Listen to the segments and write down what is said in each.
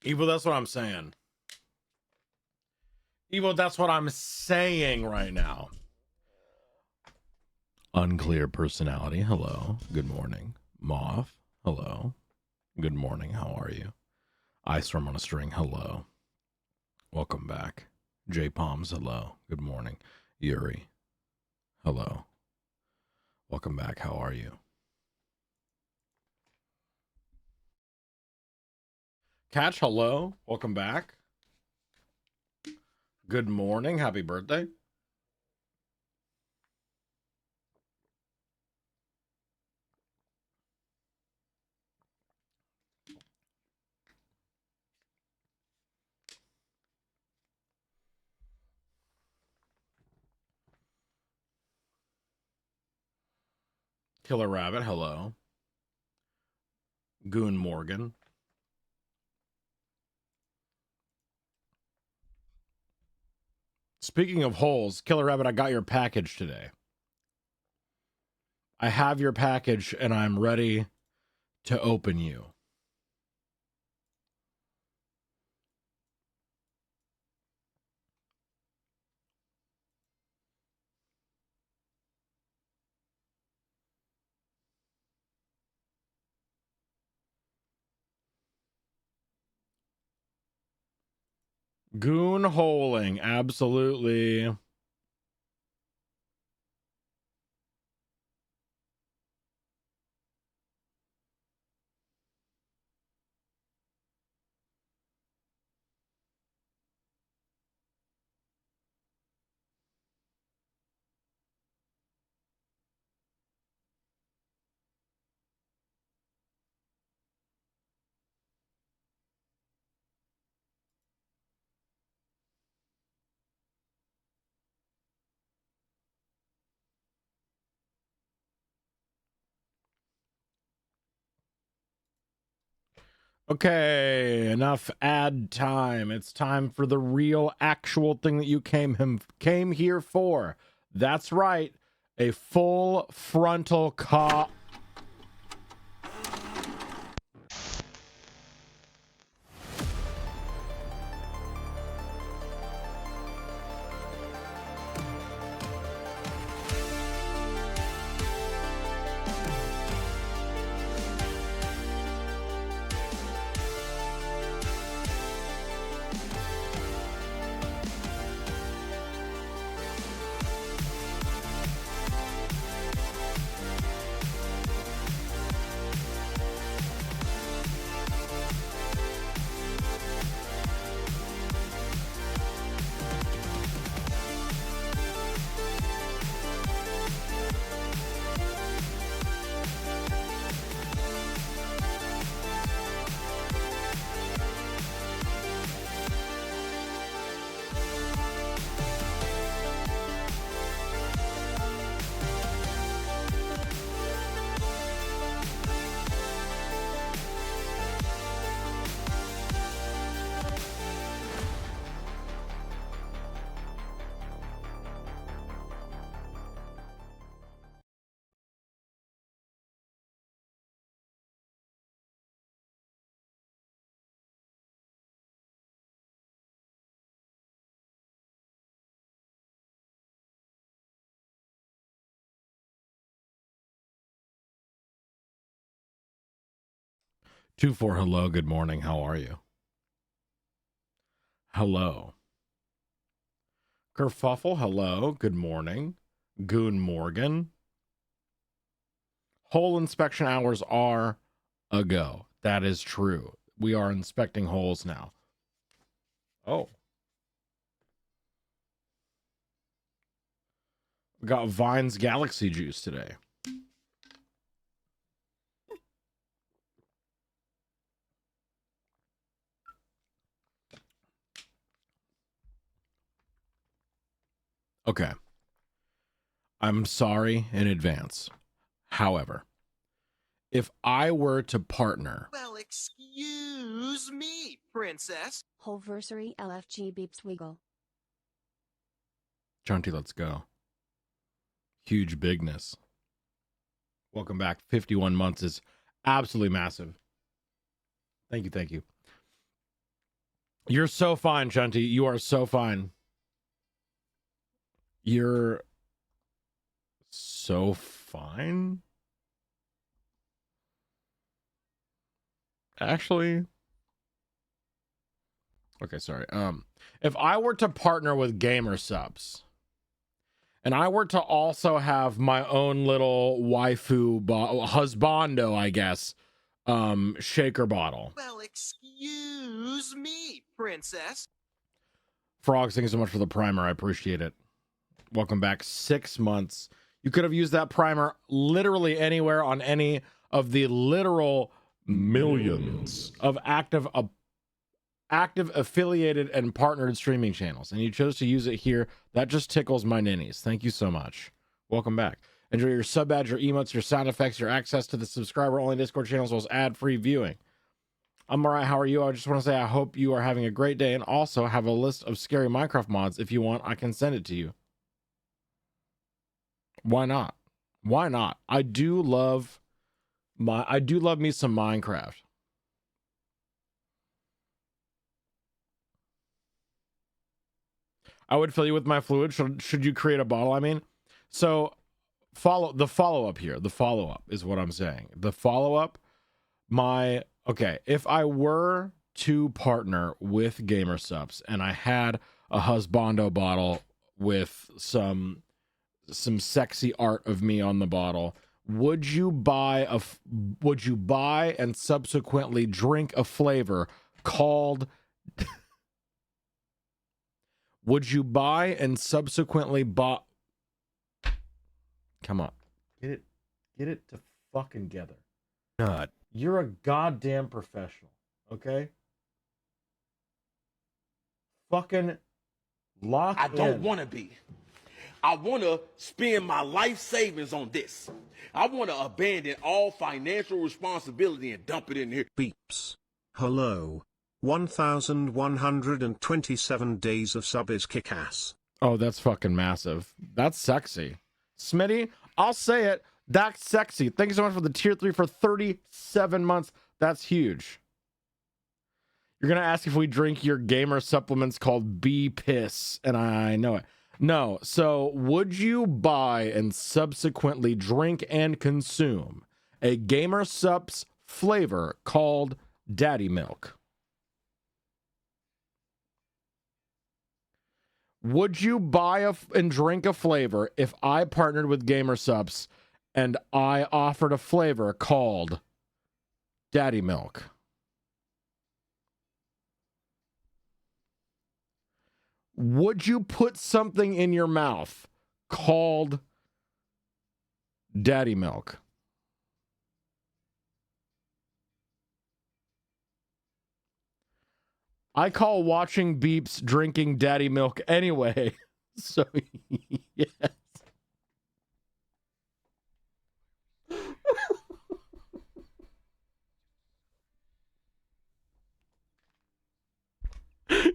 Evil, that's what I'm saying. Evil, that's what I'm saying right now. Unclear personality. Hello. Good morning. Moth. Hello. Good morning. How are you? Ice Storm on a String. Hello. Welcome back. J Palms. Hello. Good morning. Yuri. Hello. Welcome back. How are you? Catch. Hello. Welcome back. Good morning. Happy birthday. Killer Rabbit. Hello. Goon Morgan. Speaking of holes, Killer Rabbit, I got your package today. I have your package and I'm ready to open you. Goon holing, absolutely. Okay, enough ad time. It's time for the real actual thing that you came here for. That's right. A full frontal cop. Two four. Hello. Good morning. How are you? Hello. Kerfuffle. Hello. Good morning. Goon Morgan. Hole inspection hours are a go. That is true. We are inspecting holes now. Oh. We got Vine's Galaxy Juice today. Okay. I'm sorry in advance. However, if I were to partner... Well, excuse me, princess. Wholeversary LFG beeps wiggle. Chunty, let's go. Huge bigness. Welcome back. 51 months is absolutely massive. Thank you, thank you. You're so fine, Chunty. You are so fine. You're so fine. Actually, okay, sorry. If I were to partner with Gamer Subs, and I were to also have my own little waifu husbando, I guess, shaker bottle. Well, excuse me, princess. Frogs, thank you so much for the primer. I appreciate it. Welcome back. 6 months. You could have used that primer literally anywhere on any of the literal millions of active affiliated and partnered streaming channels, and you chose to use it here. That just tickles my ninnies. Thank you so much. Welcome back. Enjoy your sub badge, your emotes, your sound effects, your access to the subscriber only Discord channels, as well as ad-free viewing. I'm alright. How are you? I just want to say I hope you are having a great day, and also have a list of scary Minecraft mods. If you want, I can send it to you. Why not? Why not? I do love me some Minecraft. I would fill you with my fluid. Should you create a bottle? I mean, so follow up here. The follow up is what I'm saying. The follow up. Okay. If I were to partner with Gamer Subs and I had a husbando bottle with some sexy art of me on the bottle, would you buy and subsequently drink a flavor called would you buy and subsequently come on, get it to fucking together. God, you're a goddamn professional, okay? Fucking lock I don't in. want to be. I want to spend my life savings on this. I want to abandon all financial responsibility and dump it in here. Beeps. Hello. 1,127 days of sub is kick-ass. Oh, that's fucking massive. That's sexy. Smitty, I'll say it. That's sexy. Thank you so much for the tier 3 for 37 months. That's huge. You're going to ask if we drink your gamer supplements called Bee Piss, and I know it. No. So would you buy and subsequently drink and consume a Gamer Subs flavor called Daddy Milk? Would you buy and drink a flavor if I partnered with Gamer Subs and I offered a flavor called Daddy Milk? Would you put something in your mouth called Daddy Milk? I call watching Beeps drinking Daddy Milk anyway. So, yes.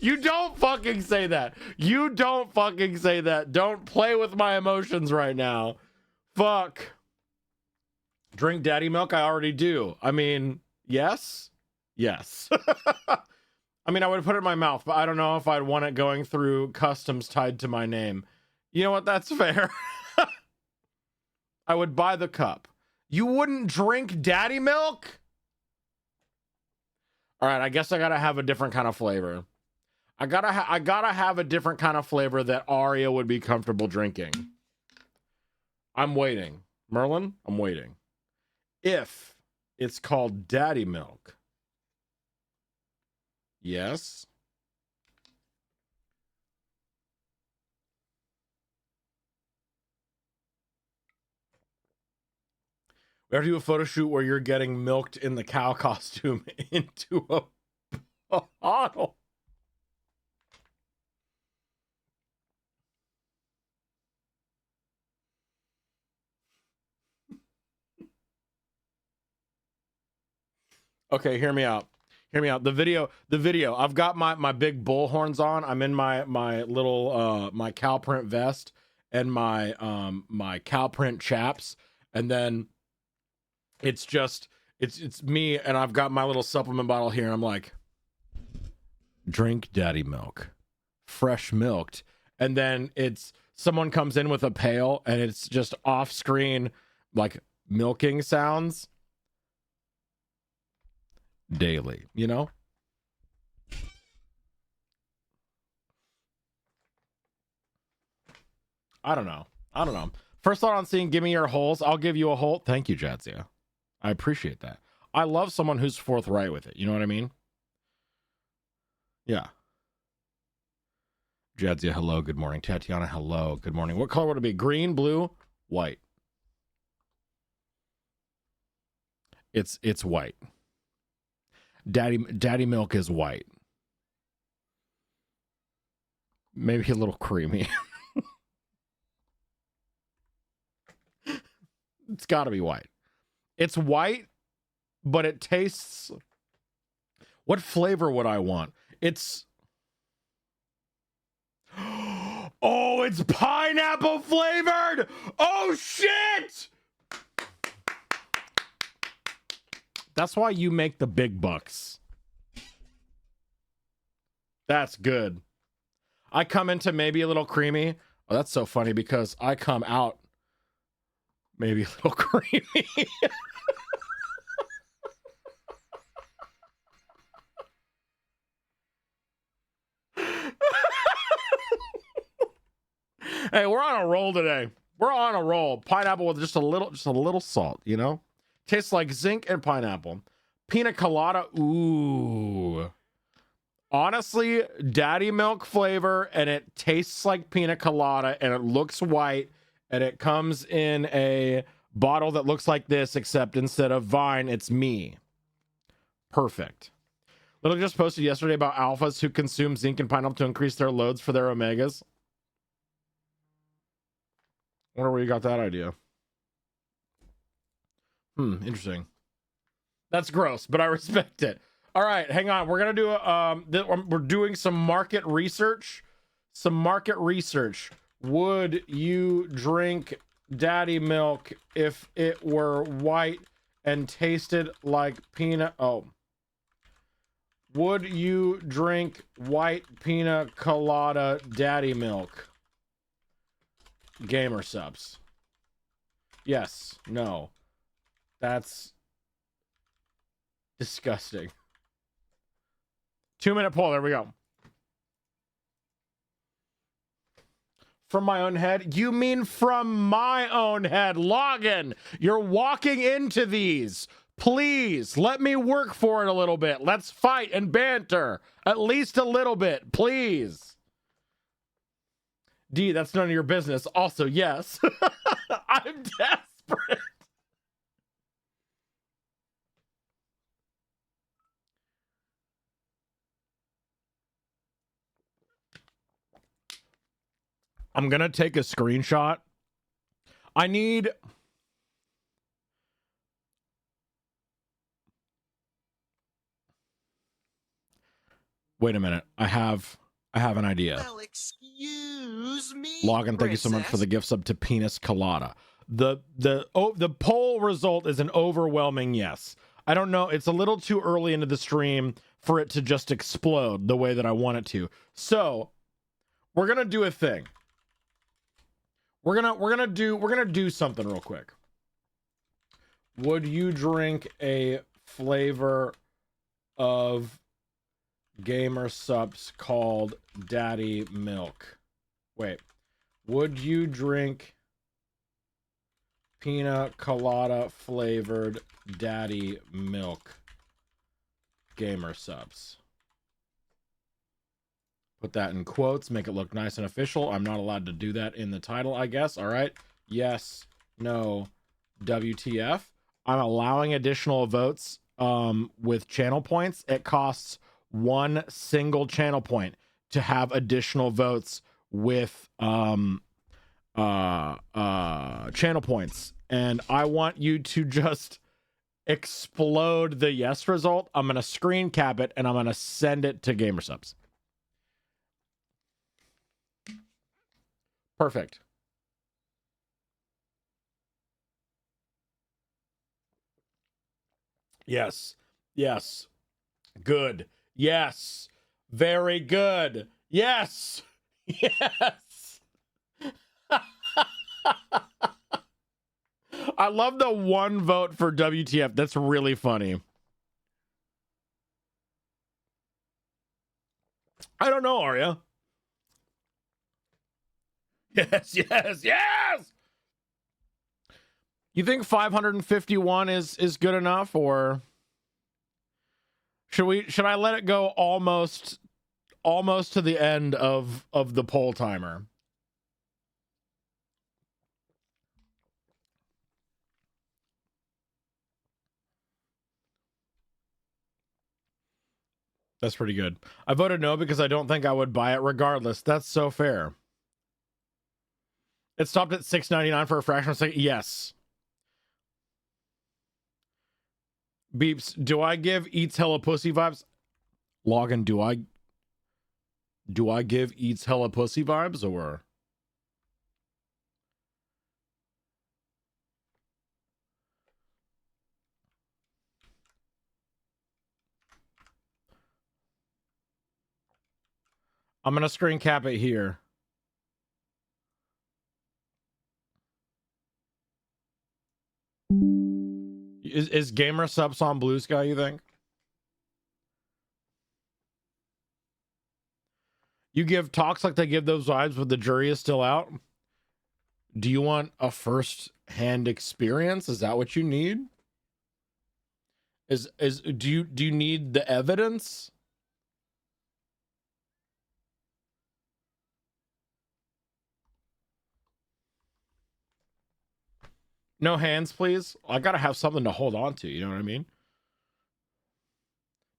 You don't fucking say that. You don't fucking say that. Don't play with my emotions right now. Fuck. Drink Daddy Milk? I already do. I mean, yes? Yes. I mean, I would put it in my mouth, but I don't know if I'd want it going through customs tied to my name. You know what? That's fair. I would buy the cup. You wouldn't drink Daddy Milk? All right, I guess I gotta have a different kind of flavor. I gotta have a different kind of flavor that Arya would be comfortable drinking. I'm waiting. Merlin, I'm waiting. If it's called Daddy Milk. Yes. We have to do a photo shoot where you're getting milked in the cow costume into a bottle. Okay, hear me out. Hear me out. The video. I've got my big bull horns on. I'm in my little my cow print vest and my my cow print chaps, and then it's me, and I've got my little supplement bottle here, and I'm like drink daddy milk, fresh milked, and then it's someone comes in with a pail and it's just off screen like milking sounds daily, you know? I don't know. First thought on seeing Give Me Your Holes. I'll give you a hole. Thank you, Jadzia. I appreciate that. I love someone who's forthright with it. You know what I mean? Yeah. Jadzia, hello. Good morning. Tatiana, hello. Good morning. What color would it be? Green, blue, white? It's white. Daddy milk is white. Maybe a little creamy. It's got to be white. It's white, but it tastes... What flavor would I want? It's... Oh, it's pineapple flavored! Oh, shit! That's why you make the big bucks. That's good. I come into maybe a little creamy. Oh, that's so funny because I come out maybe a little creamy. Hey, we're on a roll today. We're on a roll. Pineapple with just a little salt, you know? Tastes like zinc and pineapple. Pina colada. Ooh. Honestly, daddy milk flavor, and it tastes like pina colada, and it looks white, and it comes in a bottle that looks like this, except instead of Vine, it's me. Perfect. Little just posted yesterday about alphas who consume zinc and pineapple to increase their loads for their omegas. Wonder where you got that idea. Interesting. That's gross, but I respect it. All right, hang on. We're gonna do we're doing some market research. Would you drink daddy milk if it were white and tasted like peanut? Oh. Would you drink white pina colada daddy milk? Gamer subs. Yes. No. That's disgusting. 2-minute poll. There we go. From my own head? You mean from my own head? Login. You're walking into these. Please let me work for it a little bit. Let's fight and banter. At least a little bit. Please. D, that's none of your business. Also, yes. I'm desperate. I'm going to take a screenshot. I need... Wait a minute. I have an idea. Well, excuse me. Logan, thank you so much for the gift sub to Penis Colada. The poll result is an overwhelming yes. I don't know. It's a little too early into the stream for it to just explode the way that I want it to. So we're gonna do a thing. We're gonna do something real quick. Would you drink a flavor of gamer subs called daddy milk? Wait, would you drink pina colada flavored daddy milk gamer subs? Put that in quotes, make it look nice and official. I'm not allowed to do that in the title, I guess. All right. Yes, no, WTF. I'm allowing additional votes with channel points. It costs 1 single channel point to have additional votes with channel points, and I want you to just explode the yes result. I'm gonna screen cap it and I'm gonna send it to Gamersubs. Perfect. Yes. Good. Yes. Very good. Yes. Yes. I love the one vote for WTF. That's really funny. I don't know, Arya. Yes, yes, yes. You think 551 is good enough, or should I let it go almost to the end of the poll timer? That's pretty good. I voted no because I don't think I would buy it regardless. That's so fair. It stopped at $6.99 for a fraction of a second. Yes. Beeps, do I give Eats Hella Pussy vibes? Logan, do I give Eats Hella Pussy vibes, or? I'm going to screen cap it here. Is Gamer Subs on Blue Sky, you think? You give talks like they give those vibes, but the jury is still out? Do you want a first-hand experience? Is that what you need? Do you need the evidence? No hands, please. I gotta have something to hold on to. You know what I mean?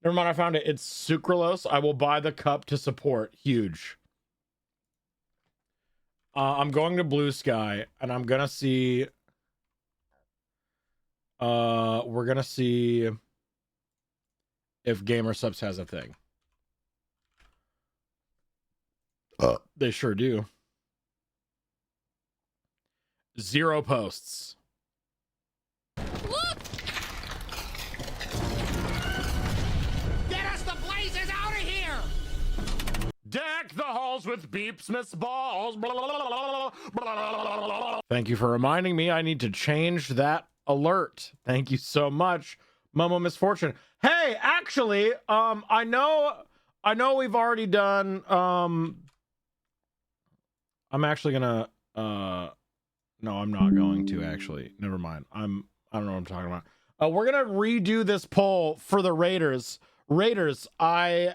Never mind, I found it. It's sucralose. I will buy the cup to support. Huge. I'm going to Blue Sky, and I'm gonna see. We're gonna see if Gamer Subs has a thing. They sure do. 0 posts. Look! Get us the blazes out of here! Deck the halls with Beeps Miss Balls. Thank you for reminding me. I need to change that alert. Thank you so much, Momo Misfortune. Hey, actually, I know we've already done. I'm actually gonna. No, I'm not going to actually. Never mind. I don't know what I'm talking about. We're gonna redo this poll for the Raiders. Raiders and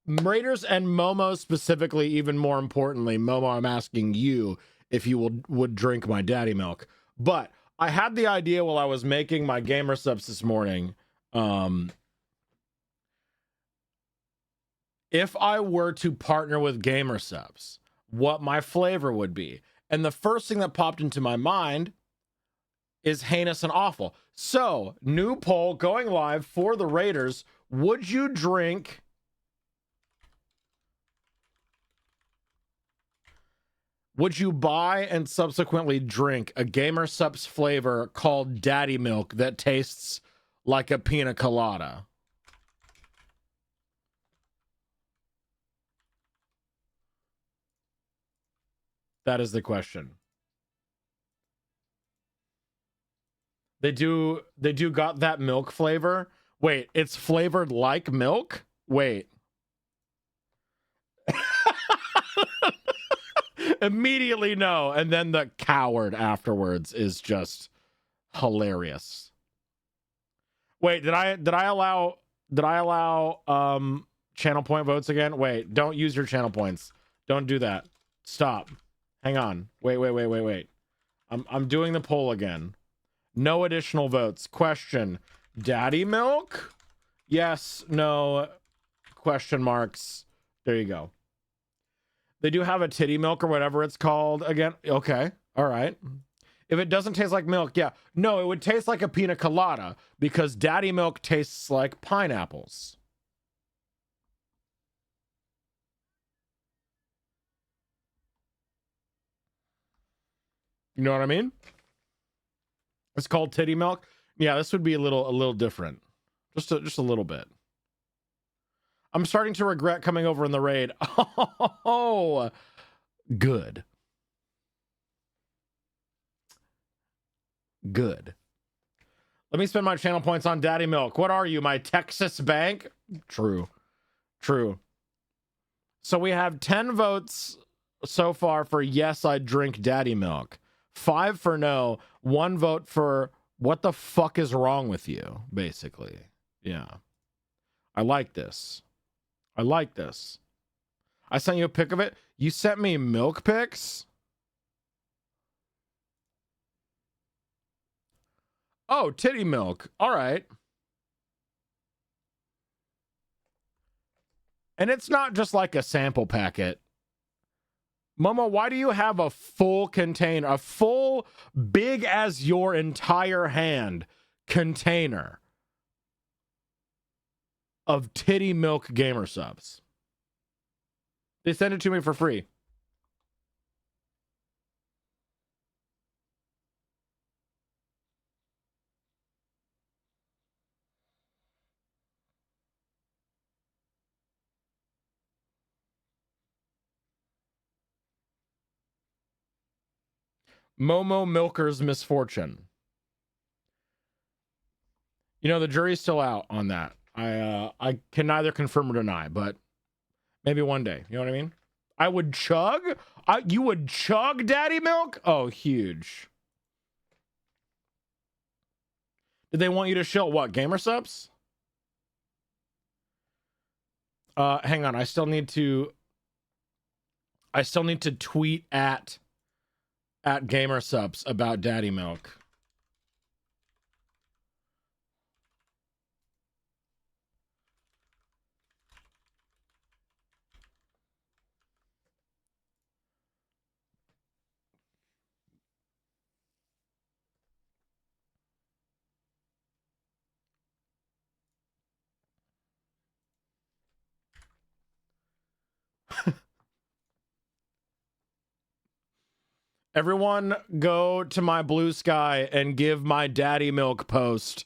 Momo specifically, even more importantly, Momo, I'm asking you if you would drink my daddy milk. But I had the idea while I was making my Gamer Subs this morning. If I were to partner with Gamer Subs, what my flavor would be. And the first thing that popped into my mind is heinous and awful. So, new poll going live for the Raiders. Would you drink Would you buy and subsequently drink a Gamer Subs flavor called Daddy Milk that tastes like a pina colada? That is the question. They do got that milk flavor. Wait, it's flavored like milk? Wait. Immediately no, and then the coward afterwards is just hilarious. Wait, did I allow channel point votes again? Wait, don't use your channel points. Don't do that. Stop. Hang on. Wait. I'm doing the poll again. No additional votes. Question. Daddy milk? Yes, no, question marks. There you go. They do have a titty milk or whatever it's called again. Okay. All right. If it doesn't taste like milk, yeah. No, it would taste like a pina colada because daddy milk tastes like pineapples. You know what I mean? It's called titty milk. Yeah, this would be a little different. Just a little bit. I'm starting to regret coming over in the raid. Oh, good. Good. Let me spend my channel points on Daddy Milk. What are you, my Texas bank? True. True. So we have 10 votes so far for yes, I drink Daddy Milk. 5 for no. 1 vote for what the fuck is wrong with you, basically. Yeah. I like this. I like this. I sent you a pic of it. You sent me milk pics? Oh, titty milk. All right. And it's not just like a sample packet. Momo, why do you have a full container, a full, big as your entire hand container of titty milk gamer subs? They sent it to me for free. Momo Milker's misfortune. You know, the jury's still out on that. I can neither confirm or deny, but maybe one day. You know what I mean? I would chug? You would chug Daddy Milk? Oh, huge. Did they want you to show what? Gamer subs? Hang on. I still need to tweet at Gamer Subs about Daddy Milk. Everyone go to my Blue Sky and give my Daddy Milk post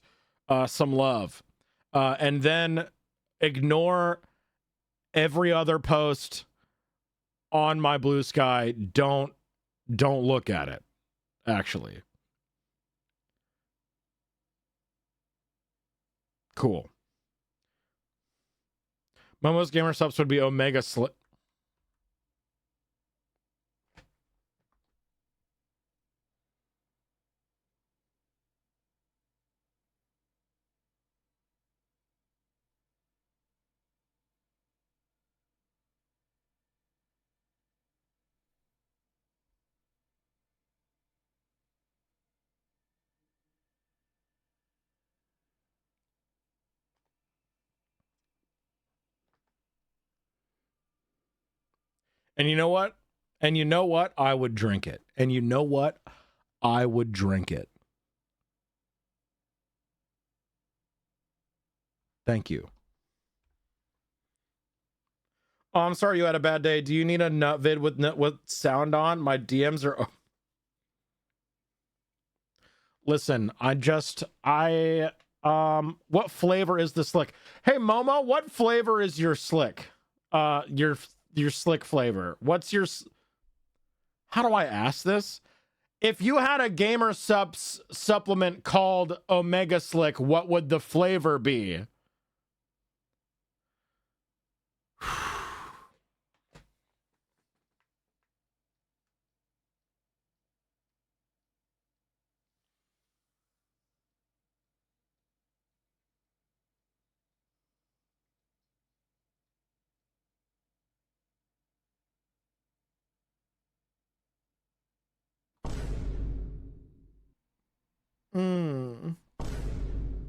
some love. And then ignore every other post on my Blue Sky. Don't look at it, actually. Cool. Momo's Gamer Subs would be Omega Slick. And you know what? And you know what? I would drink it. And you know what? I would drink it. Thank you. Oh, I'm sorry you had a bad day. Do you need a nut vid with sound on? My DMs are... Listen, what flavor is the slick? Hey, Momo, what flavor is your slick? Your slick flavor. What's your... How do I ask this? If you had a gamer supplement called Omega Slick, what would the flavor be?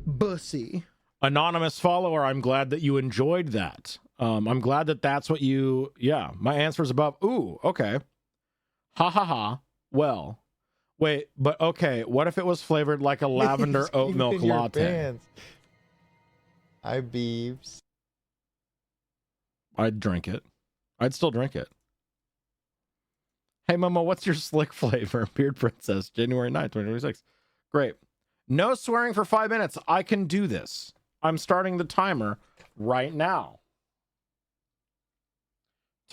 Bussy. Anonymous follower, I'm glad that you enjoyed that. I'm glad that that's what you... Yeah, my answer is above. Ooh, okay. Ha ha ha. Well, wait, but okay, what if it was flavored like a lavender oat milk latte? Hi, Beeps. I'd drink it. I'd still drink it. Hey, Momo, what's your slick flavor? Beard Princess, January 9th, 2026. Great. No swearing for 5 minutes. I can do this. I'm starting the timer right now.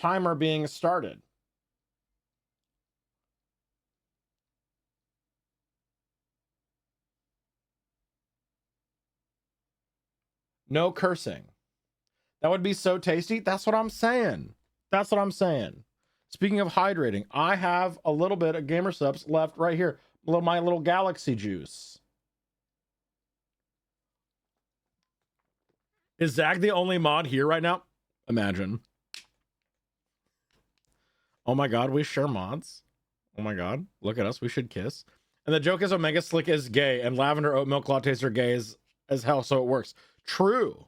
Timer being started. No cursing. That would be so tasty. That's what I'm saying. That's what I'm saying. Speaking of hydrating, I have a little bit of Gamer Subs left right here. My little galaxy juice. Is Zach the only mod here right now? Imagine. Oh my god, we share mods. Oh my god, look at us. We should kiss. And the joke is Omega Slick is gay and Lavender Oat Milk Lattes are gay as hell, so it works. True.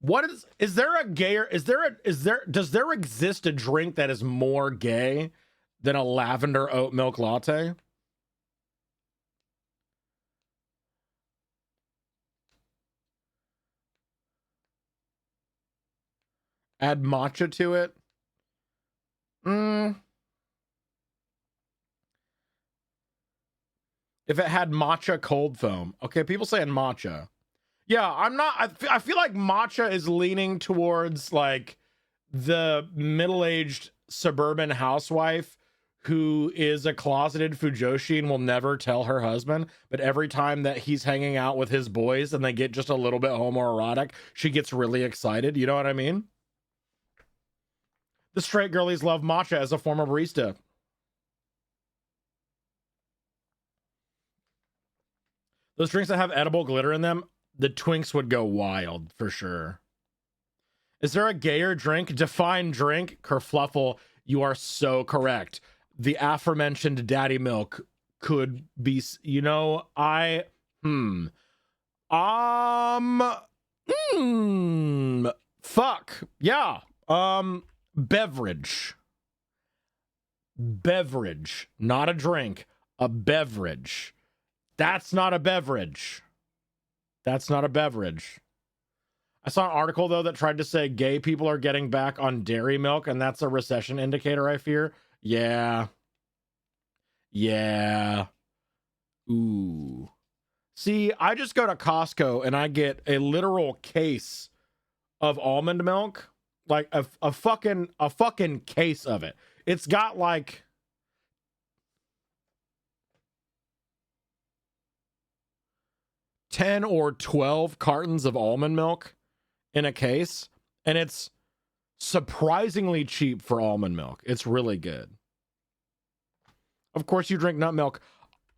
What is there a gayer, does there exist a drink that is more gay than a lavender oat milk latte? Add matcha to it? If it had matcha cold foam. Okay, people saying matcha. Yeah, I feel like matcha is leaning towards like the middle-aged suburban housewife who is a closeted fujoshi and will never tell her husband, but every time that he's hanging out with his boys and they get just a little bit homoerotic, she gets really excited. You know what I mean? The straight girlies love matcha as a former barista. Those drinks that have edible glitter in them, the twinks would go wild for sure. Is there a gayer drink? Define drink. Kerfluffle, you are so correct. The aforementioned daddy milk could be, you know, fuck. Yeah. Beverage. Beverage. Not a drink. A beverage. That's not a beverage. That's not a beverage. I saw an article, though, that tried to say gay people are getting back on dairy milk, and that's a recession indicator, I fear. Yeah. Yeah. Ooh. See, I just go to Costco, and I get a literal case of almond milk. Like, a fucking case of it. It's got, like... 10 or 12 cartons of almond milk in a case, and it's surprisingly cheap for almond milk. It's really good. Of course, you drink nut milk.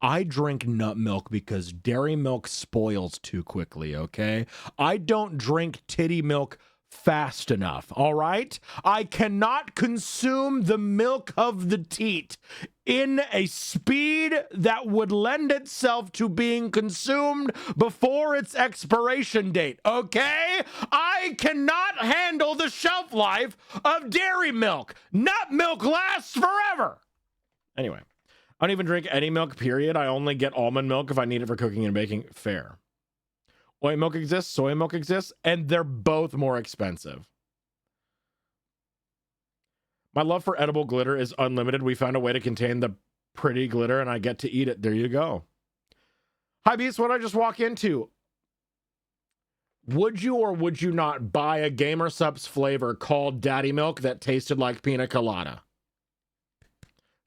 I drink nut milk because dairy milk spoils too quickly, okay? I don't drink titty milk fast enough, all right? I cannot consume the milk of the teat in a speed that would lend itself to being consumed before its expiration date, okay? I cannot handle the shelf life of dairy milk. Nut milk lasts forever. Anyway, I don't even drink any milk, period. I only get almond milk if I need it for cooking and baking. Fair. Oat milk exists, soy milk exists, and they're both more expensive. My love for edible glitter is unlimited. We found a way to contain the pretty glitter, and I get to eat it. There you go. Hi, Beast. What did I just walk into? Would you or would you not buy a Gamer Subs flavor called Daddy Milk that tasted like pina colada?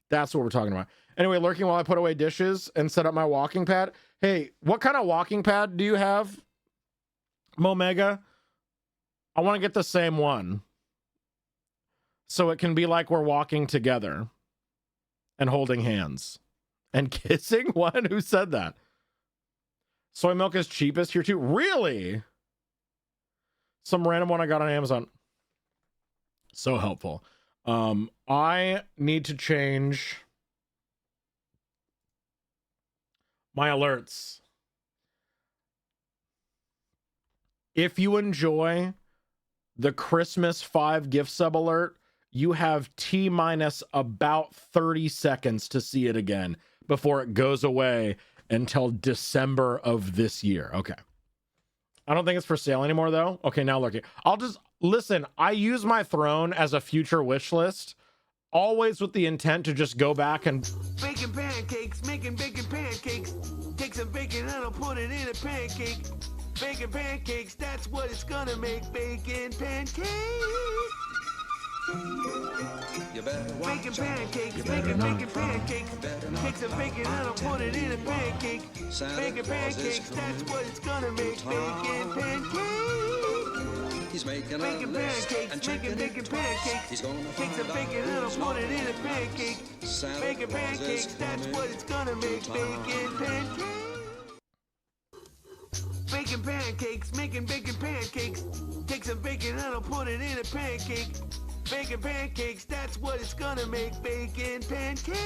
That's what we're talking about. Anyway, lurking while I put away dishes and set up my walking pad. Hey, what kind of walking pad do you have, Momega? I want to get the same one. So it can be like we're walking together and holding hands and kissing. What? Who said that? Soy milk is cheapest here too. Really? Some random one I got on Amazon. So helpful. I need to change my alerts. If you enjoy the Christmas 5 gift sub alert, you have T-minus about 30 seconds to see it again before it goes away until December of this year. Okay. I don't think it's for sale anymore, though. Okay, now look. I'll just... Listen, I use my throne as a future wish list, always with the intent to just go back and... Baking pancakes, making bacon pancakes. Take some bacon and I'll put it in a pancake. Bacon pancakes, that's what it's gonna make. Bacon pancakes. You better watch bacon pancakes, bacon pancakes. Take some bacon and I'll put it in a pancake. Bacon pancakes, that's what it's gonna make. Bacon pancakes. He's making bacon pancakes, making bacon pancakes. He's gonna take some bacon and I'll put it in a pancake. Bacon pancakes, that's what it's gonna make. Bacon pancakes. Bacon pancakes, making bacon pancakes. Take some bacon and I'll put it in a pancake. Bacon pancakes, that's what it's gonna make. Bacon pancakes.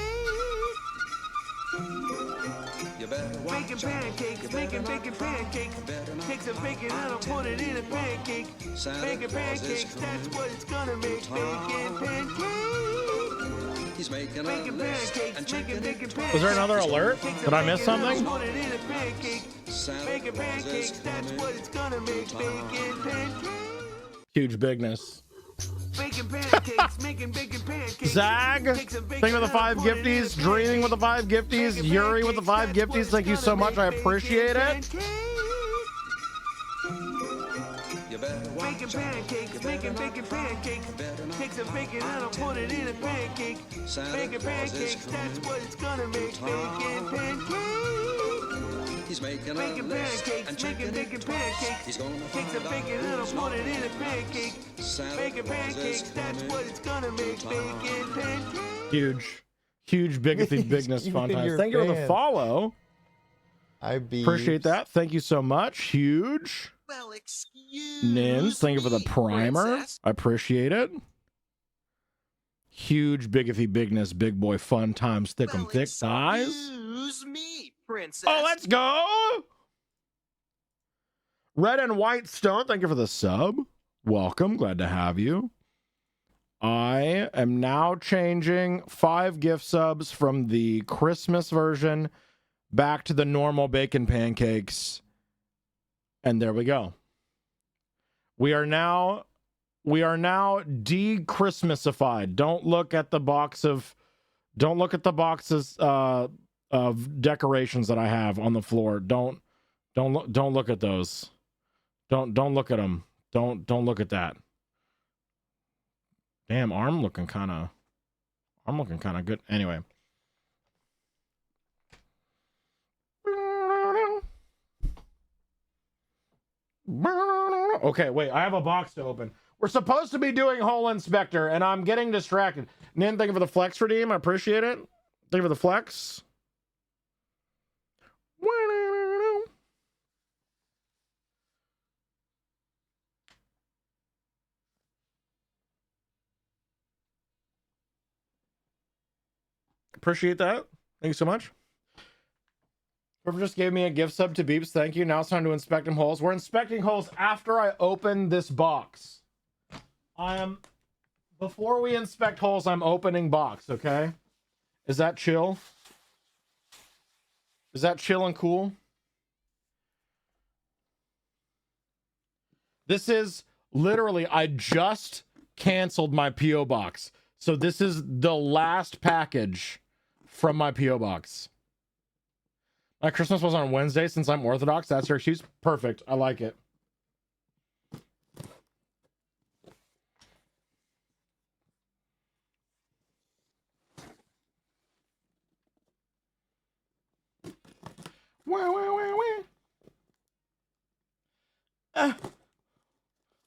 You better watch bacon pancakes, making bacon pancakes. Take some bacon and I'll put it in a pancake. Bacon pancakes, that's what it's gonna make. Bacon pancakes. He's making bacon pancakes, making bacon pancakes. Was there another alert? Did I miss something? Put it in a pancake. Bacon pancakes, that's what it's gonna make. Bacon pancakes. Huge bigness. Bacon pancakes, making bacon pancakes. Zag, thank you for the 5 gifties. Dreaming with the 5 gifties. Yuri with the 5 gifties. Thank you so much. I appreciate it. Bacon pancakes, making bacon pancakes. Take some bacon and I'll put it in a pancake. Bacon pancakes, that's what it's gonna make. Bacon pancakes. He's making bacon pancakes, making bacon pancakes. He's gonna take some bacon and I'll put it in a pancake. Bacon pancakes, that's what it's gonna make. Bacon pancakes. Huge bigness fun times. Thank you for the follow. Appreciate that. Thank you so much. Huge. Well, excuse Nins, thank you for the primer. princess. I appreciate it. Huge bigness, big boy fun times, thick Well, thick thighs. Excuse me, princess. Oh, let's go. Red and White Stone, thank you for the sub. Welcome, glad to have you. I am now changing 5 gift subs from the Christmas version back to the normal bacon pancakes. And there we go. We are now de-Christmasified. Don't look at the boxes of decorations that I have on the floor. Don't look at those. Don't look at them. Don't look at that. Damn, arm looking kind of good. Anyway. Okay, wait, I have a box to open. We're supposed to be doing Hole Inspector, and I'm getting distracted. Nin, thank you for the flex redeem. I appreciate it. Thank you for the flex. Appreciate that. Thank you so much. Whoever just gave me a gift sub to Beeps, thank you. Now it's time to inspect them holes. We're inspecting holes after I open this box. Before we inspect holes, I'm opening box, okay? Is that chill? Is that chill and cool? This is literally, I just canceled my P.O. box. So this is the last package from my P.O. box. My Christmas was on Wednesday since I'm Orthodox. That's your excuse. Perfect. I like it.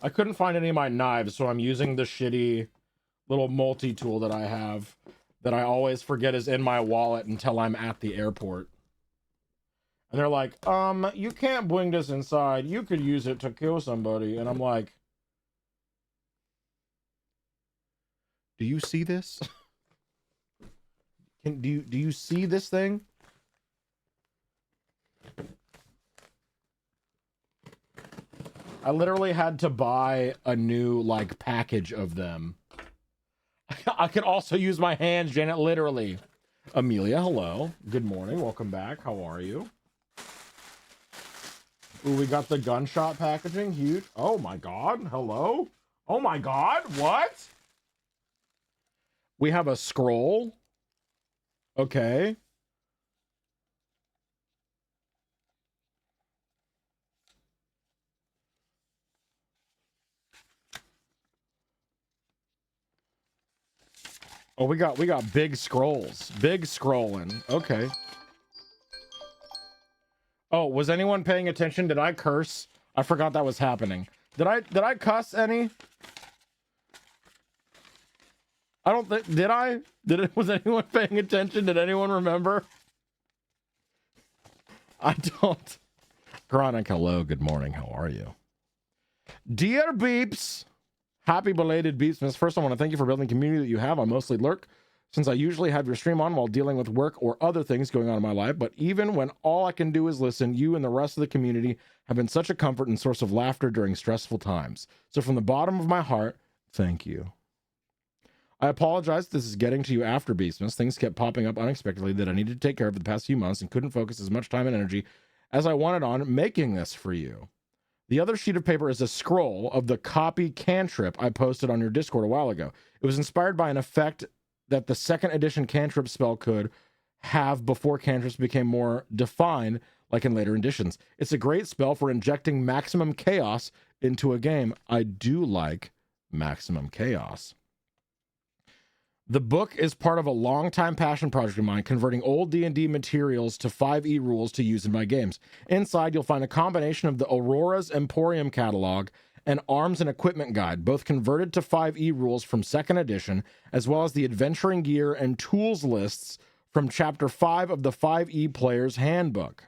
I couldn't find any of my knives, so I'm using the shitty little multi-tool that I have that I always forget is in my wallet until I'm at the airport. And they're like, you can't bring this inside. You could use it to kill somebody. And I'm like, do you see this? Do you see this thing? I literally had to buy a new, like, package of them. I could also use my hands, Janet, literally. Amelia, hello. Good morning. Welcome back. How are you? Ooh, we got the gunshot packaging. Huge. Oh, my God. Hello? Oh, my God. What? We have a scroll. Okay. Oh, we got big scrolls. Big scrolling. Okay. Oh, was anyone paying attention? Did I curse? I forgot that was happening. Did I cuss any? I don't think, did I? Was anyone paying attention? Did anyone remember? I don't. Chronic, hello, good morning, how are you? Dear Beeps, happy belated Beepsmas. First, I want to thank you for building the community that you have. I mostly lurk, since I usually have your stream on while dealing with work or other things going on in my life, but even when all I can do is listen, you and the rest of the community have been such a comfort and source of laughter during stressful times. So from the bottom of my heart, thank you. I apologize this is getting to you after Beastmas. Things kept popping up unexpectedly that I needed to take care of the past few months and couldn't focus as much time and energy as I wanted on making this for you. The other sheet of paper is a scroll of the copy cantrip I posted on your Discord a while ago. It was inspired by an effect that the second edition cantrip spell could have before cantrips became more defined, like in later editions. It's a great spell for injecting maximum chaos into a game. I do like maximum chaos. The book is part of a long-time passion project of mine, converting old D&D materials to 5e rules to use in my games. Inside, you'll find a combination of the Aurora's Emporium catalog and Arms and Equipment Guide, both converted to 5e rules from 2nd edition, as well as the adventuring gear and tools lists from Chapter 5 of the 5e Player's Handbook.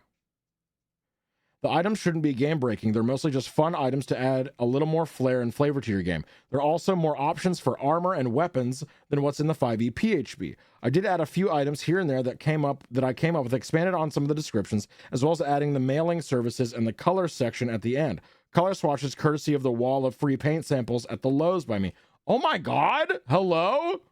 The items shouldn't be game-breaking. They're mostly just fun items to add a little more flair and flavor to your game. There are also more options for armor and weapons than what's in the 5e PHB. I did add a few items here and there that I came up with, expanded on some of the descriptions, as well as adding the mailing services and the color section at the end. Color swatches courtesy of the wall of free paint samples at the Lowe's by me. Oh my god! Hello?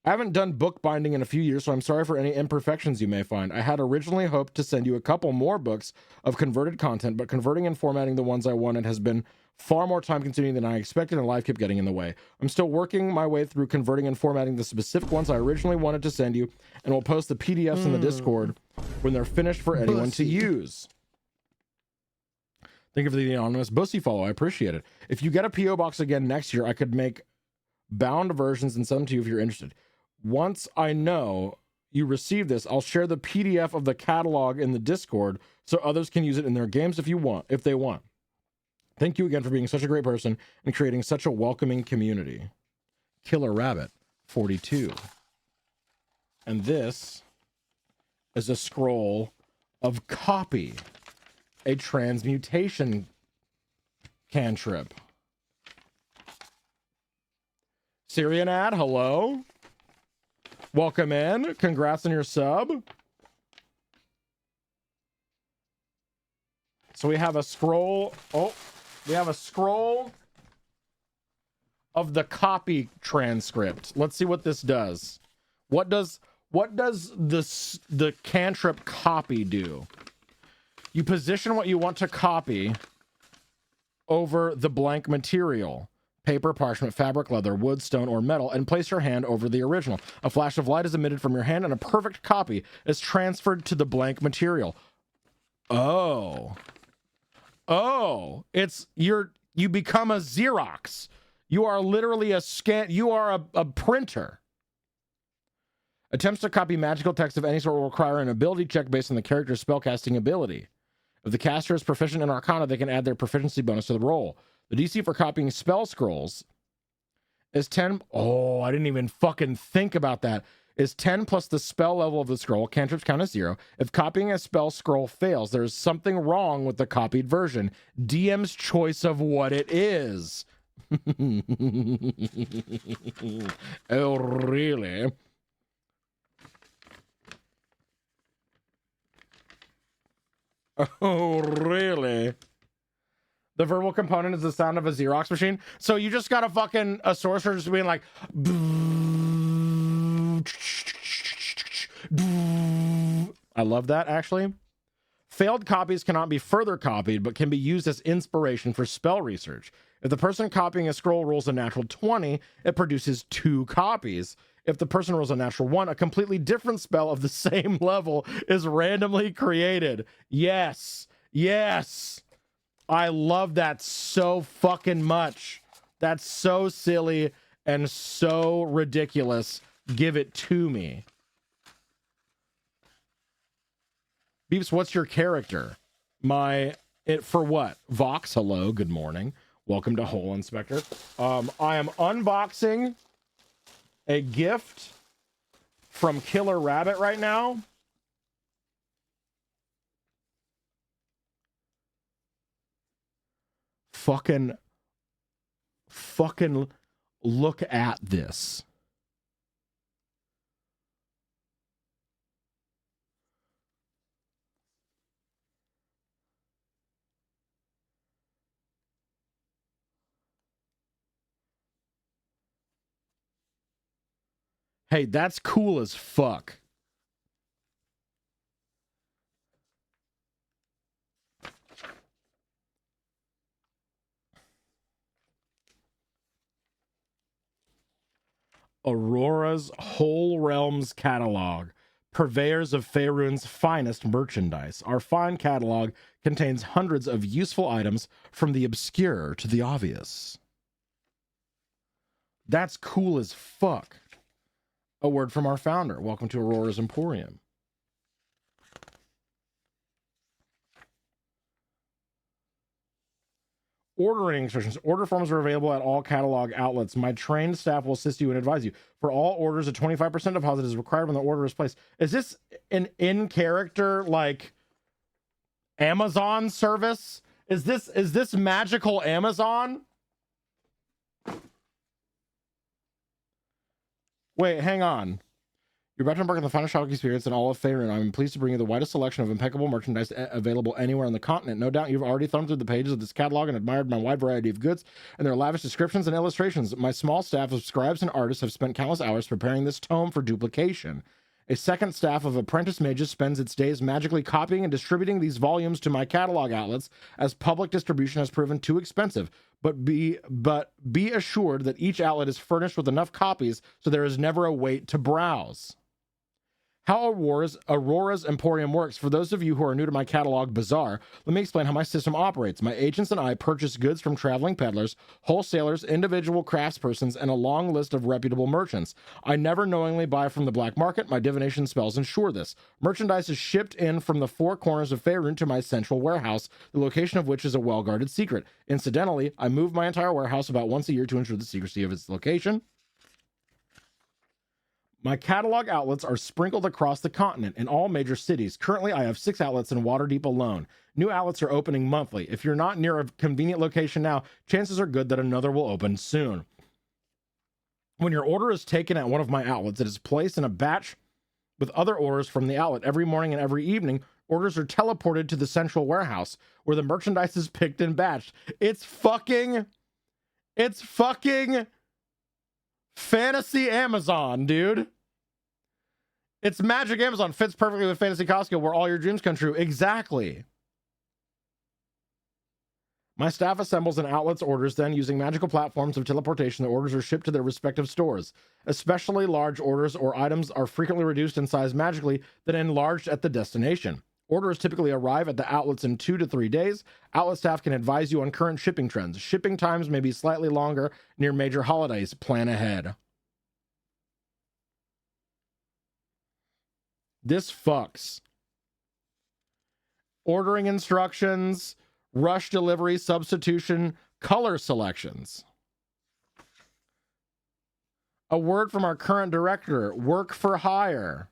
I haven't done bookbinding in a few years, so I'm sorry for any imperfections you may find. I had originally hoped to send you a couple more books of converted content, but converting and formatting the ones I wanted has been far more time consuming than I expected, and life kept getting in the way. I'm still working my way through converting and formatting the specific ones I originally wanted to send you, and we'll post the PDFs in the Discord when they're finished for anyone to use. Thank you for the anonymous Bussy follow. I appreciate it. If you get a P.O. box again next year, I could make bound versions and send them to you if you're interested. Once I know you receive this, I'll share the PDF of the catalog in the Discord so others can use it in their games if they want. Thank you again for being such a great person and creating such a welcoming community. Killer Rabbit 42. And this is a scroll of copy, a transmutation cantrip. Syrian ad, hello. Welcome in. Congrats on your sub. So we have a scroll. Oh, we have a scroll of the copy transcript. Let's see what this does. What does the cantrip copy do? You position what you want to copy over the blank material. Paper, parchment, fabric, leather, wood, stone, or metal, and place your hand over the original. A flash of light is emitted from your hand, and a perfect copy is transferred to the blank material. Oh, you become a Xerox. You are literally you are a printer. Attempts to copy magical text of any sort will require an ability check based on the character's spellcasting ability. If the caster is proficient in Arcana, they can add their proficiency bonus to the roll. The DC for copying spell scrolls is 10. Oh, I didn't even fucking think about that. Is 10 plus the spell level of the scroll. Cantrips count as 0. If copying a spell scroll fails, there is something wrong with the copied version. DM's choice of what it is. Oh, really? Oh, really? The verbal component is the sound of a Xerox machine. So you just got a sorcerer just being like, I love that, actually. Failed copies cannot be further copied, but can be used as inspiration for spell research. If the person copying a scroll rolls a natural 20, it produces 2 copies. If the person rolls a natural 1, a completely different spell of the same level is randomly created. Yes. Yes. I love that so fucking much. That's so silly and so ridiculous. Give it to me. Beeps, what's your character? For what? Vox, hello, good morning. Welcome to Hole Inspector. I am unboxing a gift from Killer Rabbit right now. Fucking look at this. Hey, that's cool as fuck. Aurora's Whole Realms catalog, purveyors of Faerun's finest merchandise. Our fine catalog contains hundreds of useful items from the obscure to the obvious. That's cool as fuck. A word from our founder. Welcome to Aurora's Emporium. Ordering instructions. Order forms are available at all catalog outlets. My trained staff will assist you and advise you. For all orders, a 25% deposit is required when the order is placed. Is this an in-character, like, Amazon service? Is this magical Amazon? Wait, hang on. You're about to embark on the finest shopping experience in all of Faerun. I'm pleased to bring you the widest selection of impeccable merchandise available anywhere on the continent. No doubt you've already thumbed through the pages of this catalog and admired my wide variety of goods and their lavish descriptions and illustrations. My small staff of scribes and artists have spent countless hours preparing this tome for duplication. A second staff of apprentice mages spends its days magically copying and distributing these volumes to my catalog outlets, as public distribution has proven too expensive. But be assured that each outlet is furnished with enough copies so there is never a wait to browse. How Aurora's Emporium works. For those of you who are new to my catalog bazaar, let me explain how my system operates. My agents and I purchase goods from traveling peddlers, wholesalers, individual craftspersons, and a long list of reputable merchants. I never knowingly buy from the black market. My divination spells ensure this. Merchandise is shipped in from the four corners of Faerun to my central warehouse, the location of which is a well-guarded secret. Incidentally, I move my entire warehouse about once a year to ensure the secrecy of its location. My catalog outlets are sprinkled across the continent in all major cities. Currently, I have 6 outlets in Waterdeep alone. New outlets are opening monthly. If you're not near a convenient location now, chances are good that another will open soon. When your order is taken at one of my outlets, it is placed in a batch with other orders from the outlet. Every morning and every evening, orders are teleported to the central warehouse where the merchandise is picked and batched. It's fucking fantasy Amazon, dude. It's magic Amazon. Fits perfectly with Fantasy Costco, where all your dreams come true. Exactly. My staff assembles an outlet's orders, then using magical platforms of teleportation, the orders are shipped to their respective stores. Especially large orders or items are frequently reduced in size magically, then enlarged at the destination. Orders typically arrive at the outlets in 2 to 3 days. Outlet staff can advise you on current shipping trends. Shipping times may be slightly longer near major holidays. Plan ahead. This fucks. Ordering instructions, rush delivery, substitution, color selections. A word from our current director, work for hire.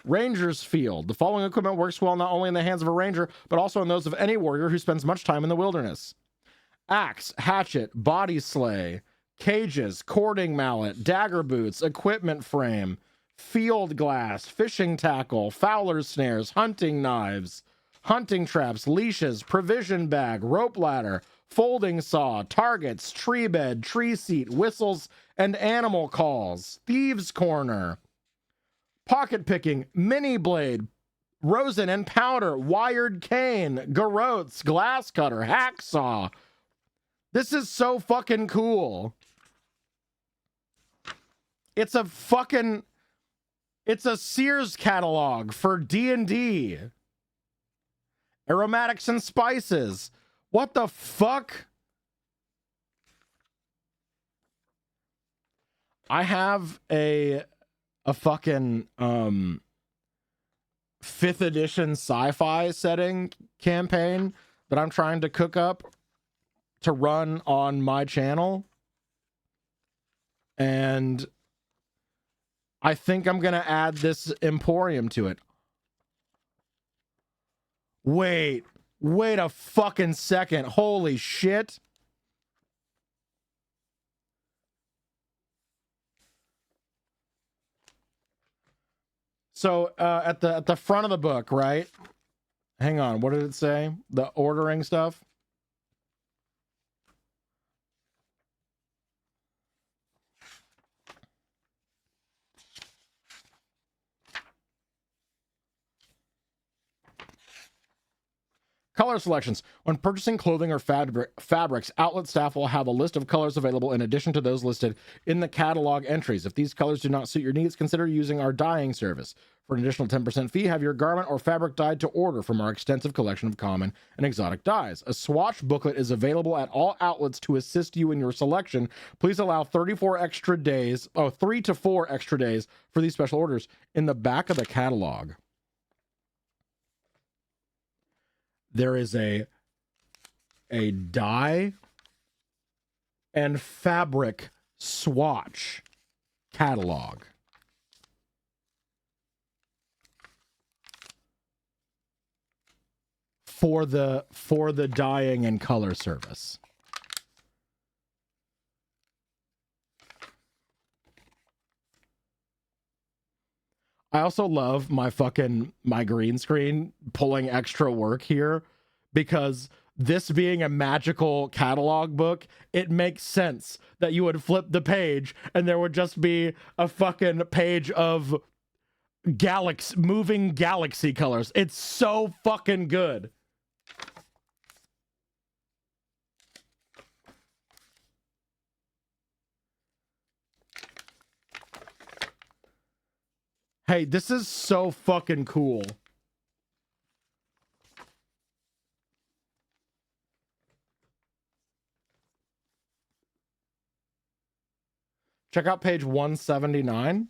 Ranger's Field. The following equipment works well not only in the hands of a ranger, but also in those of any warrior who spends much time in the wilderness. Axe, hatchet, body sleigh, cages, cording mallet, dagger boots, equipment frame, field glass, fishing tackle, fowler's snares, hunting knives, hunting traps, leashes, provision bag, rope ladder, folding saw, targets, tree bed, tree seat, whistles, and animal calls, thieves' corner, pocket picking, mini blade, rosin and powder, wired cane, garrotes, glass cutter, hacksaw. This is so fucking cool. It's a Sears catalog for D&D. Aromatics and spices. What the fuck? I have a fucking 5th edition sci-fi setting campaign that I'm trying to cook up to run on my channel. And I think I'm going to add this Emporium to it. Wait a fucking second. Holy shit. So at the front of the book, right? Hang on, what did it say? The ordering stuff? Color selections. When purchasing clothing or fabrics, outlet staff will have a list of colors available in addition to those listed in the catalog entries. If these colors do not suit your needs, consider using our dyeing service. For an additional 10% fee, have your garment or fabric dyed to order from our extensive collection of common and exotic dyes. A swatch booklet is available at all outlets to assist you in your selection. Please allow 3 to 4 extra days for these special orders. In the back of the catalog, there is a dye and fabric swatch catalog. For the dyeing and color service. I also love my green screen pulling extra work here, because this being a magical catalog book, it makes sense that you would flip the page and there would just be a fucking page of moving galaxy colors. It's so fucking good. Hey, this is so fucking cool. Check out page 179.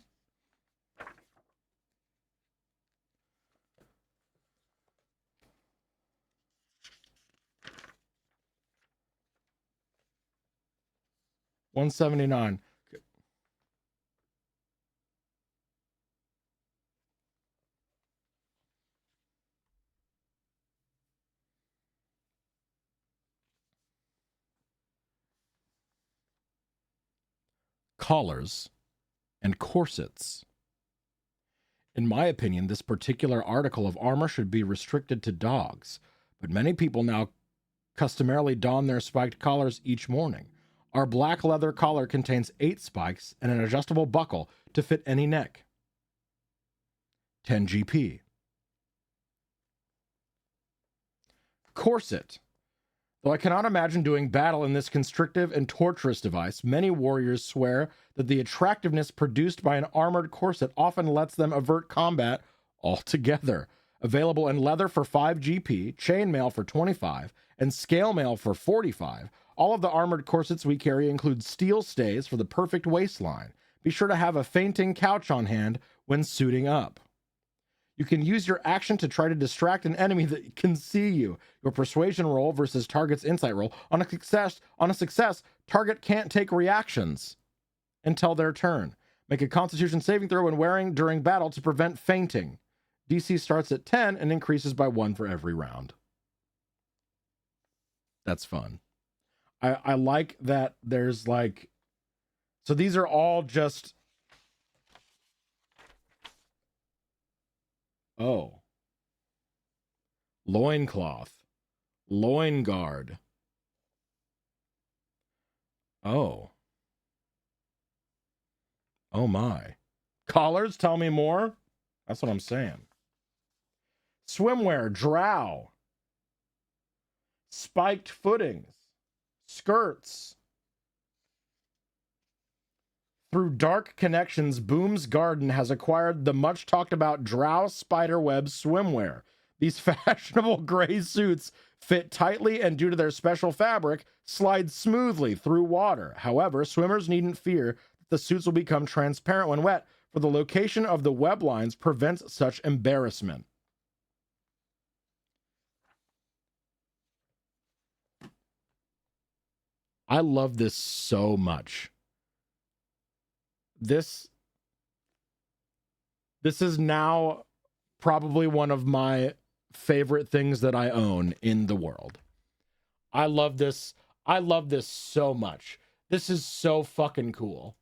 $179. Collars and corsets. In my opinion, this particular article of armor should be restricted to dogs, but many people now customarily don their spiked collars each morning. Our black leather collar contains 8 spikes and an adjustable buckle to fit any neck. 10 GP. Corset. Though I cannot imagine doing battle in this constrictive and torturous device, many warriors swear that the attractiveness produced by an armored corset often lets them avert combat altogether. Available in leather for 5 GP, chainmail for 25, and scale mail for 45. All of the armored corsets we carry include steel stays for the perfect waistline. Be sure to have a fainting couch on hand when suiting up. You can use your action to try to distract an enemy that can see you. Your persuasion roll versus target's insight roll. On a success, target can't take reactions until their turn. Make a Constitution saving throw when wearing during battle to prevent fainting. DC starts at 10 and increases by 1 for every round. That's fun. I like that there's like... So these are all just... Oh. Loincloth. Loin guard. Oh. Oh my. Collars, tell me more? That's what I'm saying. Swimwear, drow. Spiked footings. Skirts. Through dark connections, Boom's Garden has acquired the much talked about drow spiderweb swimwear. These fashionable gray suits fit tightly and, due to their special fabric, slide smoothly through water. However, swimmers needn't fear The suits will become transparent when wet, for the location of the web lines prevents such embarrassment. I love this so much. This is now probably one of my favorite things that I own in the world. I love this. I love this so much. This is so fucking cool.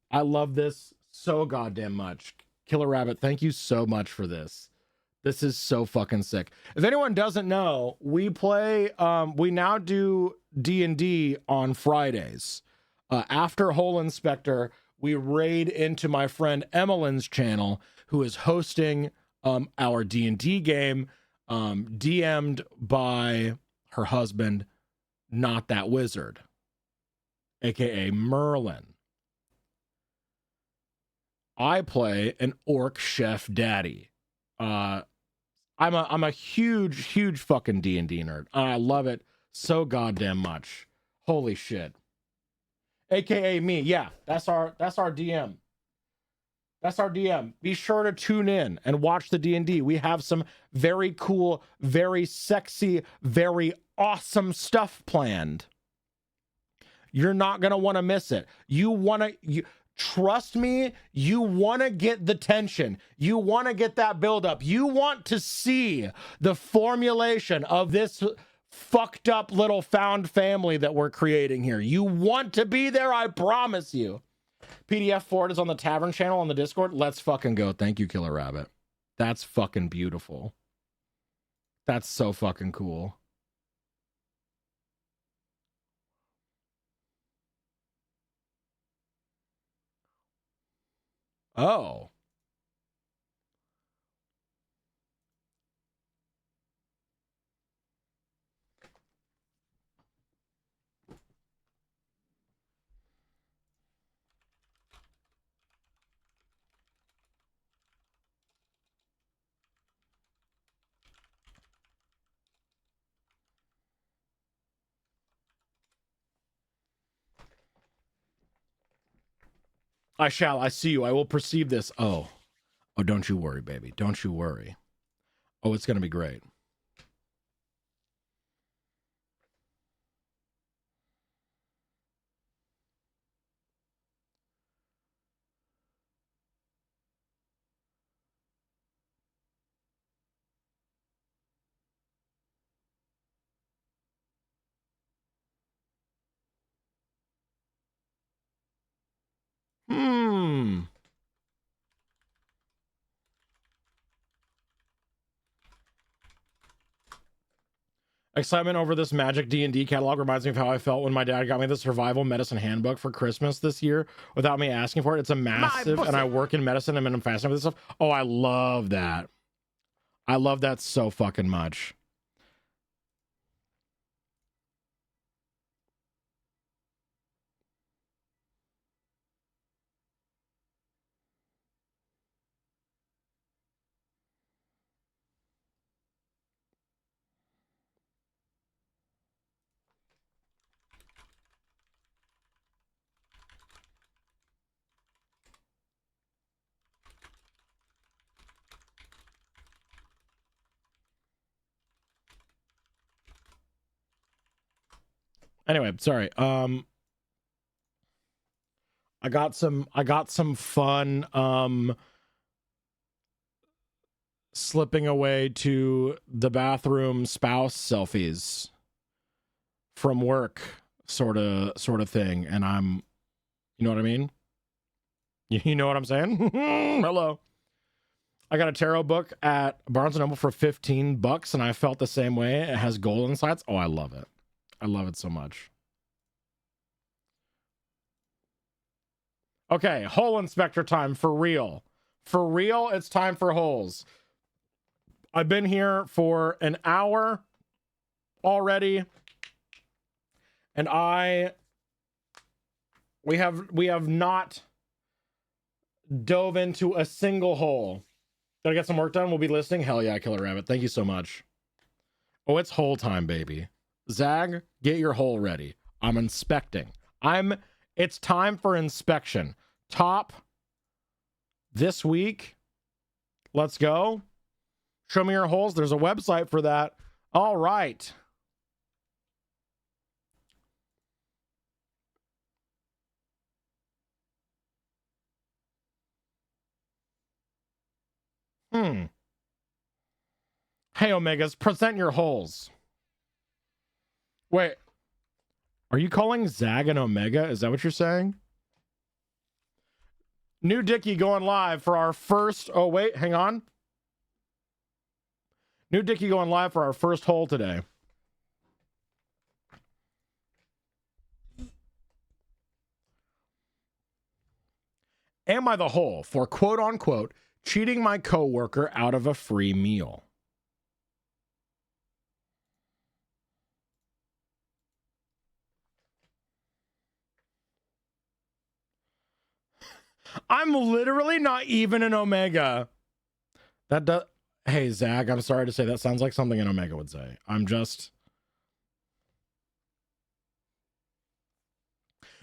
I love this so goddamn much. Killer Rabbit, thank you so much for this. This is so fucking sick. If anyone doesn't know, we play, we now do D&D on Fridays. After Hole Inspector, we raid into my friend Emmeline's channel, who is hosting our D&D game, DM'd by her husband, Not That Wizard, aka Merlin. I play an orc chef daddy. I'm a huge fucking D&D nerd. I love it so goddamn much. Holy shit. AKA me. Yeah, that's our DM. That's our DM. Be sure to tune in and watch the D&D. We have some very cool, very sexy, very awesome stuff planned. You're not going to want to miss it. Trust me, you want to get the tension. You want to get that buildup. You want to see the formulation of this fucked up little found family that we're creating here. You want to be there, I promise you. PDF for it is on the Tavern channel on the Discord. Let's fucking go. Thank you, Killer Rabbit. That's fucking beautiful. That's so fucking cool. Oh. I shall. I see you. I will perceive this. Oh, don't you worry, baby. Don't you worry. Oh, it's going to be great. Excitement over this Magic D&D catalog reminds me of how I felt when my dad got me the Survival Medicine Handbook for Christmas this year without me asking for it. It's a massive, and I work in medicine and I'm fascinated with this stuff. Oh, I love that. I love that so fucking much. Anyway, sorry. I got some fun slipping away to the bathroom spouse selfies from work sort of thing, and I'm, you know what I mean? You know what I'm saying? Hello. I got a tarot book at Barnes & Noble for $15, and I felt the same way. It has gold insides. Oh, I love it. I love it so much. Okay, hole inspector time for real. For real, it's time for holes. I've been here for an hour already, and we have not dove into a single hole. Gotta get some work done. We'll be listening. Hell yeah, Killer Rabbit. Thank you so much. Oh, it's hole time, baby. Zag, get your hole ready. I'm inspecting. It's time for inspection. Top this week. Let's go. Show me your holes. There's a website for that. All right. Hey, Omegas, present your holes. Wait. Are you calling Zag an Omega? Is that what you're saying? New Dicky going live for our first... Oh, wait, hang on. New Dicky going live for our first hole today. Am I the hole for quote-unquote cheating my coworker out of a free meal? I'm literally not even an Omega. That does... Hey, Zag, I'm sorry to say that sounds like something an Omega would say. I'm just...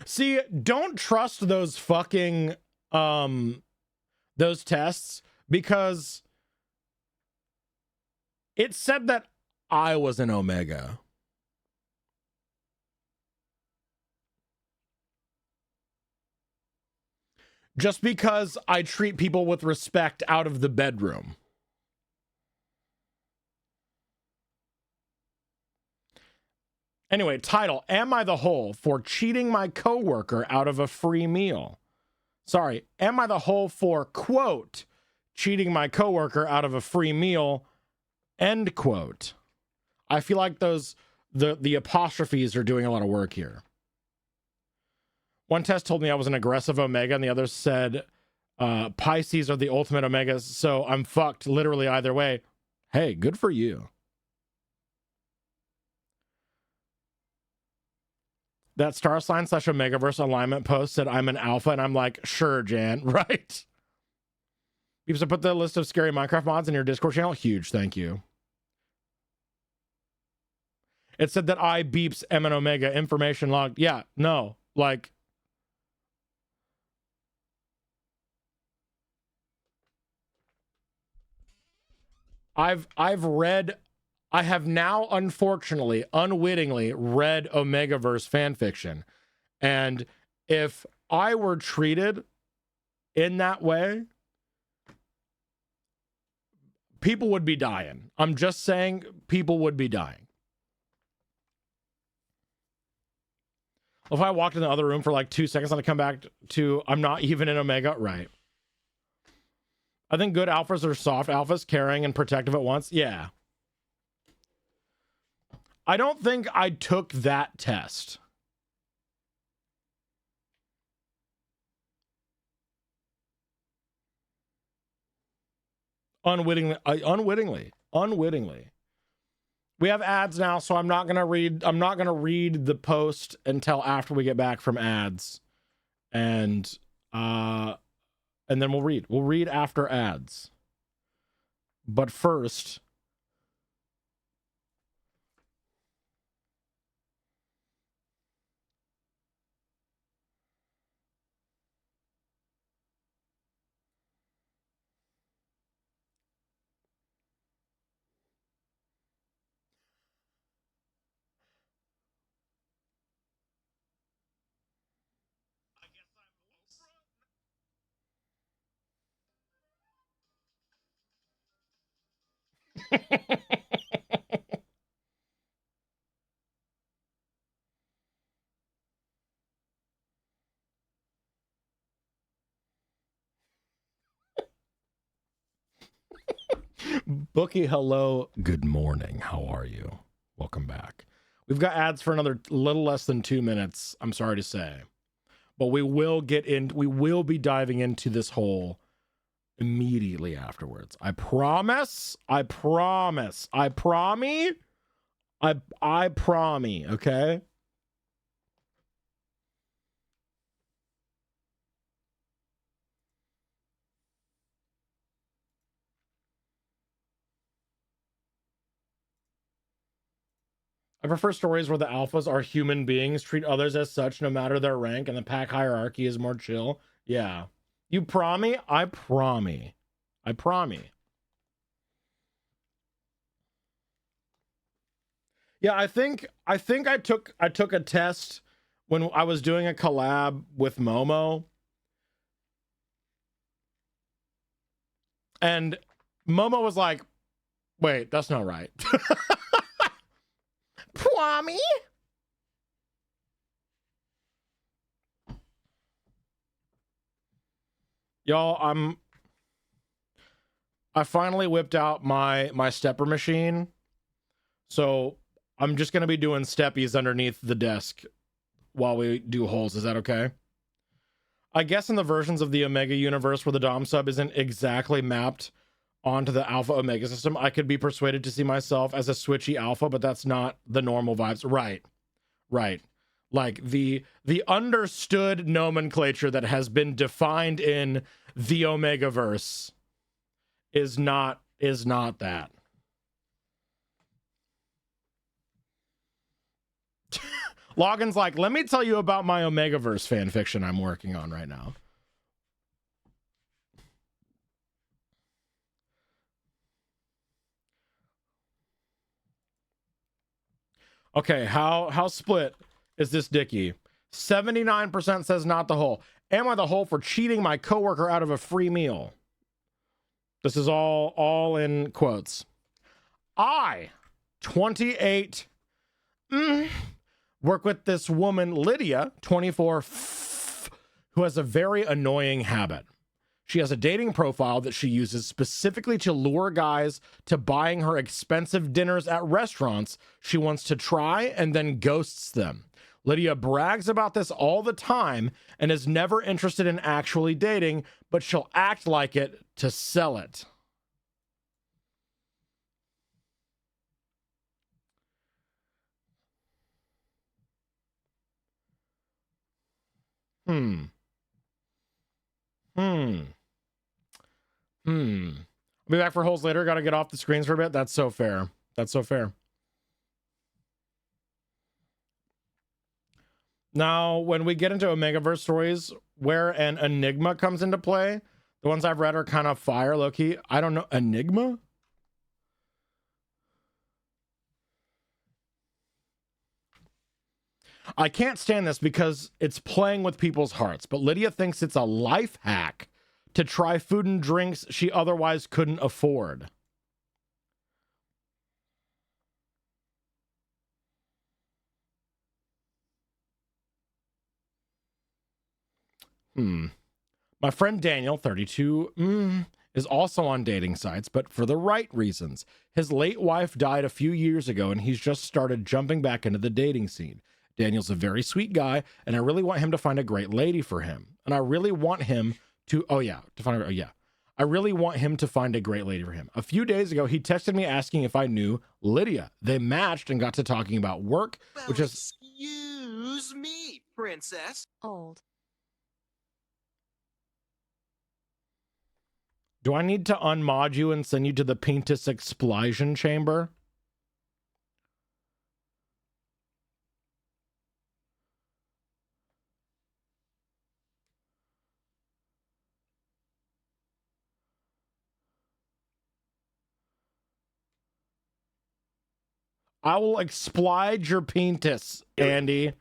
See, don't trust those fucking, those tests, because it said that I was an Omega. Just because I treat people with respect out of the bedroom. Anyway, title, Am I the hole for cheating my coworker out of a free meal? Sorry, am I the hole for, quote, cheating my coworker out of a free meal, end quote. I feel like the apostrophes are doing a lot of work here. One test told me I was an aggressive Omega, and the other said Pisces are the ultimate Omegas, so I'm fucked literally either way. Hey, good for you. That star sign / Omegaverse alignment post said I'm an alpha, and I'm like, sure, Jan, right? People said put the list of scary Minecraft mods in your Discord channel. Huge, thank you. It said that I beeps M and Omega information logged. Yeah, no, like... I have now, unfortunately, unwittingly read Omegaverse fanfiction. And if I were treated in that way, people would be dying. I'm just saying, people would be dying. If I walked in the other room for like 2 seconds and I come back to, I'm not even in Omega, right? I think good alphas are soft alphas, caring and protective at once. Yeah. I don't think I took that test. Unwittingly. We have ads now, so I'm not gonna read the post until after we get back from ads. And then we'll read. We'll read after ads. But first, Bookie, hello. Good morning. How are you? Welcome back. We've got ads for another little less than 2 minutes. I'm sorry to say, but we will be diving into this hole immediately afterwards. I promise. I promise. I promise. I promise. Okay. I prefer stories where the alphas are human beings, treat others as such no matter their rank, and the pack hierarchy is more chill. Yeah. You promi? I promi. I promi. Yeah, I think I took a test when I was doing a collab with Momo. And Momo was like, wait, that's not right. Promi? Y'all, I finally whipped out my stepper machine. So I'm just gonna be doing steppies underneath the desk while we do holes. Is that okay? I guess in the versions of the Omega universe where the Dom sub isn't exactly mapped onto the Alpha Omega system, I could be persuaded to see myself as a switchy Alpha, but that's not the normal vibes. Right. Like the understood nomenclature that has been defined in the Omega verse is not that. Logan's like, let me tell you about my Omegaverse fan fiction I'm working on right now. Okay, how split is this Dickie? 79% says not the hole. Am I the hole for cheating my coworker out of a free meal? This is all in quotes. I, 28, work with this woman, Lydia, 24, who has a very annoying habit. She has a dating profile that she uses specifically to lure guys to buying her expensive dinners at restaurants she wants to try and then ghosts them. Lydia brags about this all the time and is never interested in actually dating, but she'll act like it to sell it. I'll be back for holes later. Gotta get off the screens for a bit. That's so fair. That's so fair. Now, when we get into Omegaverse stories where an enigma comes into play, the ones I've read are kind of fire, low-key. I don't know. Enigma? I can't stand this because it's playing with people's hearts, but Lydia thinks it's a life hack to try food and drinks she otherwise couldn't afford. My friend Daniel, 32, is also on dating sites, but for the right reasons. His late wife died a few years ago, and he's just started jumping back into the dating scene. Daniel's a very sweet guy, and I really want him to find a great lady for him. And I really want him to, I really want him to find a great lady for him. A few days ago, he texted me asking if I knew Lydia. They matched and got to talking about work, Well, which is... excuse me, princess. Old. Do I need to unmod you and send you to the Pentus Explosion Chamber? I will explode your Pentus, Andy.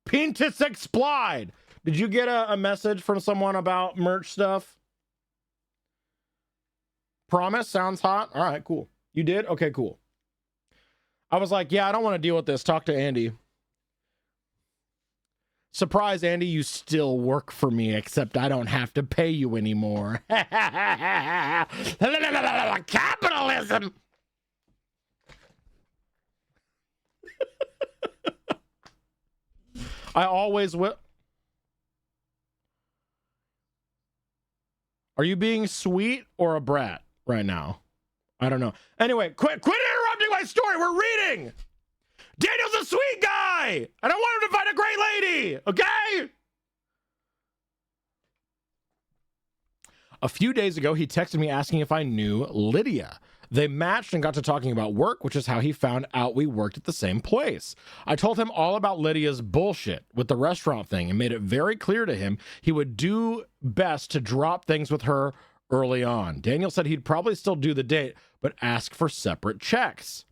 Pentus explode! Did you get a message from someone about merch stuff? Promise? Sounds hot? All right, cool. You did? Okay, cool. I was like, yeah, I don't want to deal with this. Talk to Andy. Surprise, Andy, you still work for me, except I don't have to pay you anymore. Capitalism! I always will. Are you being sweet or a brat right now? I don't know. Anyway, quit interrupting my story. We're reading. Daniel's a sweet guy. I don't want him to find a great lady. Okay? A few days ago, he texted me asking if I knew Lydia. They matched and got to talking about work, which is how he found out we worked at the same place. I told him all about Lydia's bullshit with the restaurant thing and made it very clear to him he would do best to drop things with her early on. Daniel said he'd probably still do the date, but ask for separate checks.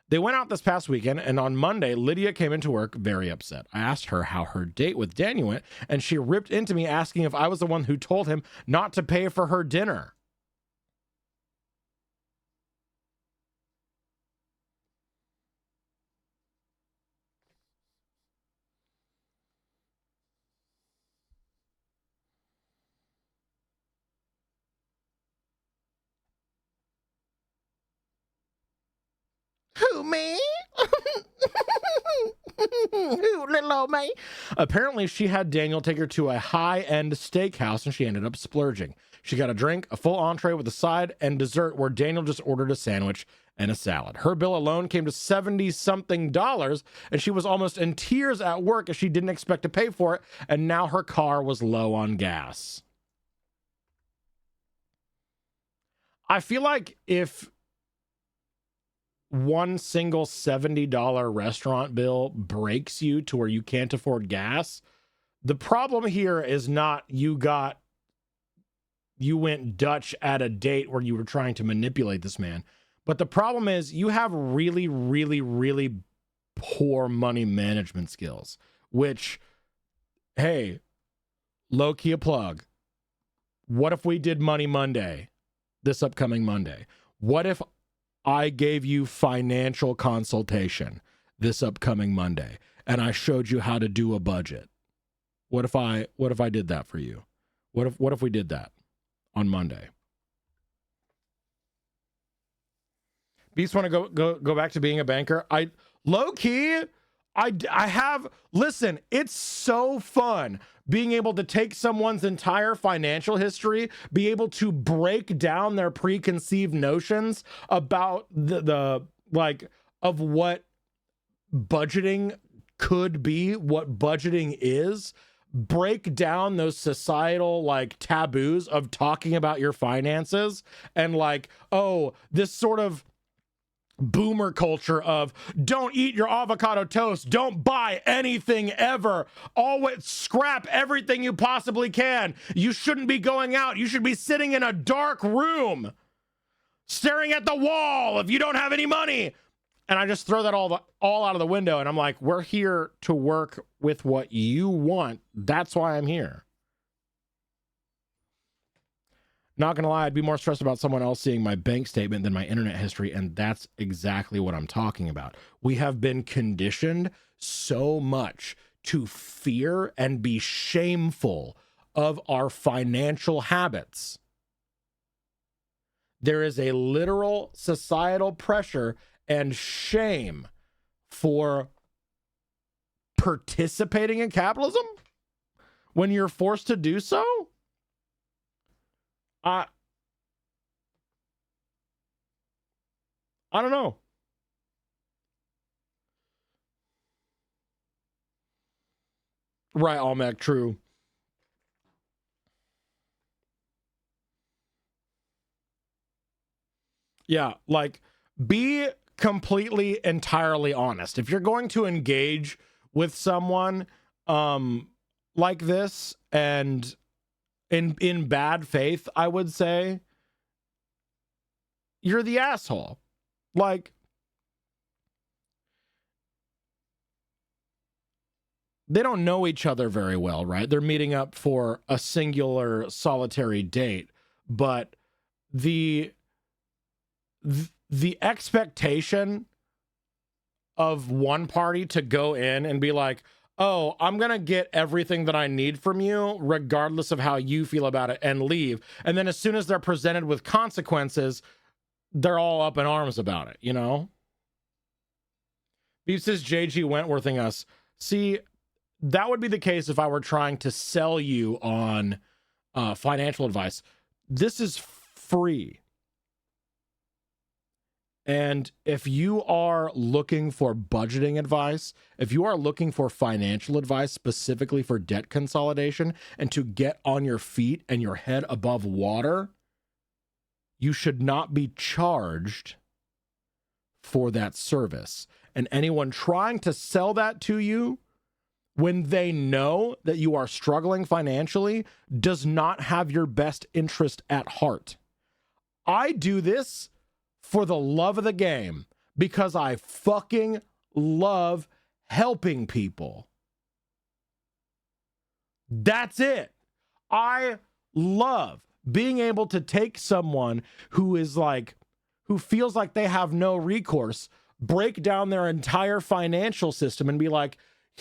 They went out this past weekend, and on Monday, Lydia came into work very upset. I asked her how her date with Daniel went, and she ripped into me asking if I was the one who told him not to pay for her dinner. Who, me? Who, little old me? Apparently, she had Daniel take her to a high-end steakhouse, and she ended up splurging. She got a drink, a full entree with a side, and dessert, where Daniel just ordered a sandwich and a salad. Her bill alone came to $70-something, and she was almost in tears at work as she didn't expect to pay for it, and now her car was low on gas. I feel like if one single $70 restaurant bill breaks you to where you can't afford gas, the problem here is not you went Dutch at a date where you were trying to manipulate this man. But the problem is you have really, really, really poor money management skills, which, hey, low key a plug. What if we did Money Monday, this upcoming Monday? What if I gave you financial consultation this upcoming Monday and I showed you how to do a budget? What if I did that for you? What if we did that on Monday? Beast want to go back to being a banker? I low key, I have, listen, it's so fun being able to take someone's entire financial history, be able to break down their preconceived notions about the like of what budgeting could be, what budgeting is, break down those societal like taboos of talking about your finances, and like, oh, this sort of boomer culture of don't eat your avocado toast, don't buy anything ever, always scrap everything you possibly can, you shouldn't be going out, you should be sitting in a dark room staring at the wall if you don't have any money. And I just throw that all out of the window, and I'm like, we're here to work with what you want. That's why I'm here. Not gonna lie, I'd be more stressed about someone else seeing my bank statement than my internet history, and that's exactly what I'm talking about. We have been conditioned so much to fear and be shameful of our financial habits. There is a literal societal pressure and shame for participating in capitalism when you're forced to do so. I don't know. Right, Almec, true. Yeah, like, be completely, entirely honest. If you're going to engage with someone like this, and in bad faith, I would say, you're the asshole. Like, they don't know each other very well, right? They're meeting up for a singular solitary date, but the expectation of one party to go in and be like, oh, I'm going to get everything that I need from you, regardless of how you feel about it, and leave. And then as soon as they're presented with consequences, they're all up in arms about it, you know? Beef says JG Wentworthing us. See, that would be the case if I were trying to sell you on financial advice. This is free. And if you are looking for budgeting advice, if you are looking for financial advice specifically for debt consolidation and to get on your feet and your head above water, you should not be charged for that service. And anyone trying to sell that to you when they know that you are struggling financially does not have your best interest at heart. I do this for the love of the game because I fucking love helping people. That's it. I love being able to take someone who feels like they have no recourse, break down their entire financial system and be like,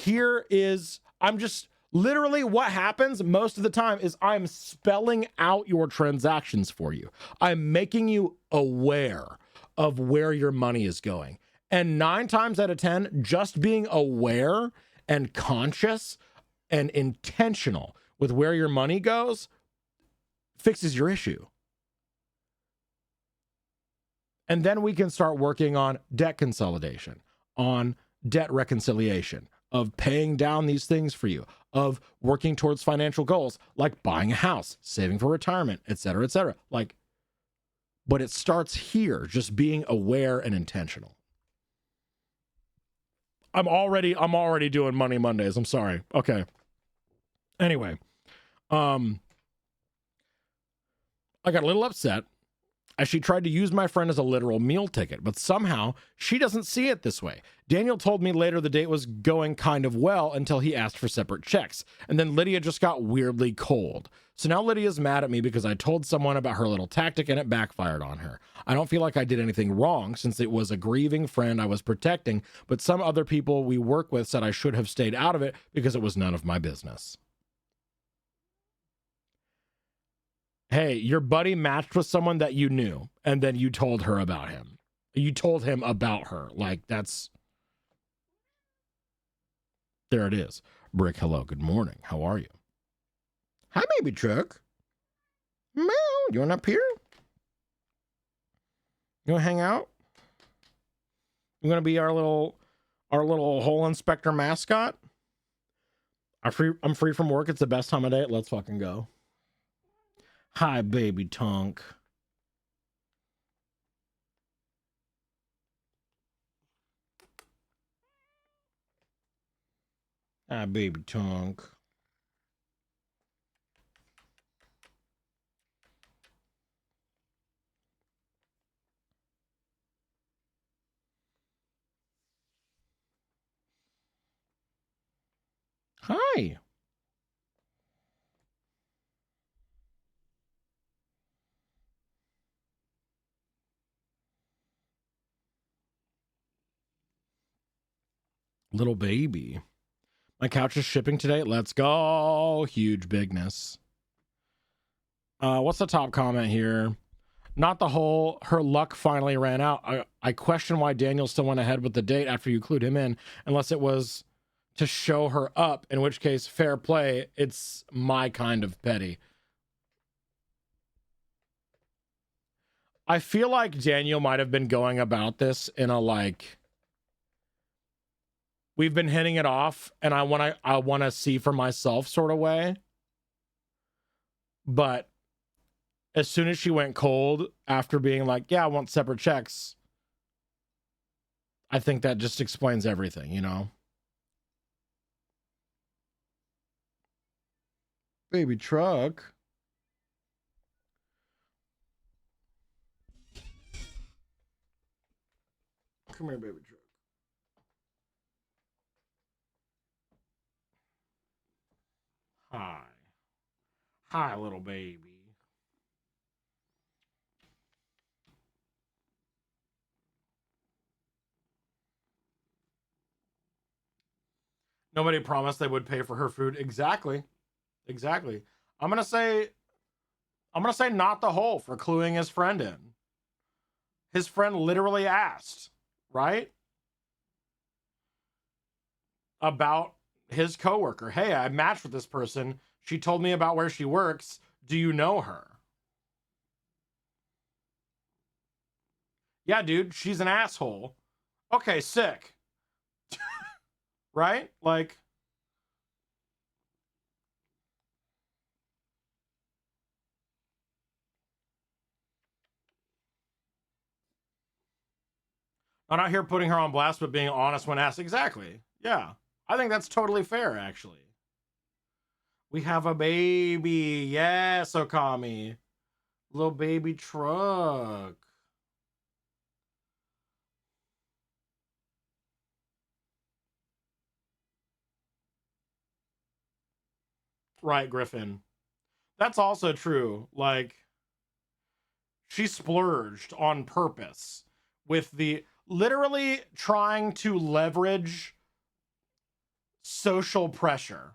I'm just literally what happens most of the time is I'm spelling out your transactions for you. I'm making you aware of where your money is going. And 9 times out of 10, just being aware and conscious and intentional with where your money goes fixes your issue. And then we can start working on debt consolidation, on debt reconciliation, of paying down these things for you, of working towards financial goals like buying a house, saving for retirement, et cetera, et cetera. But it starts here, just being aware and intentional. I'm already doing Money Mondays. I'm sorry. Okay. Anyway, I got a little upset as she tried to use my friend as a literal meal ticket, but somehow she doesn't see it this way. Daniel told me later the date was going kind of well until he asked for separate checks, and then Lydia just got weirdly cold. So now Lydia's mad at me because I told someone about her little tactic and it backfired on her. I don't feel like I did anything wrong since it was a grieving friend I was protecting, but some other people we work with said I should have stayed out of it because it was none of my business. Hey, your buddy matched with someone that you knew, and then you told her about him. You told him about her. There it is. Brick, hello, good morning. How are you? Hi, baby truck. Meow, you want up here? You want to hang out? You want to be our little hole inspector mascot? I'm free from work. It's the best time of day. Let's fucking go. Hi, baby Tonk. Hi, baby Tonk. Hi. Little baby. My couch is shipping today. Let's go. Huge bigness. What's the top comment here? Not the whole, her luck finally ran out. I question why Daniel still went ahead with the date after you clued him in, unless it was to show her up, in which case, fair play. It's my kind of petty. I feel like Daniel might have been going about this in a we've been hitting it off and I want to see for myself sort of way. But as soon as she went cold after being like, yeah, I want separate checks, I think that just explains everything, you know? Baby truck. Come here, baby truck. Hi. Hi, little baby. Nobody promised they would pay for her food. Exactly. I'm gonna say not the whole for cluing his friend in. His friend literally asked, right? About his coworker. Hey, I matched with this person. She told me about where she works. Do you know her? Yeah, dude, she's an asshole. Okay, sick. Right? I'm not here putting her on blast, but being honest when asked. Exactly. Yeah. I think that's totally fair, actually. We have a baby. Yes, Okami. Little baby truck. Right, Griffin. That's also true. Like, she splurged on purpose with the literally trying to leverage social pressure.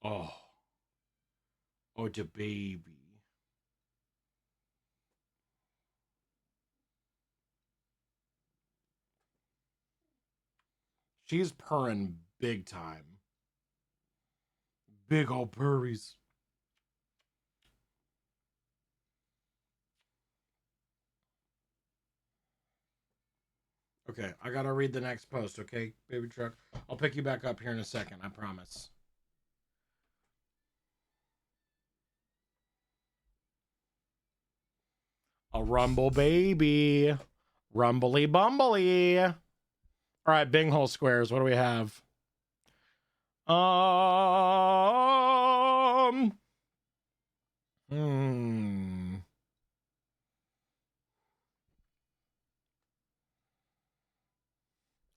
Oh, the baby. She's purring big time. Big old purries. Okay, I gotta read the next post, okay, baby truck? I'll pick you back up here in a second, I promise. A rumble baby. Rumbly bumbly. All right, Binghole Squares, what do we have?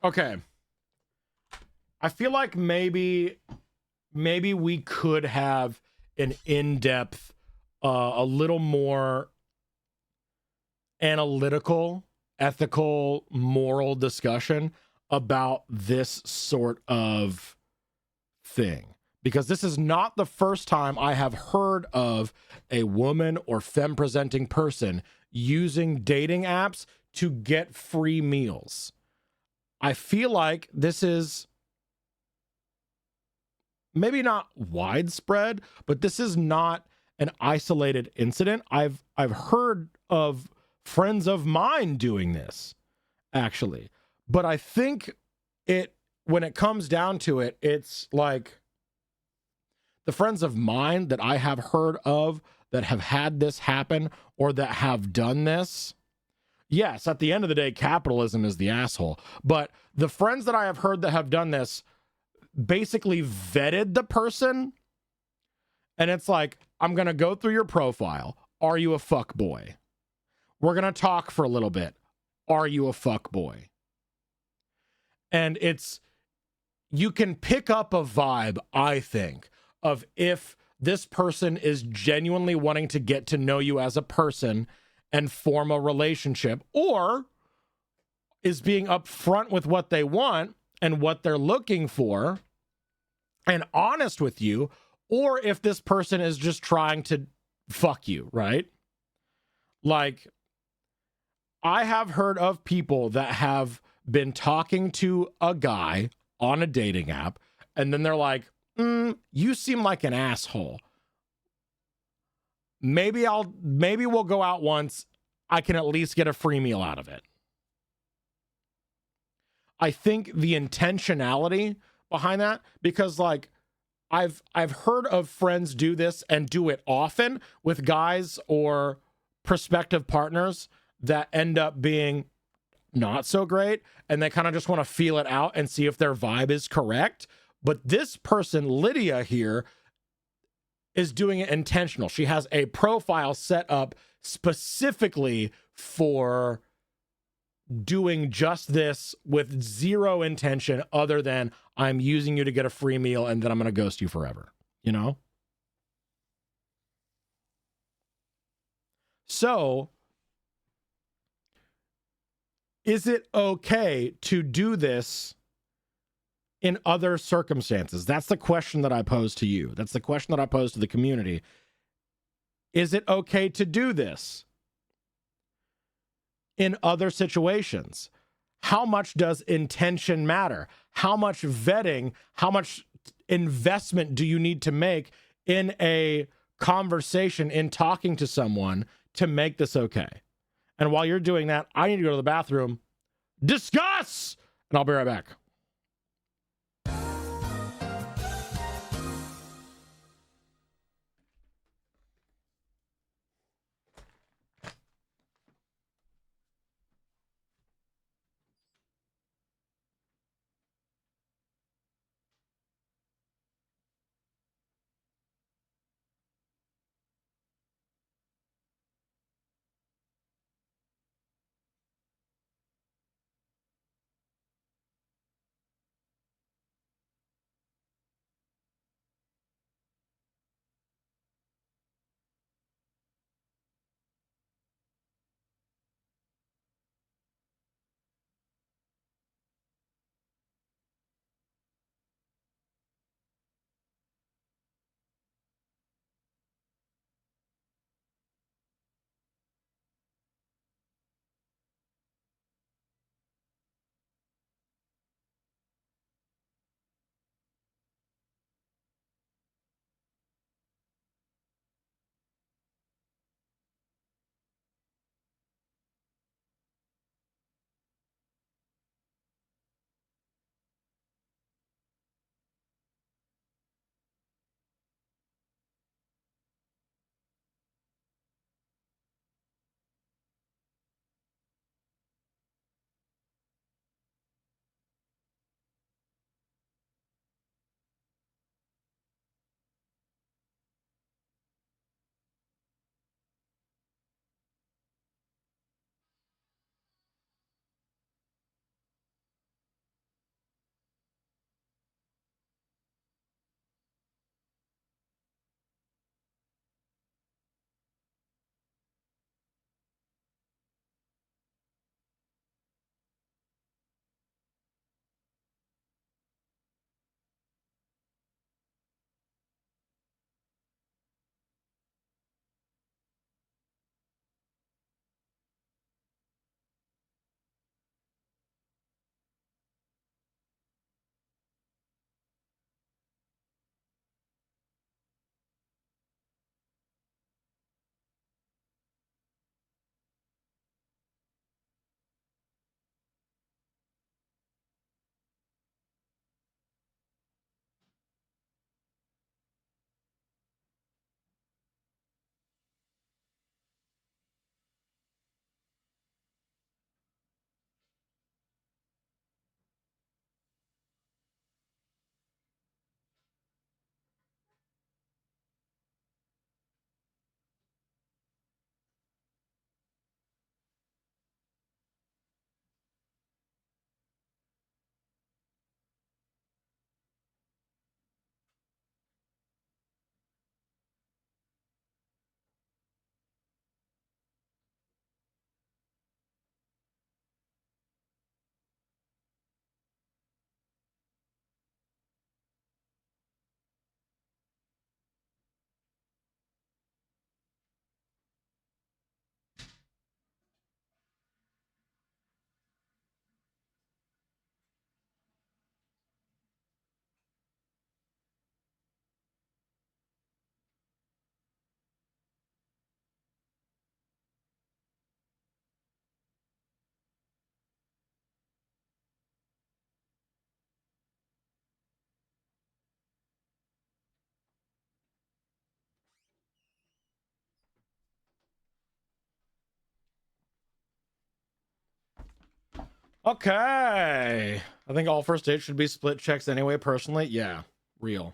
Okay. I feel like maybe we could have an in-depth, a little more analytical, ethical, moral discussion about this sort of thing. Because this is not the first time I have heard of a woman or femme-presenting person using dating apps to get free meals. I feel like this is maybe not widespread, but this is not an isolated incident. I've heard of friends of mine doing this, actually. But I think when it comes down to it, it's like the friends of mine that I have heard of that have had this happen or that have done this. Yes, at the end of the day, capitalism is the asshole. But the friends that I have heard that have done this basically vetted the person. And it's like, I'm going to go through your profile. Are you a fuck boy? We're going to talk for a little bit. Are you a fuck boy? And you can pick up a vibe, I think, of if this person is genuinely wanting to get to know you as a person and form a relationship, or is being upfront with what they want and what they're looking for and honest with you, or if this person is just trying to fuck you, right? Like, I have heard of people that have been talking to a guy on a dating app, and then they're like, you seem like an asshole. Maybe we'll go out once. I can at least get a free meal out of it. I think the intentionality behind that, because like I've heard of friends do this and do it often with guys or prospective partners that end up being not so great, and they kind of just want to feel it out and see if their vibe is correct. But this person, Lydia here, is doing it intentional. She has a profile set up specifically for doing just this with zero intention other than I'm using you to get a free meal and then I'm going to ghost you forever, you know? So, is it okay to do this in other circumstances? That's the question that I pose to you. That's the question that I pose to the community. Is it okay to do this in other situations? How much does intention matter? How much vetting, how much investment do you need to make in a conversation, in talking to someone to make this okay? And while you're doing that, I need to go to the bathroom. Discuss! And I'll be right back. Okay. I think all first dates should be split checks anyway, personally. Yeah, real.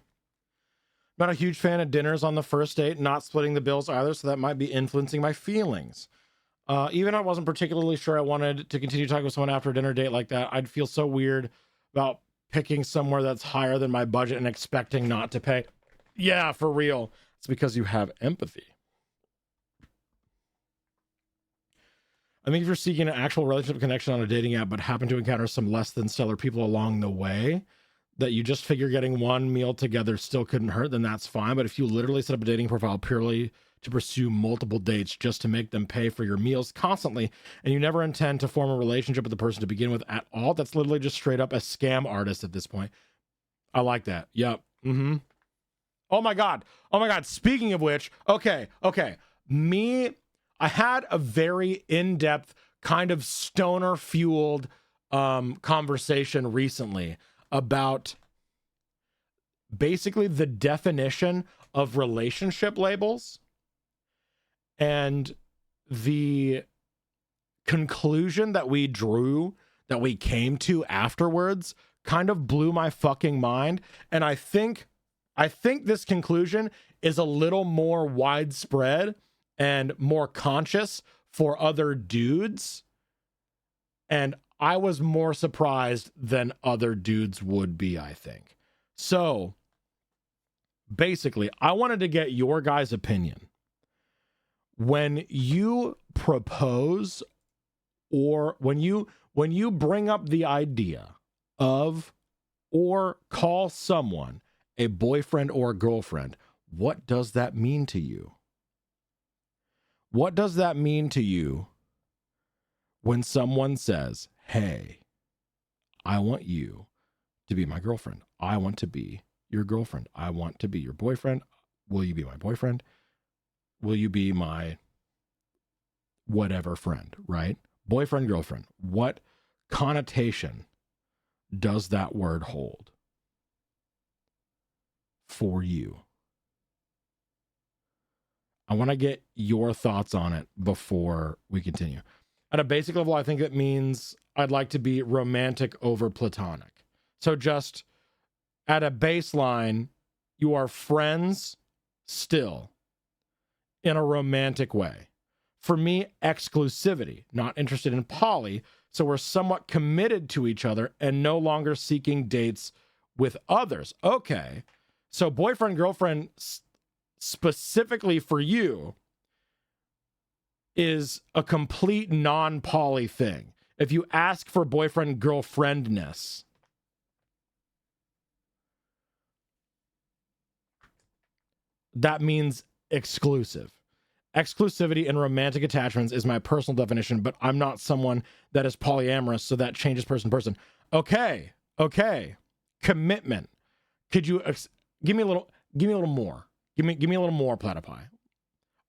Not a huge fan of dinners on the first date, not splitting the bills either, so that might be influencing my feelings. Even I wasn't particularly sure I wanted to continue talking with someone after a dinner date like that. I'd feel so weird about picking somewhere that's higher than my budget and expecting not to pay. Yeah, for real. It's because you have empathy. I think if you're seeking an actual relationship connection on a dating app, but happen to encounter some less than stellar people along the way, that you just figure getting one meal together still couldn't hurt, then that's fine. But if you literally set up a dating profile purely to pursue multiple dates just to make them pay for your meals constantly, and you never intend to form a relationship with the person to begin with at all, that's literally just straight up a scam artist at this point. I like that. Yep. Mm-hmm. Oh my God. Speaking of which, okay. I had a very in-depth kind of stoner-fueled conversation recently about basically the definition of relationship labels, and the conclusion that we came to afterwards kind of blew my fucking mind. And I think this conclusion is a little more widespread and more conscious for other dudes. And I was more surprised than other dudes would be, I think. So basically, I wanted to get your guys' opinion. When you propose, or when you bring up the idea of or call someone a boyfriend or a girlfriend, what does that mean to you? What does that mean to you when someone says, hey, I want you to be my girlfriend. I want to be your girlfriend. I want to be your boyfriend. Will you be my boyfriend? Will you be my whatever friend, right? Boyfriend, girlfriend. What connotation does that word hold for you? I want to get your thoughts on it before we continue. At a basic level, I think it means I'd like to be romantic over platonic. So just at a baseline, you are friends still in a romantic way. For me, exclusivity, not interested in poly, so we're somewhat committed to each other and no longer seeking dates with others. Okay, so boyfriend, girlfriend, specifically for you, is a complete non-poly thing. If you ask for boyfriend, girlfriendness, that means exclusive. Exclusivity and romantic attachments is my personal definition, but I'm not someone that is polyamorous, so that changes person to person. Okay. Commitment. Could you give me a little more? Give me a little more platypi,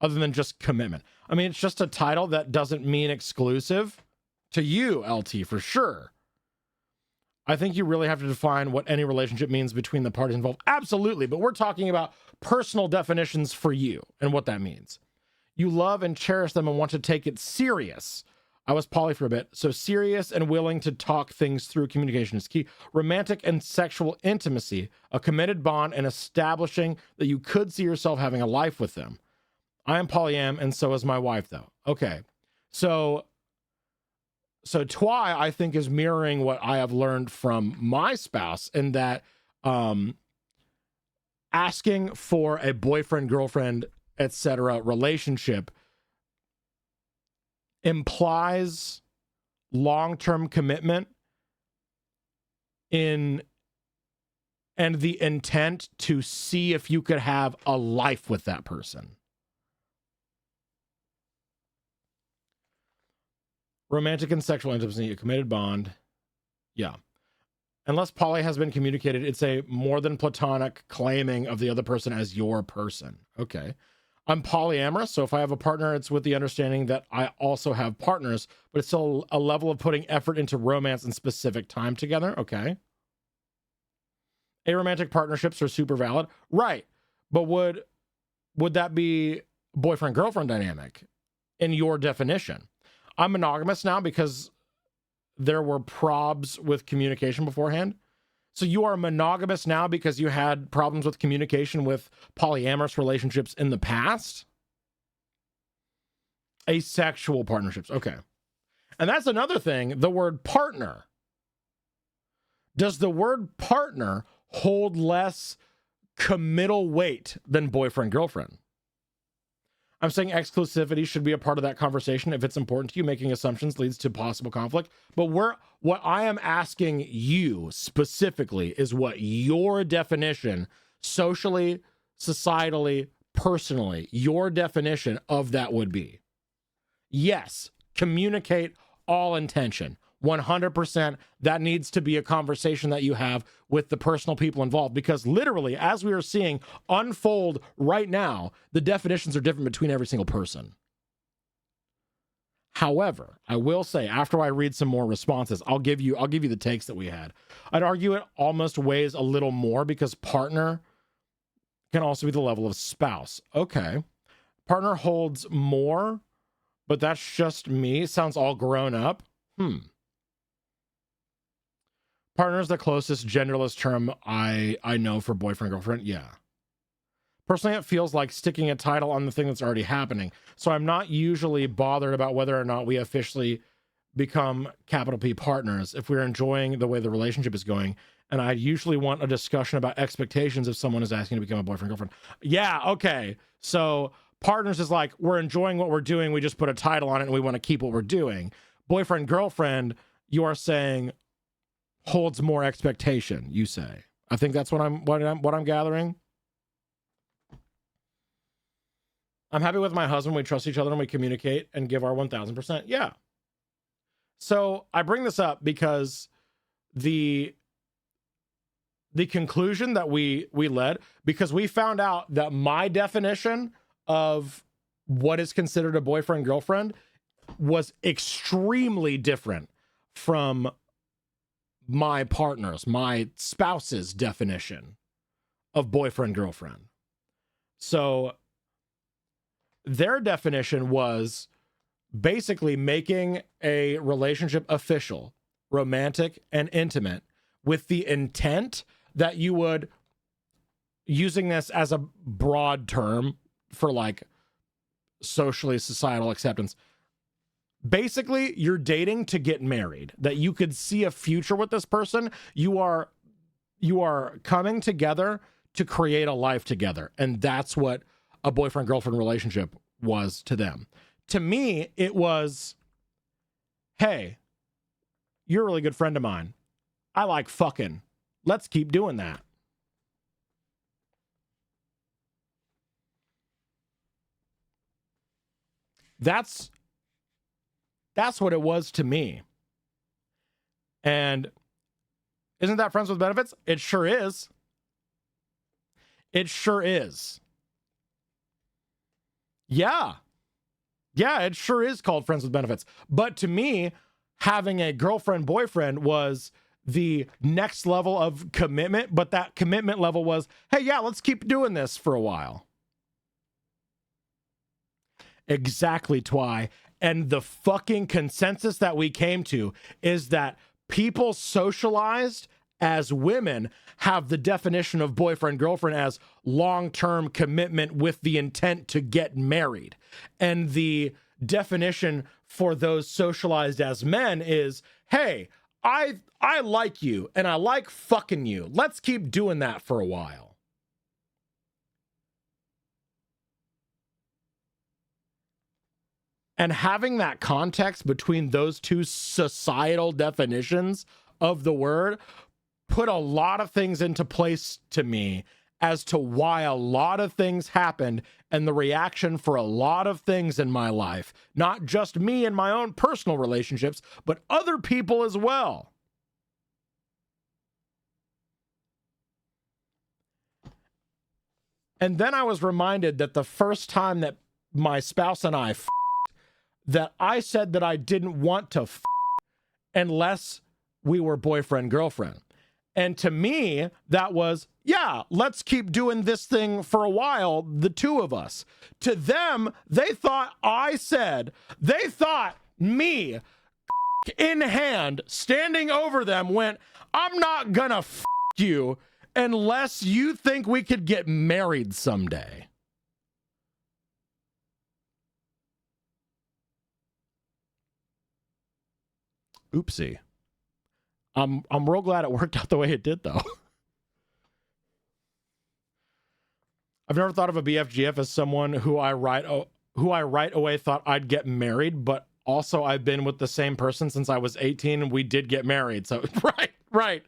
other than just commitment. I mean, it's just a title that doesn't mean exclusive to you, LT, for sure. I think you really have to define what any relationship means between the parties involved. Absolutely, but we're talking about personal definitions for you and what that means. You love and cherish them and want to take it serious. I was poly for a bit, so serious and willing to talk things through. Communication is key. Romantic and sexual intimacy, a committed bond, and establishing that you could see yourself having a life with them. I am polyam, and so is my wife, though. Okay, so Twy, I think, is mirroring what I have learned from my spouse, in that asking for a boyfriend, girlfriend, etc. relationship implies long-term commitment and the intent to see if you could have a life with that person. Romantic and sexual intimacy, a committed bond. Yeah. Unless poly has been communicated, it's a more than platonic claiming of the other person as your person. Okay. I'm polyamorous, so if I have a partner, it's with the understanding that I also have partners, but it's still a level of putting effort into romance and specific time together. Okay. Aromantic partnerships are super valid. Right. But would that be boyfriend-girlfriend dynamic in your definition? I'm monogamous now because there were probs with communication beforehand. So you are monogamous now because you had problems with communication with polyamorous relationships in the past? Asexual partnerships. Okay. And that's another thing, the word partner. Does the word partner hold less committal weight than boyfriend, girlfriend? I'm saying exclusivity should be a part of that conversation if it's important to you. Making assumptions leads to possible conflict. But what I am asking you specifically is what your definition, socially, societally, personally, your definition of that would be. Yes, communicate all intention. 100%, that needs to be a conversation that you have with the personal people involved, because literally, as we are seeing unfold right now, the definitions are different between every single person. However, I will say, after I read some more responses, I'll give you the takes that we had. I'd argue it almost weighs a little more because partner can also be the level of spouse. Okay. Partner holds more, but that's just me. Sounds all grown up. Partner is the closest genderless term I know for boyfriend, girlfriend. Yeah. Personally, it feels like sticking a title on the thing that's already happening. So I'm not usually bothered about whether or not we officially become capital P partners if we're enjoying the way the relationship is going. And I usually want a discussion about expectations if someone is asking to become a boyfriend, girlfriend. Yeah, okay. So partners is like, we're enjoying what we're doing. We just put a title on it and we want to keep what we're doing. Boyfriend, girlfriend, you are saying holds more expectation, you say. I think that's what I'm gathering. I'm happy with my husband. We trust each other and we communicate and give our 1000%. Yeah. So I bring this up because the conclusion that we led, because we found out that my definition of what is considered a boyfriend, girlfriend was extremely different from my partner's, my spouse's definition of boyfriend, girlfriend. So their definition was basically making a relationship official, romantic, and intimate with the intent that you would, using this as a broad term for like socially societal acceptance, basically you're dating to get married, that you could see a future with this person. You are coming together to create a life together. And that's what a boyfriend girlfriend relationship was to them. To me, it was, hey, you're a really good friend of mine. I like fucking. Let's keep doing that. That's what it was to me. And isn't that friends with benefits? It sure is. It sure is. Yeah. Yeah, it sure is called friends with benefits. But to me, having a girlfriend, boyfriend was the next level of commitment. But that commitment level was, hey, yeah, let's keep doing this for a while. Exactly, Twy. And the fucking consensus that we came to is that people socialized as women have the definition of boyfriend, girlfriend as long-term commitment with the intent to get married. And the definition for those socialized as men is, hey, I like you and I like fucking you. Let's keep doing that for a while. And having that context between those two societal definitions of the word put a lot of things into place to me as to why a lot of things happened and the reaction for a lot of things in my life. Not just me and my own personal relationships, but other people as well. And then I was reminded that the first time that my spouse and I that I said that I didn't want to unless we were boyfriend, girlfriend. And to me, that was, yeah, let's keep doing this thing for a while, the two of us. To them, they thought me in hand, standing over them, went, I'm not gonna f you unless you think we could get married someday. Oopsie. I'm real glad it worked out the way it did, though. I've never thought of a BFGF as someone who I right away thought I'd get married, but also I've been with the same person since I was 18 and we did get married. So right.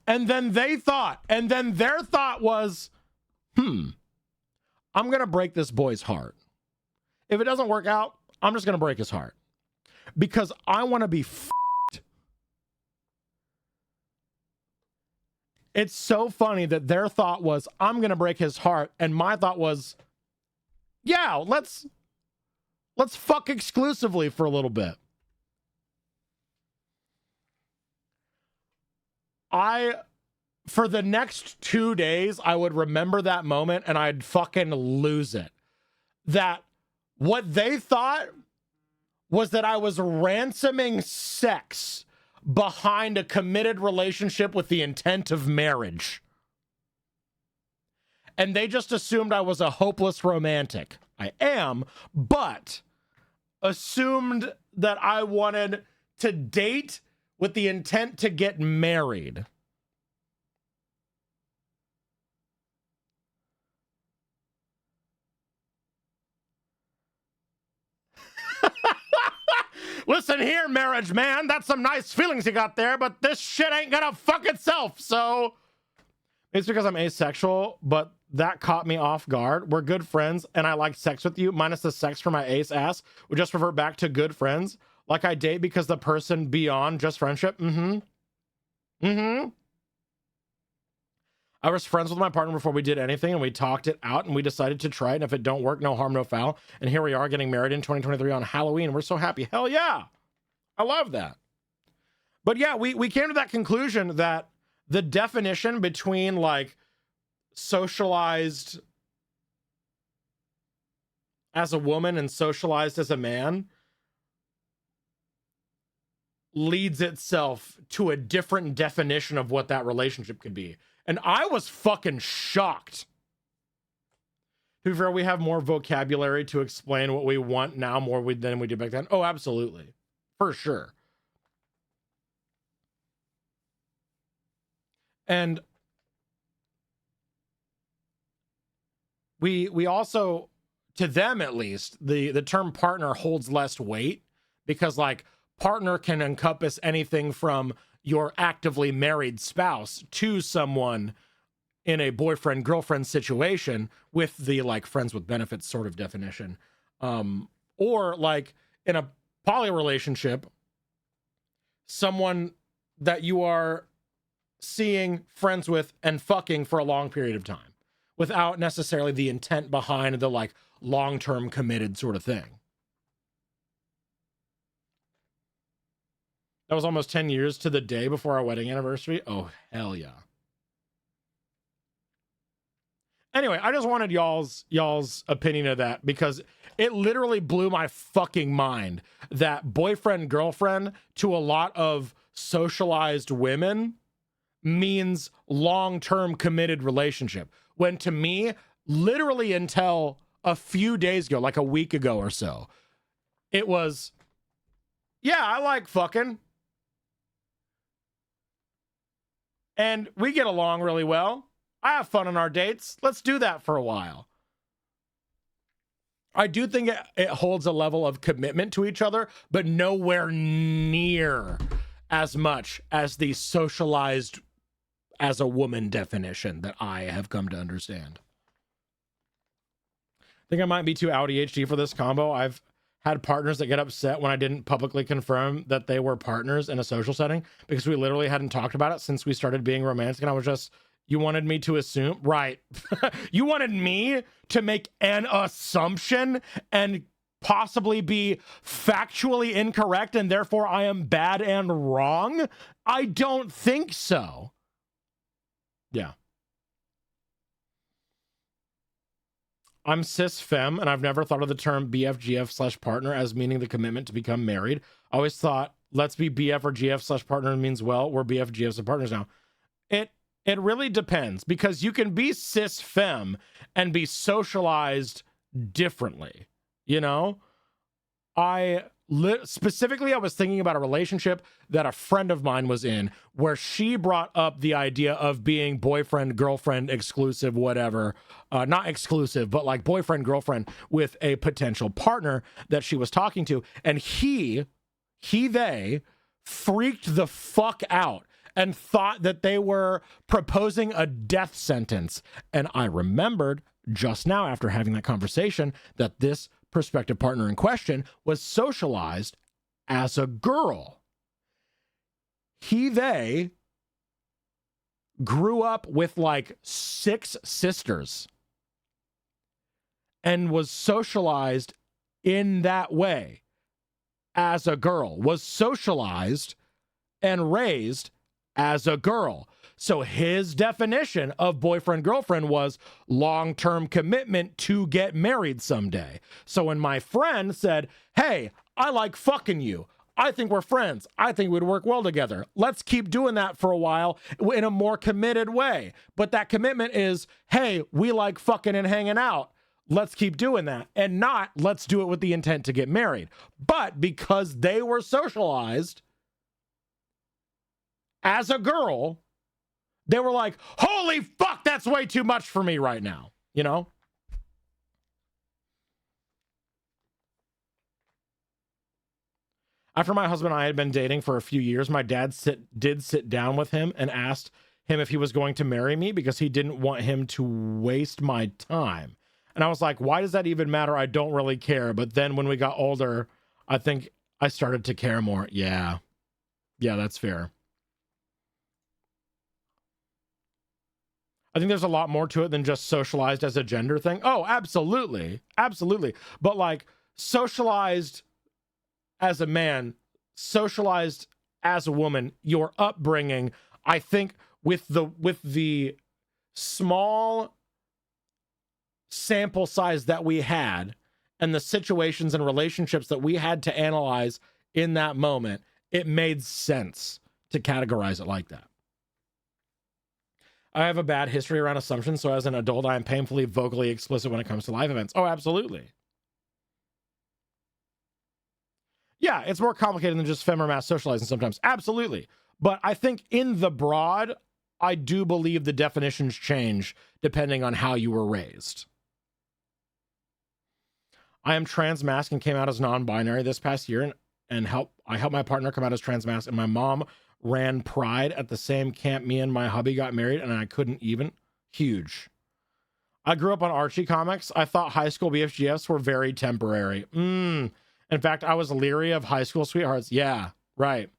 And then their thought was, I'm gonna break this boy's heart. If it doesn't work out, I'm just gonna break his heart. Because I want to be f***ed. It's so funny that their thought was, I'm going to break his heart. And my thought was, yeah, let's fuck exclusively for a little bit. For the next 2 days, I would remember that moment and I'd fucking lose it. That what they thought was that I was ransoming sex behind a committed relationship with the intent of marriage. And they just assumed I was a hopeless romantic. I am, but assumed that I wanted to date with the intent to get married. Listen here, marriage man, that's some nice feelings you got there, but this shit ain't gonna fuck itself, so... It's because I'm asexual, but that caught me off guard. We're good friends, and I like sex with you, minus the sex for my ace ass. We just revert back to good friends. Like I date because the person beyond just friendship. I was friends with my partner before we did anything, and we talked it out, and we decided to try it, and if it don't work, no harm, no foul. And here we are getting married in 2023 on Halloween. We're so happy. Hell yeah. I love that. But yeah, we came to that conclusion that the definition between, like, socialized as a woman and socialized as a man leads itself to a different definition of what that relationship could be. And I was fucking shocked. To be fair, we have more vocabulary to explain what we want now than we did back then. Oh, absolutely. For sure. And we also, to them at least, the term partner holds less weight because, like, partner can encompass anything from your actively married spouse to someone in a boyfriend-girlfriend situation with the, like, friends with benefits sort of definition. Or, like, in a poly relationship, someone that you are seeing, friends with, and fucking for a long period of time without necessarily the intent behind the, like, long-term committed sort of thing. That was almost 10 years to the day before our wedding anniversary. Oh, hell yeah. Anyway, I just wanted y'all's opinion of that because it literally blew my fucking mind that boyfriend, girlfriend to a lot of socialized women means long-term committed relationship. When to me, literally until a few days ago, like a week ago or so, it was, yeah, I like fucking. And we get along really well. I have fun on our dates. Let's do that for a while. I do think it holds a level of commitment to each other, but nowhere near as much as the socialized as a woman definition that I have come to understand. I think I might be too ADHD for this combo. I've had partners that get upset when I didn't publicly confirm that they were partners in a social setting because we literally hadn't talked about it since we started being romantic. And I was just, you wanted me to assume? Right. You wanted me to make an assumption and possibly be factually incorrect and therefore I am bad and wrong? I don't think so. Yeah. I'm cis femme, and I've never thought of the term BFGF/partner as meaning the commitment to become married. I always thought, let's be BF or GF/partner means, well, we're BFGFs and partners now. It really depends, because you can be cis femme and be socialized differently. You know, specifically, I was thinking about a relationship that a friend of mine was in, where she brought up the idea of being boyfriend, girlfriend, exclusive, whatever. Not exclusive, but like boyfriend, girlfriend with a potential partner that she was talking to. And they freaked the fuck out and thought that they were proposing a death sentence. And I remembered just now, after having that conversation, that this prospective partner in question was socialized as a girl. They grew up with like 6 sisters and was socialized in that way as a girl, was socialized and raised as a girl. So his definition of boyfriend, girlfriend was long-term commitment to get married someday. So when my friend said, hey, I like fucking you, I think we're friends, I think we'd work well together, let's keep doing that for a while in a more committed way. But that commitment is, hey, we like fucking and hanging out, let's keep doing that, and not let's do it with the intent to get married. But because they were socialized as a girl, they were like, holy fuck, that's way too much for me right now, you know? After my husband and I had been dating for a few years, my dad did sit down with him and asked him if he was going to marry me because he didn't want him to waste my time. And I was like, why does that even matter? I don't really care. But then when we got older, I think I started to care more. Yeah, that's fair. I think there's a lot more to it than just socialized as a gender thing. Oh, absolutely. Absolutely. But like socialized as a man, socialized as a woman, your upbringing, I think with the small sample size that we had and the situations and relationships that we had to analyze in that moment, it made sense to categorize it like that. I have a bad history around assumptions, so as an adult, I am painfully vocally explicit when it comes to live events. Oh, absolutely. Yeah, it's more complicated than just femme or mass socializing sometimes. Absolutely. But I think in the broad, I do believe the definitions change depending on how you were raised. I am trans-masc and came out as non-binary this past year, and I helped my partner come out as trans-masc, and my mom ran Pride at the same camp me and my hubby got married, and I couldn't even. Huge. I grew up on Archie comics. I thought high school BFGFs were very temporary. In fact, I was leery of high school sweethearts. Yeah, right.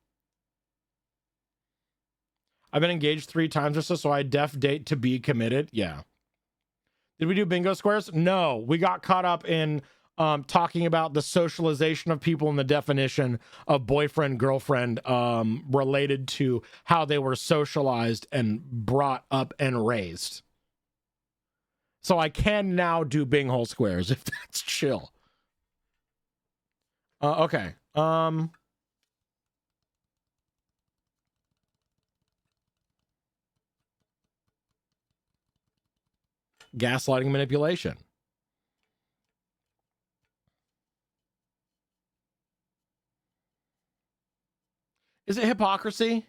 I've been engaged 3 times or so I def date to be committed. Yeah. Did we do bingo squares? No, we got caught up in talking about the socialization of people and the definition of boyfriend, girlfriend, related to how they were socialized and brought up and raised. So I can now do binghole squares if that's chill. Okay. Gaslighting manipulation. Is it hypocrisy?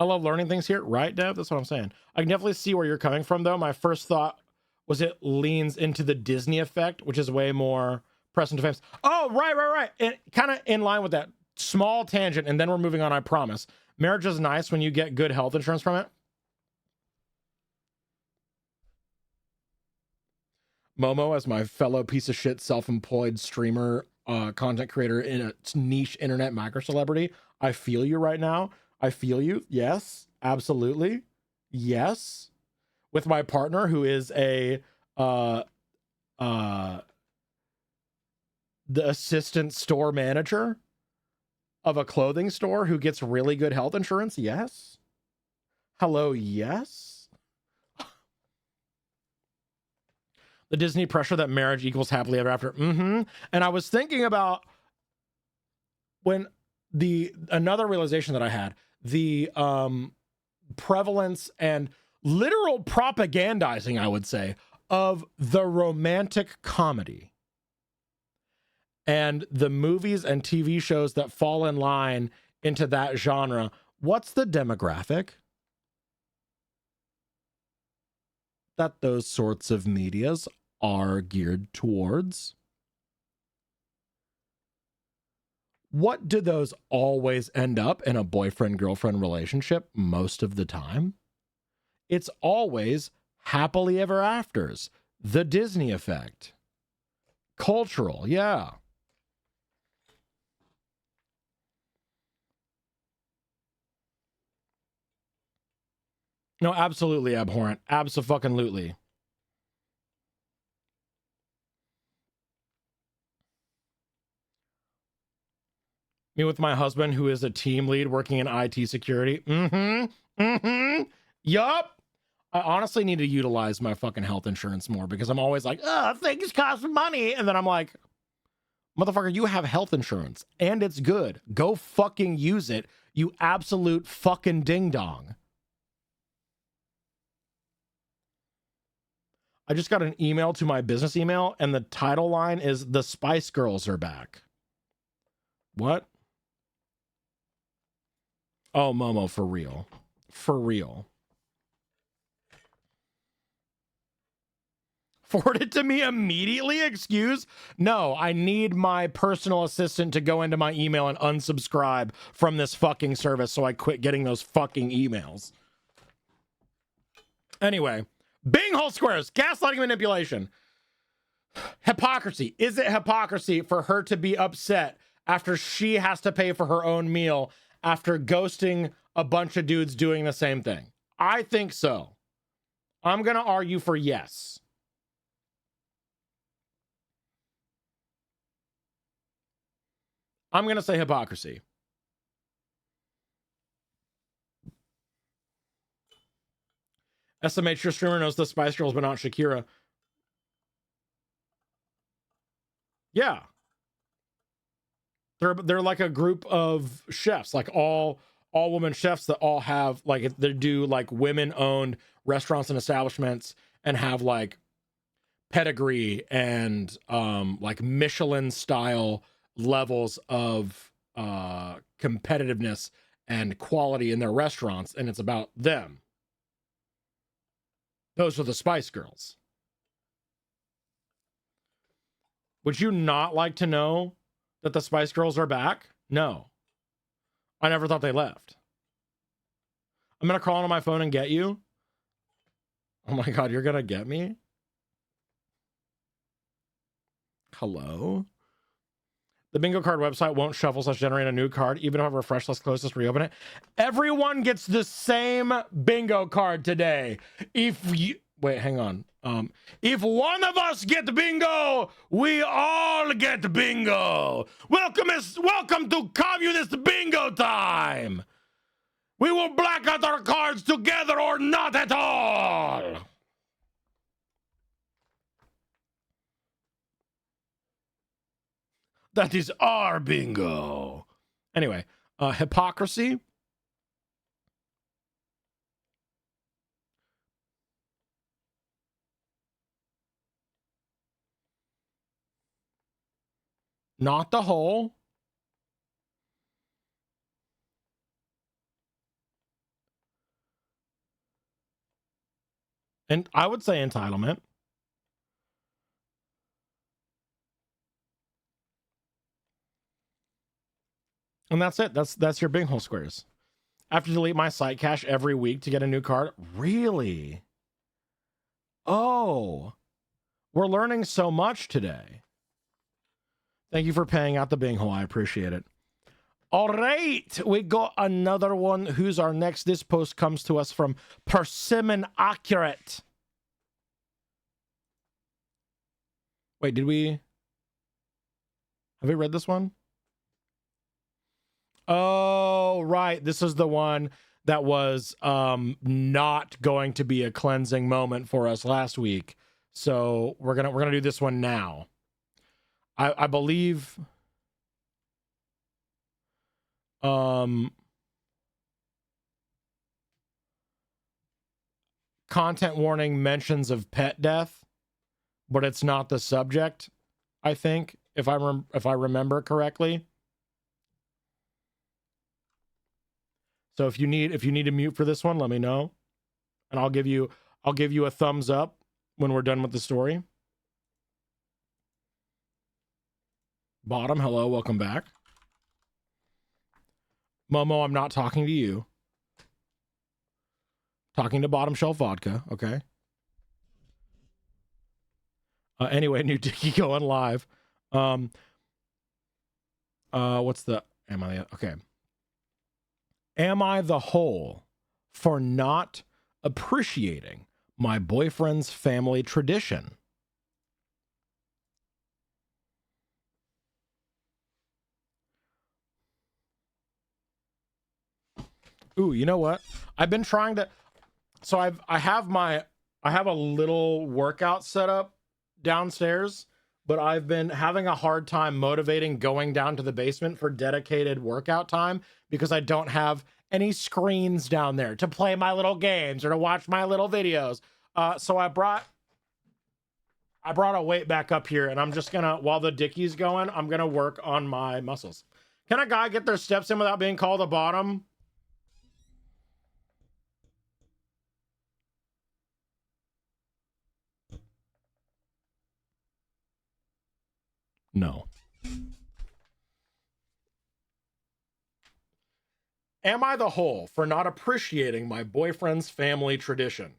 I love learning things here, right, Dev? That's what I'm saying. I can definitely see where you're coming from, though. My first thought was it leans into the Disney effect, which is way more present to famous. Oh, right. And kind of in line with that. Small tangent, and then we're moving on, I promise. Marriage is nice when you get good health insurance from it. Momo, as my fellow piece of shit self-employed streamer, content creator in a niche internet micro celebrity, I feel you right now. I feel you. Yes, absolutely. Yes. With my partner, who is the assistant store manager of a clothing store who gets really good health insurance. Yes. Hello, yes. The Disney pressure that marriage equals happily ever after. And I was thinking about when another realization that I had, the prevalence and literal propagandizing, I would say, of the romantic comedy and the movies and TV shows that fall in line into that genre. What's the demographic that those sorts of medias are geared towards? What do those always end up in a boyfriend-girlfriend relationship most of the time? It's always happily ever afters. The Disney effect. Cultural, yeah. No, absolutely abhorrent. Abso-fucking-lutely. Me with my husband, who is a team lead working in IT security. Yup. I honestly need to utilize my fucking health insurance more because I'm always like, things cost money. And then I'm like, motherfucker, you have health insurance and it's good. Go fucking use it, you absolute fucking ding dong. I just got an email to my business email and the title line is "The Spice Girls are back." What? Oh, Momo, for real. For real. Forward it to me immediately? Excuse? No, I need my personal assistant to go into my email and unsubscribe from this fucking service so I quit getting those fucking emails. Anyway, Bing hole squares, gaslighting, manipulation. Hypocrisy. Is it hypocrisy for her to be upset after she has to pay for her own meal after ghosting a bunch of dudes doing the same thing? I think so. I'm going to argue for yes. I'm going to say hypocrisy. SMH, your streamer knows the Spice Girls, but not Shakira. Yeah. They're like a group of chefs, like all women chefs that all have, like, they do like women-owned restaurants and establishments and have like pedigree and like Michelin-style levels of competitiveness and quality in their restaurants, and it's about them. Those are the Spice Girls. Would you not like to know that the Spice Girls are back? No. I never thought they left. I'm going to call on my phone and get you. Oh my God, you're going to get me? Hello? The bingo card website won't shuffle / generate a new card, even if I refresh, close this, reopen it. Everyone gets the same bingo card today. If you... Wait, hang on. If one of us get bingo, we all get bingo. Welcome to communist bingo time. We will black out our cards together or not at all. That is our bingo. Anyway, hypocrisy. Not the whole. And I would say entitlement. And that's it. That's your bing hole squares. I have to delete my site cache every week to get a new card. Really? Oh, we're learning so much today. Thank you for paying out the bing hole. I appreciate it. All right, we got another one. Who's our next? This post comes to us from Persimmon Accurate. Wait, have we read this one? Oh, right. This is the one that was not going to be a cleansing moment for us last week. So we're gonna do this one now. I believe content warning mentions of pet death, but it's not the subject, I think, if I remember correctly. So if you need to mute for this one, let me know, and I'll give you a thumbs up when we're done with the story. Bottom, hello, welcome back. Momo, I'm not talking to you. Talking to Bottom Shelf Vodka, okay? Anyway, new Dicky going live. What's the okay. Am I the whole for not appreciating my boyfriend's family tradition? Ooh, you know what? I've been trying to, so I have a little workout set up downstairs, but I've been having a hard time motivating going down to the basement for dedicated workout time because I don't have any screens down there to play my little games or to watch my little videos. So I brought a weight back up here, and I'm just gonna, while the Dickie's going, I'm gonna work on my muscles. Can a guy get their steps in without being called a bottom? No. Am I the whole for not appreciating my boyfriend's family tradition?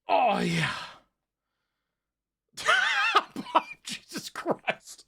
Oh, yeah. Jesus Christ.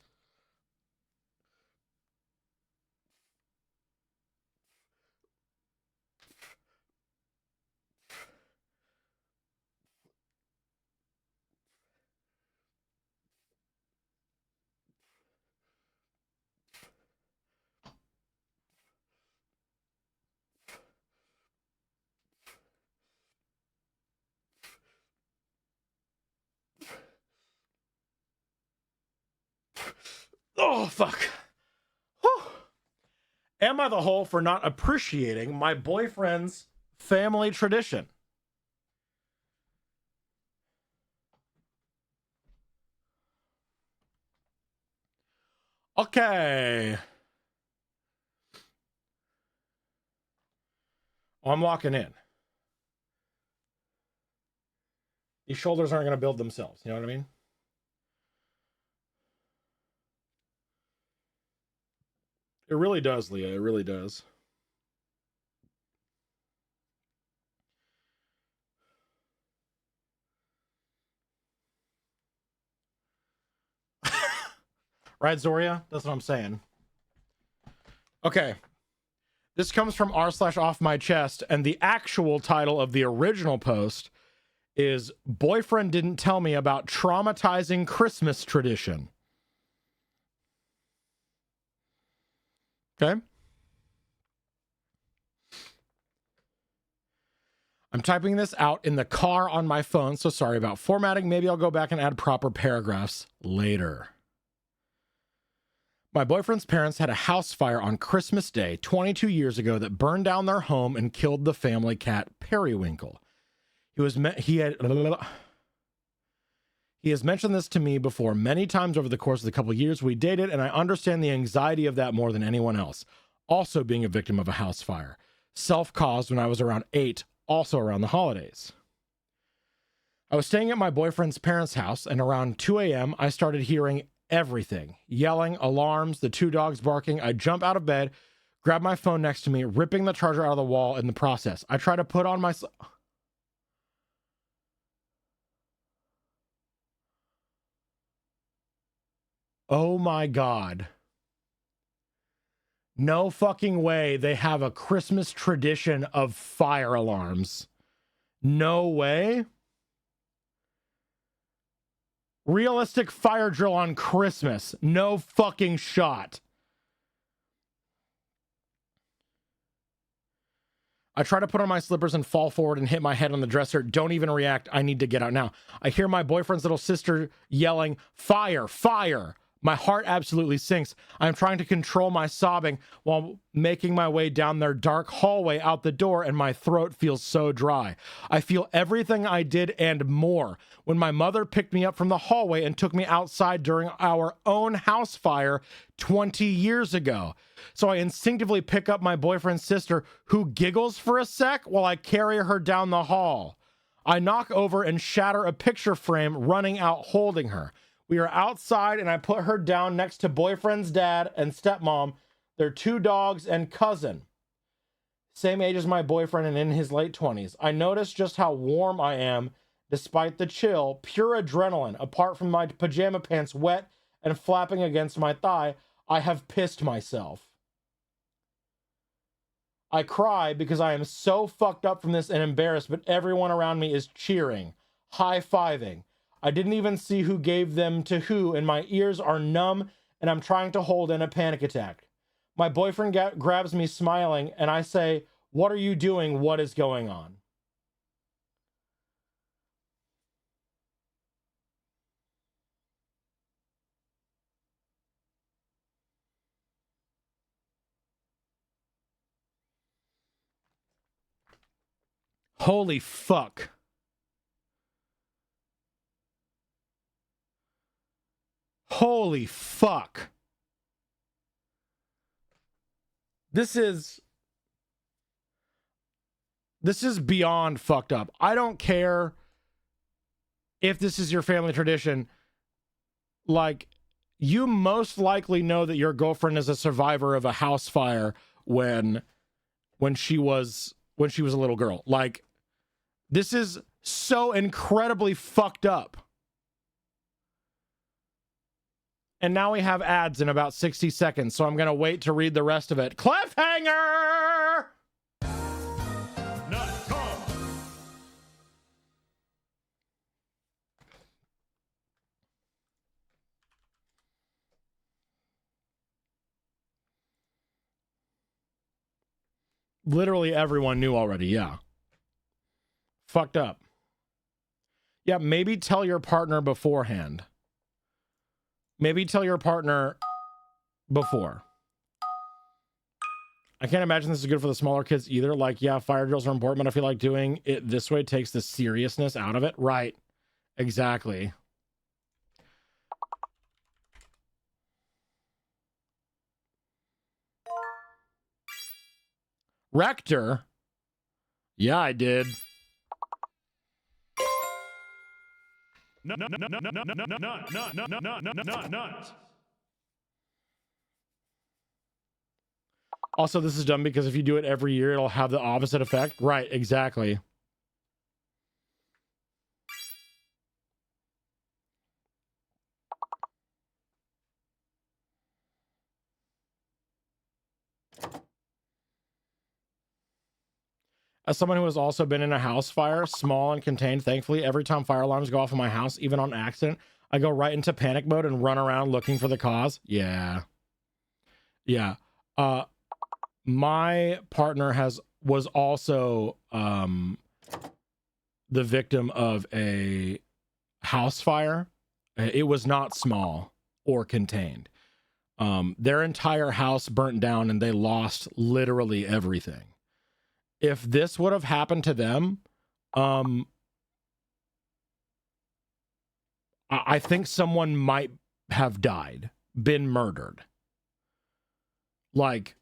Oh, fuck. Whew. Am I the whole for not appreciating my boyfriend's family tradition? Okay. Oh, I'm locking in. These shoulders aren't going to build themselves. You know what I mean? It really does, Leah. It really does. Right, Zoria? That's what I'm saying. Okay. This comes from r/off my chest, and the actual title of the original post is "Boyfriend Didn't Tell Me About Traumatizing Christmas Tradition." Okay. I'm typing this out in the car on my phone, so sorry about formatting. Maybe I'll go back and add proper paragraphs later. My boyfriend's parents had a house fire on Christmas Day 22 years ago that burned down their home and killed the family cat, Periwinkle. He has mentioned this to me before many times over the course of the couple of years we dated, and I understand the anxiety of that more than anyone else. Also being a victim of a house fire. Self-caused when I was around 8, also around the holidays. I was staying at my boyfriend's parents' house, and around 2 a.m. I started hearing everything. Yelling, alarms, the 2 dogs barking. I jump out of bed, grab my phone next to me, ripping the charger out of the wall in the process. I try to put on my... Oh my God. No fucking way they have a Christmas tradition of fire alarms. No way. Realistic fire drill on Christmas. No fucking shot. I try to put on my slippers and fall forward and hit my head on the dresser. Don't even react. I need to get out now. I hear my boyfriend's little sister yelling, "Fire, fire." My heart absolutely sinks. I'm trying to control my sobbing while making my way down their dark hallway out the door, and my throat feels so dry. I feel everything I did and more when my mother picked me up from the hallway and took me outside during our own house fire 20 years ago. So I instinctively pick up my boyfriend's sister, who giggles for a sec while I carry her down the hall. I knock over and shatter a picture frame, running out holding her. We are outside, and I put her down next to boyfriend's dad and stepmom, their 2 dogs, and cousin. Same age as my boyfriend and in his late 20s. I notice just how warm I am despite the chill. Pure adrenaline. Apart from my pajama pants wet and flapping against my thigh, I have pissed myself. I cry because I am so fucked up from this and embarrassed, but everyone around me is cheering, high-fiving. I didn't even see who gave them to who, and my ears are numb, and I'm trying to hold in a panic attack. My boyfriend grabs me smiling, and I say, "What are you doing? What is going on?" Holy fuck. Holy fuck. This is beyond fucked up. I don't care if this is your family tradition. Like, you most likely know that your girlfriend is a survivor of a house fire when she was a little girl. Like, this is so incredibly fucked up. And now we have ads in about 60 seconds, so I'm going to wait to read the rest of it. Cliffhanger! Literally everyone knew already, yeah. Fucked up. Yeah, maybe tell your partner beforehand. Maybe tell your partner before. I can't imagine this is good for the smaller kids either. Like, yeah, fire drills are important, but I feel like doing it this way takes the seriousness out of it. Right. Exactly. Rector? Yeah, I did. Also, this is dumb because if you do it every year, it'll have the opposite effect. Right, exactly. As someone who has also been in a house fire, small and contained, thankfully, every time fire alarms go off in my house, even on accident, I go right into panic mode and run around looking for the cause. Yeah. Yeah. My partner was also the victim of a house fire. It was not small or contained. Their entire house burnt down and they lost literally everything. If this would have happened to them, I think someone might have died, been murdered. Like,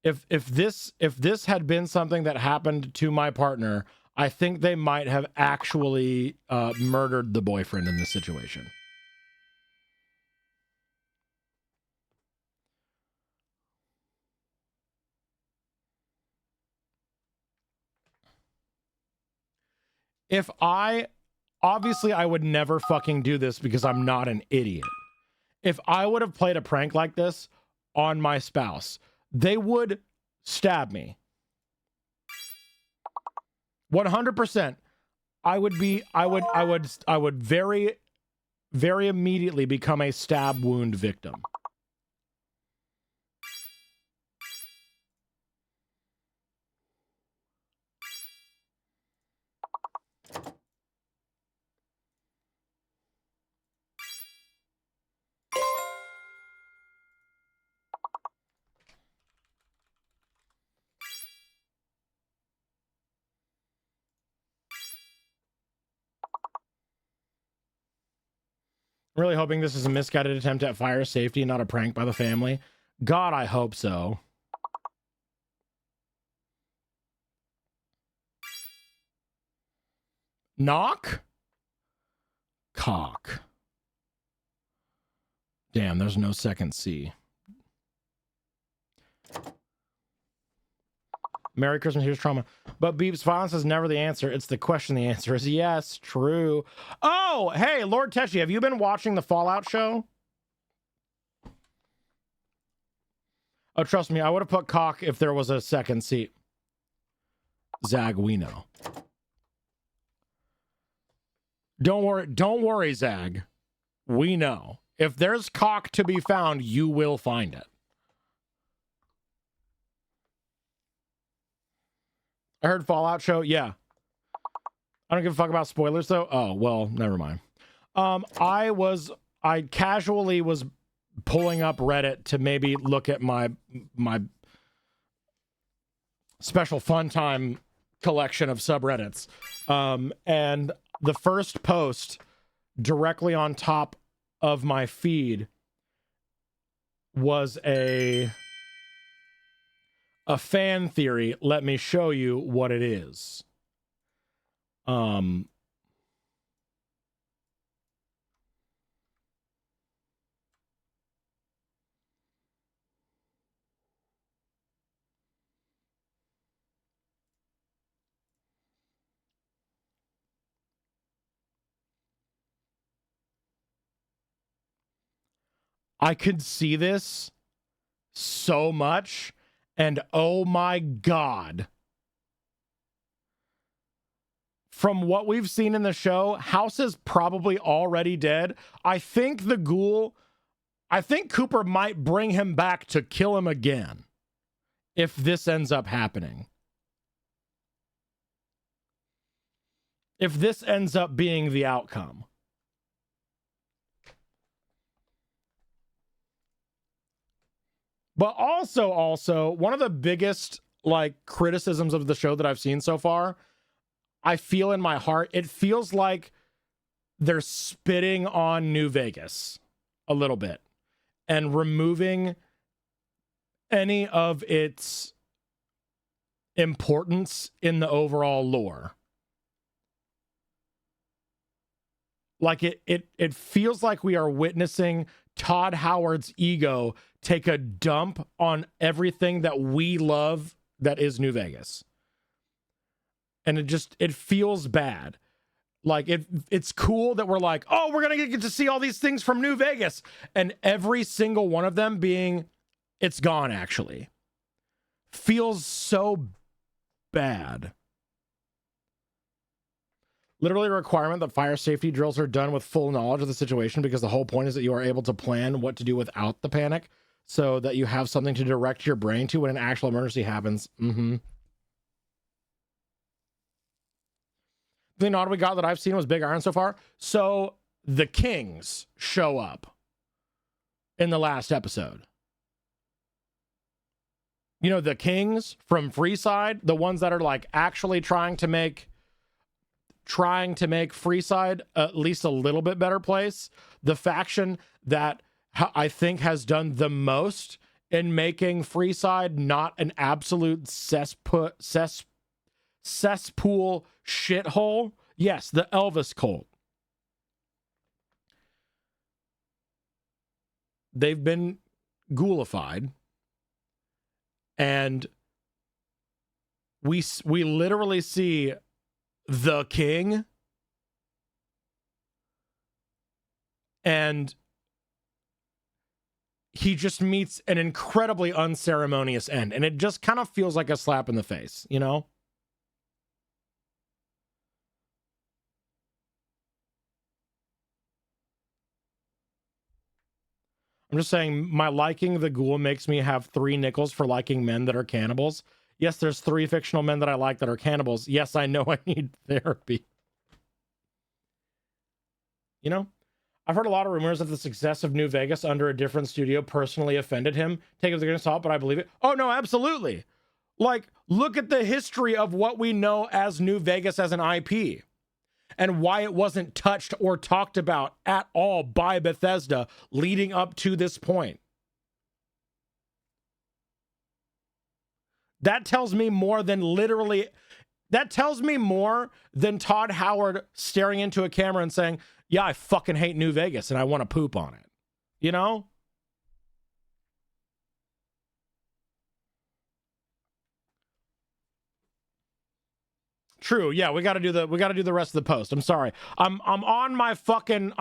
if this had been something that happened to my partner, I think they might have actually murdered the boyfriend in this situation. Obviously I would never fucking do this because I'm not an idiot. if I would have played a prank like this on my spouse, they would stab me. 100%. I would very, very immediately become a stab wound victim. I'm really hoping this is a misguided attempt at fire safety, not a prank by the family. God, I hope so. Knock? Cock. Damn, there's no second C. Merry Christmas, here's trauma. But Beeps, violence is never the answer. It's the question. The answer is yes, true. Oh, hey, Lord Teshi, have you been watching the Fallout show? Oh, trust me, I would have put cock if there was a second seat. Zag, we know. Don't worry, Zag. We know. If there's cock to be found, you will find it. I heard Fallout show. Yeah. I don't give a fuck about spoilers though. Oh, well, never mind. I casually was pulling up Reddit to maybe look at my special fun time collection of subreddits. And the first post directly on top of my feed was a fan theory. Let me show you what it is. I could see this so much, and oh my God. From what we've seen in the show, House is probably already dead. I think Cooper might bring him back to kill him again if this ends up happening. If this ends up being the outcome. But also, one of the biggest criticisms of the show that I've seen so far, I feel in my heart, it feels like they're spitting on New Vegas a little bit and removing any of its importance in the overall lore. Like it feels like we are witnessing Todd Howard's ego take a dump on everything that we love that is New Vegas. And it feels bad. Like it's cool that we're like, oh, we're going to get to see all these things from New Vegas. And every single one of them being, it's gone actually. Feels so bad. Literally a requirement that fire safety drills are done with full knowledge of the situation, because the whole point is that you are able to plan what to do without the panic, so that you have something to direct your brain to when an actual emergency happens. The nod we got that I've seen was Big Iron so far. So the Kings show up in the last episode. You know, the Kings from Freeside, the ones that are actually trying to make Freeside at least a little bit better place. The faction that I think has done the most in making Freeside not an absolute cesspool shithole. Yes, the Elvis cult. They've been ghoulified, and we literally see the king and he just meets an incredibly unceremonious end. And it just kind of feels like a slap in the face, you know? I'm just saying, my liking the ghoul makes me have 3 nickels for liking men that are cannibals. Yes, there's 3 fictional men that I like that are cannibals. Yes, I know I need therapy. You know? I've heard a lot of rumors that the success of New Vegas under a different studio personally offended him. Take it with a grain of salt, but I believe it. Oh, no, absolutely. Like, look at the history of what we know as New Vegas as an IP. And why it wasn't touched or talked about at all by Bethesda leading up to this point. That tells me more than that tells me more than Todd Howard staring into a camera and saying, yeah, I fucking hate New Vegas and I want to poop on it. You know? True. Yeah, we got to do the rest of the post. I'm sorry. I'm on my fucking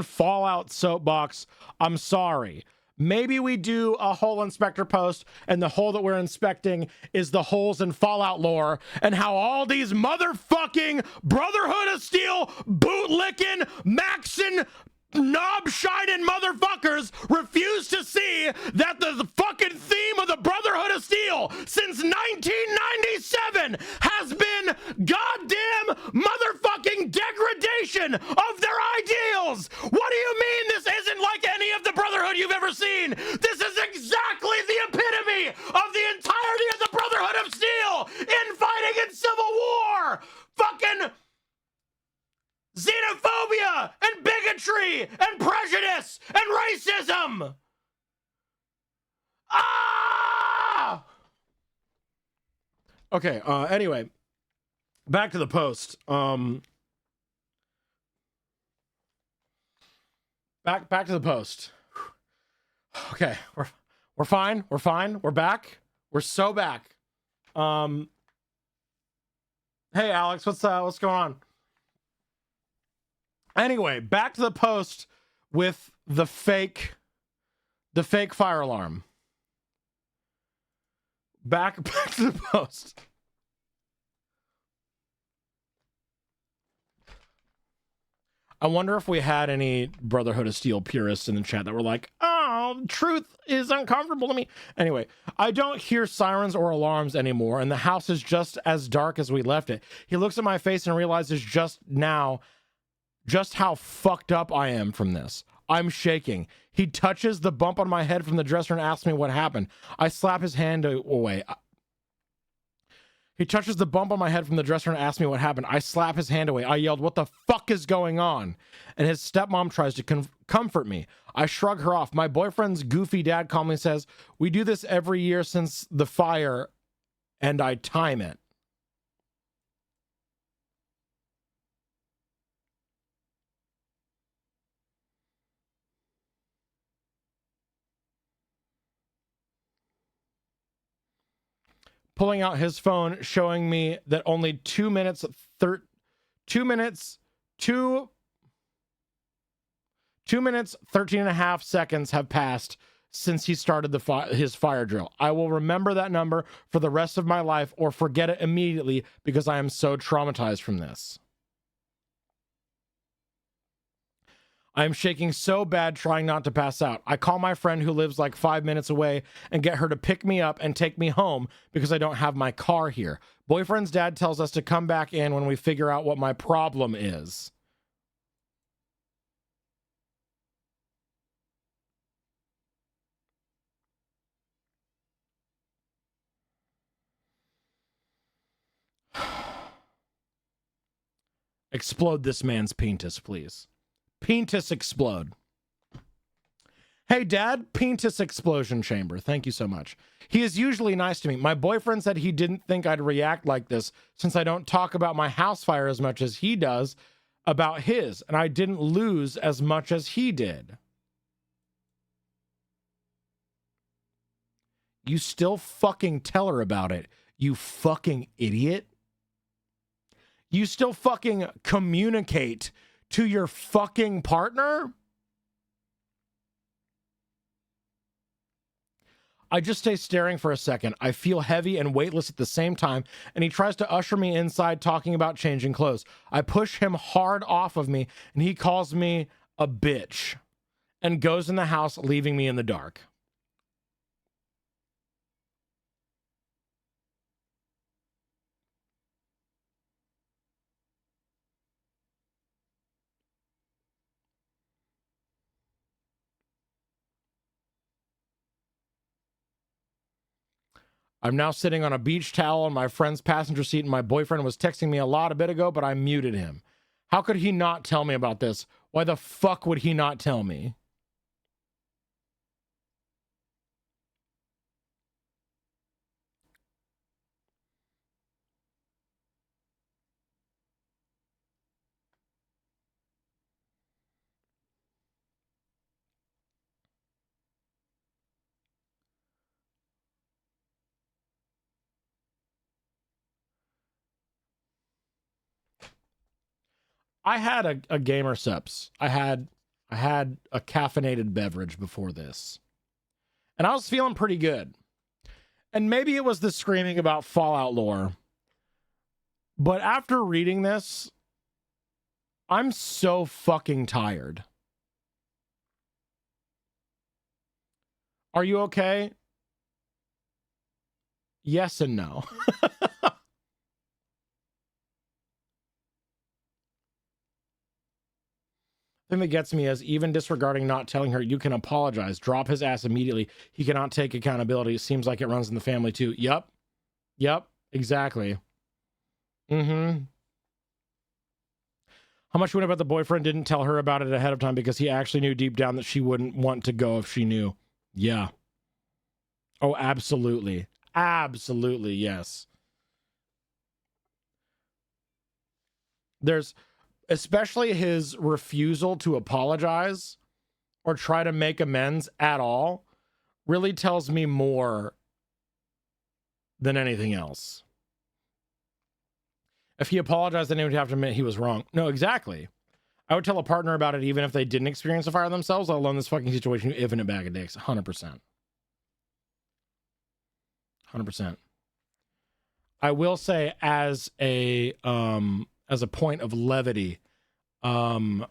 Fallout soapbox. I'm sorry. Maybe we do a hole inspector post, and the hole that we're inspecting is the holes in Fallout lore and how all these motherfucking Brotherhood of Steel bootlicking Maxon knob shining motherfuckers refuse to see that the fucking theme of the Brotherhood of Steel since 1997 has been goddamn motherfucking degradation of their ideals. What do you mean this isn't like any of the Brotherhood you've ever seen? This is exactly the epitome of the entirety of the Brotherhood of Steel in fighting in Civil War. Fucking xenophobia and bigotry and prejudice and racism. Ah! Okay, anyway, back to the post. Back to the post. Okay, we're fine. We're fine. We're back. We're so back. Hey Alex, what's going on? Anyway, back to the post with the fake fire alarm. Back to the post. I wonder if we had any Brotherhood of Steel purists in the chat that were like, oh, truth is uncomfortable to me. Anyway, I don't hear sirens or alarms anymore, and the house is just as dark as we left it. He looks at my face and realizes just now just how fucked up I am from this. I'm shaking. He touches the bump on my head from the dresser and asks me what happened. I slap his hand away. He touches the bump on my head from the dresser and asks me what happened. I slap his hand away. I yelled, what the fuck is going on? And his stepmom tries to comfort me. I shrug her off. My boyfriend's goofy dad calmly says, we do this every year since the fire, and I time it. Pulling out his phone, showing me that only 2 minutes 13 and a half seconds have passed since he started his fire drill. I will remember that number for the rest of my life or forget it immediately because I am so traumatized from this. I am shaking so bad trying not to pass out. I call my friend who lives like 5 minutes away and get her to pick me up and take me home because I don't have my car here. Boyfriend's dad tells us to come back in when we figure out what my problem is. Explode this man's penis, please. Penis explode. Hey, Dad, penis explosion chamber. Thank you so much. He is usually nice to me. My boyfriend said he didn't think I'd react like this since I don't talk about my house fire as much as he does about his, and I didn't lose as much as he did. You still fucking tell her about it, you fucking idiot. You still fucking communicate to your fucking partner? I just stay staring for a second. I feel heavy and weightless at the same time, and he tries to usher me inside talking about changing clothes. I push him hard off of me, and he calls me a bitch and goes in the house, leaving me in the dark. I'm now sitting on a beach towel in my friend's passenger seat, and my boyfriend was texting me a lot a bit ago, but I muted him. How could he not tell me about this? Why the fuck would he not tell me? I had a gamer subs. I had a caffeinated beverage before this, and I was feeling pretty good. And maybe it was the screaming about Fallout lore, but after reading this, I'm so fucking tired. Are you okay? Yes and no. The thing that gets me is even disregarding not telling her, you can apologize, drop his ass immediately. He cannot take accountability. It seems like it runs in the family too. Yep, exactly. How much you went about the boyfriend didn't tell her about it ahead of time because he actually knew deep down that she wouldn't want to go if she knew. Yeah. Oh, absolutely. Absolutely, yes. There's especially his refusal to apologize or try to make amends at all really tells me more than anything else. If he apologized, then he would have to admit he was wrong. No, exactly. I would tell a partner about it even if they didn't experience a fire themselves, let alone this fucking situation, if in a bag of dicks. 100%. 100%. I will say as a point of levity, real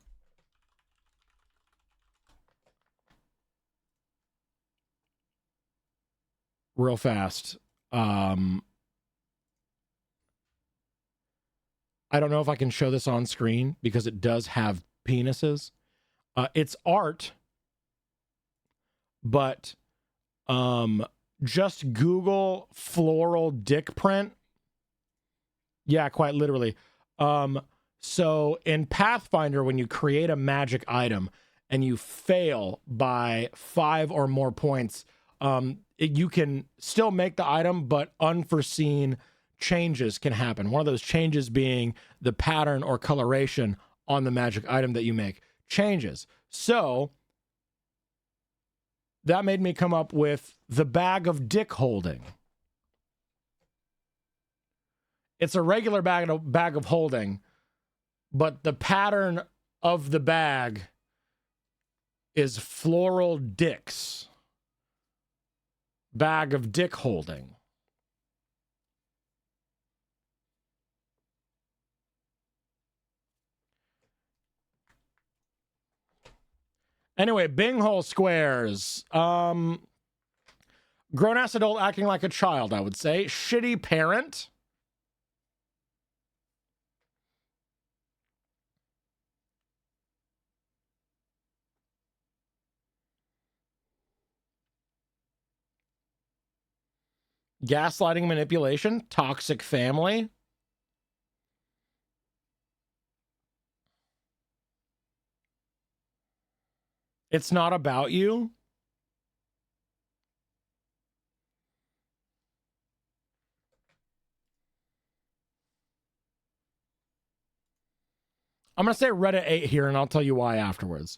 fast, I don't know if I can show this on screen because it does have penises. It's art, but just Google floral dick print. Yeah, quite literally. So in Pathfinder, when you create a magic item and you fail by 5 or more points, you can still make the item, but unforeseen changes can happen. One of those changes being the pattern or coloration on the magic item that you make changes. So that made me come up with the bag of dick holding. It's a regular bag of holding, but the pattern of the bag is floral dicks. Bag of dick holding. Anyway, binghole squares. Grown-ass adult acting like a child, I would say. Shitty parent. Gaslighting, manipulation. Toxic family. It's not about you. I'm going to say Reddit 8 here, and I'll tell you why afterwards.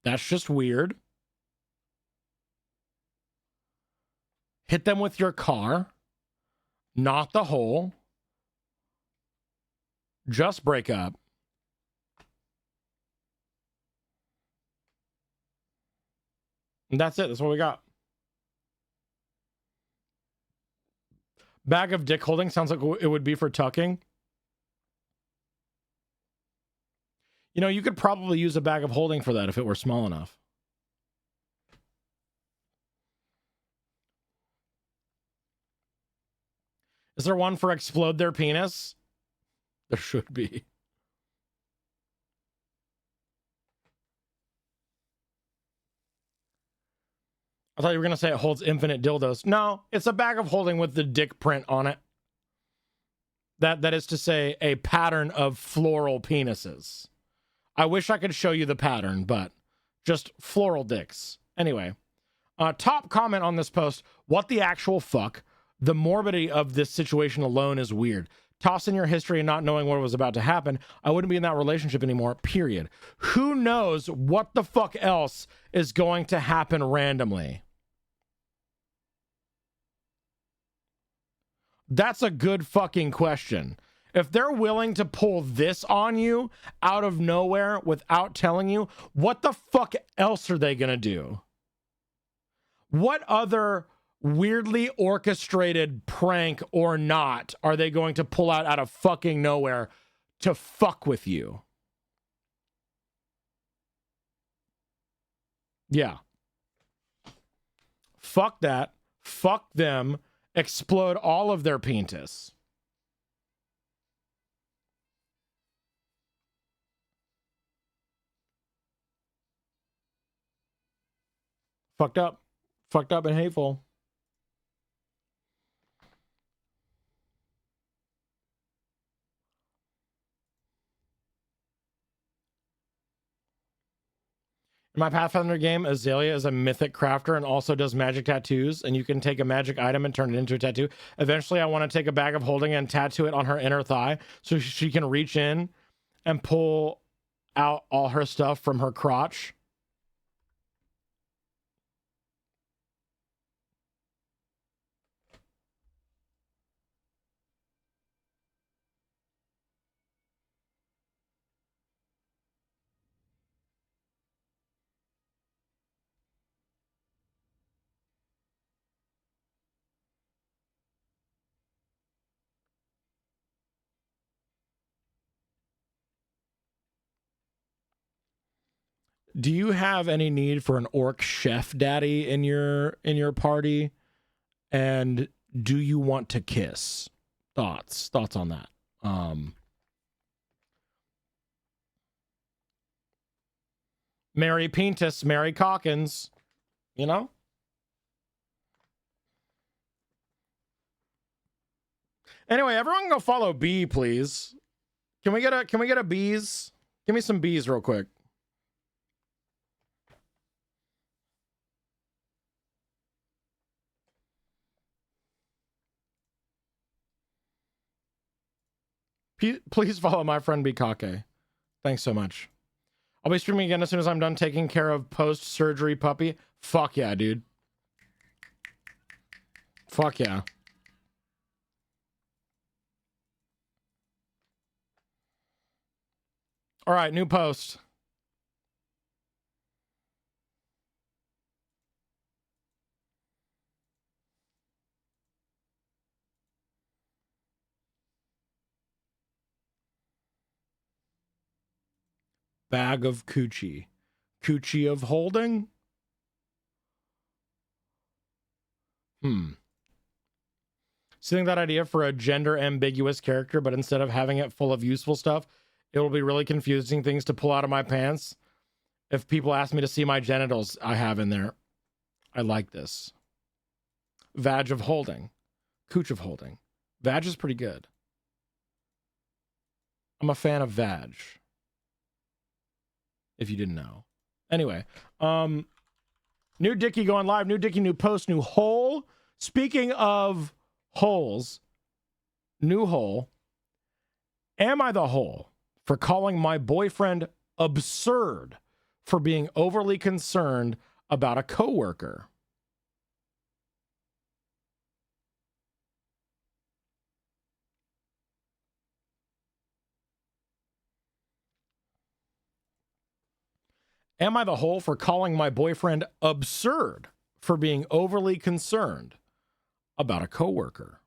That's just weird. Hit them with your car, not the hole. Just break up. And that's it. That's what we got. Bag of dick holding sounds like it would be for tucking. You know, you could probably use a bag of holding for that if it were small enough. Is there one for explode their penis? There should be. I thought you were going to say it holds infinite dildos. No, it's a bag of holding with the dick print on it. That is to say, a pattern of floral penises. I wish I could show you the pattern, but just floral dicks. Anyway, top comment on this post. What the actual fuck? The morbidity of this situation alone is weird. Toss in your history and not knowing what was about to happen. I wouldn't be in that relationship anymore, period. Who knows what the fuck else is going to happen randomly? That's a good fucking question. If they're willing to pull this on you out of nowhere without telling you, what the fuck else are they gonna do? What other weirdly orchestrated prank or not are they going to pull out of fucking nowhere to fuck with you? Yeah. Fuck that. Fuck them. Explode all of their penis. Fucked up. Fucked up and hateful. In my Pathfinder game, Azalea is a mythic crafter and also does magic tattoos, and you can take a magic item and turn it into a tattoo. Eventually, I want to take a bag of holding and tattoo it on her inner thigh so she can reach in and pull out all her stuff from her crotch. Do you have any need for an orc chef daddy in your party? And do you want to kiss? Thoughts on that? Mary Pintus, Mary Calkins, you know? Anyway, everyone go follow B, please. Can we get a bees? Give me some bees real quick. Please follow my friend Bikake. Thanks so much. I'll be streaming again as soon as I'm done taking care of post-surgery puppy. Fuck yeah, dude. Fuck yeah. All right, new post. Bag of coochie. Coochie of holding? Seeing that idea for a gender ambiguous character, but instead of having it full of useful stuff, it will be really confusing things to pull out of my pants. If people ask me to see my genitals, I have in there. I like this. Vag of holding. Cooch of holding. Vag is pretty good. I'm a fan of vag. If you didn't know. Anyway, new Dickie going live, new Dickie, new post, new hole. Speaking of holes, new hole. Am I the hole for calling my boyfriend absurd for being overly concerned about a coworker? Am I the hole for calling my boyfriend absurd for being overly concerned about a coworker?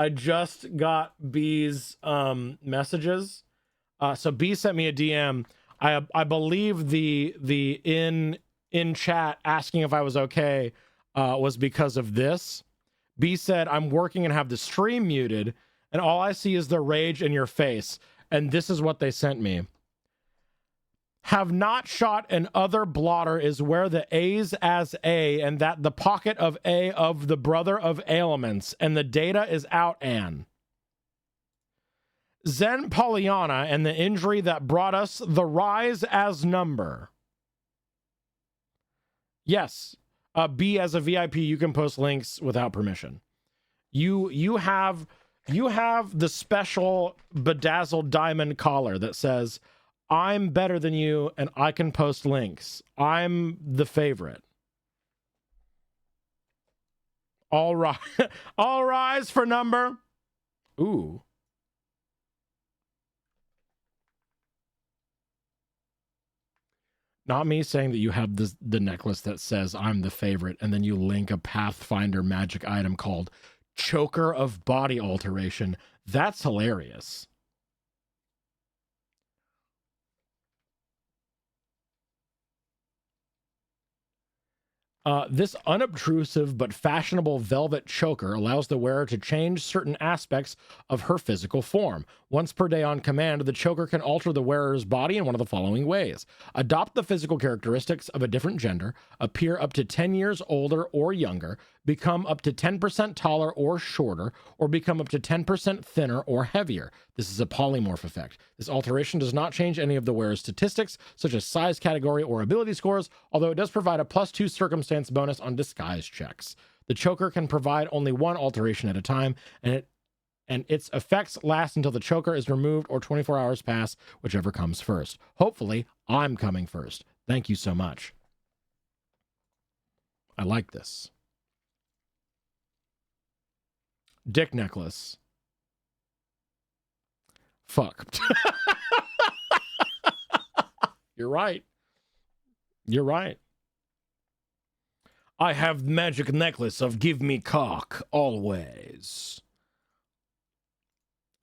I just got B's messages. So B sent me a DM. I believe the in chat asking if I was okay was because of this. B said, I'm working and have the stream muted, and all I see is the rage in your face. And this is what they sent me. Have not shot an other blotter is where the A's as A, and that the pocket of A of the brother of ailments, and the data is out, Anne. Zen Pollyanna and the injury that brought us the rise as number. Yes, B as a VIP, you can post links without permission. You have the special bedazzled diamond collar that says, I'm better than you and I can post links. I'm the favorite. All right. All rise for number. Ooh. Not me saying that you have the necklace that says I'm the favorite, and then you link a Pathfinder magic item called Choker of Body Alteration. That's hilarious. This unobtrusive but fashionable velvet choker allows the wearer to change certain aspects of her physical form. Once per day on command, the choker can alter the wearer's body in one of the following ways. Adopt the physical characteristics of a different gender, appear up to 10 years older or younger, become up to 10% taller or shorter, or become up to 10% thinner or heavier. This is a polymorph effect. This alteration does not change any of the wearer's statistics, such as size, category, or ability scores, although it does provide a +2 circumstance bonus on disguise checks. The choker can provide only one alteration at a time, and its effects last until the choker is removed or 24 hours pass, whichever comes first. Hopefully, I'm coming first. Thank you so much. I like this. Dick necklace. Fucked. You're right. You're right. I have magic necklace of give me cock always.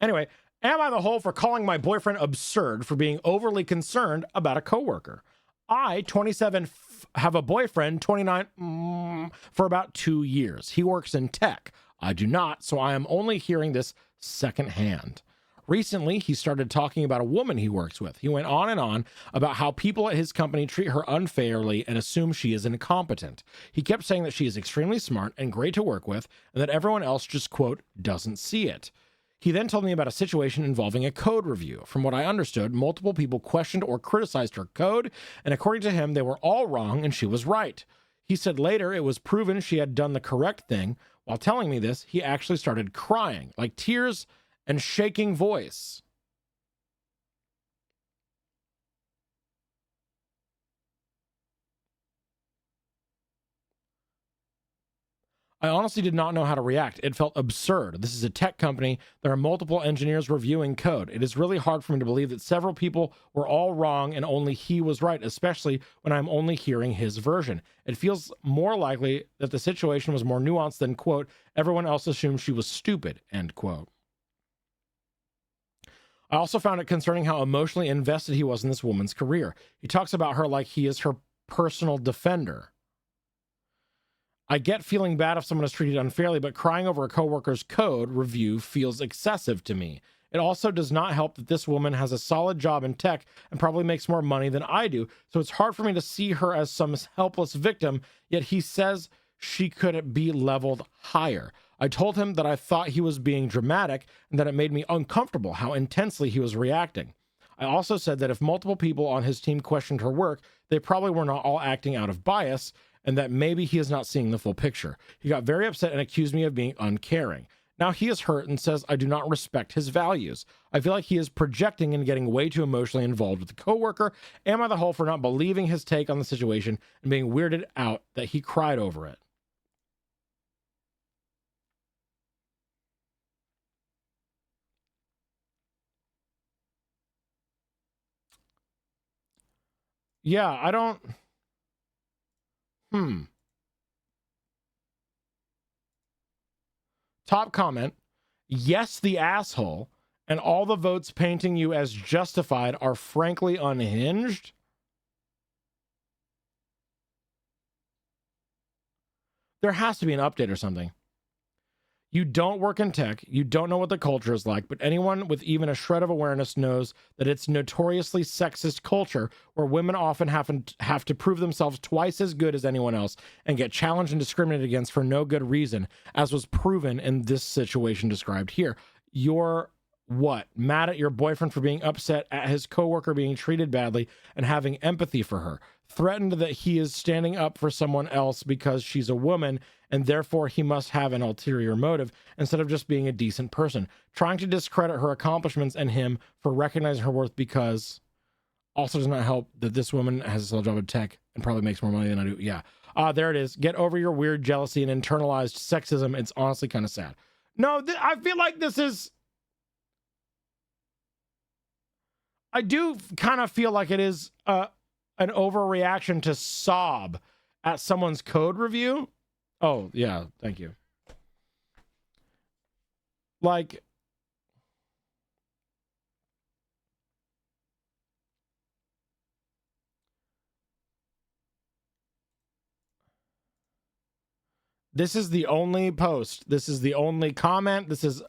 Anyway, am I the hole for calling my boyfriend absurd for being overly concerned about a coworker? I, 27, have a boyfriend, 29, for about 2 years. He works in tech. I do not, so I am only hearing this secondhand. Recently, he started talking about a woman he works with. He went on and on about how people at his company treat her unfairly and assume she is incompetent. He kept saying that she is extremely smart and great to work with, and that everyone else just, quote, doesn't see it. He then told me about a situation involving a code review. From what I understood, multiple people questioned or criticized her code, and according to him, they were all wrong and she was right. He said later it was proven she had done the correct thing. While telling me this, he actually started crying, like tears and shaking voice. I honestly did not know how to react. It felt absurd. This is a tech company. There are multiple engineers reviewing code. It is really hard for me to believe that several people were all wrong and only he was right, especially when I'm only hearing his version. It feels more likely that the situation was more nuanced than, quote, everyone else assumed she was stupid, end quote. I also found it concerning how emotionally invested he was in this woman's career. He talks about her like he is her personal defender. I get feeling bad if someone is treated unfairly, but crying over a coworker's code review feels excessive to me. It also does not help that this woman has a solid job in tech and probably makes more money than I do, so it's hard for me to see her as some helpless victim, yet he says she could be leveled higher. I told him that I thought he was being dramatic and that it made me uncomfortable how intensely he was reacting. I also said that if multiple people on his team questioned her work, they probably were not all acting out of bias, and that maybe he is not seeing the full picture. He got very upset and accused me of being uncaring. Now he is hurt and says I do not respect his values. I feel like he is projecting and getting way too emotionally involved with the coworker. Am I the whole for not believing his take on the situation and being weirded out that he cried over it? Yeah, I don't... Top comment. Yes, the asshole, and all the votes painting you as justified are frankly unhinged. There has to be an update or something. You don't work in tech, you don't know what the culture is like, but anyone with even a shred of awareness knows that it's notoriously sexist culture where women often have to prove themselves twice as good as anyone else and get challenged and discriminated against for no good reason, as was proven in this situation described here. You're what? Mad at your boyfriend for being upset at his coworker being treated badly and having empathy for her. Threatened that he is standing up for someone else because she's a woman and therefore he must have an ulterior motive instead of just being a decent person. Trying to discredit her accomplishments and him for recognizing her worth because also does not help that this woman has a solid job in tech and probably makes more money than I do. Yeah. There it is. Get over your weird jealousy and internalized sexism. It's honestly kind of sad. No, I feel like this is... I do kind of feel like it is an overreaction to sob at someone's code review. Oh, yeah, thank you. Like, this is the only post. This is the only comment. This is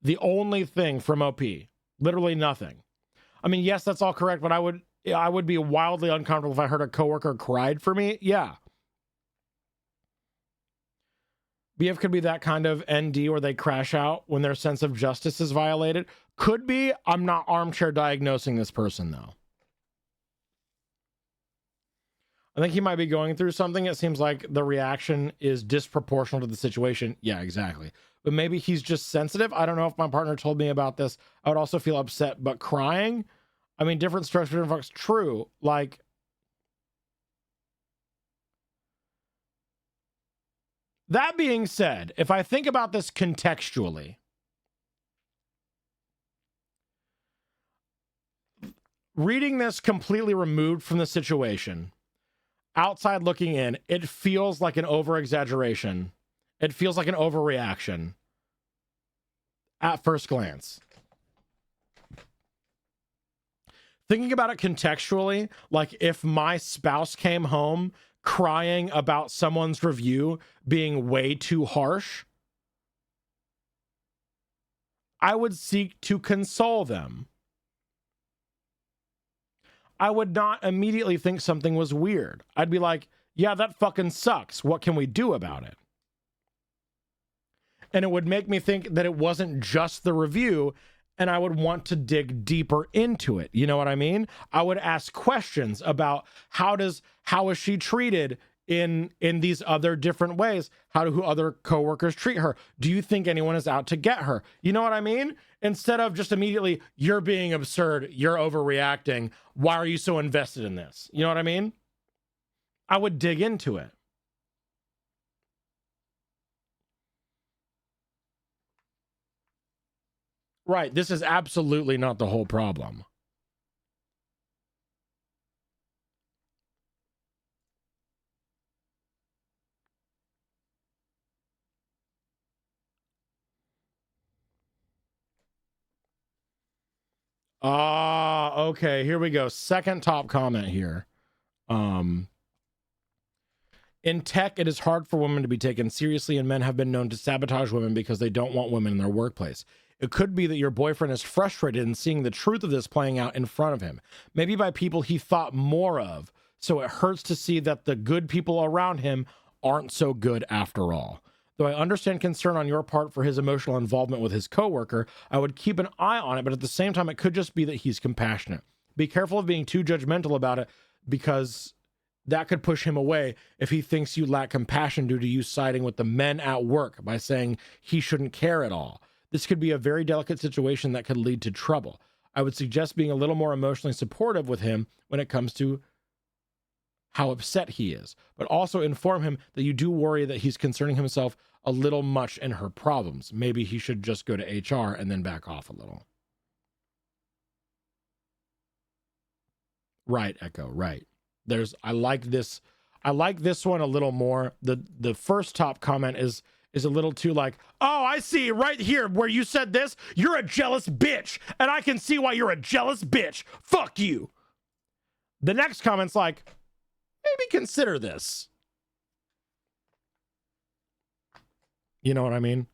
the only thing from OP. Literally nothing. I mean, yes, that's all correct, but I would be wildly uncomfortable if I heard a coworker cried for me. Yeah. BF could be that kind of ND where they crash out when their sense of justice is violated. Could be. I'm not armchair diagnosing this person, though. I think he might be going through something. It seems like the reaction is disproportional to the situation. Yeah, exactly. But maybe he's just sensitive. I don't know if my partner told me about this. I would also feel upset, but crying? I mean, different strokes for different folks. True. Like, that being said, if I think about this contextually, reading this completely removed from the situation, outside looking in, it feels like an over-exaggeration. It feels like an overreaction at first glance. Thinking about it contextually, like if my spouse came home crying about someone's review being way too harsh, I would seek to console them. I would not immediately think something was weird. I'd be like, yeah, that fucking sucks. What can we do about it? And it would make me think that it wasn't just the review, and I would want to dig deeper into it. You know what I mean? I would ask questions about how is she treated in these other different ways? How do other coworkers treat her? Do you think anyone is out to get her? You know what I mean? Instead of just immediately, you're being absurd, you're overreacting, why are you so invested in this? You know what I mean? I would dig into it. Right, this is absolutely not the whole problem. Okay, here we go. Second top comment here. In tech, it is hard for women to be taken seriously, and men have been known to sabotage women because they don't want women in their workplace. It could be that your boyfriend is frustrated in seeing the truth of this playing out in front of him, maybe by people he thought more of, so it hurts to see that the good people around him aren't so good after all. Though I understand concern on your part for his emotional involvement with his coworker, I would keep an eye on it, but at the same time, it could just be that he's compassionate. Be careful of being too judgmental about it, because that could push him away if he thinks you lack compassion due to you siding with the men at work by saying he shouldn't care at all. This could be a very delicate situation that could lead to trouble. I would suggest being a little more emotionally supportive with him when it comes to how upset he is, but also inform him that you do worry that he's concerning himself a little much in her problems. Maybe he should just go to HR and then back off a little. Right, Echo, right. I like this one a little more. The first top comment is a little too like, oh, I see right here where you said this. You're a jealous bitch, and I can see why you're a jealous bitch. Fuck you. The next comment's like, maybe consider this. You know what I mean?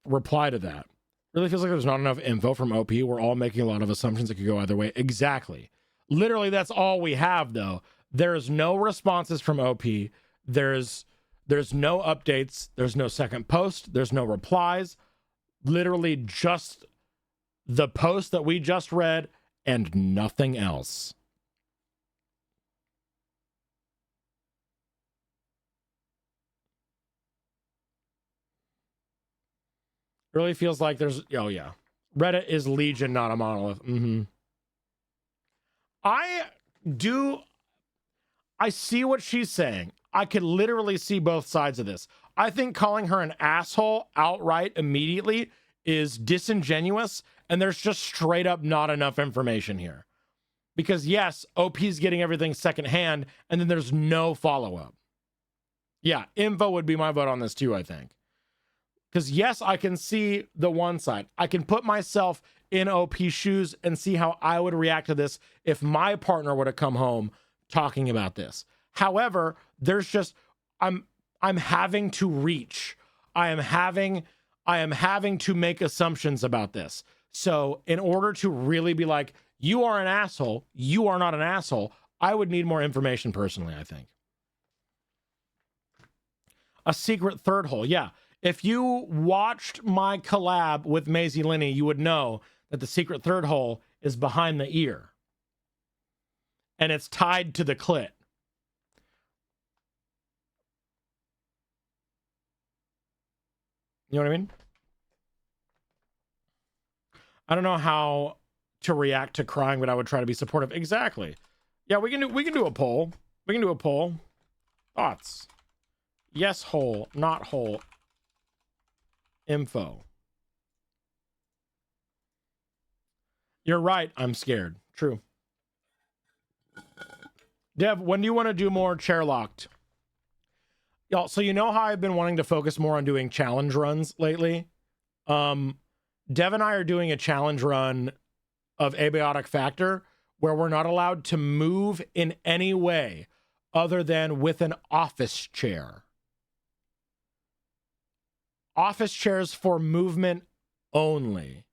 Reply to that. Really feels like there's not enough info from OP. We're all making a lot of assumptions that could go either way. Exactly. Literally, that's all we have, though. There's no responses from OP. There's no updates. There's no second post. There's no replies. Literally just the post that we just read and nothing else. Really feels like there's, oh yeah, Reddit is legion, not a monolith. I see what she's saying. I could literally see both sides of this. I think calling her an asshole outright immediately is disingenuous, and there's just straight up not enough information here. Because yes, OP's getting everything secondhand, and then there's no follow-up. Yeah, info would be my vote on this too, I think. Because yes, I can see the one side. I can put myself in OP's shoes and see how I would react to this if my partner would have come home talking about this. However, there's just, I'm having to reach. I am having to make assumptions about this. So in order to really be like, you are an asshole, you are not an asshole, I would need more information personally, I think. A secret third hole. Yeah. If you watched my collab with Maisie Linney, you would know that the secret third hole is behind the ear. And it's tied to the clit. You know what I mean? I don't know how to react to crying, but I would try to be supportive. Exactly. Yeah, we can do a poll. We can do a poll. Thoughts. Yes, hole, not hole. Info. You're right. I'm scared. True. Dev, when do you want to do more chair locked? Y'all, so you know how I've been wanting to focus more on doing challenge runs lately? Dev and I are doing a challenge run of abiotic factor where we're not allowed to move in any way other than with an office chair. Office chairs for movement only.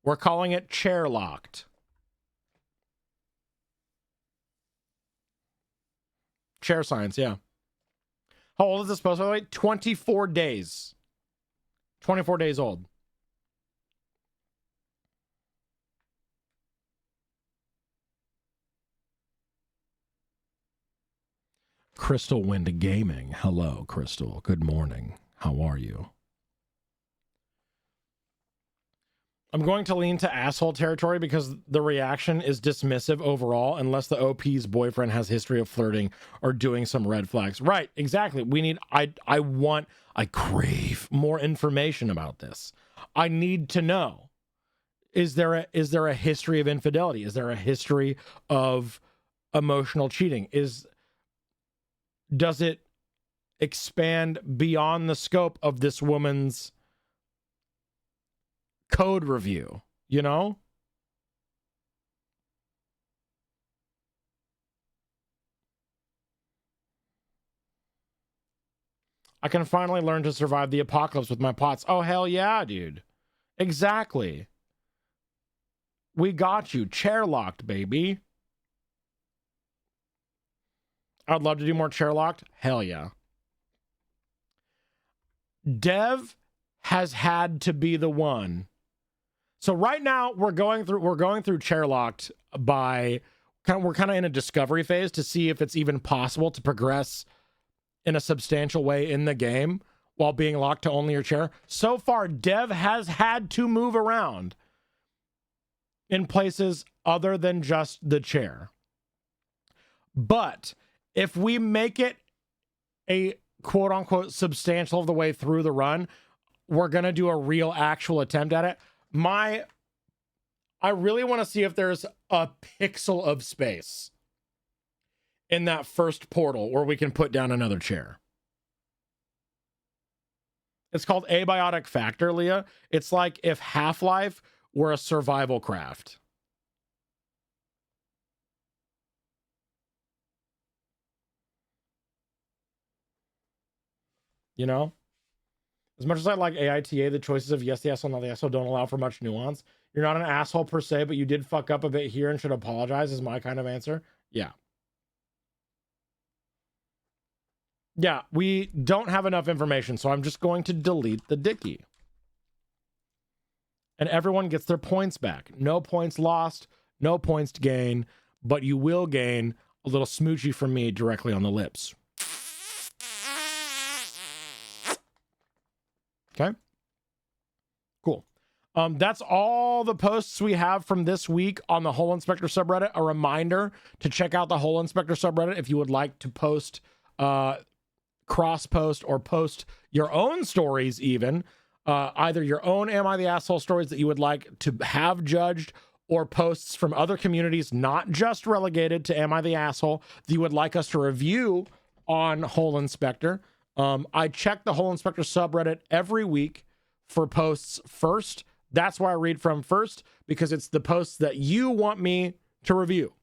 We're calling it chair locked. Chair science, yeah. How old is this post, by the way? 24 days. 24 days old. Crystal Wind Gaming. Hello, Crystal. Good morning. How are you? I'm going to lean to asshole territory because the reaction is dismissive overall unless the OP's boyfriend has history of flirting or doing some red flags. Right, exactly. We need, I crave more information about this. I need to know. Is there a history of infidelity? Is there a history of emotional cheating? Does it expand beyond the scope of this woman's code review? you know? I can finally learn to survive the apocalypse with my pots. Oh, hell yeah, dude. Exactly. We got you. Chair locked, baby. I'd love to do more chair locked. Hell yeah. Dev has had to be the one. So right now we're going through chair locked by we're kind of in a discovery phase to see if it's even possible to progress in a substantial way in the game while being locked to only your chair. So far, Dev has had to move around in places other than just the chair. But if we make it a quote unquote substantial of the way through the run, we're going to do a real actual attempt at it. I really want to see if there's a pixel of space in that first portal where we can put down another chair. It's called Abiotic Factor, Leah. It's like if Half-Life were a survival craft. You know? As much as I like AITA, the choices of yes, the asshole, not the asshole don't allow for much nuance. You're not an asshole per se, but you did fuck up a bit here and should apologize is my kind of answer. Yeah. Yeah, we don't have enough information, so I'm just going to delete the dicky. And everyone gets their points back. No points lost, no points to gain, but you will gain a little smoochy from me directly on the lips. Okay? Cool. That's all the posts we have from this week on the Hole Inspector subreddit. A reminder to check out the Hole Inspector subreddit if you would like to post, cross post, or post your own stories even. Either your own Am I the Asshole stories that you would like to have judged, or posts from other communities, not just relegated to Am I the Asshole, that you would like us to review on Hole Inspector. I check the Hole Inspector subreddit every week for posts first. That's why I read from first, because it's the posts that you want me to review.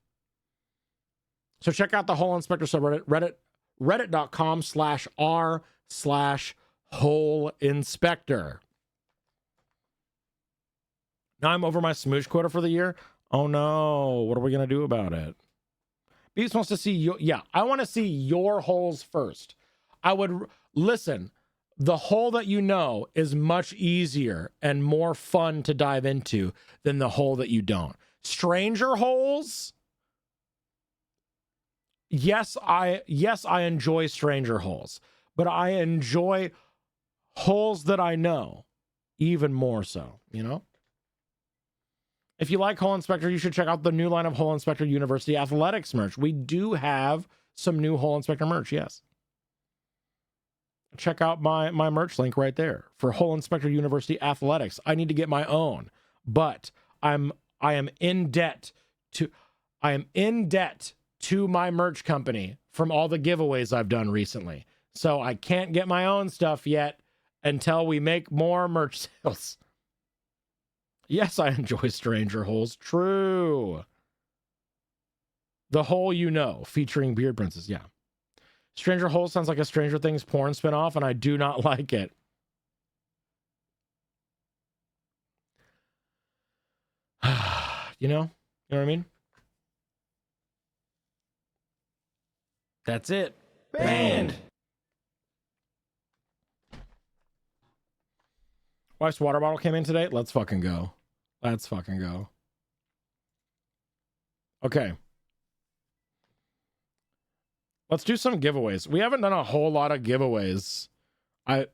So check out the Hole Inspector subreddit, reddit.com/r/Hole Inspector. Now I'm over my smooch quota for the year. Oh no, what are we going to do about it? Beast wants to see you. Yeah, I want to see your holes first. I would listen. The hole that you know is much easier and more fun to dive into than the hole that you don't. Stranger holes. Yes, I enjoy stranger holes, but I enjoy holes that I know even more so, you know? If you like Hole Inspector, you should check out the new line of Hole Inspector University Athletics merch. We do have some new Hole Inspector merch, yes. Check out my merch link right there for Hole Inspector University Athletics. I need to get my own, but I am in debt to my merch company from all the giveaways I've done recently. So I can't get my own stuff yet until we make more merch sales. Yes, I enjoy Stranger Holes. True. The Hole You Know, featuring Beard Princess. Yeah. Stranger Holes sounds like a Stranger Things porn spinoff, and I do not like it. You know what I mean? That's it. Banned. Wife's water bottle came in today. Let's fucking go. Let's fucking go. Okay. Let's do some giveaways. We haven't done a whole lot of giveaways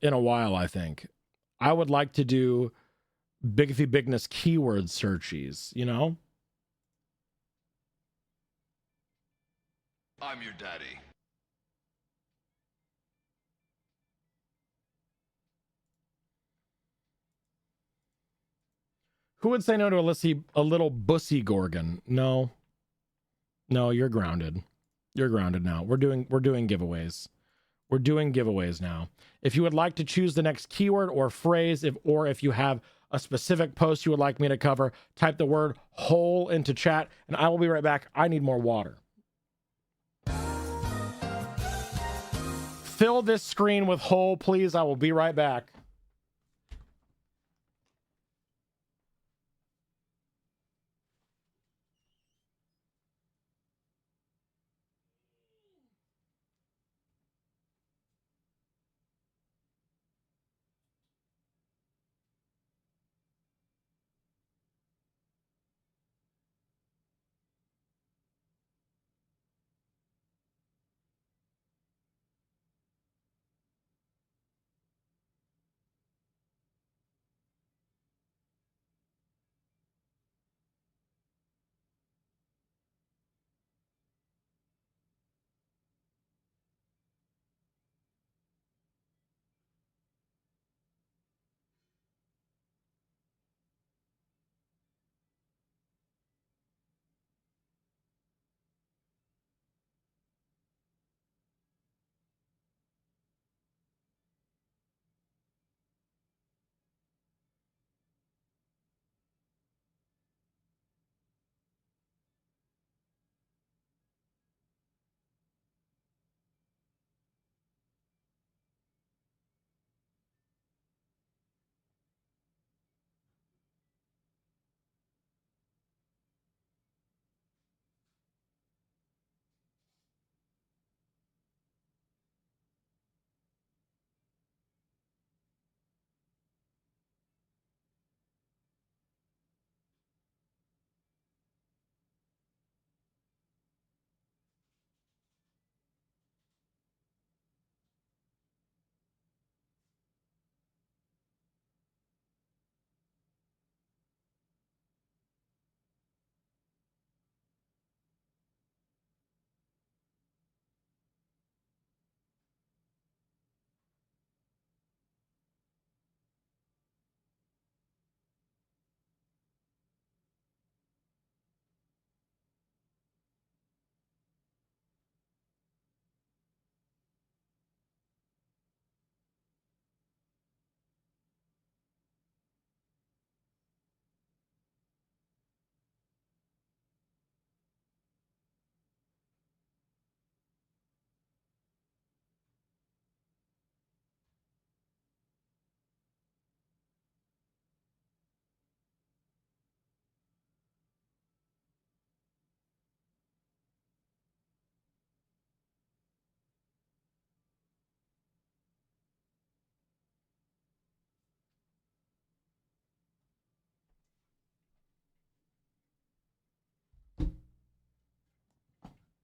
in a while, I think. I would like to do Bigothy Bigness keyword searchies, you know? I'm your daddy. Who would say no to a little bussy Gorgon? No. No, you're grounded. You're grounded now. We're doing giveaways. We're doing giveaways now. If you would like to choose the next keyword or phrase, if you have a specific post you would like me to cover, type the word hole into chat, and I will be right back. I need more water. Fill this screen with hole, please. I will be right back.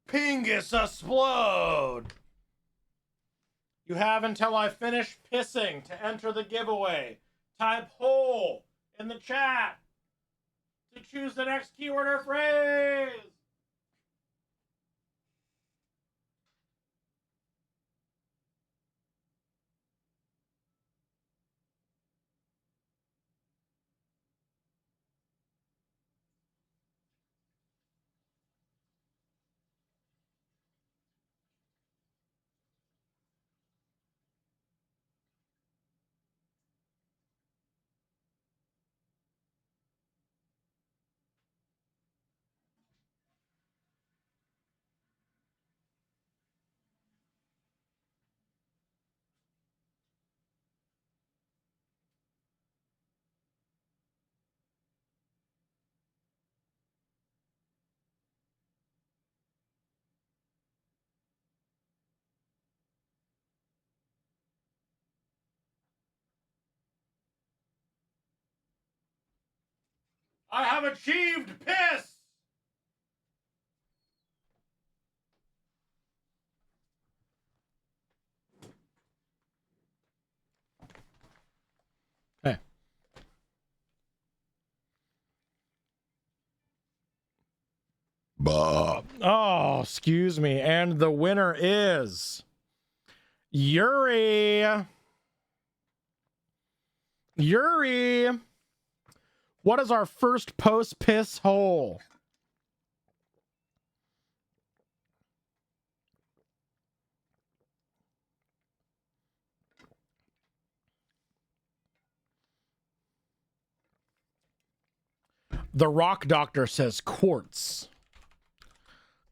Pingus explode! You have until I finish pissing to enter the giveaway. Type hole in the chat to choose the next keyword or phrase. I have achieved piss! Hey. Oh, excuse me. And the winner is Yuri. Yuri. What is our first post piss hole? The Rock Doctor says quartz.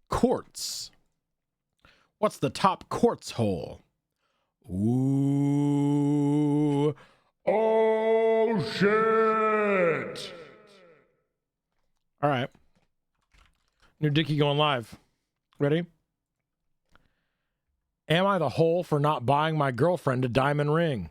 Quartz. What's the top quartz hole? Ooh. Oh, shit. All right. New Dickie going live. Ready? Am I the hole for not buying my girlfriend a diamond ring?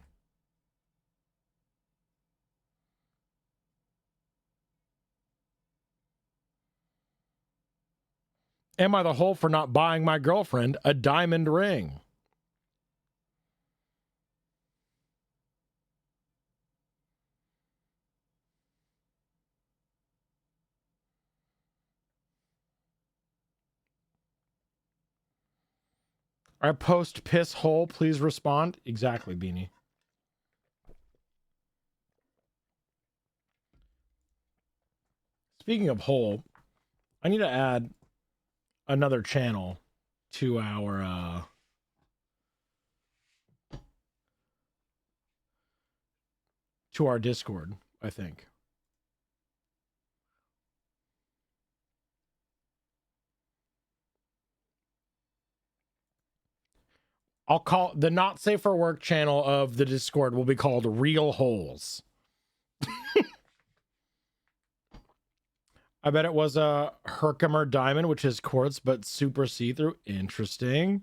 Am I the hole for not buying my girlfriend a diamond ring? I post piss hole, please respond. Exactly, Beanie. Speaking of hole, I need to add another channel to our Discord, I think. I'll call the not safe for work channel of the Discord will be called Real Holes. I bet it was a Herkimer diamond, which is quartz, but super see-through. Interesting.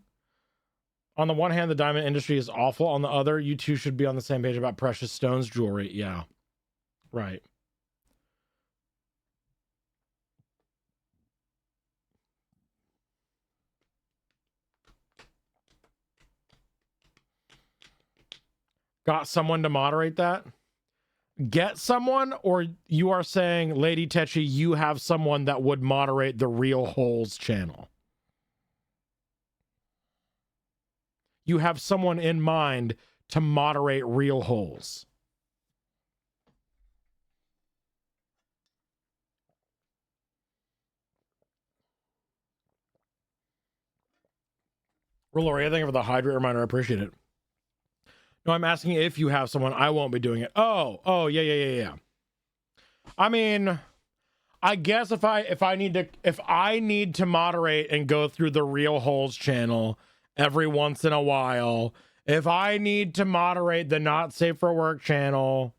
On the one hand, the diamond industry is awful. On the other, you two should be on the same page about precious stones jewelry. Yeah. Right. Got someone to moderate that? Get someone, or you are saying, Lady Tetchy, you have someone that would moderate the Real Holes channel? You have someone in mind to moderate Real Holes. Lori, thank you for the hydrate reminder. I appreciate it. No, I'm asking if you have someone. I won't be doing it. Oh, yeah. I mean, I guess if I need to moderate and go through the Real Holes channel every once in a while, if I need to moderate the Not Safe for Work channel,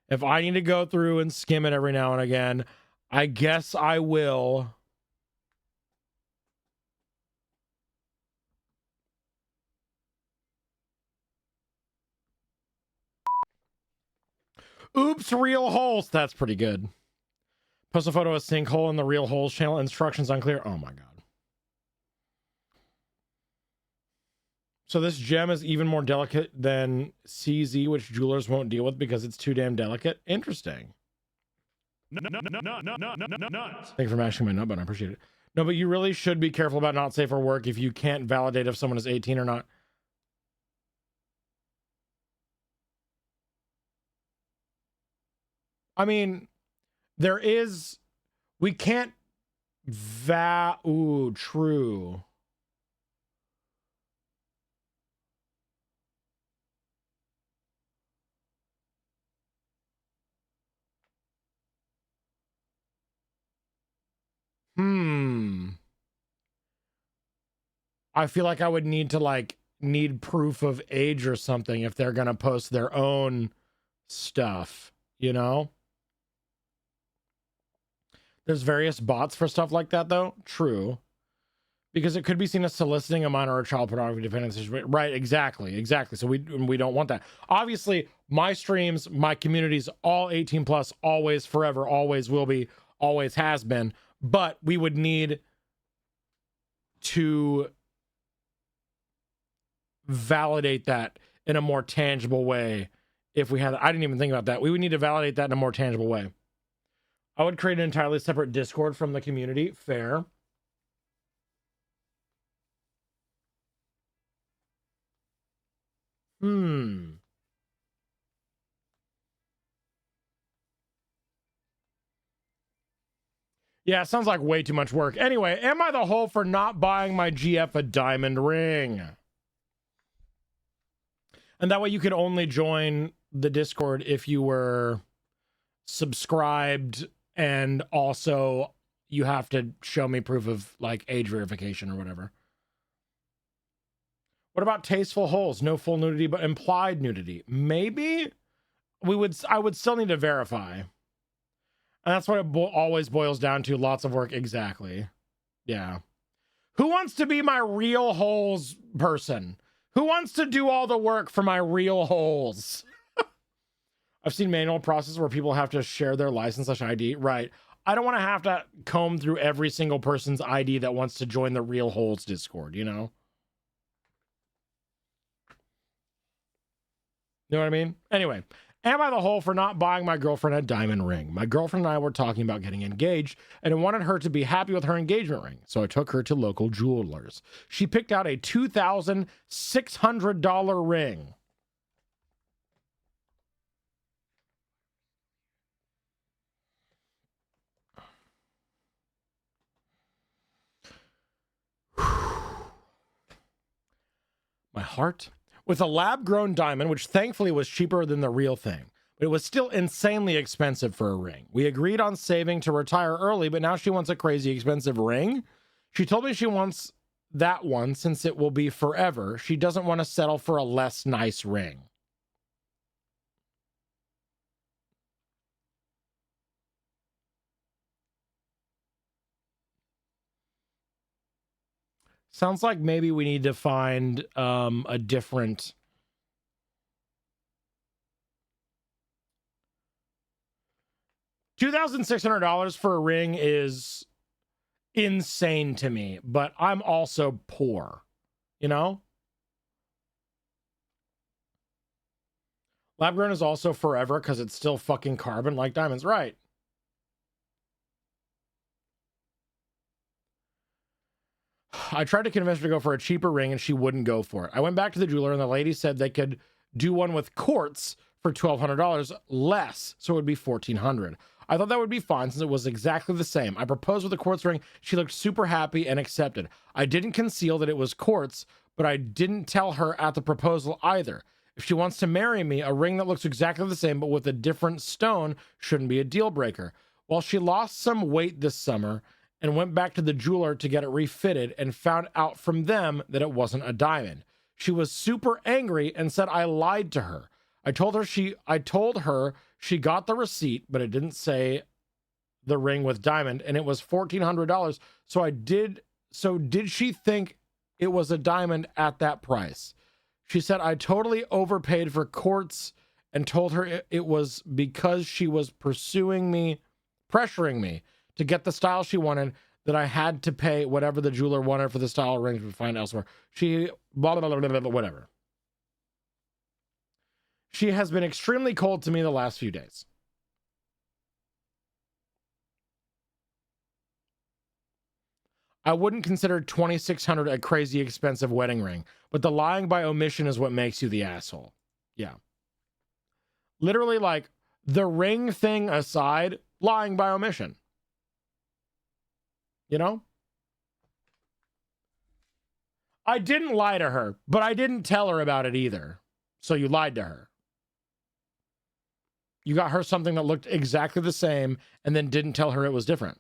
if I need to go through and skim it every now and again, I guess I will. Oops, Real Holes. That's pretty good. Post a photo of a sinkhole in the Real Holes channel. Instructions unclear. Oh my god. So this gem is even more delicate than CZ, which jewelers won't deal with because it's too damn delicate. Interesting. Thank you for mashing my nut button. I appreciate it. No, but you really should be careful about not safe for work if you can't validate if someone is 18 or not. I mean, we can't ooh, true. I feel like I would need to need proof of age or something if they're going to post their own stuff, you know? There's various bots for stuff like that, though. True. Because it could be seen as soliciting a minor or child pornography dependency. Right, exactly. So we don't want that. Obviously, my streams, my communities, all 18 plus, always, forever, always will be, always has been. But we would need to validate that in a more tangible way if we had. I didn't even think about that. We would need to validate that in a more tangible way. I would create an entirely separate Discord from the community. Fair. Yeah, it sounds like way too much work. Anyway, am I the hole for not buying my GF a diamond ring? And that way you could only join the Discord if you were subscribed And also you have to show me proof of like age verification or whatever. What about tasteful holes? No full nudity, but implied nudity. Maybe I would still need to verify. And that's what it always boils down to. Lots of work. Exactly. Yeah. Who wants to be my real holes person? Who wants to do all the work for my real holes? I've seen manual process where people have to share their license/ID. Right. I don't want to have to comb through every single person's ID that wants to join the Real Holes Discord, you know? You know what I mean? Anyway, am I the hole for not buying my girlfriend a diamond ring? My girlfriend and I were talking about getting engaged, and I wanted her to be happy with her engagement ring, so I took her to local jewelers. She picked out a $2,600 ring. My heart? With a lab-grown diamond, which thankfully was cheaper than the real thing. But it was still insanely expensive for a ring. We agreed on saving to retire early, but now she wants a crazy expensive ring? She told me she wants that one since it will be forever. She doesn't want to settle for a less nice ring. Sounds like maybe we need to find a different... $2,600 for a ring is insane to me, but I'm also poor, you know? Lab grown is also forever because it's still fucking carbon like diamonds, right? I tried to convince her to go for a cheaper ring and she wouldn't go for it. I went back to the jeweler and the lady said they could do one with quartz for $1,200 less, so it would be $1,400. I thought that would be fine since it was exactly the same. I proposed with a quartz ring. She looked super happy and accepted. I didn't conceal that it was quartz, but I didn't tell her at the proposal either. If she wants to marry me, a ring that looks exactly the same but with a different stone shouldn't be a deal breaker. Well, she lost some weight this summer and went back to the jeweler to get it refitted and found out from them that it wasn't a diamond. She was super angry and said I lied to her. I told her she got the receipt, but it didn't say the ring with diamond, and it was $1,400. So did she think it was a diamond at that price? She said I totally overpaid for quartz and told her it was because she was pressuring me to get the style she wanted, that I had to pay whatever the jeweler wanted for the style rings we find elsewhere. She blah, blah, blah, blah, blah, whatever. She has been extremely cold to me the last few days. I wouldn't consider $2,600 a crazy expensive wedding ring, but the lying by omission is what makes you the asshole. Yeah. Literally, like, the ring thing aside, lying by omission. You know? I didn't lie to her, but I didn't tell her about it either. So you lied to her. You got her something that looked exactly the same and then didn't tell her it was different.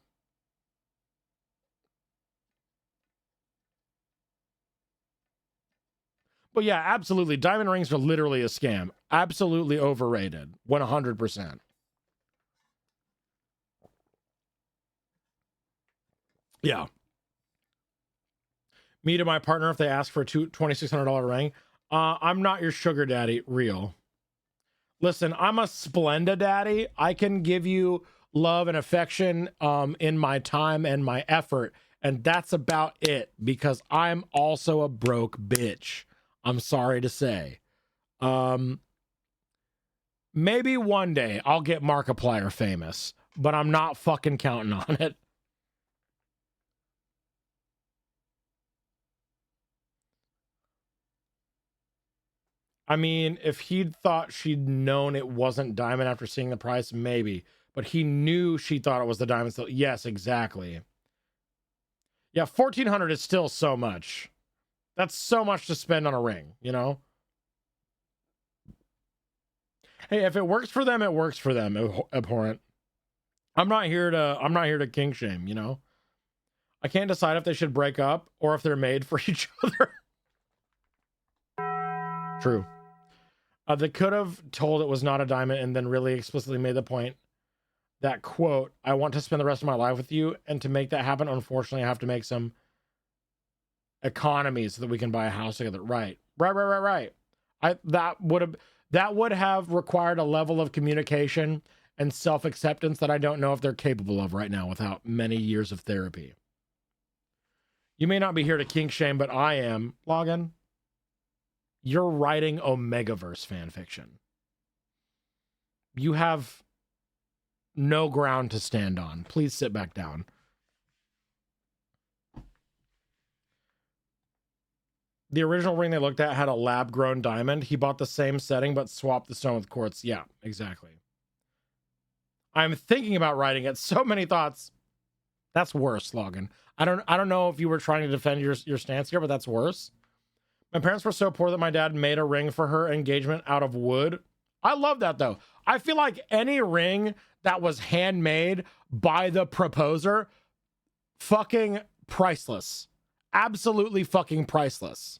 But yeah, absolutely. Diamond rings are literally a scam. Absolutely overrated. 100%. Yeah. Me to my partner if they ask for a $2,600 ring. I'm not your sugar daddy, real. Listen, I'm a Splenda daddy. I can give you love and affection in my time and my effort. And that's about it because I'm also a broke bitch. I'm sorry to say. Maybe one day I'll get Markiplier famous, but I'm not fucking counting on it. I mean, if he'd thought she'd known it wasn't diamond after seeing the price, maybe. But he knew she thought it was the diamond. So yes, exactly. Yeah, $1,400 is still so much. That's so much to spend on a ring, you know? Hey, if it works for them, it works for them, abhorrent. I'm not here to kink shame, you know? I can't decide if they should break up or if they're made for each other. True. They could have told it was not a diamond and then really explicitly made the point that, quote, I want to spend the rest of my life with you. And to make that happen, unfortunately, I have to make some economies so that we can buy a house together. Right. That would have required a level of communication and self-acceptance that I don't know if they're capable of right now without many years of therapy. You may not be here to kink shame, but I am. Login. You're writing Omegaverse fan fiction. You have no ground to stand on. Please sit back down. The original ring they looked at had a lab-grown diamond. He bought the same setting, but swapped the stone with quartz. Yeah, exactly. I'm thinking about writing it. So many thoughts. That's worse, Logan. I don't know if you were trying to defend your stance here, but that's worse. My parents were so poor that my dad made a ring for her engagement out of wood. I love that, though. I feel like any ring that was handmade by the proposer, fucking priceless. Absolutely fucking priceless.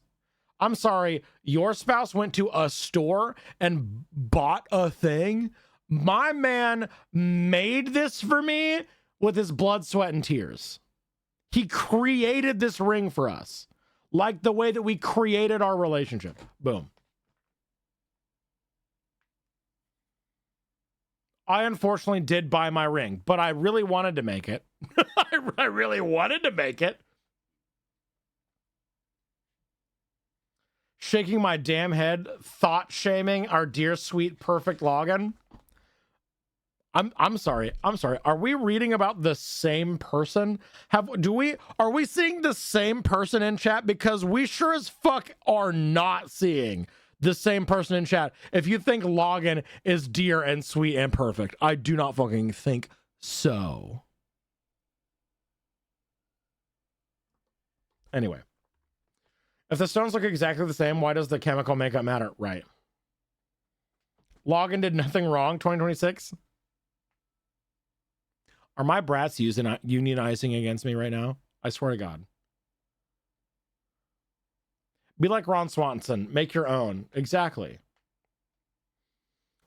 I'm sorry, your spouse went to a store and bought a thing? My man made this for me with his blood, sweat, and tears. He created this ring for us. Like the way that we created our relationship. Boom. I unfortunately did buy my ring, but I really wanted to make it. I really wanted to make it. Shaking my damn head, thought shaming our dear, sweet, perfect Logan. I'm sorry. Are we reading about the same person? Are we seeing the same person in chat? Because we sure as fuck are not seeing the same person in chat. If you think Logan is dear and sweet and perfect, I do not fucking think so. Anyway. If the stones look exactly the same, why does the chemical makeup matter? Right. Logan did nothing wrong, 2026. Are my brats unionizing against me right now? I swear to God. Be like Ron Swanson. Make your own. Exactly.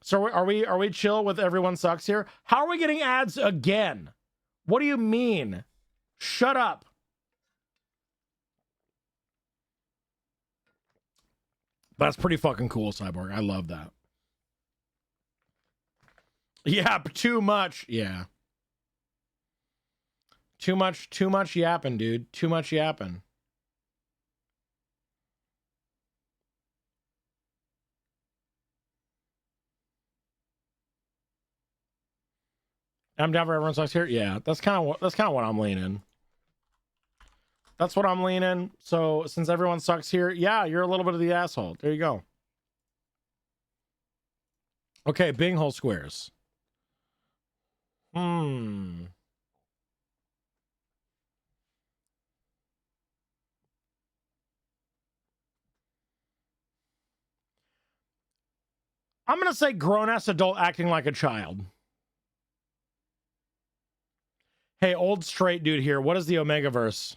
So are we chill with everyone sucks here? How are we getting ads again? What do you mean? Shut up. That's pretty fucking cool, Cyborg. I love that. Yeah, too much. Yeah. Too much yapping, dude. Too much yapping. I'm down for everyone sucks here. Yeah, that's kind of what I'm leaning. That's what I'm leaning. So since everyone sucks here, yeah, you're a little bit of the asshole. There you go. Okay, Bing hole squares. I'm going to say grown-ass adult acting like a child. Hey, old straight dude here. What is the Omegaverse?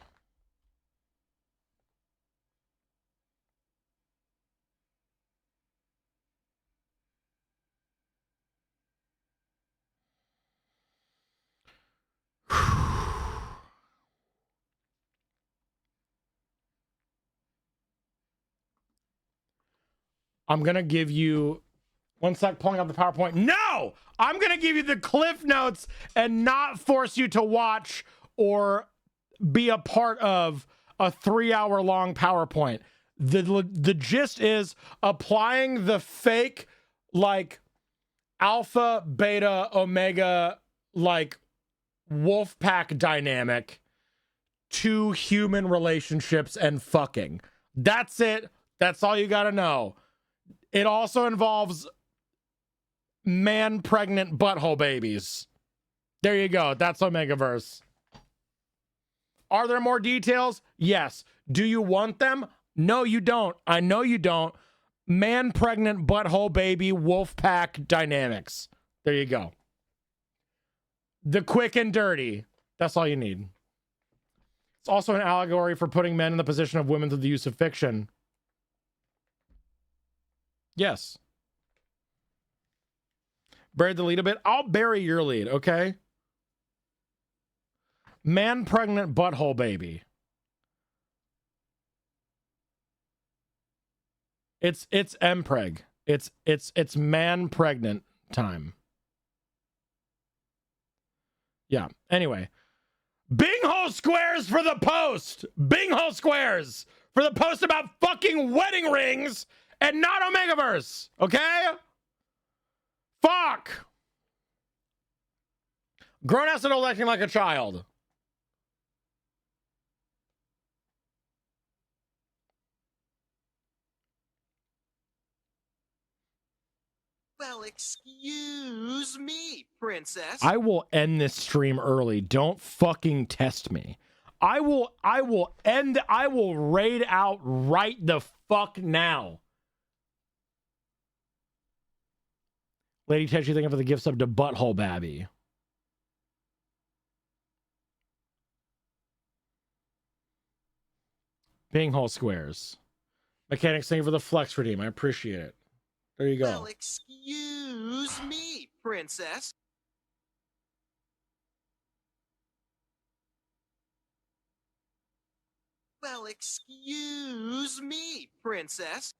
I'm going to give you... One sec, pulling up the PowerPoint. No! I'm going to give you the Cliff Notes and not force you to watch or be a part of a 3-hour-long PowerPoint. The gist is applying the fake, like, alpha, beta, omega, like, wolf pack dynamic to human relationships and fucking. That's it. That's all you got to know. It also involves man pregnant butthole babies. There you go. That's Omegaverse. Are there more details? Yes. Do you want them? No, you don't. I know you don't. Man pregnant butthole baby wolf pack dynamics. There you go. The quick and dirty. That's all you need. It's also an allegory for putting men in the position of women through the use of fiction. Yes. Bury the lead a bit. I'll bury your lead, okay? Man pregnant butthole baby. It's mpreg. It's man pregnant time. Yeah. Anyway. Binghole squares for the post. Binghole squares for the post about fucking wedding rings and not Omegaverse. Okay? Fuck. Grown ass adult acting like a child. Well, excuse me, princess. I will end this stream early. Don't fucking test me. I will raid out right the fuck now. Lady Ted, you thinking for the gift sub to Butthole Babby. Binghole squares. Mechanics, thank you for the flex redeem. I appreciate it. There you go. Well, excuse me, princess. Well, excuse me, princess.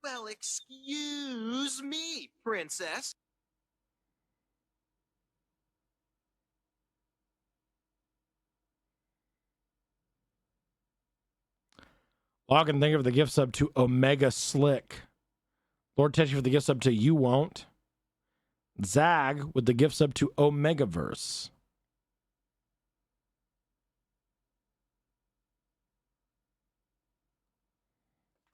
Well, excuse me, princess. Logan, thank you for the gift sub to Omega Slick. Lord Tetchy for the gift sub to You Won't. Zag with the gift sub to Omegaverse.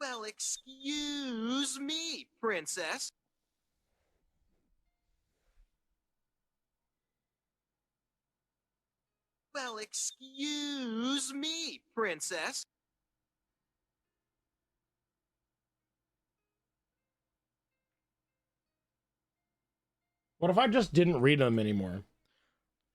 Well, excuse me, princess. Well, excuse me, princess. What if I just didn't read them anymore?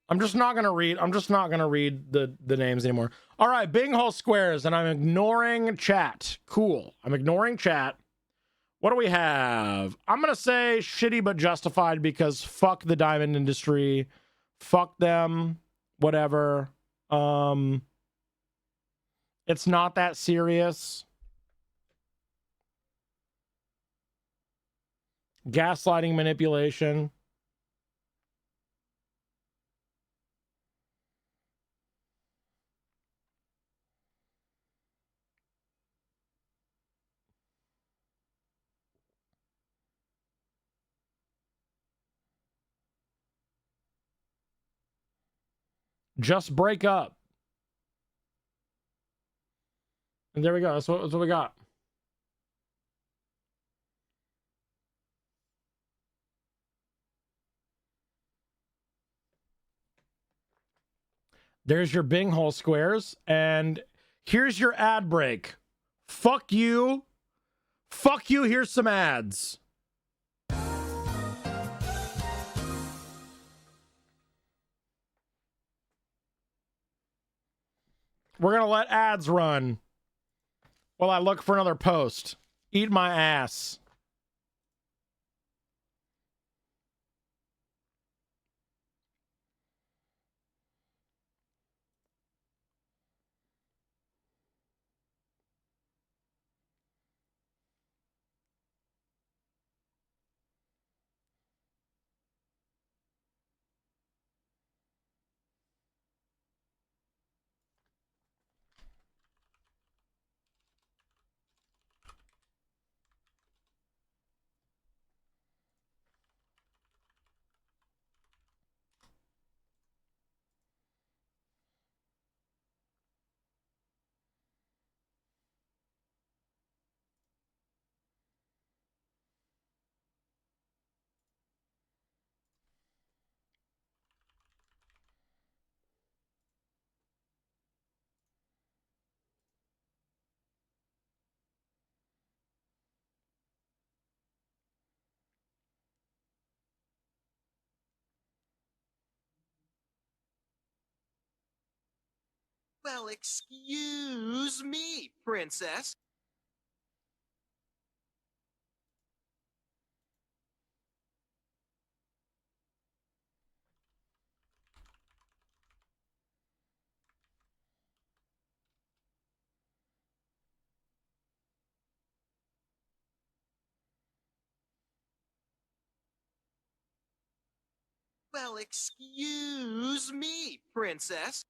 I'm just not gonna read the names anymore. All right, Binghole squares, and I'm ignoring chat. Cool. I'm ignoring chat. What do we have? I'm gonna say shitty but justified because fuck the diamond industry. Fuck them. Whatever. It's not that serious. Gaslighting, manipulation. Just break up. And there we go. That's what we got. There's your Binghole squares. And here's your ad break. Fuck you. Fuck you. Here's some ads. We're going to let ads run while I look for another post. Eat my ass. Well, excuse me, princess. Well, excuse me, princess.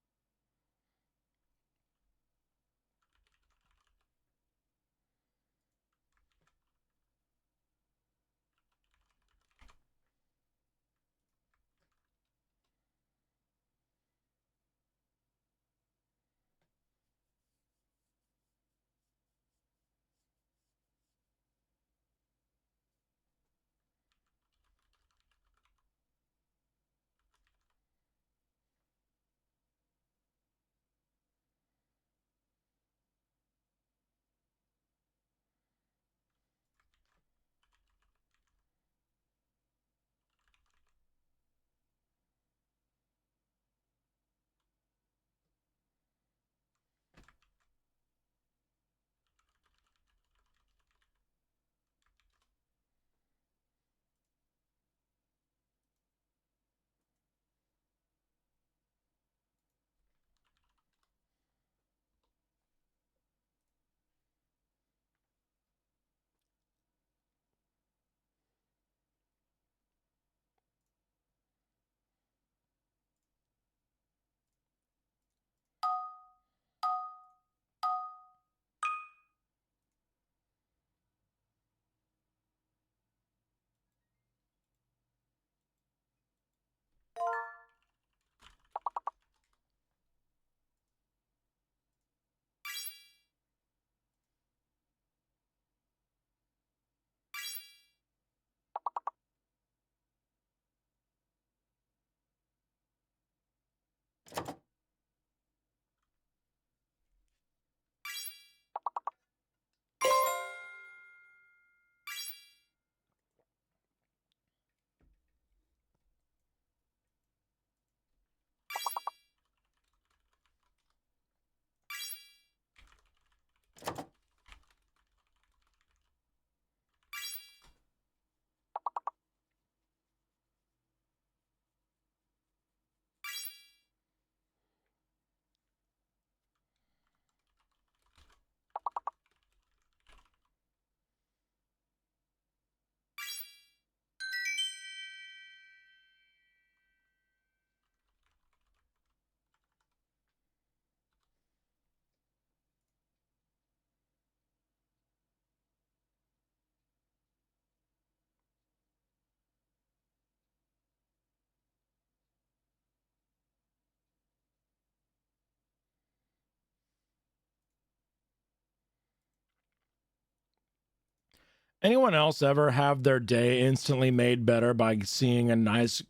Anyone else ever have their day instantly made better by seeing a nice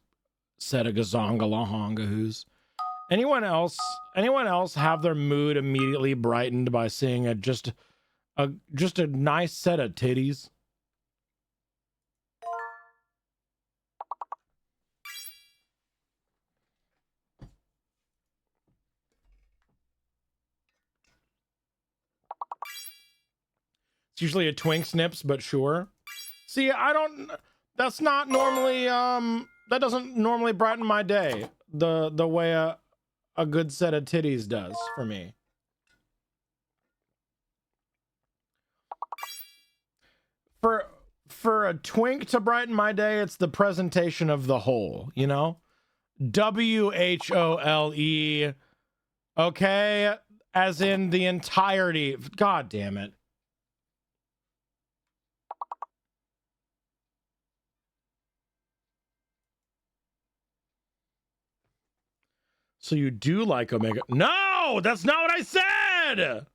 set of gazongalahongahoos? Anyone else have their mood immediately brightened by seeing just a nice set of titties? It's usually a twink snips, but sure. See, that's not normally that doesn't normally brighten my day the way a good set of titties does for me. For a twink to brighten my day, it's the presentation of the whole, you know? WHOLE. Okay? As in the entirety. God damn it. So you do like Omega? No, that's not what I said.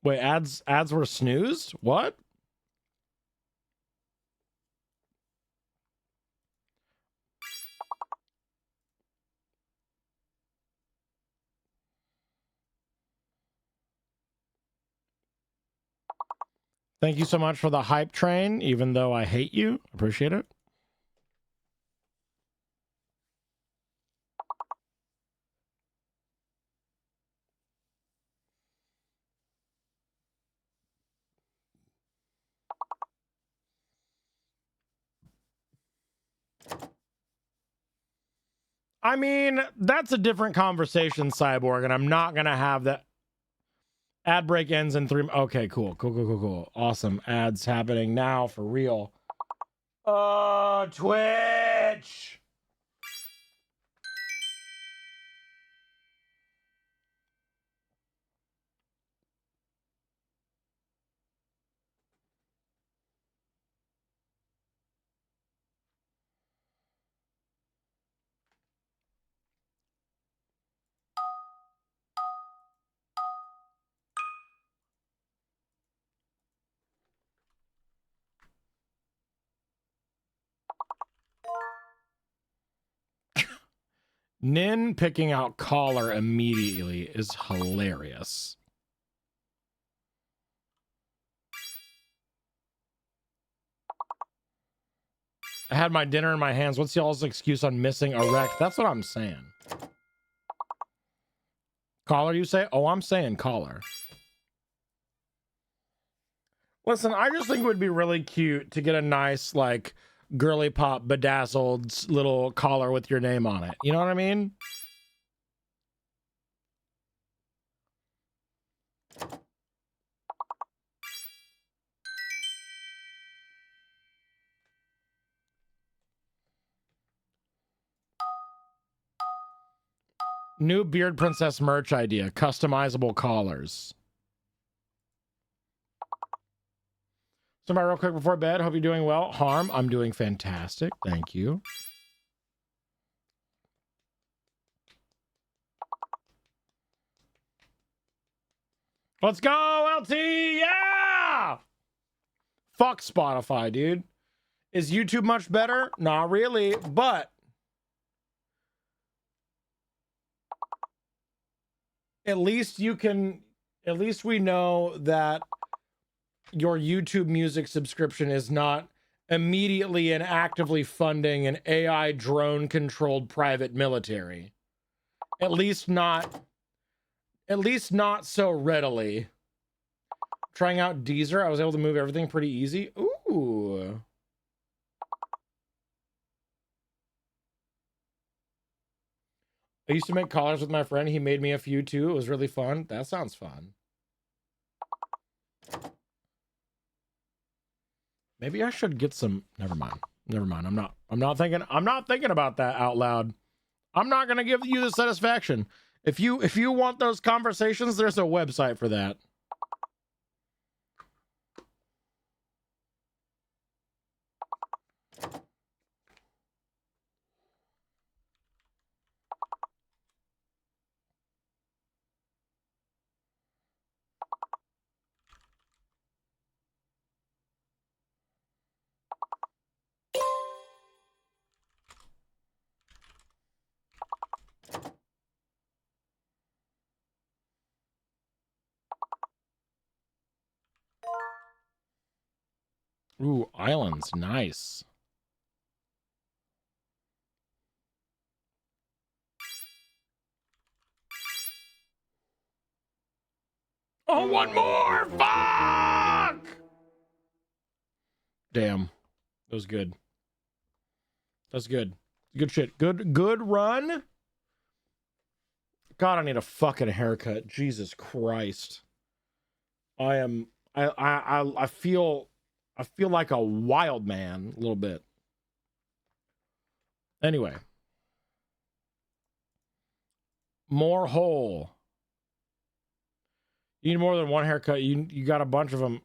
Wait, ads were snoozed? What? Thank you so much for the hype train, even though I hate you. Appreciate it. I mean, that's a different conversation, Cyborg, and I'm not gonna have that. Ad break ends in 3. Okay, cool. Awesome. Ads happening now for real. Twitch. Nin picking out collar immediately is hilarious. I had my dinner in my hands. What's y'all's excuse on missing a wreck? That's what I'm saying. Collar, you say? Oh, I'm saying collar. Listen, I just think it would be really cute to get a nice, like, girly pop bedazzled little collar with your name on it. You know what I mean? New Beard Princess merch idea. Customizable collars. Somebody real quick before bed. Hope you're doing well. Harm, I'm doing fantastic. Thank you. Let's go, LT! Yeah! Fuck Spotify, dude. Is YouTube much better? Not really, but at least we know that your YouTube music subscription is not immediately and actively funding an AI drone controlled private military. At least not so readily. Trying out Deezer, I was able to move everything pretty easy. Ooh. I used to make collars with my friend. He made me a few too. It was really fun. That sounds fun. Maybe I should get some. Never mind. I'm not thinking about that out loud. I'm not gonna give you the satisfaction. If you want those conversations, there's a website for that. Ooh, islands, nice. Oh, one more! Fuck! Damn. That was good. That's good. Good shit. Good run. God, I need a fucking haircut. Jesus Christ. I feel like a wild man a little bit. Anyway. More hole. You need more than one haircut. You got a bunch of them.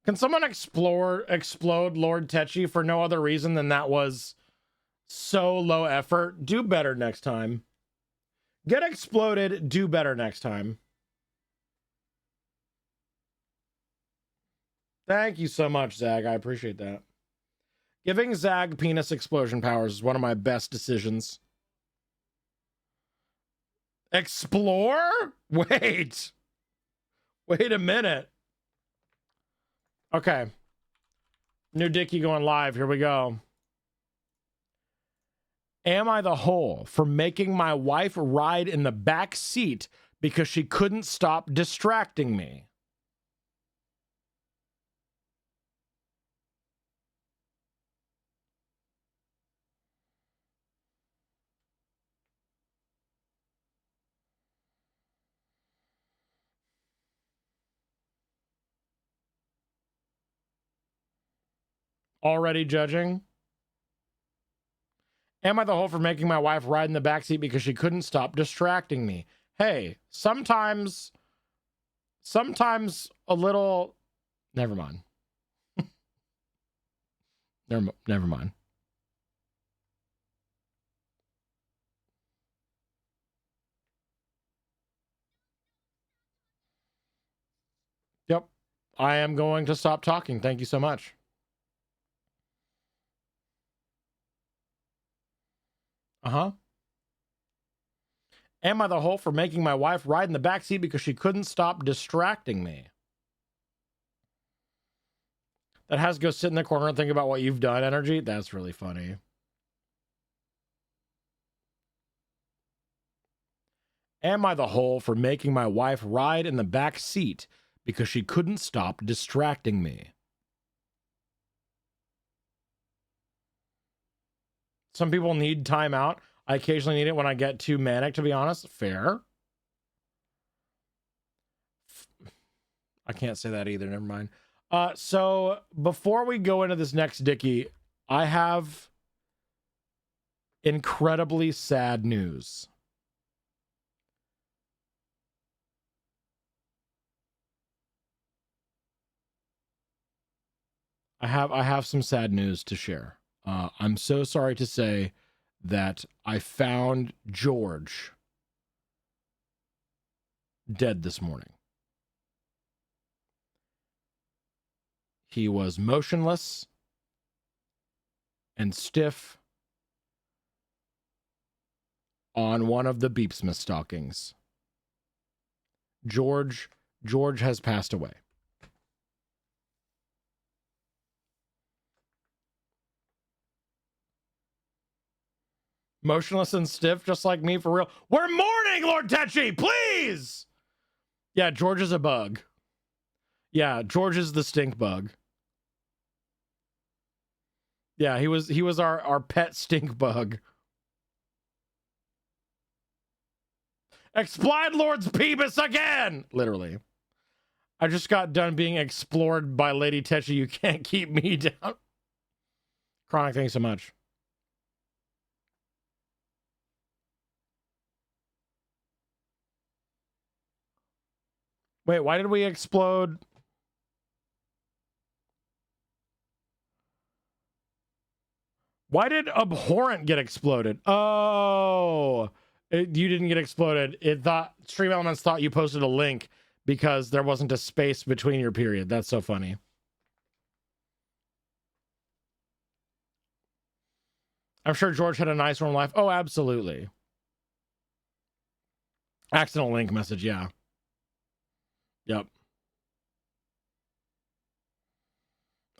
Can someone explode Lord Tetchy for no other reason than that was so low effort? Do better next time. Get exploded. Do better next time. Thank you so much, Zag. I appreciate that. Giving Zag penis explosion powers is one of my best decisions. Explore? Wait a minute. Okay. New Dickie going live. Here we go. Am I the hole for making my wife ride in the back seat because she couldn't stop distracting me? Already judging? Am I the hole for making my wife ride in the backseat because she couldn't stop distracting me? Hey, sometimes a little... Never mind. Never mind. Yep. I am going to stop talking. Thank you so much. Uh-huh. Am I the hole for making my wife ride in the backseat because she couldn't stop distracting me? That has to go sit in the corner and think about what you've done energy. That's really funny. Am I the hole for making my wife ride in the back seat because she couldn't stop distracting me? Some people need time out. I occasionally need it when I get too manic, to be honest. Fair. I can't say that either. Never mind. So before we go into this next Dickie, I have incredibly sad news. I have some sad news to share. I'm so sorry to say that I found George dead this morning. He was motionless and stiff on one of the Beepsmith stockings. George has passed away. Motionless and stiff, just like me, for real. We're mourning, Lord Tetchy, please! Yeah, George is a bug. Yeah, George is the stink bug. Yeah, he was our pet stink bug. Explode Lord's penis again! Literally. I just got done being explored by Lady Tetchy. You can't keep me down. Chronic, thank you so much. Wait, why did we explode? Why did Abhorrent get exploded? Oh, you didn't get exploded. It thought Stream Elements thought you posted a link because there wasn't a space between your period. That's so funny. I'm sure George had a nice warm life. Oh, absolutely. Accidental link message, yeah. Yep.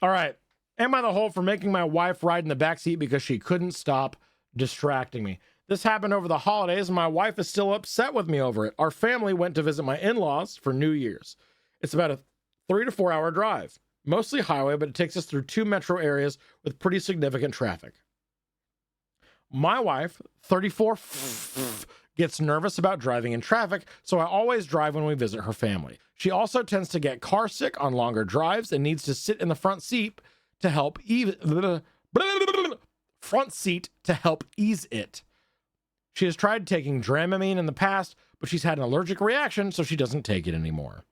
All right. Am I the hole for making my wife ride in the backseat because she couldn't stop distracting me? This happened over the holidays, and my wife is still upset with me over it. Our family went to visit my in-laws for New Year's. It's about a 3 to 4 hour drive. Mostly highway, but it takes us through 2 metro areas with pretty significant traffic. My wife, 34, gets nervous about driving in traffic, so I always drive when we visit her family. She also tends to get car sick on longer drives and needs to sit in the front seat to help ease it. She has tried taking Dramamine in the past, but she's had an allergic reaction, so she doesn't take it anymore.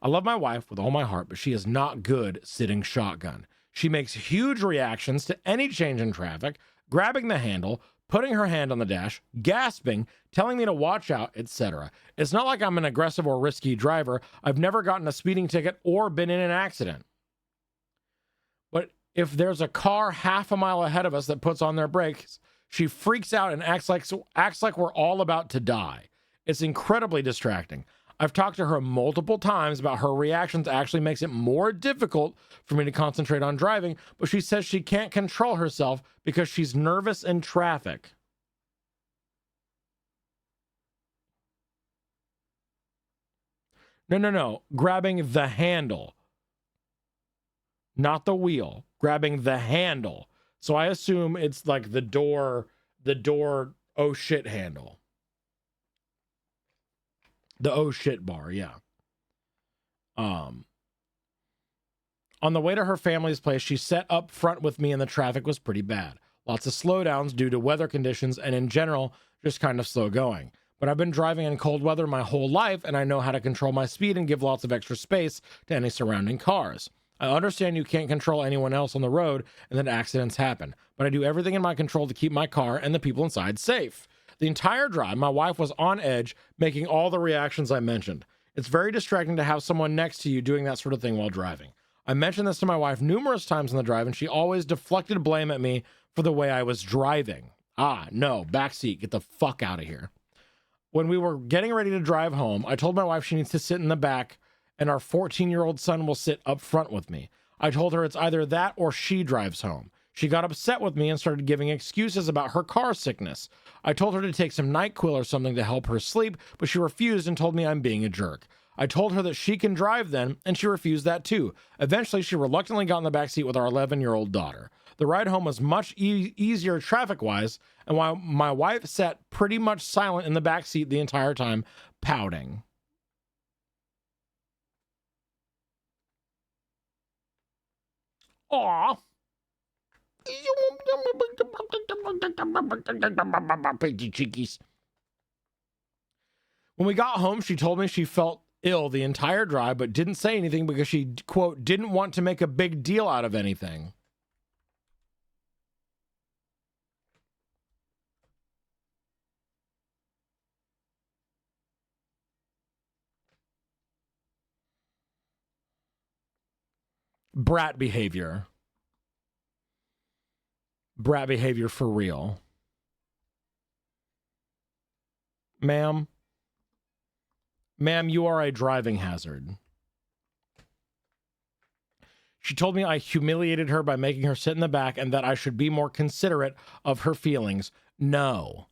I love my wife with all my heart, but she is not good sitting shotgun. She makes huge reactions to any change in traffic, grabbing the handle, putting her hand on the dash, gasping, telling me to watch out, etc. It's not like I'm an aggressive or risky driver. I've never gotten a speeding ticket or been in an accident. But if there's a car half a mile ahead of us that puts on their brakes, she freaks out and acts like we're all about to die. It's incredibly distracting. I've talked to her multiple times about her reactions actually makes it more difficult for me to concentrate on driving, but she says she can't control herself because she's nervous in traffic. No. Grabbing the handle. Not the wheel. Grabbing the handle. So I assume it's like the door, oh shit handle. The oh shit bar, yeah. On the way to her family's place, she sat up front with me and the traffic was pretty bad. Lots of slowdowns due to weather conditions and in general, just kind of slow going. But I've been driving in cold weather my whole life and I know how to control my speed and give lots of extra space to any surrounding cars. I understand you can't control anyone else on the road and that accidents happen, but I do everything in my control to keep my car and the people inside safe. The entire drive, my wife was on edge, making all the reactions I mentioned. It's very distracting to have someone next to you doing that sort of thing while driving. I mentioned this to my wife numerous times on the drive, and she always deflected blame at me for the way I was driving. No, backseat, get the fuck out of here. When we were getting ready to drive home, I told my wife she needs to sit in the back, and our 14-year-old son will sit up front with me. I told her it's either that or she drives home. She got upset with me and started giving excuses about her car sickness. I told her to take some NyQuil or something to help her sleep, but she refused and told me I'm being a jerk. I told her that she can drive then, and she refused that too. Eventually, she reluctantly got in the backseat with our 11-year-old daughter. The ride home was much easier traffic-wise, and while my wife sat pretty much silent in the backseat the entire time, pouting. Aw. Cheekies. When we got home, she told me she felt ill the entire drive, but didn't say anything because she, quote, didn't want to make a big deal out of anything. Brat behavior. Brat behavior for real. Ma'am, you are a driving hazard. She told me I humiliated her by making her sit in the back and that I should be more considerate of her feelings. No.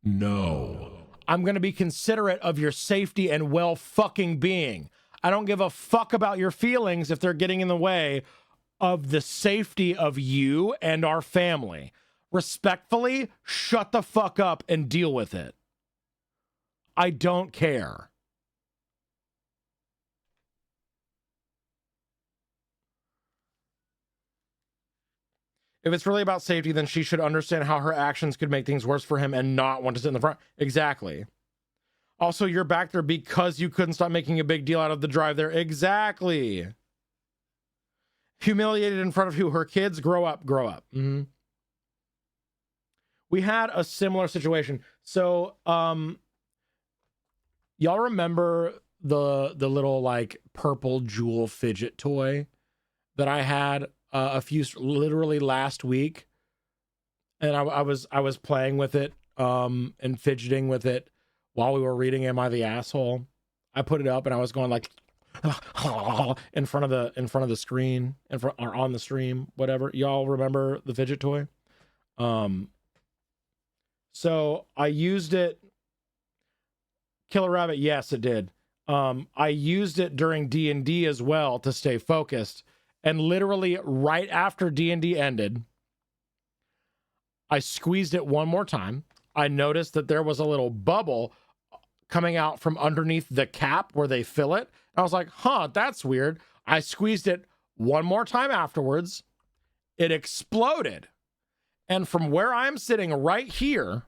I'm going to be considerate of your safety and well-fucking-being. I don't give a fuck about your feelings if they're getting in the way of the safety of you and our family. Respectfully, shut the fuck up and deal with it. I don't care. If it's really about safety, then she should understand how her actions could make things worse for him and not want to sit in the front. Exactly. Also, you're back there because you couldn't stop making a big deal out of the drive there. Exactly. Humiliated in front of who? Her kids? Grow up. Mm-hmm. We had a similar situation. So, y'all remember the little like purple jewel fidget toy that I had literally last week, and I was playing with it and fidgeting with it while we were reading Am I the Asshole? I put it up and I was going like in front of the screen, or on the stream, whatever. Y'all remember the fidget toy? So I used it. Killer Rabbit, yes, it did. I used it during D&D as well to stay focused. And literally right after D&D ended, I squeezed it one more time. I noticed that there was a little bubble coming out from underneath the cap where they fill it. I was like, that's weird. I squeezed it one more time afterwards. It exploded. And from where I'm sitting right here,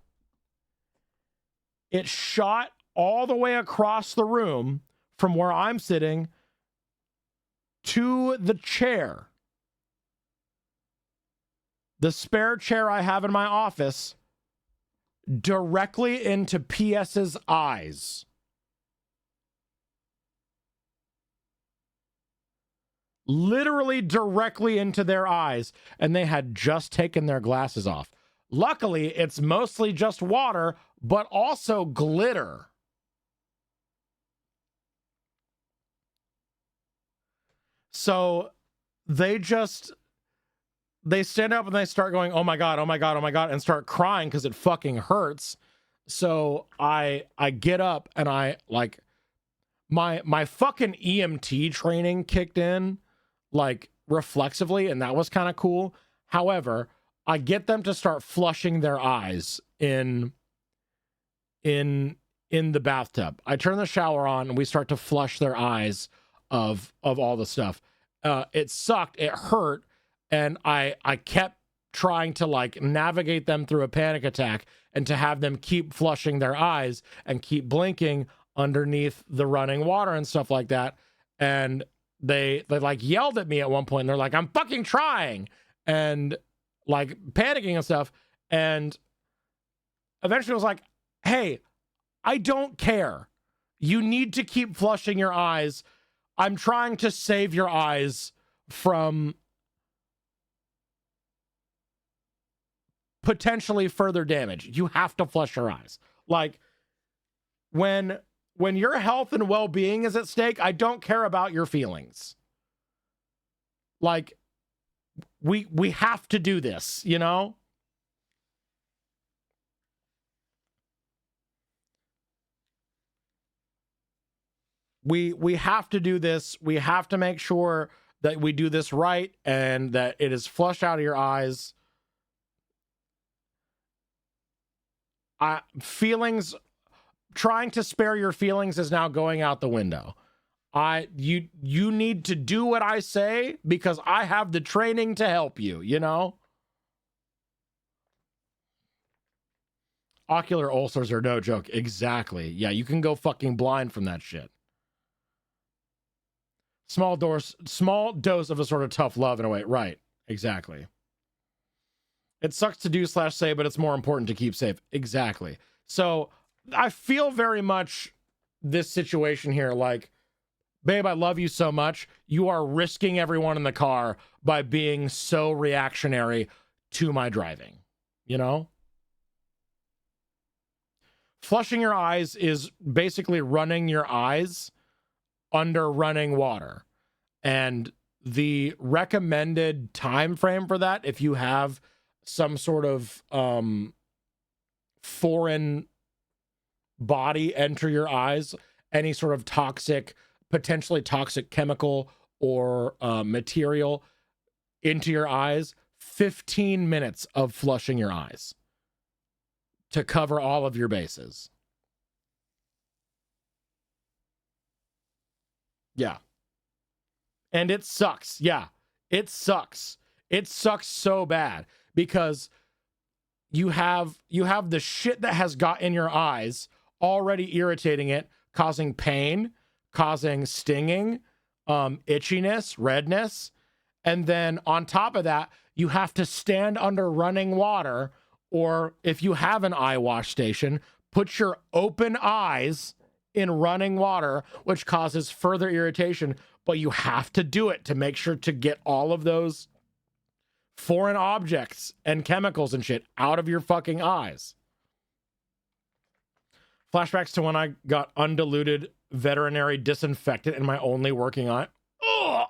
it shot all the way across the room from where I'm sitting to the chair. The spare chair I have in my office, directly into PS's eyes. Literally directly into their eyes, and they had just taken their glasses off. Luckily, it's mostly just water, but also glitter. So they stand up and they start going, oh my God, oh my God, oh my God, and start crying because it fucking hurts. So I get up and I like my fucking EMT training kicked in like reflexively, and that was kind of cool. However, I get them to start flushing their eyes in the bathtub. I turn the shower on and we start to flush their eyes of all the stuff. It sucked. It hurt. And I kept trying to like navigate them through a panic attack and to have them keep flushing their eyes and keep blinking underneath the running water and stuff like that. And they like yelled at me at one point and they're like, I'm fucking trying, and like panicking and stuff. And eventually I was like, hey, I don't care. You need to keep flushing your eyes. I'm trying to save your eyes from potentially further damage. You have to flush your eyes. Like when your health and well-being is at stake, I don't care about your feelings. Like we have to do this, you know? We have to do this. We have to make sure that we do this right and that it is flushed out of your eyes. Feelings, trying to spare your feelings is now going out the window. You need to do what I say because I have the training to help you, you know? Ocular ulcers are no joke. Exactly. Yeah, you can go fucking blind from that shit. Small dose of a sort of tough love in a way. Right. Exactly. It sucks to do / say, but it's more important to keep safe. Exactly. So I feel very much this situation here like, babe, I love you so much. You are risking everyone in the car by being so reactionary to my driving, you know? Flushing your eyes is basically running your eyes under running water. And the recommended time frame for that, if you have some sort of foreign body enter your eyes, any sort of toxic, potentially toxic chemical or material into your eyes, 15 minutes of flushing your eyes to cover all of your bases. Yeah. And it sucks. Yeah. It sucks. It sucks so bad because you have the shit that has got in your eyes already irritating it, causing pain, causing stinging, itchiness, redness. And then on top of that, you have to stand under running water, or if you have an eye wash station, put your open eyes in running water, which causes further irritation, but you have to do it to make sure to get all of those foreign objects and chemicals and shit out of your fucking eyes. Flashbacks to when I got undiluted veterinary disinfectant in my only working eye. Ugh!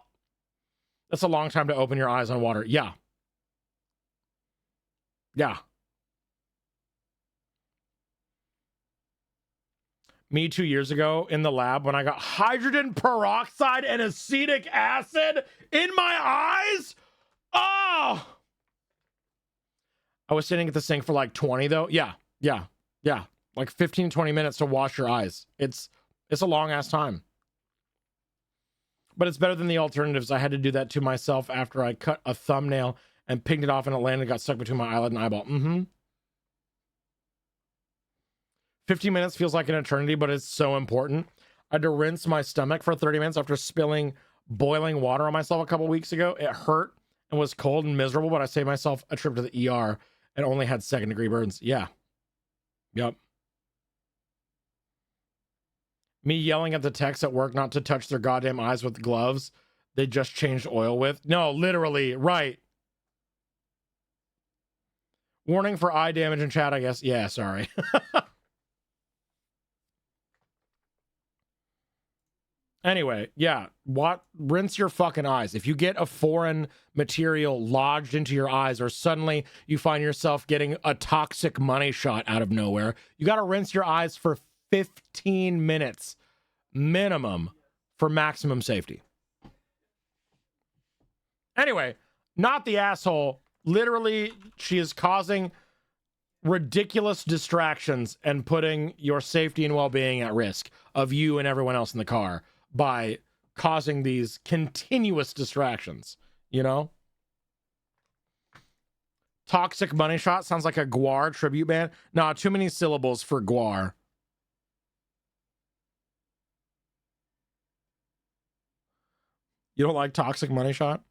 That's a long time to open your eyes on water. Yeah. Yeah. Me 2 years ago in the lab when I got hydrogen peroxide and acetic acid in my eyes. Oh! I was sitting at the sink for like 20 though. Yeah. Like 15, 20 minutes to wash your eyes. It's a long ass time. But it's better than the alternatives. I had to do that to myself after I cut a thumbnail and picked it off and it landed and got stuck between my eyelid and eyeball. 15 minutes feels like an eternity, but it's so important. I had to rinse my stomach for 30 minutes after spilling boiling water on myself a couple weeks ago. It hurt and was cold and miserable, but I saved myself a trip to the ER and only had 2nd-degree burns. Yeah. Yep. Me yelling at the techs at work not to touch their goddamn eyes with gloves they just changed oil with. No, literally, right. Warning for eye damage in chat, I guess. Yeah, sorry. Anyway, yeah, rinse your fucking eyes. If you get a foreign material lodged into your eyes or suddenly you find yourself getting a toxic money shot out of nowhere, you got to rinse your eyes for 15 minutes minimum for maximum safety. Anyway, not the asshole. Literally, she is causing ridiculous distractions and putting your safety and well-being at risk of you and everyone else in the car by causing these continuous distractions, you know? Toxic Money Shot sounds like a Guar tribute band. Nah, too many syllables for Guar. You don't like Toxic Money Shot?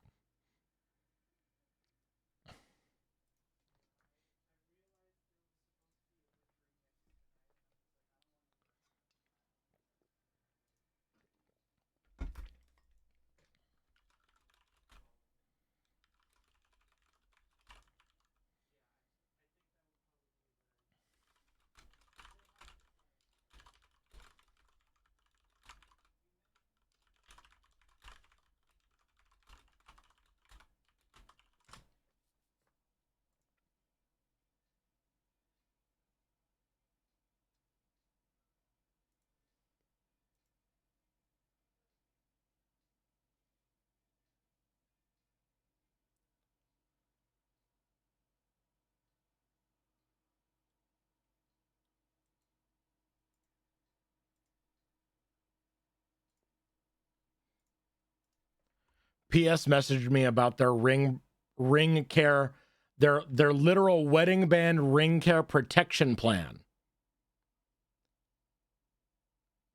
PS messaged me about their ring care, their literal wedding band ring care protection plan.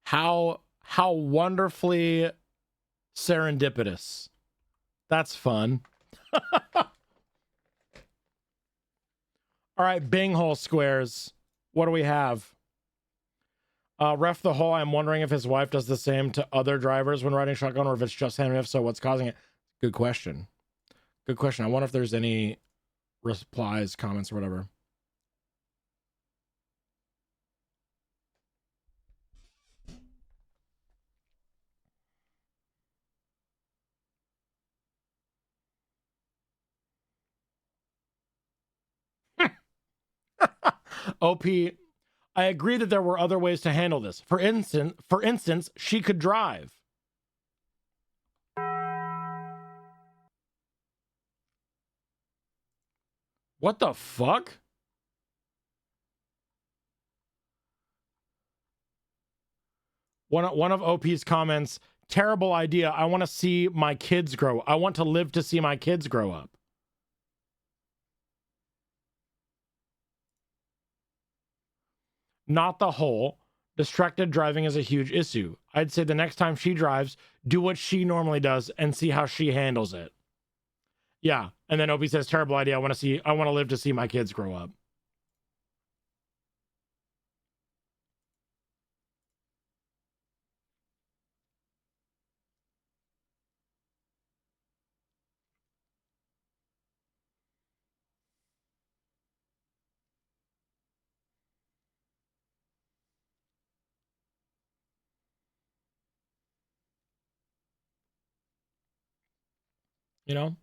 How wonderfully serendipitous. That's fun. All right, Bing hole squares. What do we have? Ref the hole. I'm wondering if his wife does the same to other drivers when riding shotgun, or if it's just him. If so, what's causing it? Good question. Good question. I wonder if there's any replies, comments, or whatever. OP, I agree that there were other ways to handle this. For instance, she could drive. What the fuck? One of OP's comments, terrible idea. I want to see my kids grow. I want to live to see my kids grow up. Not the whole. Distracted driving is a huge issue. I'd say the next time she drives, do what she normally does and see how she handles it. Yeah. And then OP says, terrible idea. I want to live to see my kids grow up. You know?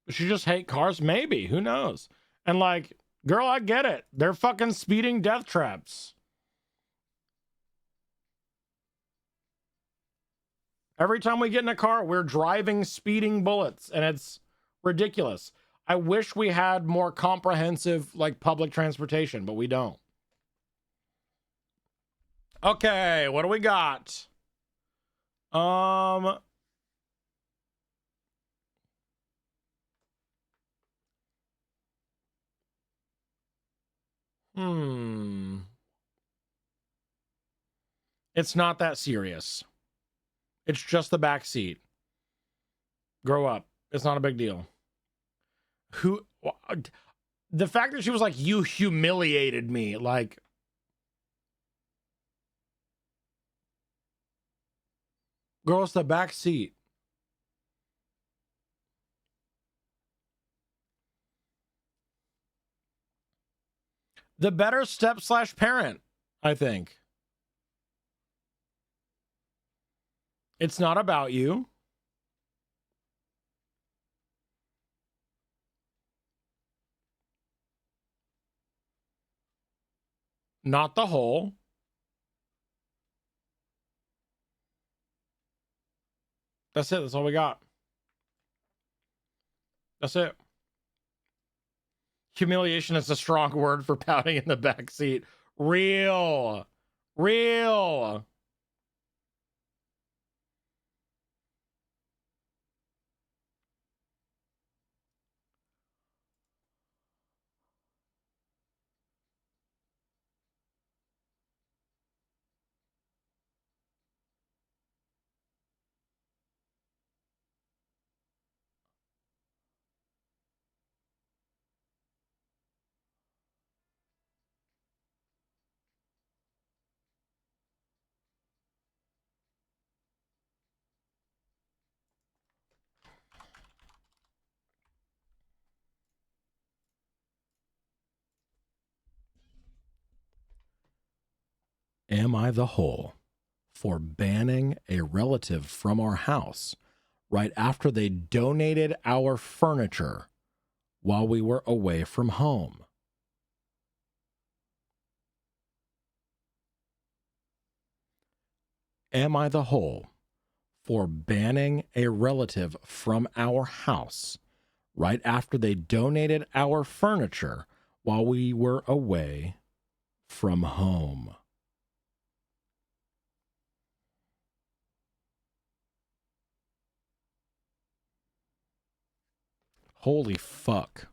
Does she just hate cars? Maybe. Who knows? And like, girl, I get it. They're fucking speeding death traps. Every time we get in a car, we're driving speeding bullets, and it's ridiculous. I wish we had more comprehensive, like, public transportation, but we don't. Okay, what do we got? It's not that serious. It's just the back seat. Grow up. It's not a big deal. The fact that she was like, you humiliated me, like, girl, it's the back seat. The better step/parent, I think. It's not about you. Not the whole. That's it. That's all we got. That's it. Humiliation is a strong word for pouting in the back seat. Real. Real. Am I the hole for banning a relative from our house right after they donated our furniture while we were away from home? Am I the hole for banning a relative from our house right after they donated our furniture while we were away from home? Holy fuck.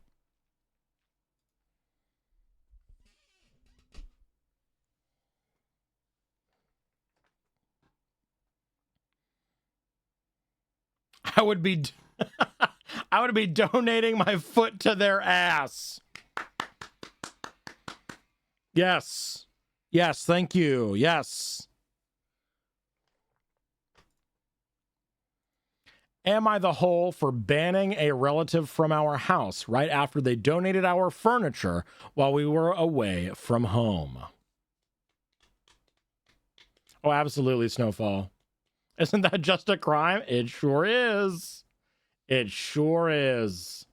I would be I would be donating my foot to their ass. Yes. Yes, thank you. Yes. Am I the hole for banning a relative from our house right after they donated our furniture while we were away from home? Oh, absolutely, Snowfall. Isn't that just a crime? It sure is. It sure is.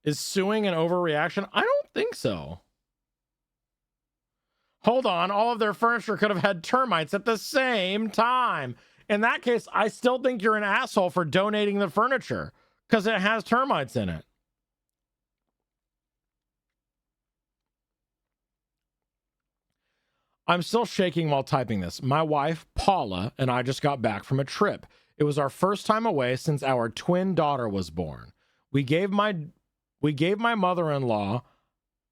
Is suing an overreaction? I don't think so. Hold on, all of their furniture could have had termites at the same time. In that case, I still think you're an asshole for donating the furniture because it has termites in it. I'm still shaking while typing this. My wife, Paula, and I just got back from a trip. It was our first time away since our twin daughter was born. We gave my mother-in-law,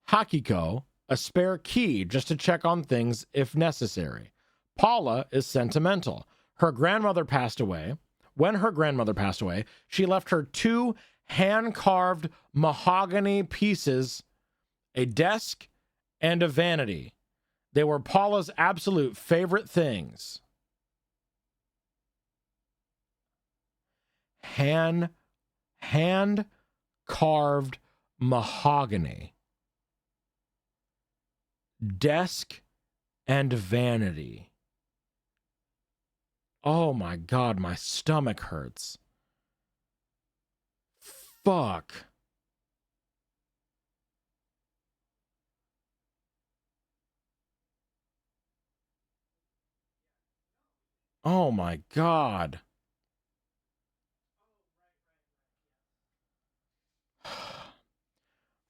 Hakiko, a spare key just to check on things if necessary. Paula is sentimental. Her grandmother passed away. When her grandmother passed away, she left her 2 hand-carved mahogany pieces, a desk, and a vanity. They were Paula's absolute favorite things. Hand-carved mahogany, desk, and vanity. Oh my God, my stomach hurts. Fuck. Oh my God.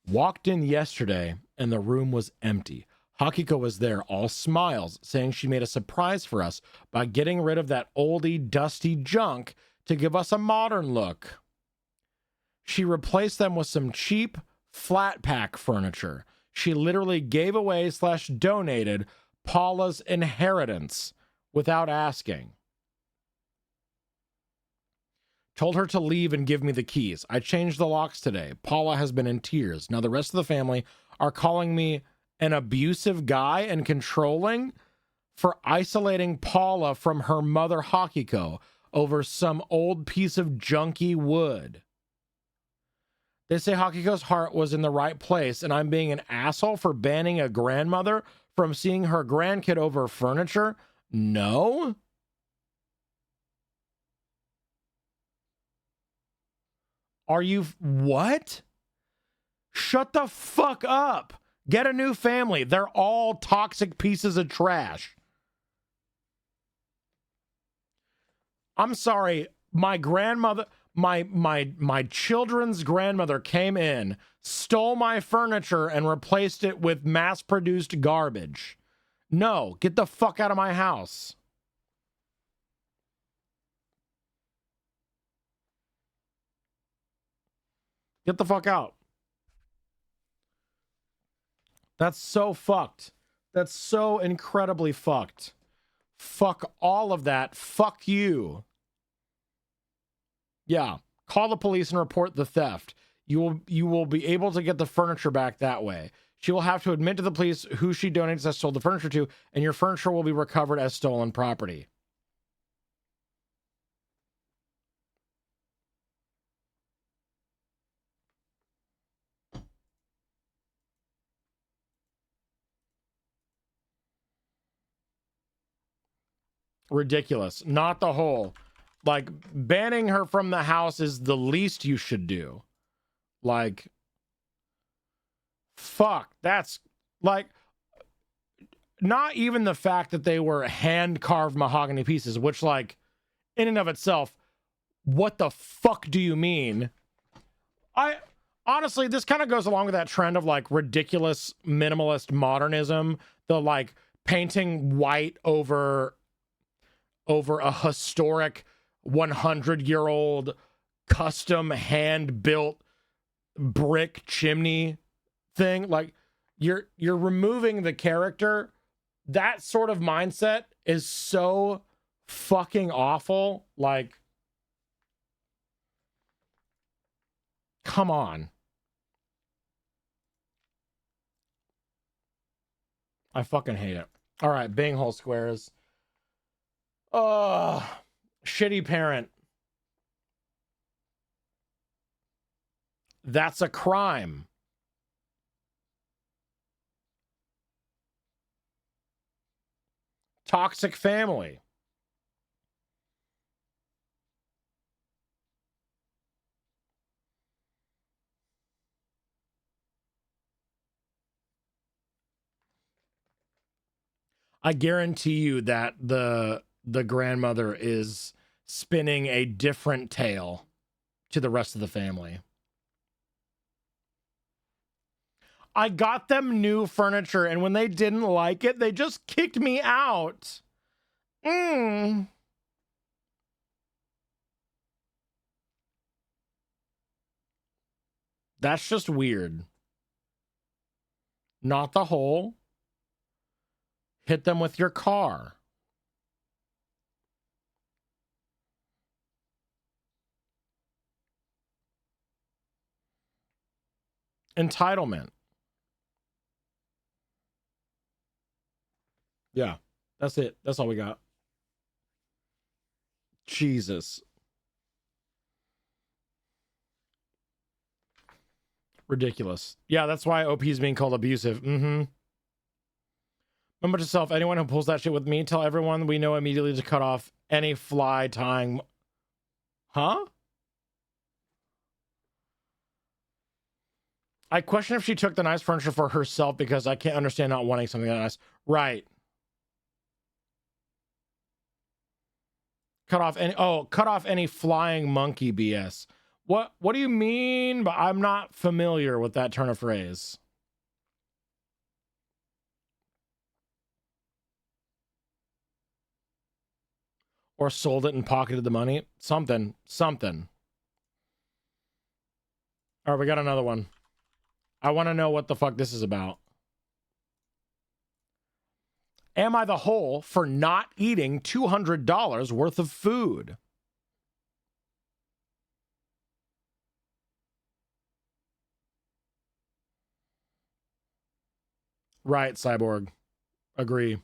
Walked in yesterday and the room was empty. Hakiko was there, all smiles, saying she made a surprise for us by getting rid of that oldie, dusty junk to give us a modern look. She replaced them with some cheap, flat pack furniture. She literally gave away / donated Paula's inheritance without asking. Told her to leave and give me the keys. I changed the locks today. Paula has been in tears. Now the rest of the family are calling me an abusive guy and controlling for isolating Paula from her mother Hakiko over some old piece of junky wood. They say Hakiko's heart was in the right place and I'm being an asshole for banning a grandmother from seeing her grandkid over furniture? No. Are you what? Shut the fuck up. Get a new family. They're all toxic pieces of trash. I'm sorry, my grandmother, my children's grandmother came in, stole my furniture, and replaced it with mass-produced garbage. No, get the fuck out of my house. Get the fuck out. That's so fucked. That's so incredibly fucked. Fuck all of that. Fuck you. Yeah. Call the police and report the theft. You will be able to get the furniture back that way. She will have to admit to the police who she donates that stole the furniture to, and your furniture will be recovered as stolen property. Ridiculous. Not the whole. Like, banning her from the house is the least you should do. Like, fuck. That's, like, not even the fact that they were hand-carved mahogany pieces, which, like, in and of itself, what the fuck do you mean? Honestly, this kind of goes along with that trend of, like, ridiculous minimalist modernism. The, like, painting white over a historic 100-year-old custom hand-built brick chimney thing. Like, you're removing the character. That sort of mindset is so fucking awful. Like, come on. I fucking hate it. All right, Bing Hole Squares. Shitty parent. That's a crime. Toxic family. I guarantee you that the grandmother is spinning a different tale to the rest of the family. I got them new furniture, and when they didn't like it, they just kicked me out. That's just weird. Not the hole. Hit them with your car. Entitlement. Yeah, that's it. That's all we got. Jesus. Ridiculous. Yeah, that's why OP is being called abusive. Remember to self, anyone who pulls that shit with me, tell everyone we know immediately to cut off any fly tying. Huh? I question if she took the nice furniture for herself because I can't understand not wanting something that nice. Right. Cut off any flying monkey BS. What do you mean? But I'm not familiar with that turn of phrase. Or sold it and pocketed the money. Something. All right, we got another one. I want to know what the fuck this is about. Am I the hole for not eating $200 worth of food? Right, Cyborg. Agree.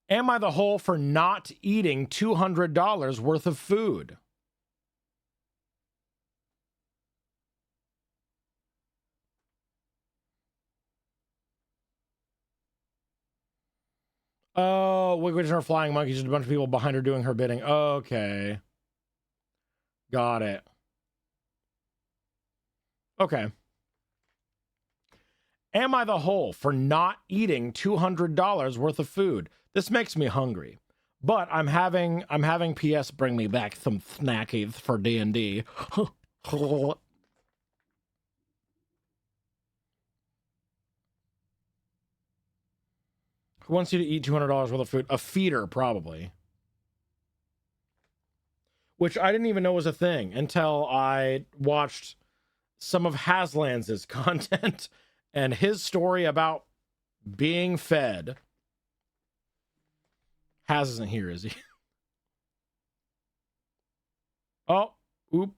Am I the hole for not eating $200 worth of food? Oh, Wigwitch and her flying monkeys, just a bunch of people behind her doing her bidding. Okay. Got it. Okay. Am I the hole for not eating $200 worth of food? This makes me hungry. But I'm having PS bring me back some snackies for D&D. Who wants you to eat $200 worth of food? A feeder, probably. Which I didn't even know was a thing until I watched some of Haslands' content and his story about being fed. Haz isn't here, is he? Oh, oop.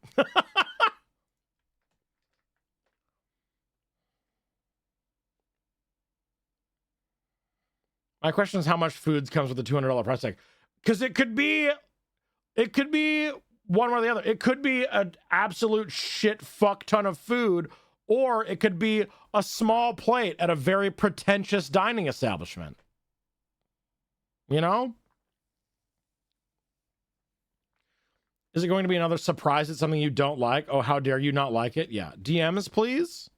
My question is how much food comes with the $200 price tag? Because it could be one or the other. It could be an absolute shit fuck ton of food, or it could be a small plate at a very pretentious dining establishment. You know? Is it going to be another surprise at something you don't like? Oh, how dare you not like it? Yeah. DMs, please.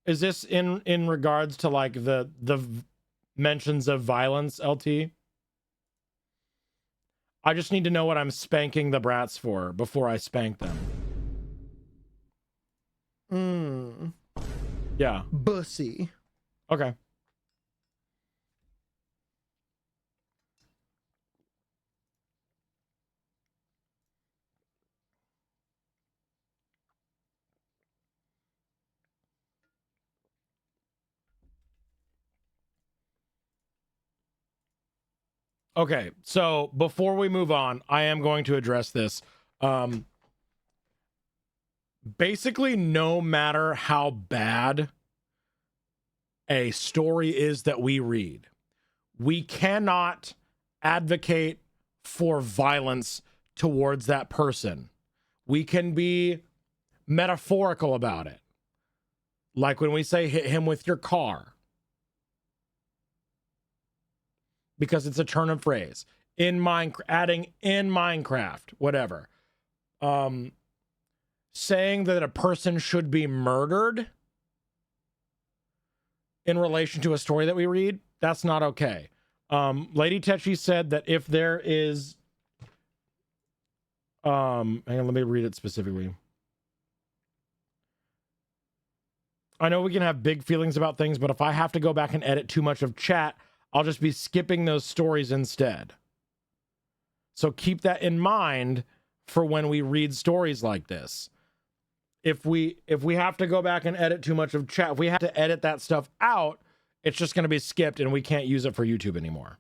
Is this in regards to like the mentions of violence, LT? I just need to know what I'm spanking the brats for before I spank them. Yeah. Bussy. Okay. Okay, so before we move on, I am going to address this. Basically, no matter how bad a story is that we read, we cannot advocate for violence towards that person. We can be metaphorical about it. Like when we say hit him with your car. Because it's a turn of phrase. Adding in Minecraft, whatever. Saying that a person should be murdered in relation to a story that we read, that's not okay. Lady Techi said that if there is hang on, let me read it specifically. I know we can have big feelings about things, but if I have to go back and edit too much of chat, I'll just be skipping those stories instead. So keep that in mind for when we read stories like this. If we have to go back and edit too much of chat, if we have to edit that stuff out, it's just going to be skipped and we can't use it for YouTube anymore.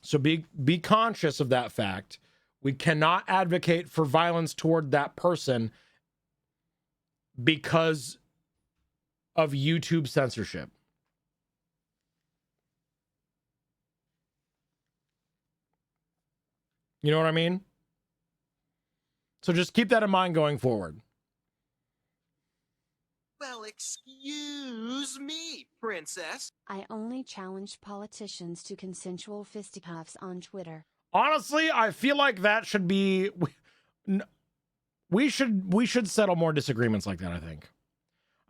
So be conscious of that fact. We cannot advocate for violence toward that person because of YouTube censorship. You know what I mean? So just keep that in mind going forward. Well, excuse me, princess. I only challenge politicians to consensual fisticuffs on Twitter. Honestly, I feel like that should be... We should settle more disagreements like that, I think.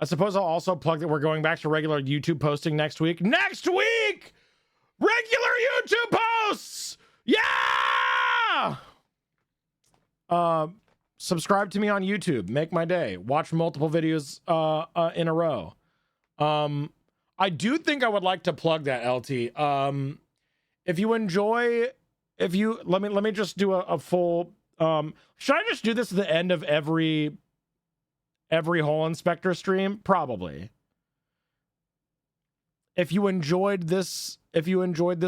I suppose I'll also plug that we're going back to regular YouTube posting next week. Next week! Regular YouTube posts! Yeah! Subscribe to me on YouTube. Make my day. Watch multiple videos in a row. I do think I would like to plug that, LT. If you enjoy... Let me just do a full... should I just do this at the end of every Hole Inspector stream? Probably. If you enjoyed this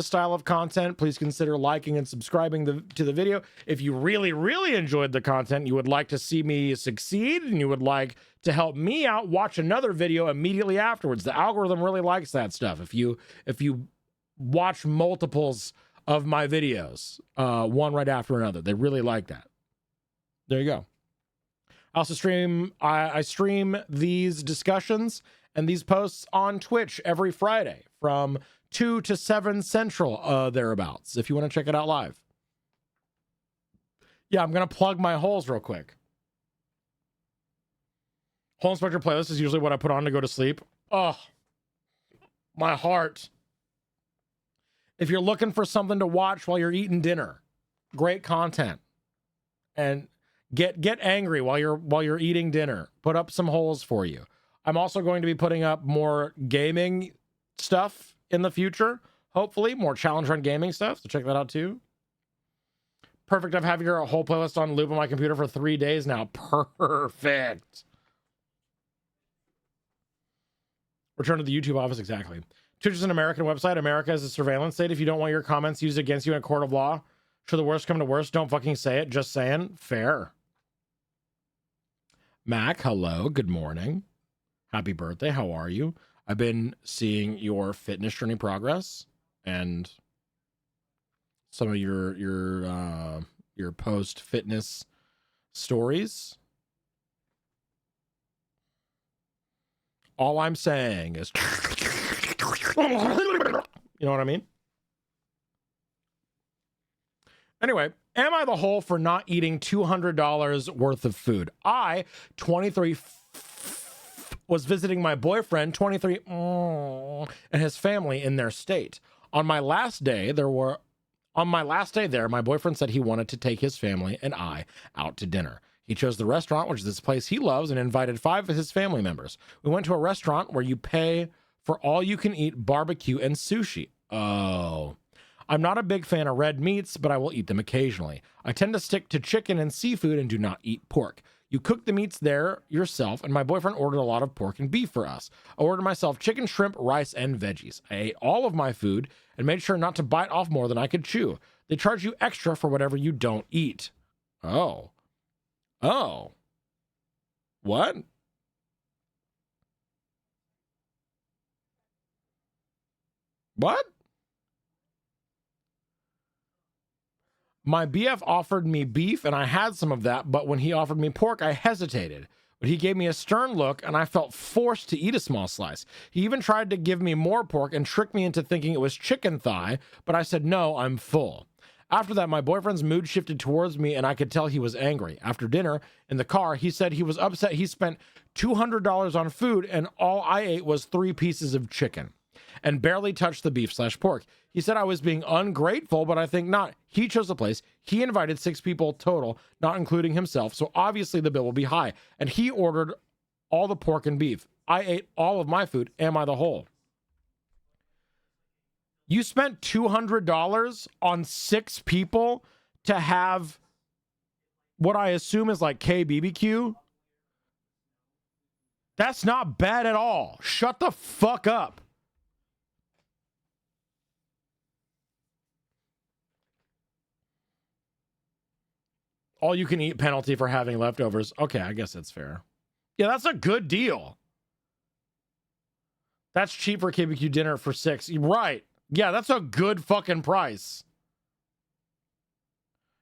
style of content, please consider liking and subscribing to the video. If you really, really enjoyed the content, you would like to see me succeed, and you would like to help me out, watch another video immediately afterwards. The algorithm really likes that stuff. If you watch multiples of my videos, one right after another, they really like that. There you go. I also stream these discussions and these posts on Twitch every Friday from 2 to 7 Central, thereabouts, if you want to check it out live. Yeah, I'm going to plug my holes real quick. Hole Inspector playlist is usually what I put on to go to sleep. Oh, my heart. If you're looking for something to watch while you're eating dinner, great content. And get angry while you're eating dinner. Put up some holes for you. I'm also going to be putting up more gaming stuff in the future. Hopefully, more challenge run gaming stuff. So check that out too. Perfect. I've had your whole playlist on loop on my computer for 3 days now. Perfect. Return to the YouTube office, exactly. Twitch is an American website. America is a surveillance state. If you don't want your comments used against you in a court of law, should the worst come to worst, don't fucking say it. Just saying. Fair. Mac, hello. Good morning. Happy birthday. How are you? I've been seeing your fitness journey progress and some of your post fitness stories. All I'm saying is, you know what I mean? Anyway, am I the whole for not eating $200 worth of food? I, 23, was visiting my boyfriend, 23, and his family in their state. On my last day there, my boyfriend said he wanted to take his family and I out to dinner. He chose the restaurant, which is this place he loves, and invited 5 of his family members. We went to a restaurant where you pay for all you can eat barbecue and sushi. Oh. I'm not a big fan of red meats, but I will eat them occasionally. I tend to stick to chicken and seafood and do not eat pork. You cook the meats there yourself, and my boyfriend ordered a lot of pork and beef for us. I ordered myself chicken, shrimp, rice, and veggies. I ate all of my food and made sure not to bite off more than I could chew. They charge you extra for whatever you don't eat. Oh. Oh. What? What? My BF offered me beef and I had some of that, but when he offered me pork, I hesitated. But he gave me a stern look and I felt forced to eat a small slice. He even tried to give me more pork and trick me into thinking it was chicken thigh, but I said, no, I'm full. After that, my boyfriend's mood shifted towards me and I could tell he was angry. After dinner, in the car, he said he was upset he spent $200 on food and all I ate was 3 pieces of chicken and barely touched the beef/pork. He said I was being ungrateful, but I think not. He chose the place. He invited 6 people total, not including himself, so obviously the bill will be high. And he ordered all the pork and beef. I ate all of my food. Am I the whole? You spent $200 on 6 people to have what I assume is like KBBQ? That's not bad at all. Shut the fuck up. All you can eat penalty for having leftovers. Okay, I guess that's fair. Yeah, that's a good deal. That's cheap for KBQ dinner for 6. Right. Yeah, that's a good fucking price.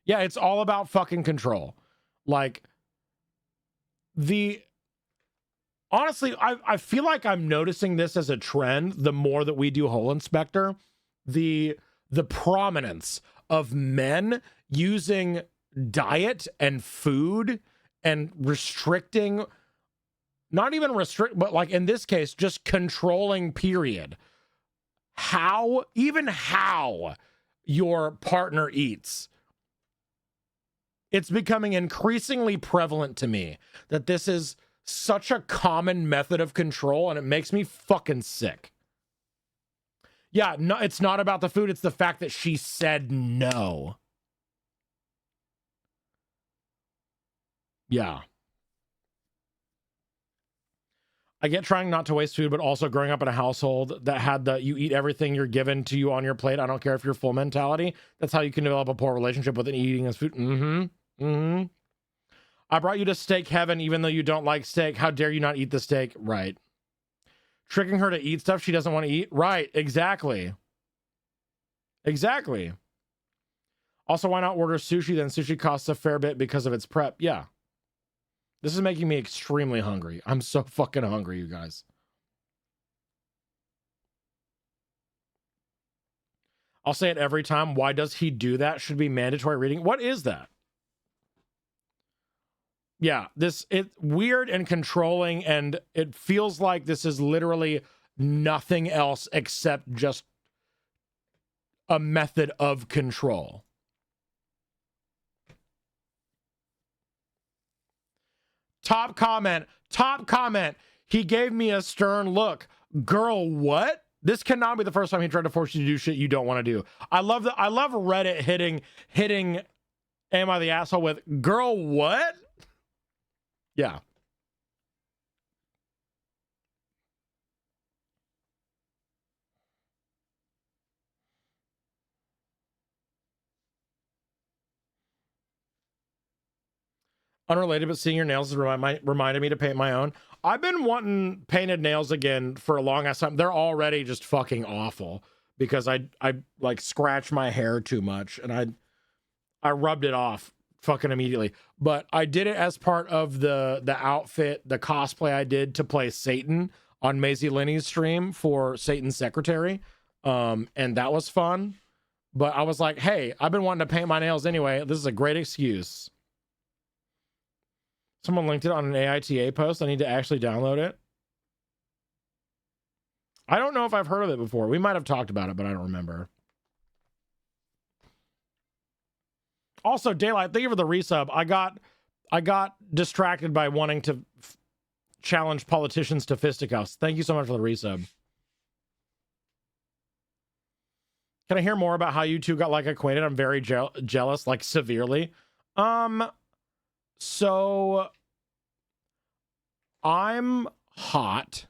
Yeah, it's all about fucking control. Like, honestly, I feel like I'm noticing this as a trend the more that we do Hole Inspector. The prominence of men using diet and food and restricting, not even restrict, but like in this case, just controlling, period. How your partner eats. It's becoming increasingly prevalent to me that this is such a common method of control, and it makes me fucking sick. Yeah, no, it's not about the food, it's the fact that she said no. Yeah. I get trying not to waste food, but also growing up in a household that had the you eat everything you're given to you on your plate. I don't care if you're full mentality. That's how you can develop a poor relationship with eating as food. I brought you to steak heaven even though you don't like steak. How dare you not eat the steak? Right. Tricking her to eat stuff she doesn't want to eat. Right. Exactly. Exactly. Also, why not order sushi? Then sushi costs a fair bit because of its prep. Yeah. This is making me extremely hungry. I'm so fucking hungry, you guys. I'll say it every time. Why does he do that? Should be mandatory reading. What is that? Yeah, it's weird and controlling, and it feels like this is literally nothing else except just a method of control. Top comment. He gave me a stern look. Girl, what? This cannot be the first time he tried to force you to do shit you don't want to do. I love Reddit hitting am I the asshole with girl, what? Yeah. Unrelated, but seeing your nails reminded me to paint my own. I've been wanting painted nails again for a long ass time. They're already just fucking awful because I like scratch my hair too much and I rubbed it off fucking immediately. But I did it as part of the outfit, the cosplay I did to play Satan on Maisie Linney's stream for Satan's Secretary. And that was fun. But I was like, hey, I've been wanting to paint my nails anyway. This is a great excuse. Someone linked it on an AITA post. I need to actually download it. I don't know if I've heard of it before. We might have talked about it, but I don't remember. Also, Daylight, thank you for the resub. I got distracted by wanting to challenge politicians to fisticuffs. Thank you so much for the resub. Can I hear more about how you two got like acquainted? I'm very jealous, like severely. So I'm hot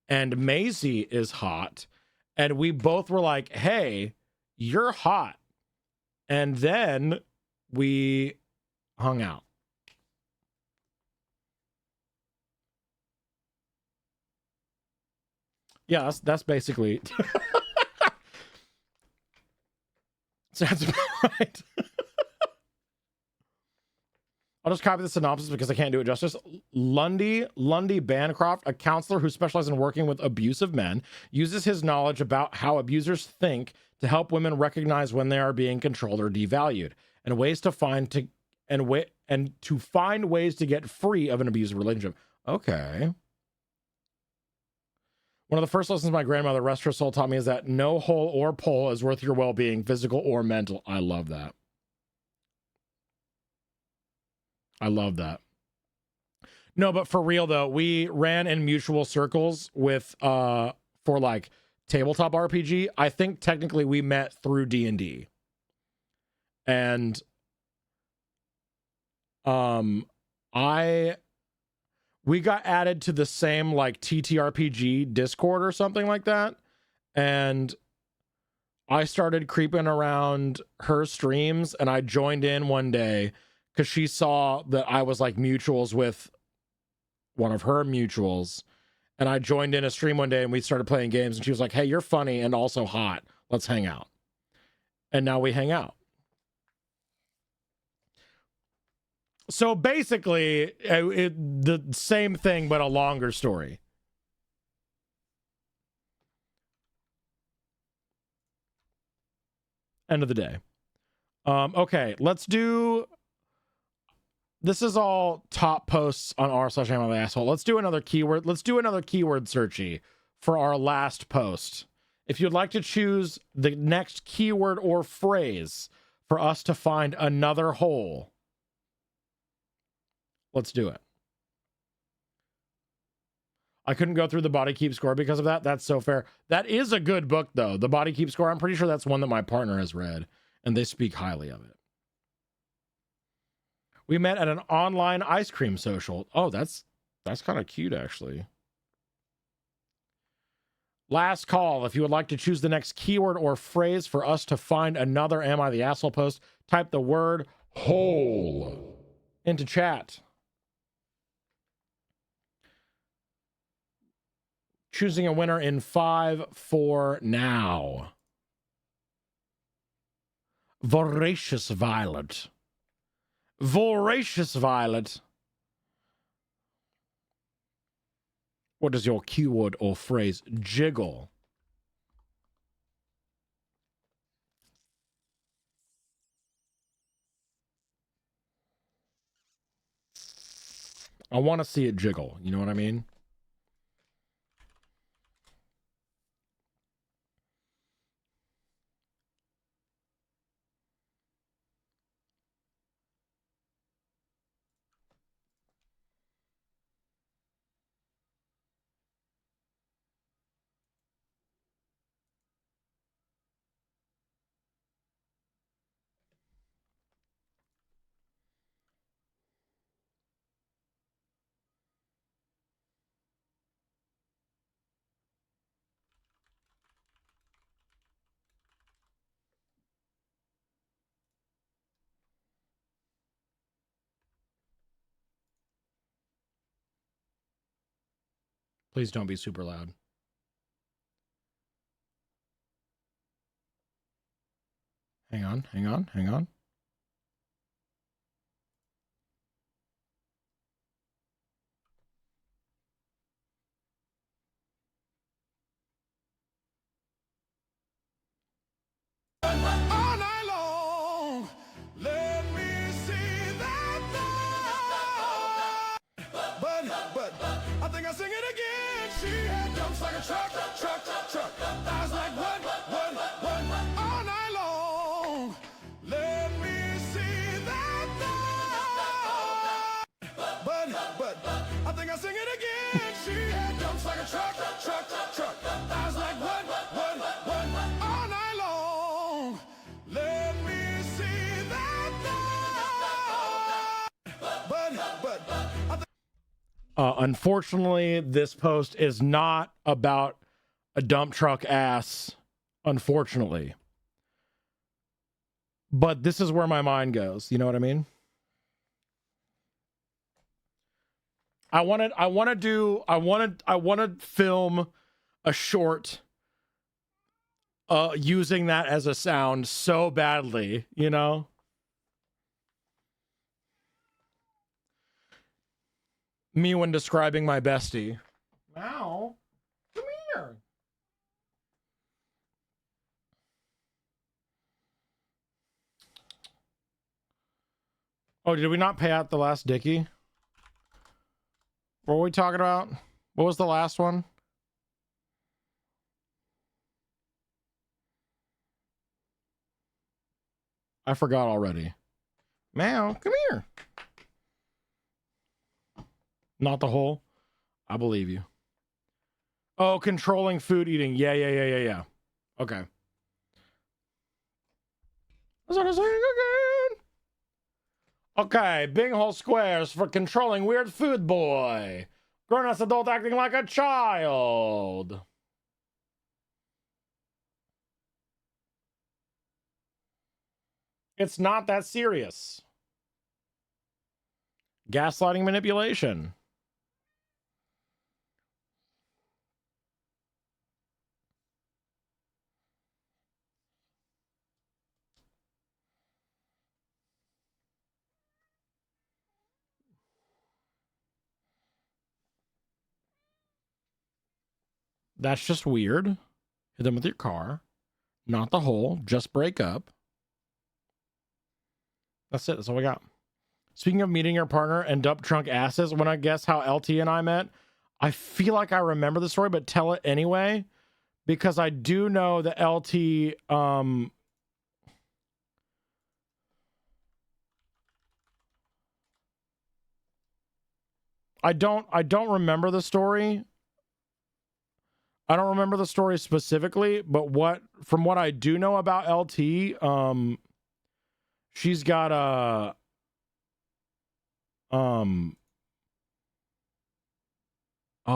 and Maisie is hot and we both were like, hey, you're hot. And then we hung out. Yeah, that's basically sounds about right. I'll just copy the synopsis because I can't do it justice. Lundy Bancroft, a counselor who specializes in working with abusive men, uses his knowledge about how abusers think to help women recognize when they are being controlled or devalued, and to find ways to get free of an abusive relationship. Okay. One of the first lessons my grandmother, rest her soul, taught me is that no hole or pole is worth your well-being, physical or mental. I love that. I love that. No, but for real though, we ran in mutual circles with for like tabletop RPG. I think technically we met through D&D. And we got added to the same like TTRPG Discord or something like that. And I started creeping around her streams and I joined in one day because she saw that I was like mutuals with one of her mutuals. And I joined in a stream one day and we started playing games and she was like, hey, you're funny and also hot. Let's hang out. And now we hang out. So basically, the same thing, but a longer story. End of the day. Okay, let's do... This is all top posts on r/asshole. Let's do another keyword. Let's do another keyword searchy for our last post. If you'd like to choose the next keyword or phrase for us to find another hole, let's do it. I couldn't go through the Body Keep Score because of that. That's so fair. That is a good book, though. The Body Keep Score. I'm pretty sure that's one that my partner has read, and they speak highly of it. We met at an online ice cream social. Oh, that's kind of cute, actually. Last call. If you would like to choose the next keyword or phrase for us to find another Am I the Asshole post, type the word hole into chat. Choosing a winner in 5, 4 now. Voracious Violet. Voracious Violet. What is your keyword or phrase? Jiggle. I want to see it jiggle. You know what I mean? Please don't be super loud. Hang on, hang on, hang on. All night long, let me see that thing. But, I think I sing it again. She had jumps like a truck. I was like, what? All night long, let me see that thing. But, I think I sing it again. She had jumps like a truck. I was like, what? All night long, let me see that thing. But, Unfortunately, this post is not about a dump truck ass, unfortunately. But this is where my mind goes. You know what I mean? I want to film a short using that as a sound so badly, you know? Me when describing my bestie. Wow. Come here. Oh, did we not pay out the last Dickie? What were we talking about? What was the last one? I forgot already. Meow, come here. Not the whole. I believe you. Oh, controlling food eating. Yeah. Okay. That's what I'm saying again. Okay, big hole squares for controlling weird food boy. Grown-ass adult acting like a child. It's not that serious. Gaslighting manipulation. That's just weird. Hit them with your car. Not the hole. Just break up. That's it. That's all we got. Speaking of meeting your partner and dump trunk asses, when I guess how LT and I met, I feel like I remember the story, but tell it anyway, because I do know that LT, I don't remember the story. I don't remember the story specifically, but from what I do know about LT, she's got a oh,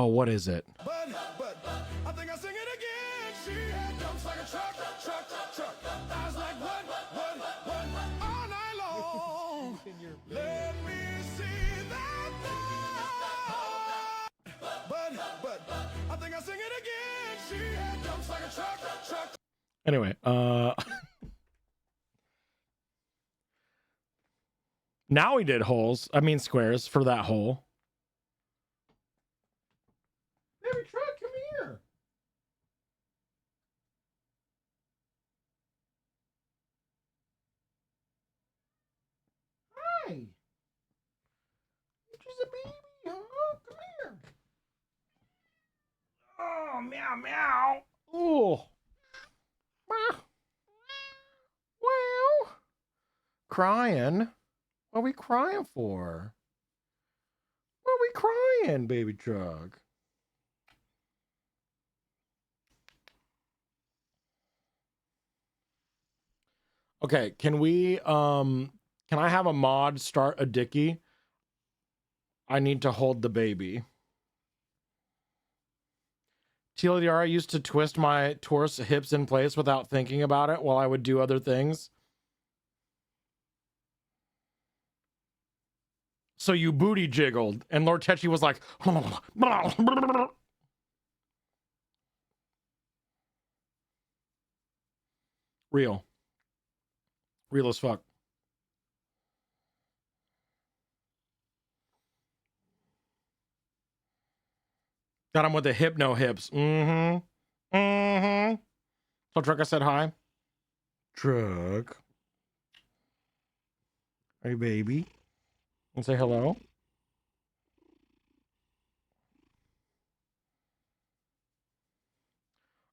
what is it? But, I think I sing it again. She had jumps like a truck. I was like, what? All night long, let me see that thing. But, I think I sing it again. She had jumps like a truck. Anyway, now we did holes. I mean squares for that hole. Baby truck, come here. Hi. She's a baby. meow, meow. Oh. Well, crying. What are we crying for? What are we crying, baby truck? Okay, can I have a mod start a dickie? I need to hold the baby. TLDR, I used to twist my torso hips in place without thinking about it while I would do other things. So you booty jiggled, and Lord Techi was like, real. Real as fuck. Got him with the hypno hips. Mm-hmm. Mm-hmm. So Truck, I said hi. Truck. Hey, baby. And say hello.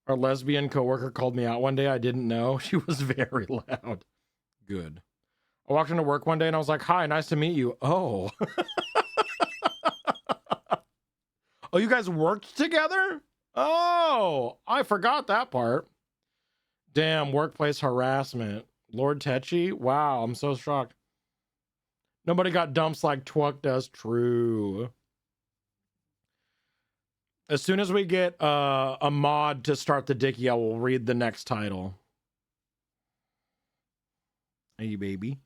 Our lesbian coworker called me out one day. I didn't know. She was very loud. Good. I walked into work one day and I was like, hi, nice to meet you. Oh. Oh, you guys worked together? Oh, I forgot that part. Damn, workplace harassment. Lord Techi? Wow, I'm so shocked. Nobody got dumps like Twuck does. True. As soon as we get a mod to start the dickie, I will read the next title. Hey, baby.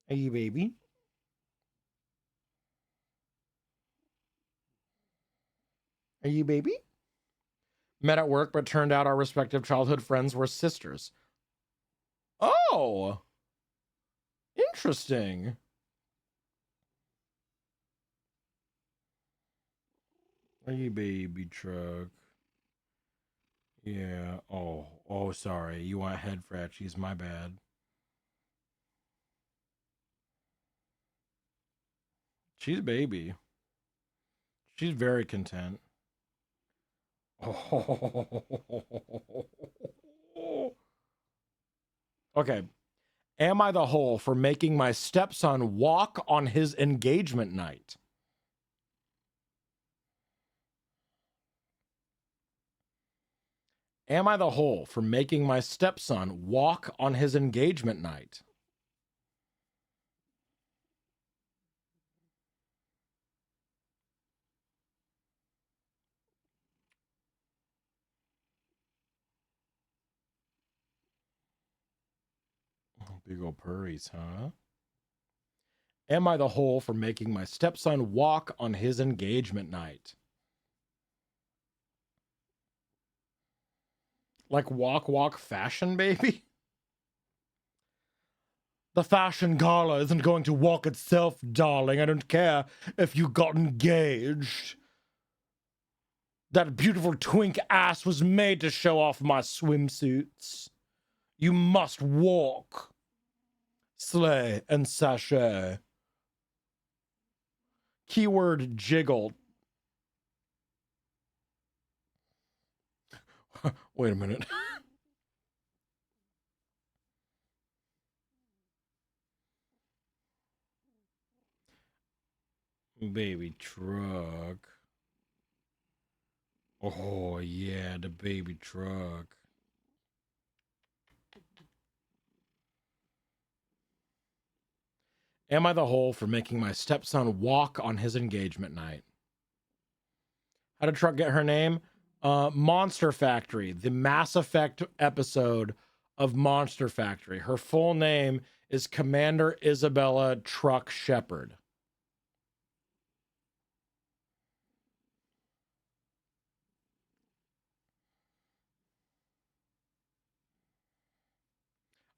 Hey, baby. Are you baby? Met at work, but turned out our respective childhood friends were sisters. Oh, interesting. Are you baby truck? Yeah. Oh, sorry. You want head fractures? My bad. She's a baby. She's very content. Okay. Am I the whole for making my stepson walk on his engagement night? Am I the whole for making my stepson walk on his engagement night? Big ol' purries, huh? Am I the whole for making my stepson walk on his engagement night? Like walk fashion, baby? The fashion gala isn't going to walk itself, darling. I don't care if you got engaged. That beautiful twink ass was made to show off my swimsuits. You must walk. Slay and sachet. Keyword jiggle. Wait a minute. Baby truck. Oh, yeah, the baby truck. Am I the whole for making my stepson walk on his engagement night? How did Truck get her name? Monster Factory, the Mass Effect episode of Monster Factory. Her full name is Commander Isabella Truck Shepard.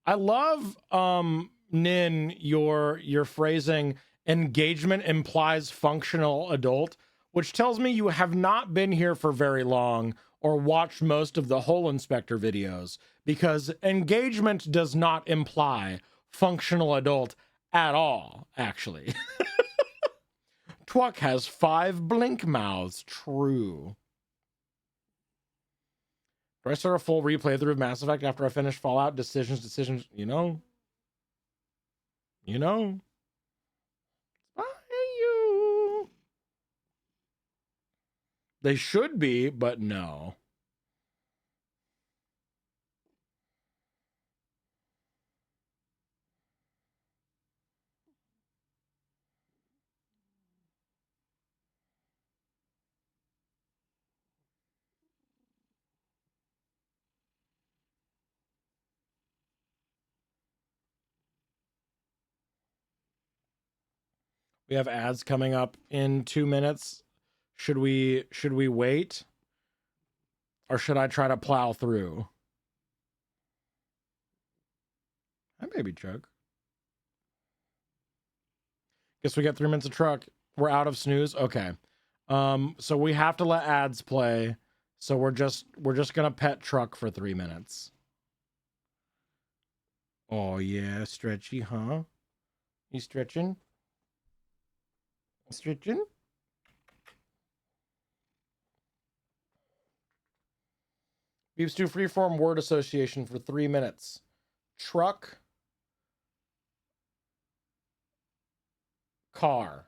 I love Nin, your phrasing, engagement implies functional adult, which tells me you have not been here for very long or watched most of the Hole Inspector videos, because engagement does not imply functional adult at all, actually. Truck has 5 blink mouths. True. Do I start a full replay through of Mass Effect after I finish Fallout? Decisions. You know. By you. They should be, but no. We have ads coming up in 2 minutes. Should we wait? Or should I try to plow through? Hi, baby Chuck. Guess we got 3 minutes of truck. We're out of snooze. Okay. So we have to let ads play. So we're just gonna pet truck for 3 minutes. Oh yeah, stretchy, huh? You stretching? Stretching? Beefs do freeform word association for 3 minutes. Truck. Car.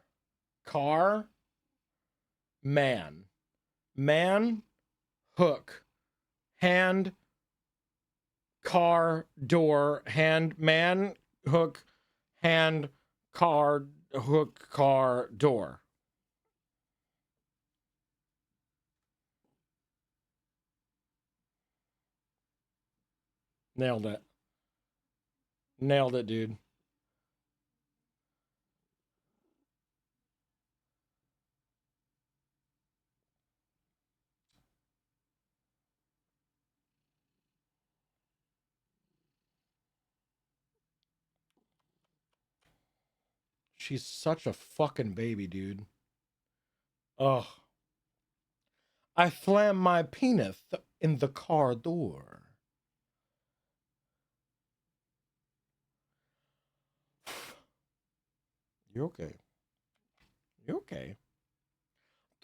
Car. Man. Man. Hook. Hand. Car. Door. Hand. Man. Hook. Hand. Car. Hook. Car. Door. Nailed it. Nailed it, dude. She's such a fucking baby, dude. Ugh. I slammed my penis in the car door. You okay? You okay?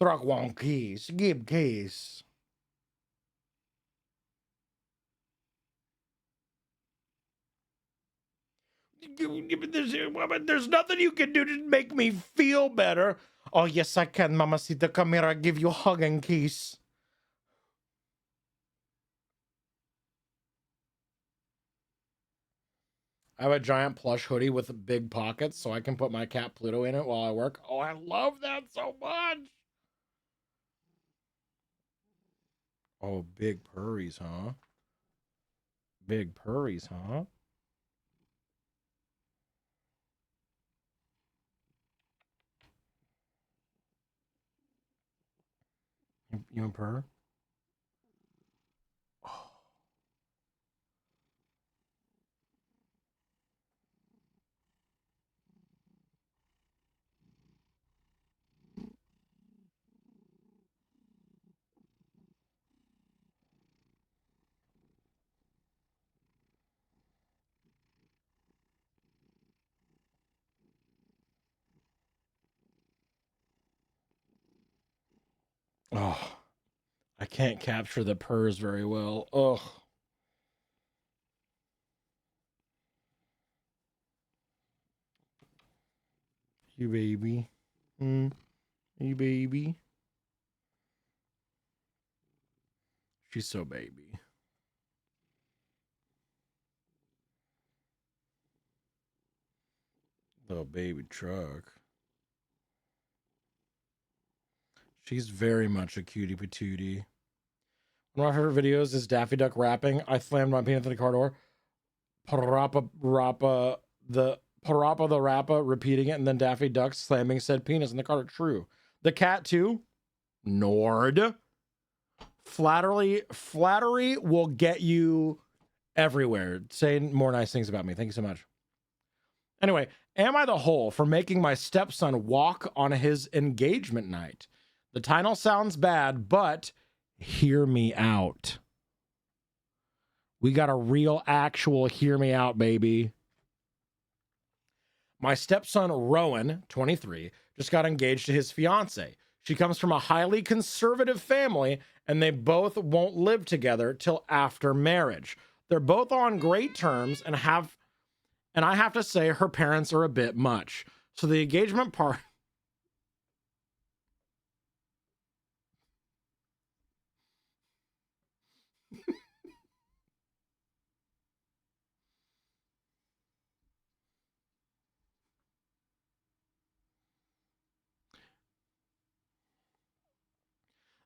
Truck one keys. Give keys. There's nothing you can do to make me feel better. Oh, yes, I can, Mamacita. Come here, I'll give you a hug and kiss. I have a giant plush hoodie with big pockets, so I can put my cat Pluto in it while I work. Oh, I love that so much. Oh, big purries, huh? Big purries, huh? You and purr? Oh, I can't capture the purrs very well. Ugh. You baby. You baby. She's so baby. Little baby truck. She's very much a cutie patootie. One of my favorite videos is Daffy Duck rapping. I slammed my peanut in the car door. Parappa rappa the rappa repeating it, and then Daffy Duck slamming said penis in the car. True. The cat too. Nord. Flattery will get you everywhere. Saying more nice things about me. Thank you so much. Anyway, am I the whole for making my stepson walk on his engagement night? The title sounds bad, but hear me out. We got a real, actual hear me out, baby. My stepson, Rowan, 23, just got engaged to his fiance. She comes from a highly conservative family, and they both won't live together till after marriage. They're both on great terms and I have to say her parents are a bit much. So the engagement part.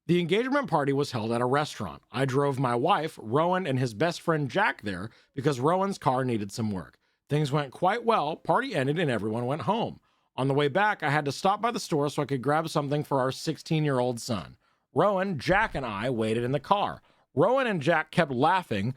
The engagement party was held at a restaurant. I drove my wife, Rowan, and his best friend Jack there because Rowan's car needed some work. Things went quite well, party ended, and everyone went home. On the way back, I had to stop by the store so I could grab something for our 16-year-old son. Rowan, Jack, and I waited in the car. Rowan and Jack kept laughing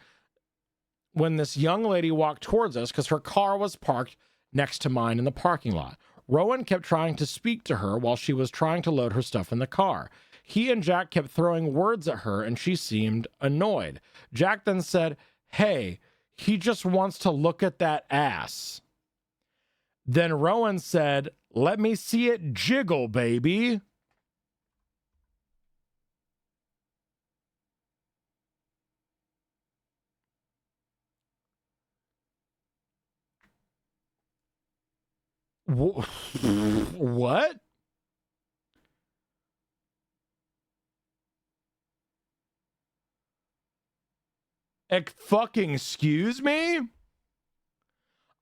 when this young lady walked towards us because her car was parked next to mine in the parking lot. Rowan kept trying to speak to her while she was trying to load her stuff in the car. He and Jack kept throwing words at her, and she seemed annoyed. Jack then said, "Hey, he just wants to look at that ass." Then Rowan said, "Let me see it jiggle, baby." What? Fucking excuse me?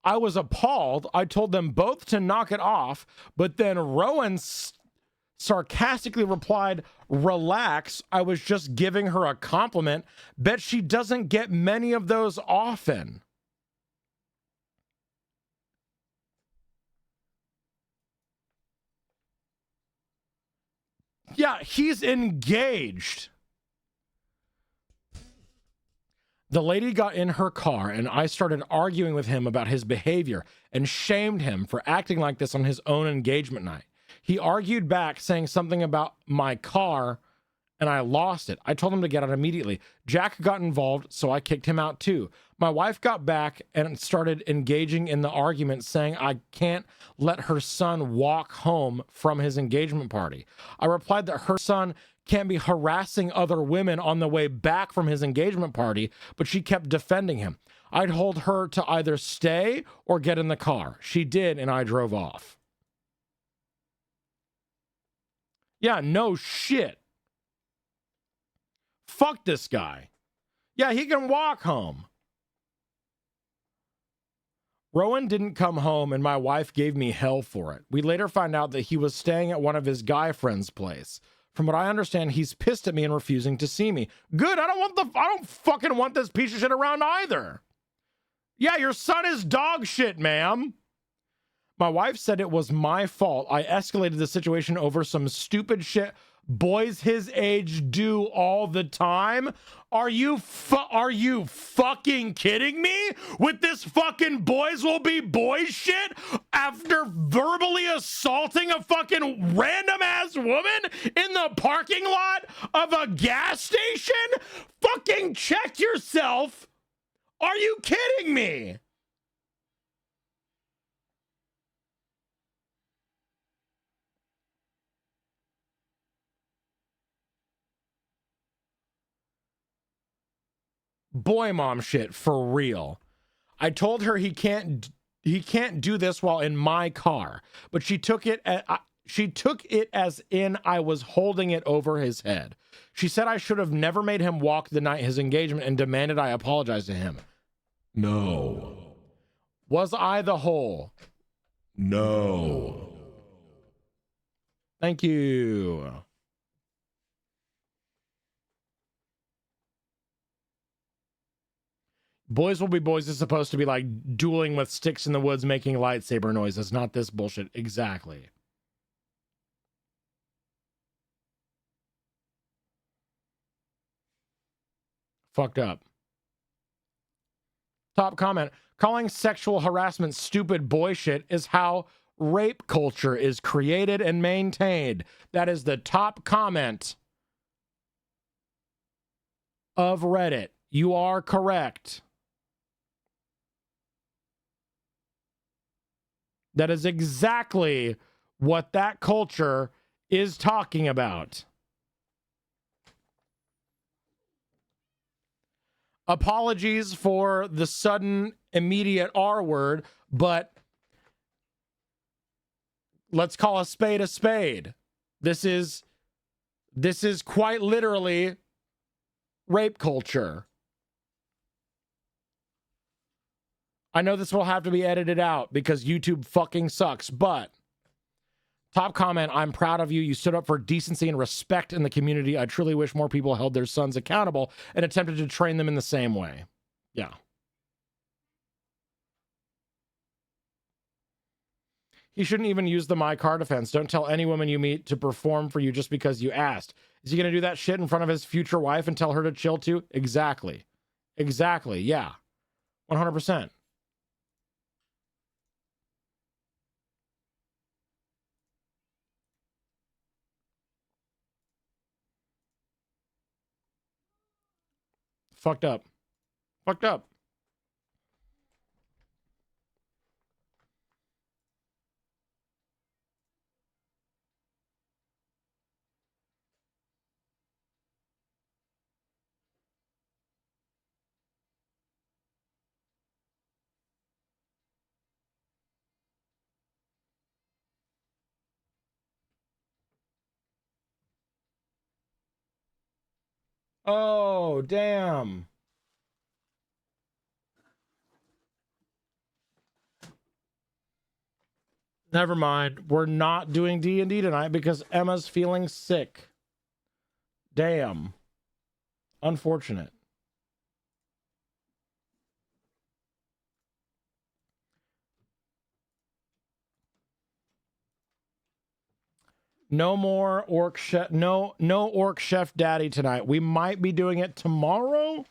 I was appalled. I told them both to knock it off, but then Rowan sarcastically replied, "Relax, I was just giving her a compliment. Bet she doesn't get many of those often." Yeah, he's engaged. The lady got in her car and I started arguing with him about his behavior and shamed him for acting like this on his own engagement night. He argued back, saying something about my car, and I lost it. I told him to get out immediately. Jack got involved, so I kicked him out too. My wife got back and started engaging in the argument, saying I can't let her son walk home from his engagement party. I replied that her son can't be harassing other women on the way back from his engagement party, but she kept defending him. I told her to either stay or get in the car. She did, and I drove off. Yeah, no shit. Fuck this guy. Yeah, he can walk home. Rowan didn't come home, and my wife gave me hell for it. We later found out that he was staying at one of his guy friends' place. From what I understand, he's pissed at me and refusing to see me. Good, I don't fucking want this piece of shit around either. Yeah, your son is dog shit, ma'am. My wife said it was my fault. I escalated the situation over some stupid shit boys his age do all the time. Are you fucking kidding me with this fucking boys will be boys shit after verbally assaulting a fucking random ass woman in the parking lot of a gas station? Fucking check yourself. Are you kidding me? Boy mom shit for real. I told her he can't do this while in my car, but she took it as in I was holding it over his head. She said I should have never made him walk the night his engagement and demanded I apologize to him. No. Was I the hole? No. Thank you. Boys will be boys is supposed to be like dueling with sticks in the woods making lightsaber noises, not this bullshit. Exactly. Fucked up. Top comment. Calling sexual harassment stupid boy shit is how rape culture is created and maintained. That is the top comment of Reddit. You are correct. That is exactly what that culture is talking about. Apologies for the sudden, immediate R word, but let's call a spade a spade. This is quite literally rape culture. I know this will have to be edited out because YouTube fucking sucks, but top comment, I'm proud of you. You stood up for decency and respect in the community. I truly wish more people held their sons accountable and attempted to train them in the same way. Yeah. He shouldn't even use the my car defense. Don't tell any woman you meet to perform for you just because you asked. Is he going to do that shit in front of his future wife and tell her to chill too? Exactly. Exactly. Yeah. 100%. Fucked up. Fucked up. Oh, damn. Never mind. We're not doing D&D tonight because Emma's feeling sick. Damn. Unfortunate. No more orc chef. No orc chef daddy tonight. We might be doing it tomorrow,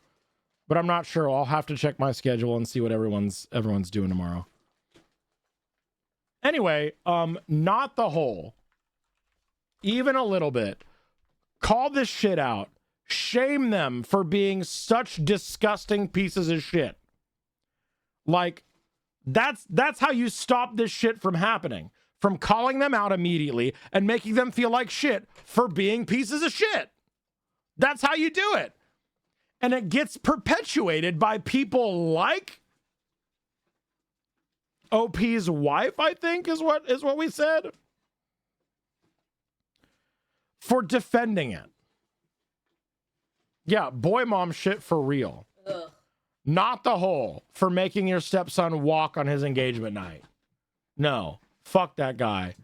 but I'm not sure. I'll have to check my schedule and see what everyone's doing tomorrow. Anyway, not the whole. Even a little bit. Call this shit out. Shame them for being such disgusting pieces of shit. Like, that's how you stop this shit from happening. From calling them out immediately and making them feel like shit for being pieces of shit. That's how you do it. And it gets perpetuated by people like OP's wife, I think is what we said. For defending it. Yeah, boy mom shit for real. Ugh. Not the whole for making your stepson walk on his engagement night. No. Fuck that guy.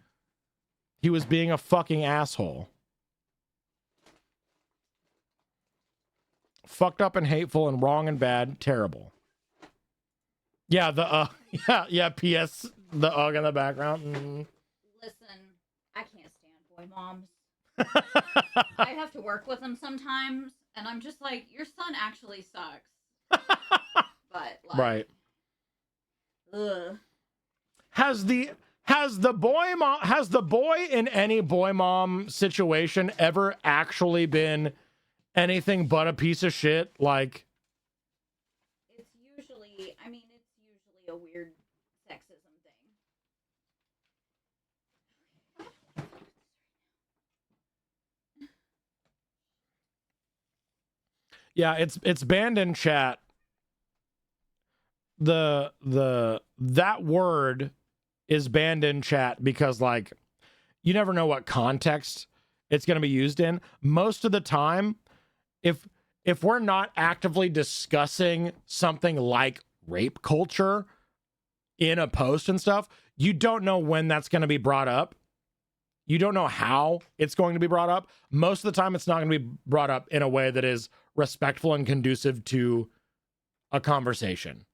He was being a fucking asshole. Fucked up and hateful and wrong and bad. Terrible. Yeah, yeah, PS, the UGG in the background. Listen, I can't stand boy moms. I have to work with them sometimes, and I'm just like, your son actually sucks. But, like... Right. Ugh. Has the boy in any boy mom situation ever actually been anything but a piece of shit? Like, It's usually a weird sexism thing. yeah, it's banned in chat. That word is banned in chat because, like, you never know what context it's going to be used in. Most of the time, if we're not actively discussing something like rape culture in a post and stuff, you don't know when that's going to be brought up. You don't know how it's going to be brought up. Most of the time, it's not going to be brought up in a way that is respectful and conducive to a conversation.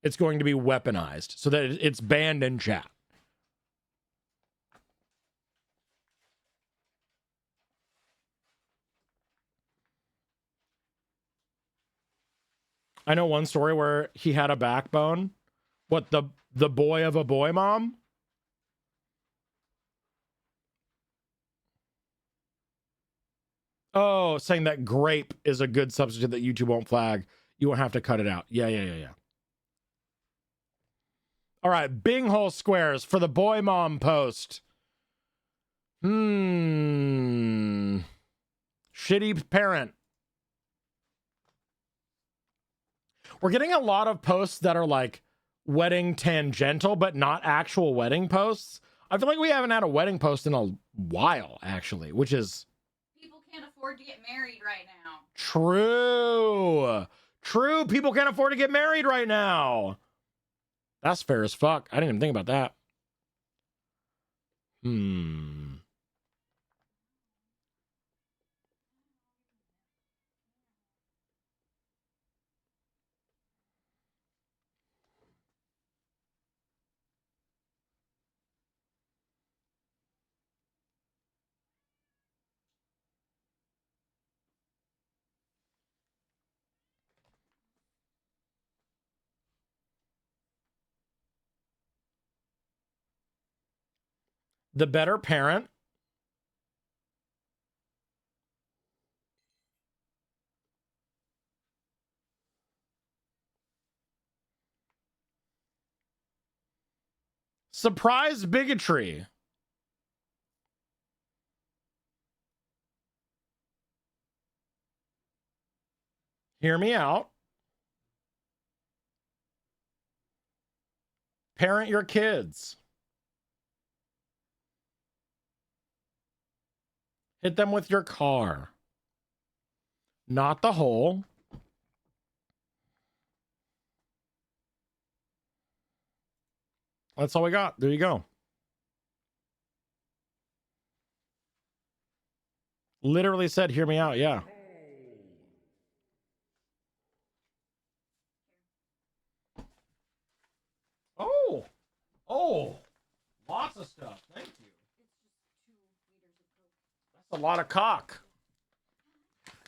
It's going to be weaponized so that it's banned in chat. I know one story where he had a backbone. What, the boy of a boy mom? Oh, saying that grape is a good substitute that YouTube won't flag. You won't have to cut it out. Yeah. All right, Binghole squares for the boy mom post. Shitty parent. We're getting a lot of posts that are like wedding tangential, but not actual wedding posts. I feel like we haven't had a wedding post in a while, actually, which is... People can't afford to get married right now. True. True. People can't afford to get married right now. That's fair as fuck. I didn't even think about that. The better parent. Surprise bigotry. Hear me out. Parent your kids. Hit them with your car. Not the hole. That's all we got. There you go. Literally said, hear me out. Yeah. Oh. Oh. Lots of stuff. Thank you. That's a lot of cock.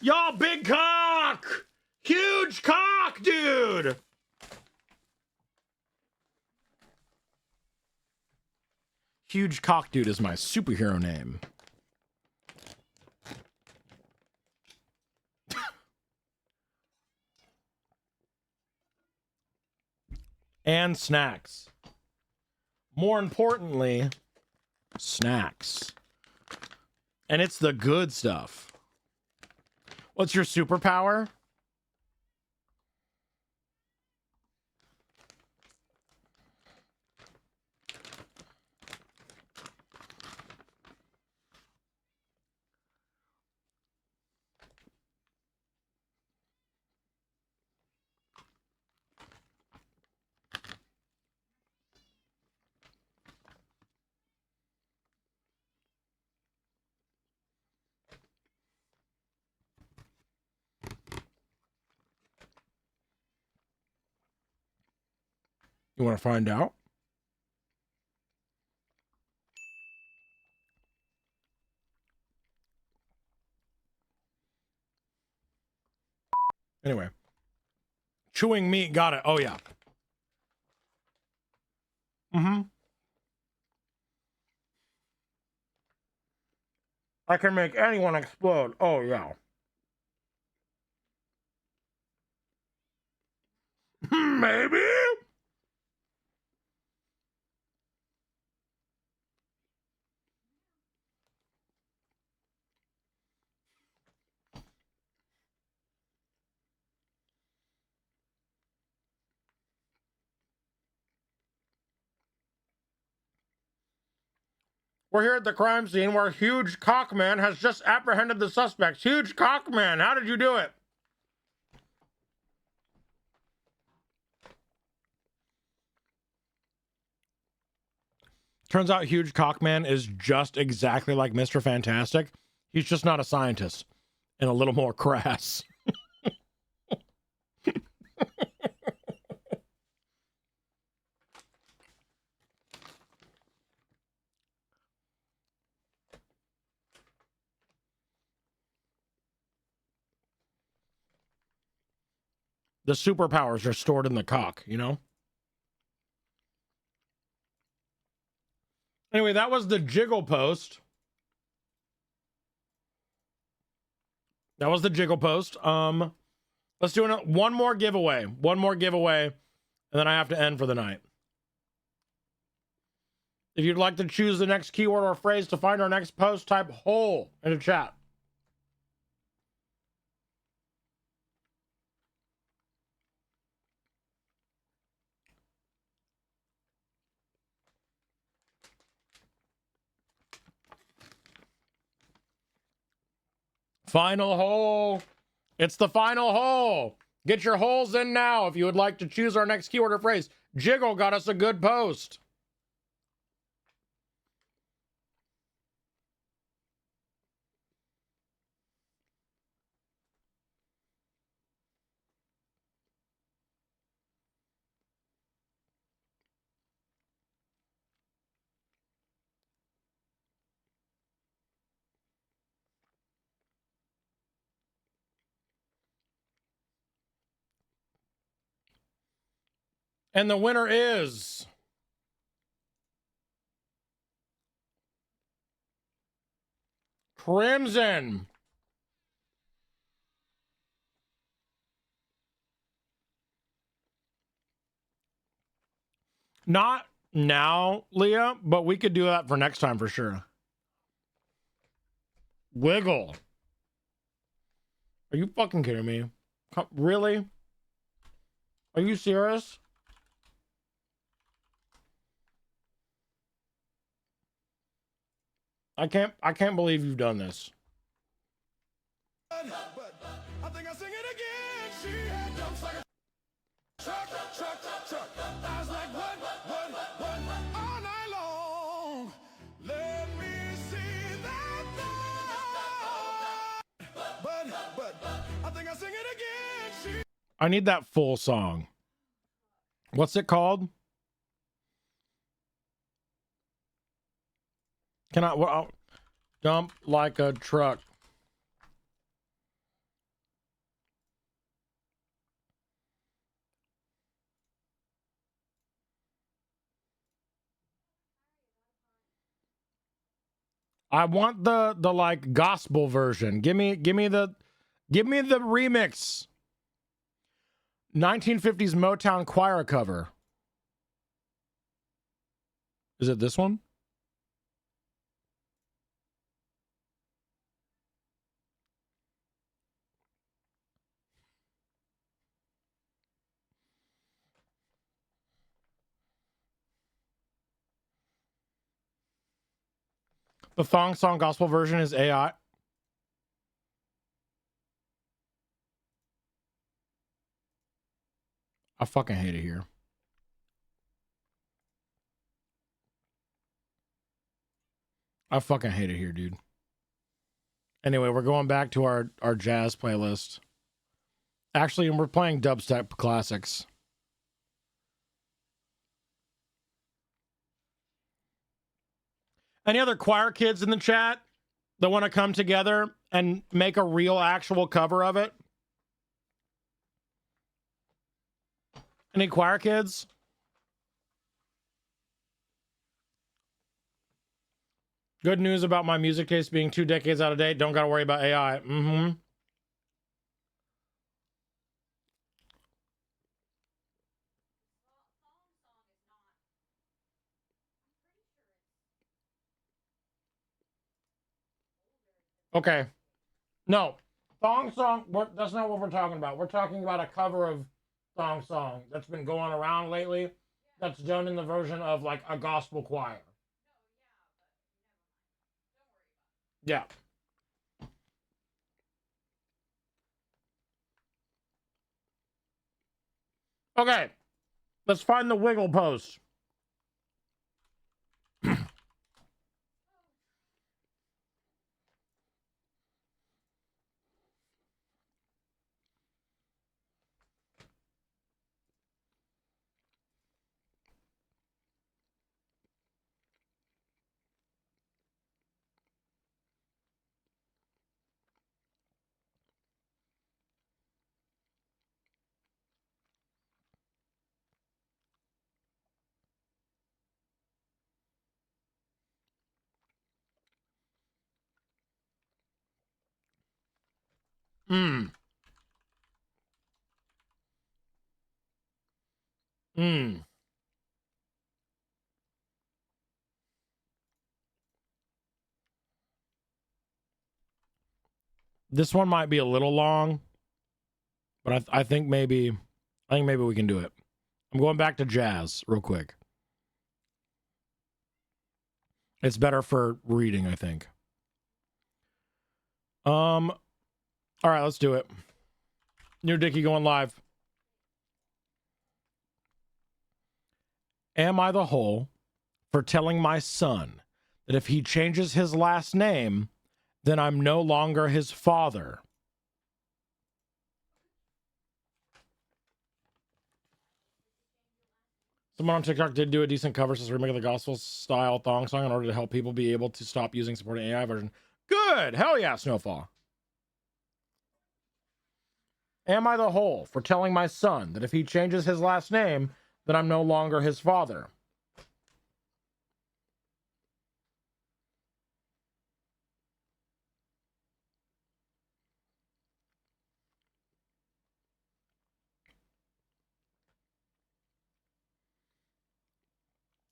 Y'all, big cock. Huge cock, dude. Huge cock dude is my superhero name. And snacks. More importantly, snacks. And it's the good stuff. What's your superpower? You want to find out? Anyway. Chewing meat, got it. Oh, yeah. I can make anyone explode. Oh, yeah. Maybe? We're here at the crime scene where Huge Cockman has just apprehended the suspects. Huge Cockman, how did you do it? Turns out Huge Cockman is just exactly like Mr. Fantastic. He's just not a scientist and a little more crass. The superpowers are stored in the cock, you know? Anyway, that was the jiggle post. That was the jiggle post. Let's do one more giveaway. One more giveaway, and then I have to end for the night. If you'd like to choose the next keyword or phrase to find our next post, type hole in the chat. Final hole. It's the final hole. Get your holes in now if you would like to choose our next keyword or phrase. Jiggle got us a good post. And the winner is Crimson. Not now, Leah, but we could do that for next time for sure. Wiggle. Are you fucking kidding me? Really? Are you serious? I can't believe you've done this. But I think I sing it again. She had jumps like a truck. I was like, what, all night long. Let me see that thigh. But I think I sing it again. I need that full song. What's it called? Can I dump like a truck? I want the like gospel version. Give me the remix. 1950s Motown choir cover. Is it this one? The thong song gospel version is AI. I fucking hate it here. I fucking hate it here, dude. Anyway, we're going back to our jazz playlist. Actually, we're playing dubstep classics. Any other choir kids in the chat that want to come together and make a real actual cover of it? Any choir kids? Good news about my music taste being 2 decades out of date. Don't got to worry about AI. Mm-hmm. Okay. No. Thong song, that's not what we're talking about. We're talking about a cover of Thong Song that's been going around lately. That's done in the version of like a gospel choir. Yeah. Okay. Let's find the wiggle post. Mm. Mm. This one might be a little long, but I think maybe we can do it. I'm going back to jazz real quick. It's better for reading, I think. All right, let's do it. New Dickie going live. Am I the hole for telling my son that if he changes his last name, then I'm no longer his father? Someone on TikTok did do a decent cover since remake of the gospel style thong song in order to help people be able to stop using supporting AI version. Good! Hell yeah, Snowfall. Am I the hole for telling my son that if he changes his last name, then I'm no longer his father?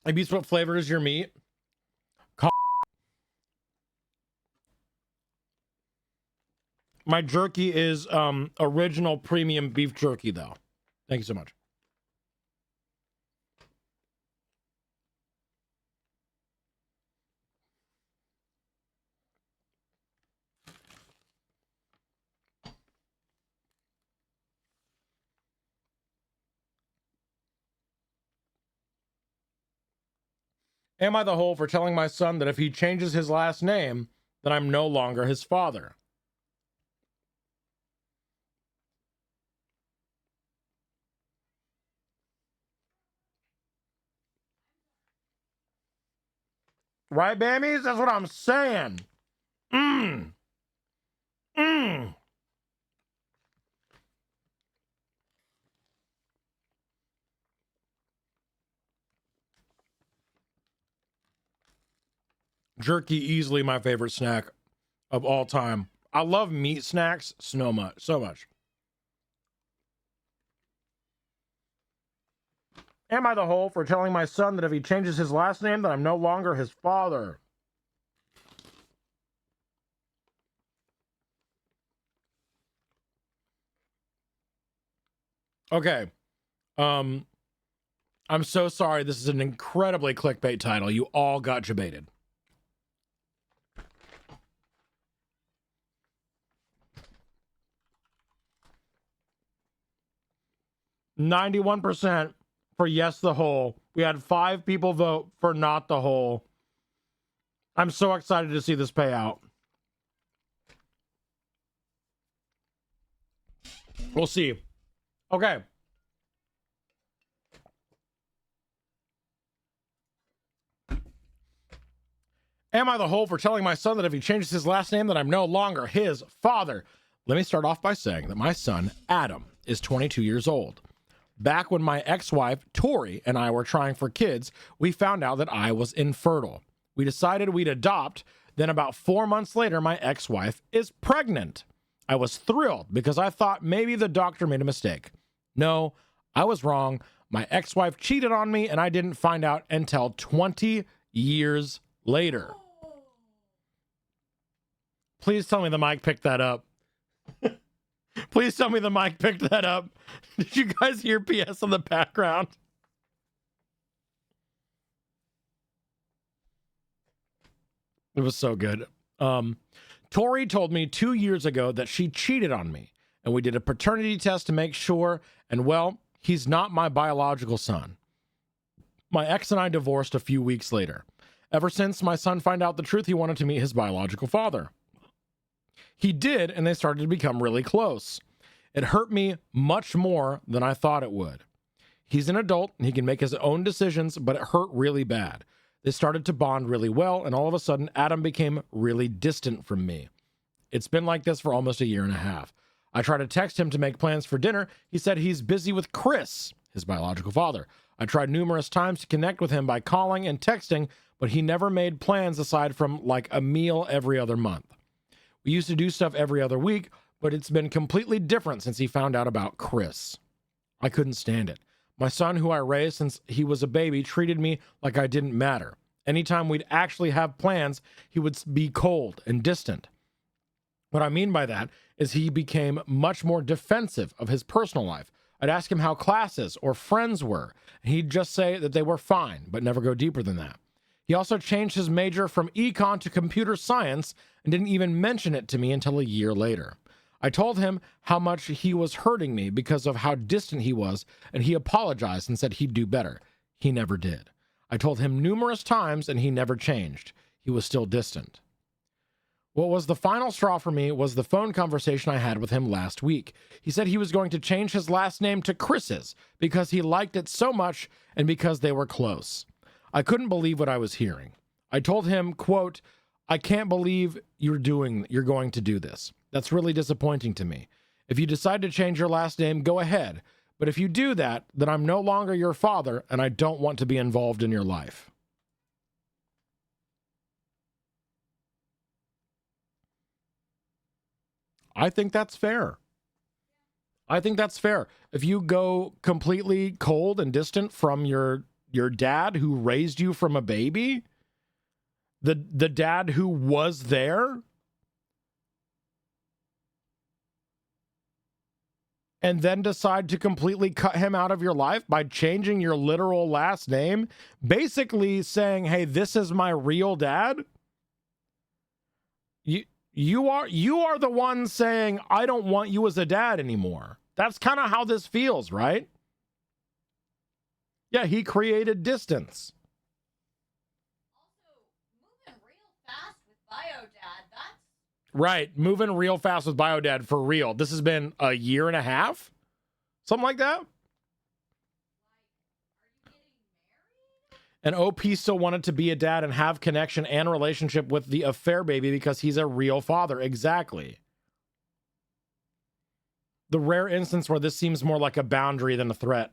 Abuse, what flavor is your meat? My jerky is original premium beef jerky, though. Thank you so much. Am I the hole for telling my son that if he changes his last name, then I'm no longer his father? Right, babies? That's what I'm saying. Mmm. Mmm. Jerky, easily my favorite snack of all time. I love meat snacks so much. Am I the hole for telling my son that if he changes his last name, then I'm no longer his father? Okay. I'm so sorry. This is an incredibly clickbait title. You all got jebaited. %91 for yes, the hole. We had 5 people vote for not the hole. I'm so excited to see this pay out. We'll see. Okay. Am I the hole for telling my son that if he changes his last name, that I'm no longer his father? Let me start off by saying that my son, Adam, is 22 years old. Back when my ex-wife, Tori, and I were trying for kids, we found out that I was infertile. We decided we'd adopt. Then about 4 months later, my ex-wife is pregnant. I was thrilled because I thought maybe the doctor made a mistake. No, I was wrong. My ex-wife cheated on me, and I didn't find out until 20 years later. Please tell me the mic picked that up. Please tell me the mic picked that up. Did you guys hear PS in the background? It was so good. Tori told me 2 years ago that she cheated on me, and we did a paternity test to make sure, and well, he's not my biological son. My ex and I divorced a few weeks later. Ever since my son found out the truth, he wanted to meet his biological father. He did, and they started to become really close. It hurt me much more than I thought it would. He's an adult, and he can make his own decisions, but it hurt really bad. They started to bond really well, and all of a sudden, Adam became really distant from me. It's been like this for almost 1.5 years. I tried to text him to make plans for dinner. He said he's busy with Chris, his biological father. I tried numerous times to connect with him by calling and texting, but he never made plans aside from like a meal every other month. We used to do stuff every other week, but it's been completely different since he found out about Chris. I couldn't stand it. My son, who I raised since he was a baby, treated me like I didn't matter. Anytime we'd actually have plans, he would be cold and distant. What I mean by that is he became much more defensive of his personal life. I'd ask him how classes or friends were, and he'd just say that they were fine, but never go deeper than that. He also changed his major from econ to computer science and didn't even mention it to me until a year later. I told him how much he was hurting me because of how distant he was, and he apologized and said he'd do better. He never did. I told him numerous times, and he never changed. He was still distant. What was the final straw for me was the phone conversation I had with him last week. He said he was going to change his last name to Chris's because he liked it so much and because they were close. I couldn't believe what I was hearing. I told him, quote, I can't believe you're going to do this. That's really disappointing to me. If you decide to change your last name, go ahead. But if you do that, then I'm no longer your father and I don't want to be involved in your life. I think that's fair. I think that's fair. If you go completely cold and distant from your dad who raised you from a baby, the dad who was there, and then decide to completely cut him out of your life by changing your literal last name, basically saying, hey, this is my real dad. You are the one saying, I don't want you as a dad anymore. That's kind of how this feels, right? Yeah, he created distance. Also, moving real fast with Biodad, that's... Right, moving real fast with Biodad for real. This has been a year and a half? Something like that? And OP still wanted to be a dad and have connection and relationship with the affair baby because he's a real father. Exactly. The rare instance where this seems more like a boundary than a threat.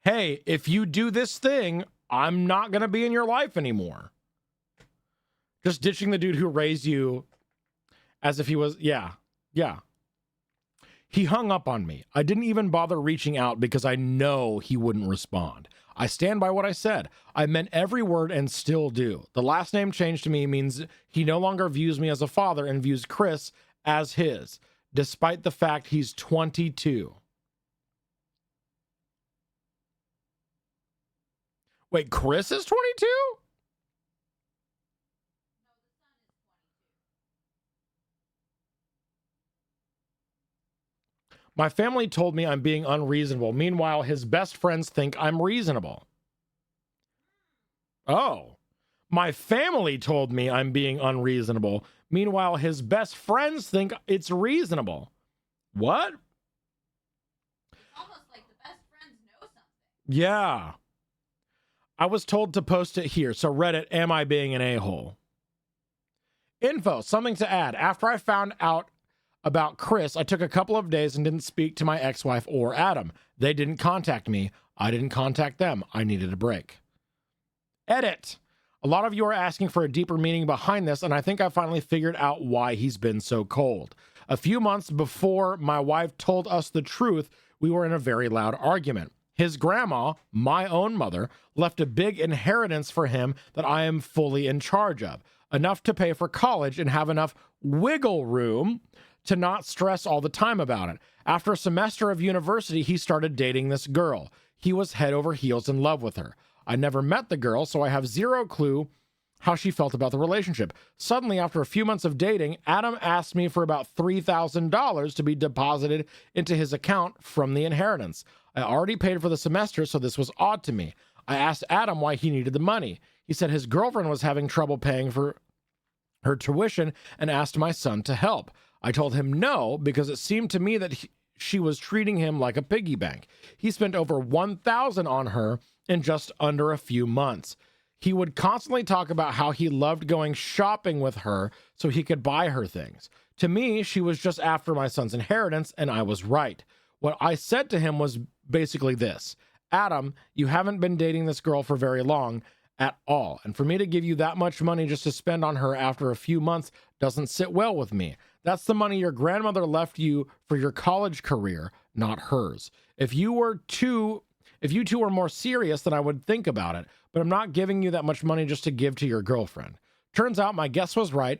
Hey, if you do this thing, I'm not going to be in your life anymore. Just ditching the dude who raised you as if he was, yeah. He hung up on me. I didn't even bother reaching out because I know he wouldn't respond. I stand by what I said. I meant every word and still do. The last name change to me means he no longer views me as a father and views Chris as his, despite the fact he's 22. Wait, Chris is 22? My family told me I'm being unreasonable. Meanwhile, his best friends think I'm reasonable. Oh, my family told me I'm being unreasonable. Meanwhile, his best friends think it's reasonable. What? It's almost like the best friends know something. Yeah. I was told to post it here. So Reddit, am I being an a-hole? Info, something to add. After I found out about Chris, I took a couple of days and didn't speak to my ex-wife or Adam. They didn't contact me. I didn't contact them. I needed a break. Edit. A lot of you are asking for a deeper meaning behind this, and I think I finally figured out why he's been so cold. A few months before my wife told us the truth, we were in a very loud argument. His grandma, my own mother, left a big inheritance for him that I am fully in charge of. Enough to pay for college and have enough wiggle room to not stress all the time about it. After a semester of university, he started dating this girl. He was head over heels in love with her. I never met the girl, so I have zero clue how she felt about the relationship. Suddenly, after a few months of dating, Adam asked me for about $3,000 to be deposited into his account from the inheritance. I already paid for the semester, so this was odd to me. I asked Adam why he needed the money. He said his girlfriend was having trouble paying for her tuition and asked my son to help. I told him no, because it seemed to me that she was treating him like a piggy bank. He spent over $1,000 on her in just under a few months. He would constantly talk about how he loved going shopping with her so he could buy her things. To me, she was just after my son's inheritance, and I was right. What I said to him was basically this: Adam, you haven't been dating this girl for very long at all, and for me to give you that much money just to spend on her after a few months doesn't sit well with me. That's the money your grandmother left you for your college career, not hers. If you two were more serious, then I would think about it, but I'm not giving you that much money just to give to your girlfriend. Turns out my guess was right,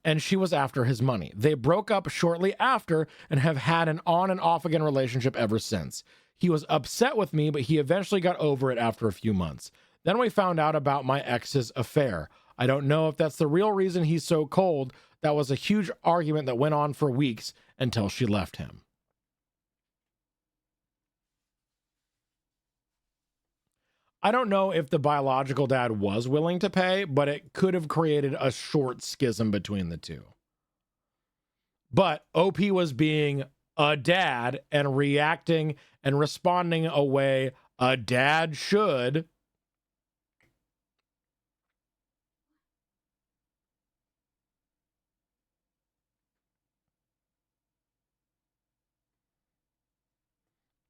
and she was after his money. They broke up shortly after and have had an on and off again relationship ever since. He was upset with me, but he eventually got over it after a few months. Then we found out about my ex's affair. I don't know if that's the real reason he's so cold. That was a huge argument that went on for weeks until she left him. I don't know if the biological dad was willing to pay, but it could have created a short schism between the two. But OP was being a dad and reacting and responding a way a dad should.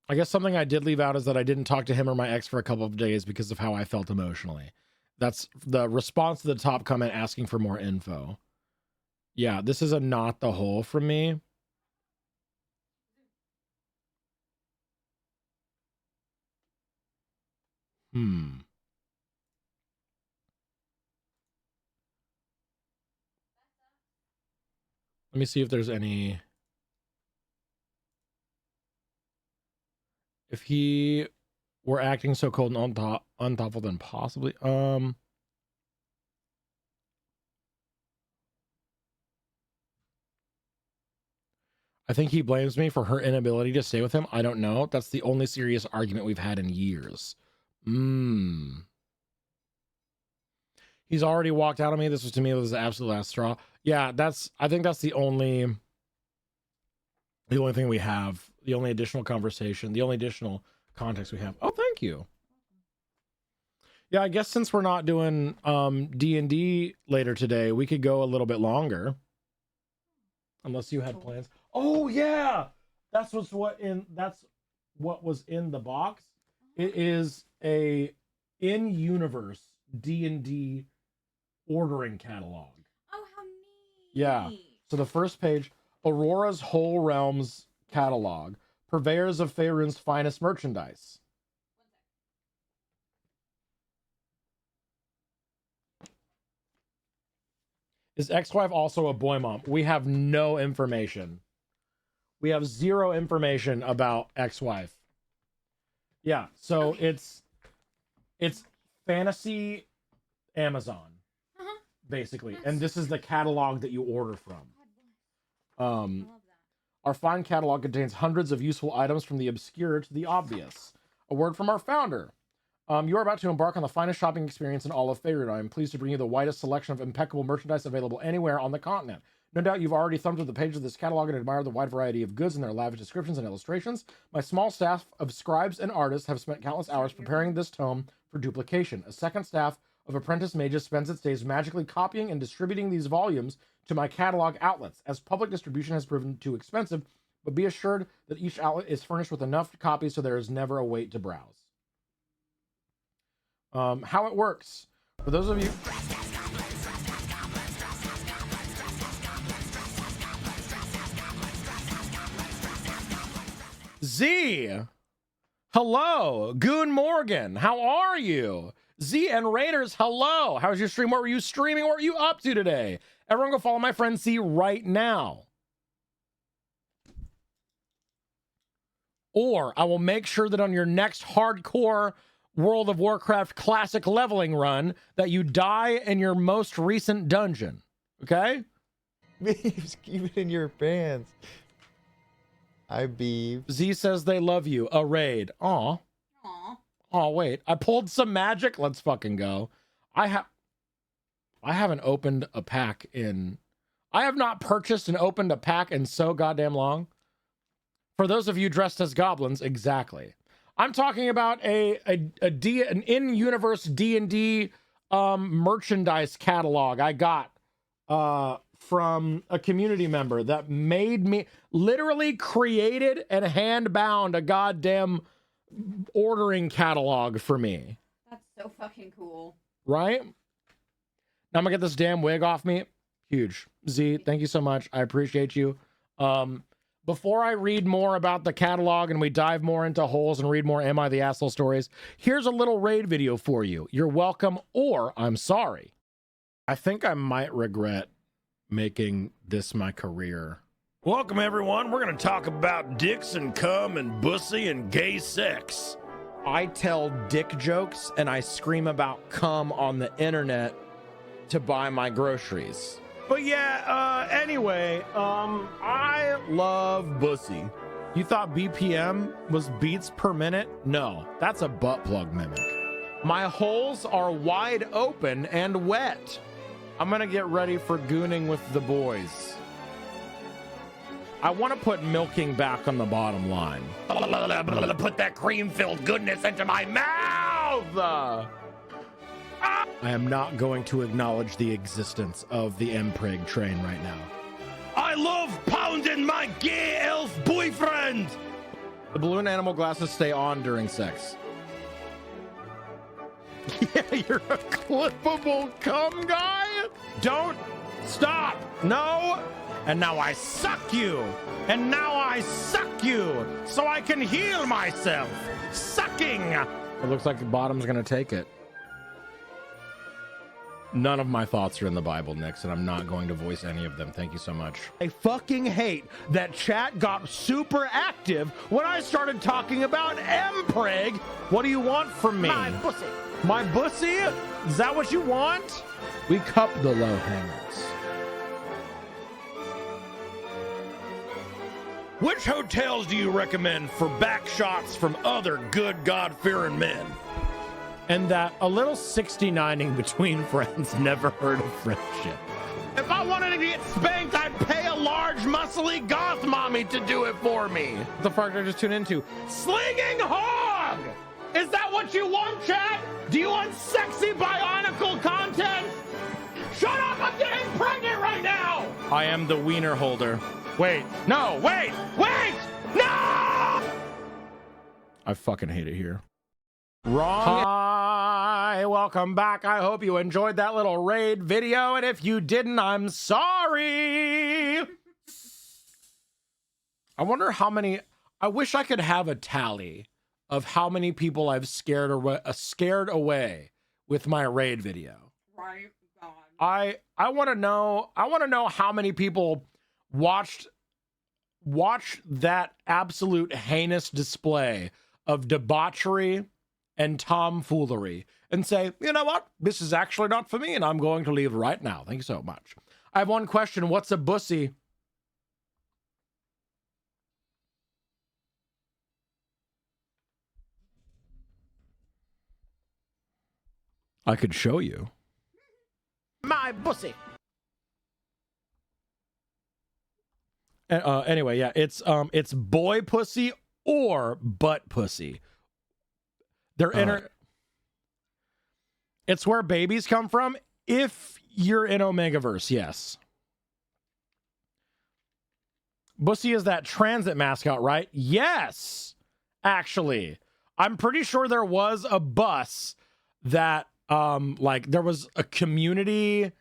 I guess something I did leave out is that I didn't talk to him or my ex for a couple of days because of how I felt emotionally. That's the response to the top comment asking for more info. Yeah, this is a not the whole from me. Let me see if there's any. If he were acting so cold and unthoughtful, then possibly. I think he blames me for her inability to stay with him. I don't know. That's the only serious argument we've had in years. He's already walked out on me. This was, to me, was the absolute last straw. Yeah, I think that's the only thing we have, the only additional conversation, the only additional context we have. Oh, thank you. Yeah, I guess since we're not doing D&D later today, we could go a little bit longer. Unless you had plans. Oh yeah, that's what was in the box. It is a in-universe D&D ordering catalog. Oh, how neat. Yeah. So the first page, Aurora's Whole Realms catalog, purveyors of Faerun's finest merchandise. Is ex-wife also a boy mom? We have no information. We have zero information about ex-wife. Yeah, so Okay. it's fantasy Amazon, basically. That's And this is the catalog that you order from. I love that. Our fine catalog contains hundreds of useful items from the obscure to the obvious. A word from our founder. You are about to embark on the finest shopping experience in all of Faerun. I am pleased to bring you the widest selection of impeccable merchandise available anywhere on the continent. No doubt you've already thumbed through the pages of this catalog and admired the wide variety of goods and their lavish descriptions and illustrations. My small staff of scribes and artists have spent countless hours preparing this tome for duplication. A second staff of apprentice mages spends its days magically copying and distributing these volumes to my catalog outlets, as public distribution has proven too expensive, but be assured that each outlet is furnished with enough copies so there is never a wait to browse. How it works. For those of you... Z! Hello! Goon Morgan, how are you? Z and Raiders, hello! How's your stream? What were you streaming? What were you up to today? Everyone go follow my friend Z right now. Or I will make sure that on your next hardcore World of Warcraft classic leveling run that you die in your most recent dungeon. Okay? Beeves, keep it in your pants. Hi, Beeves. Z says they love you. A raid. Aw. Aw. Oh, wait. I pulled some magic. Let's fucking go. I haven't opened a pack in... I have not purchased and opened a pack in so goddamn long. For those of you dressed as goblins, exactly. I'm talking about an in-universe D&D merchandise catalog I got from a community member that made me, literally created and hand-bound a goddamn ordering catalog for me. That's so fucking cool. Right? Now I'm gonna get this damn wig off me. Huge. Z, thank you so much. I appreciate you. Before I read more about the catalog and we dive more into holes and read more Am I the Asshole stories, here's a little raid video for you. You're welcome, or I'm sorry. I think I might regret making this my career. Welcome, everyone. We're going to talk about dicks and cum and bussy and gay sex. I tell dick jokes and I scream about cum on the internet to buy my groceries. But yeah, anyway, I love bussy. You thought BPM was beats per minute? No, that's a butt plug mimic. My holes are wide open and wet. I'm gonna get ready for gooning with the boys. I want to put milking back on the bottom line. Put that cream-filled goodness into my mouth! I am not going to acknowledge the existence of the Mpreg train right now. I love pounding my gay elf boyfriend! The balloon animal glasses stay on during sex. Yeah, you're a clippable cum guy? Don't stop! No! And now I suck you! And now I suck you! So I can heal myself! Sucking! It looks like the bottom's gonna take it. None of my thoughts are in the Bible, Nix, and I'm not going to voice any of them. Thank you so much. I fucking hate that chat got super active when I started talking about Mpreg. What do you want from me? My pussy. My bussy? Is that what you want? We cup the low hangers. Which hotels do you recommend for back shots from other good God-fearing men? And that a little 69ing between friends never hurt a friendship. If I wanted to get spanked, I'd pay a large, muscly goth mommy to do it for me. What the fuck did I just tune into? Slinging hog! Is that what you want, chat? Do you want sexy bionicle content? Shut up, I'm getting pregnant right now! I am the wiener holder. Wait, no, wait, no! I fucking hate it here. Wrong. Hi, welcome back. I hope you enjoyed that little raid video, and if you didn't, I'm sorry. I wonder how many, I wish I could have a tally of how many people I've scared away with my raid video. Right, God. I want to know how many people watched that absolute heinous display of debauchery and tomfoolery and say, you know what, this is actually not for me and I'm going to leave right now. Thank you so much. I have one question. What's a bussy? I could show you. My bussy. Anyway, yeah, it's boy pussy or butt pussy. They're it's where babies come from. If you're in Omegaverse, yes. Bussy is that transit mascot, right? Yes, actually. I'm pretty sure there was a bus that, like, there was a community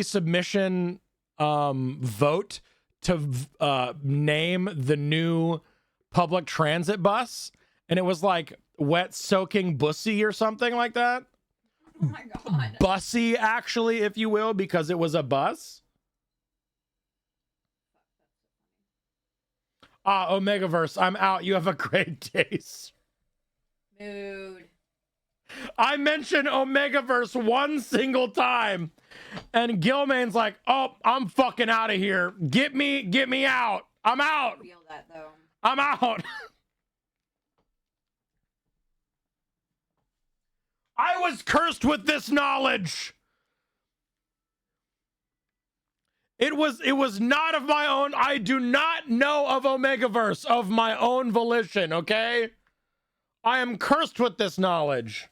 submission vote to name the new public transit bus, and it was like wet soaking bussy or something like that. Oh my God. Bussy, actually, if you will, because it was a bus. Omegaverse, I'm out. You have a great taste. Mood. I mentioned Omegaverse one single time, and Gilman's like, "Oh, I'm fucking out of here. Get me out. I'm out. I feel that though. I'm out." I was cursed with this knowledge. It was not of my own. I do not know of Omegaverse of my own volition, okay? I am cursed with this knowledge.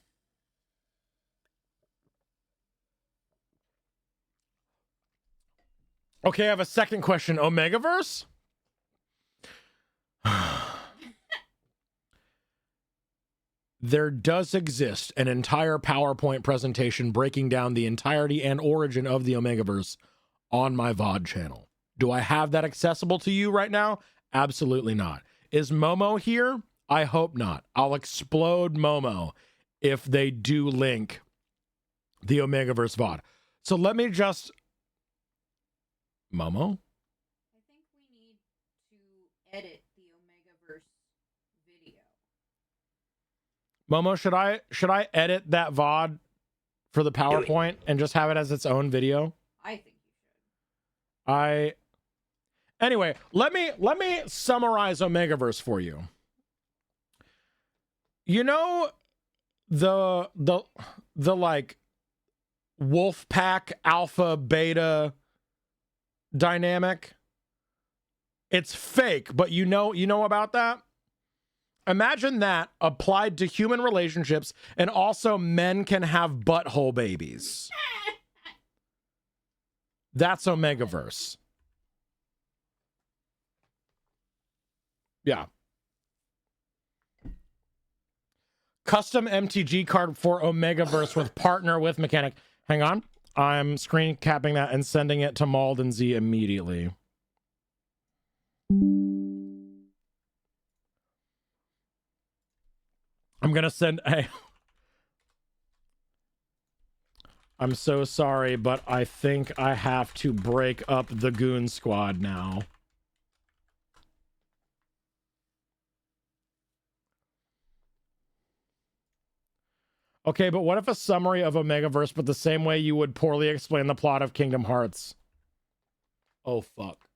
Okay, I have a second question. Omegaverse? There does exist an entire PowerPoint presentation breaking down the entirety and origin of the Omegaverse on my VOD channel. Do I have that accessible to you right now? Absolutely not. Is Momo here? I hope not. I'll explode Momo if they do link The Omegaverse VOD. So let me just... Momo? I think we need to edit the Omegaverse video. Momo, should I edit that VOD for the PowerPoint and just have it as its own video? I think you should. Anyway, let me summarize Omegaverse for you. You know the like wolf pack alpha beta dynamic? It's fake, but you know about that? Imagine that applied to human relationships, and also men can have butthole babies. That's Omegaverse. Yeah. Custom MTG card for Omegaverse with partner with mechanic. Hang on. I'm screen capping that and sending it to Malden Z immediately. I'm going to send... Hey. I'm so sorry, but I think I have to break up the Goon Squad now. Okay, but what if a summary of Omegaverse, but the same way you would poorly explain the plot of Kingdom Hearts? Oh, fuck.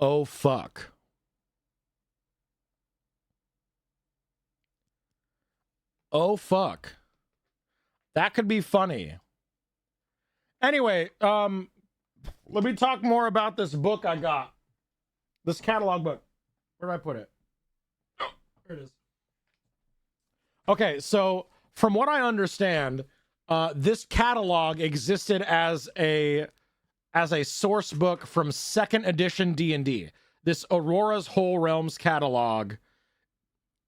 Oh, fuck. Oh, fuck. That could be funny. Anyway, let me talk more about this book I got. This catalog book. Where did I put it? There it is. Okay, so from what I understand, this catalog existed as a source book from 2nd edition D&D. This Aurora's Whole Realms catalog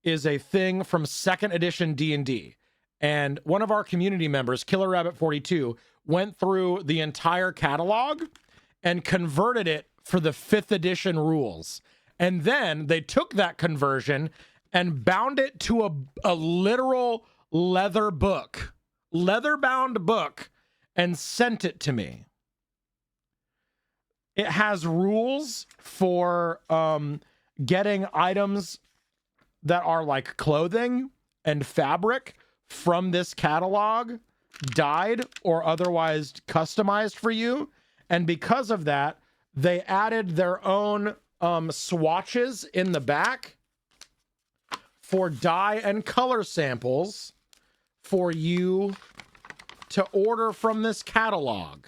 is a thing from 2nd edition D&D. And one of our community members, Killer Rabbit 42, went through the entire catalog and converted it for the 5th edition rules. And then they took that conversion and bound it to a literal leather book, leather-bound book, and sent it to me. It has rules for getting items that are like clothing and fabric from this catalog, dyed or otherwise customized for you. And because of that, they added their own swatches in the back for dye and color samples for you to order from this catalog.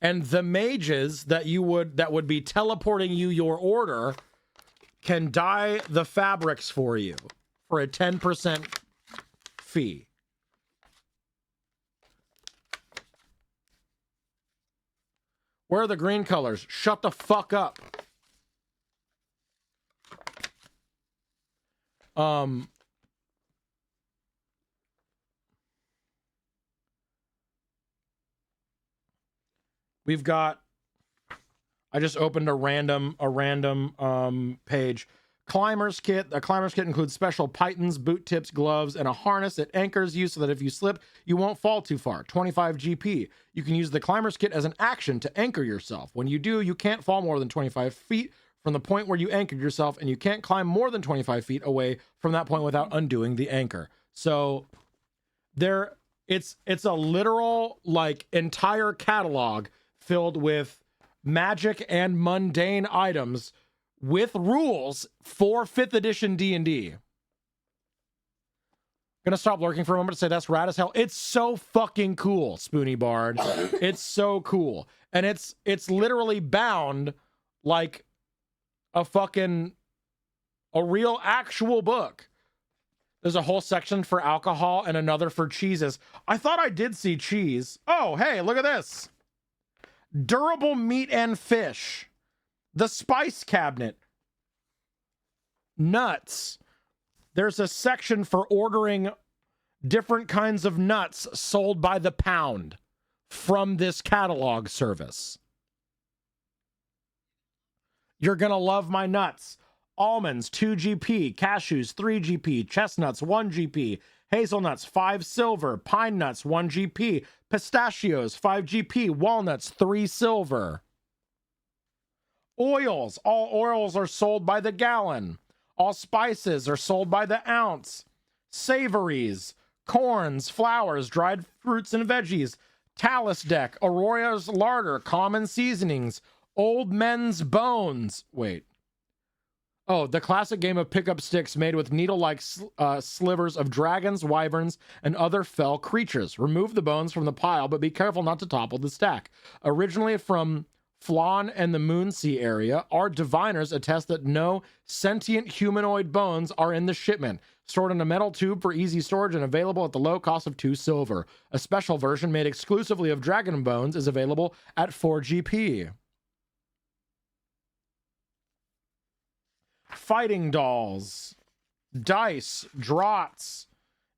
And the mages that would be teleporting you your order can dye the fabrics for you for a 10% fee. Where are the green colors? Shut the fuck up. We've got, I just opened a random page. Climber's kit. A climber's kit includes special pythons, boot tips, gloves, and a harness that anchors you so that if you slip, you won't fall too far. 25 GP. You can use the climber's kit as an action to anchor yourself. When you do, you can't fall more than 25 feet from the point where you anchored yourself, and you can't climb more than 25 feet away from that point without undoing the anchor. So it's a literal like entire catalog filled with magic and mundane items with rules for 5th edition D&D. Gonna stop lurking for a moment to say that's rad as hell. It's so fucking cool, Spoony Bard. It's so cool. And it's literally bound like a real actual book. There's a whole section for alcohol and another for cheeses. I thought I did see cheese. Oh, hey, look at this. Durable meat and fish. The spice cabinet. Nuts. There's a section for ordering different kinds of nuts sold by the pound from this catalog service. You're going to love my nuts. almonds 2 GP, cashews 3 GP, chestnuts 1 GP, hazelnuts 5 silver, pine nuts 1 GP, pistachios 5 GP, walnuts 3 silver. Oils, all oils are sold by the gallon. All spices are sold by the ounce. Savories, corns, flours, dried fruits and veggies, Talus Deck, Aurora's Larder, common seasonings, Old Men's Bones. Wait. Oh, the classic game of pickup sticks made with needle-like slivers of dragons, wyverns, and other fell creatures. Remove the bones from the pile, but be careful not to topple the stack. Originally from Flan and the Moonsea area, our diviners attest that no sentient humanoid bones are in the shipment. Stored in a metal tube for easy storage and available at the low cost of 2 silver. A special version made exclusively of dragon bones is available at 4 GP. Fighting dolls, dice, draughts,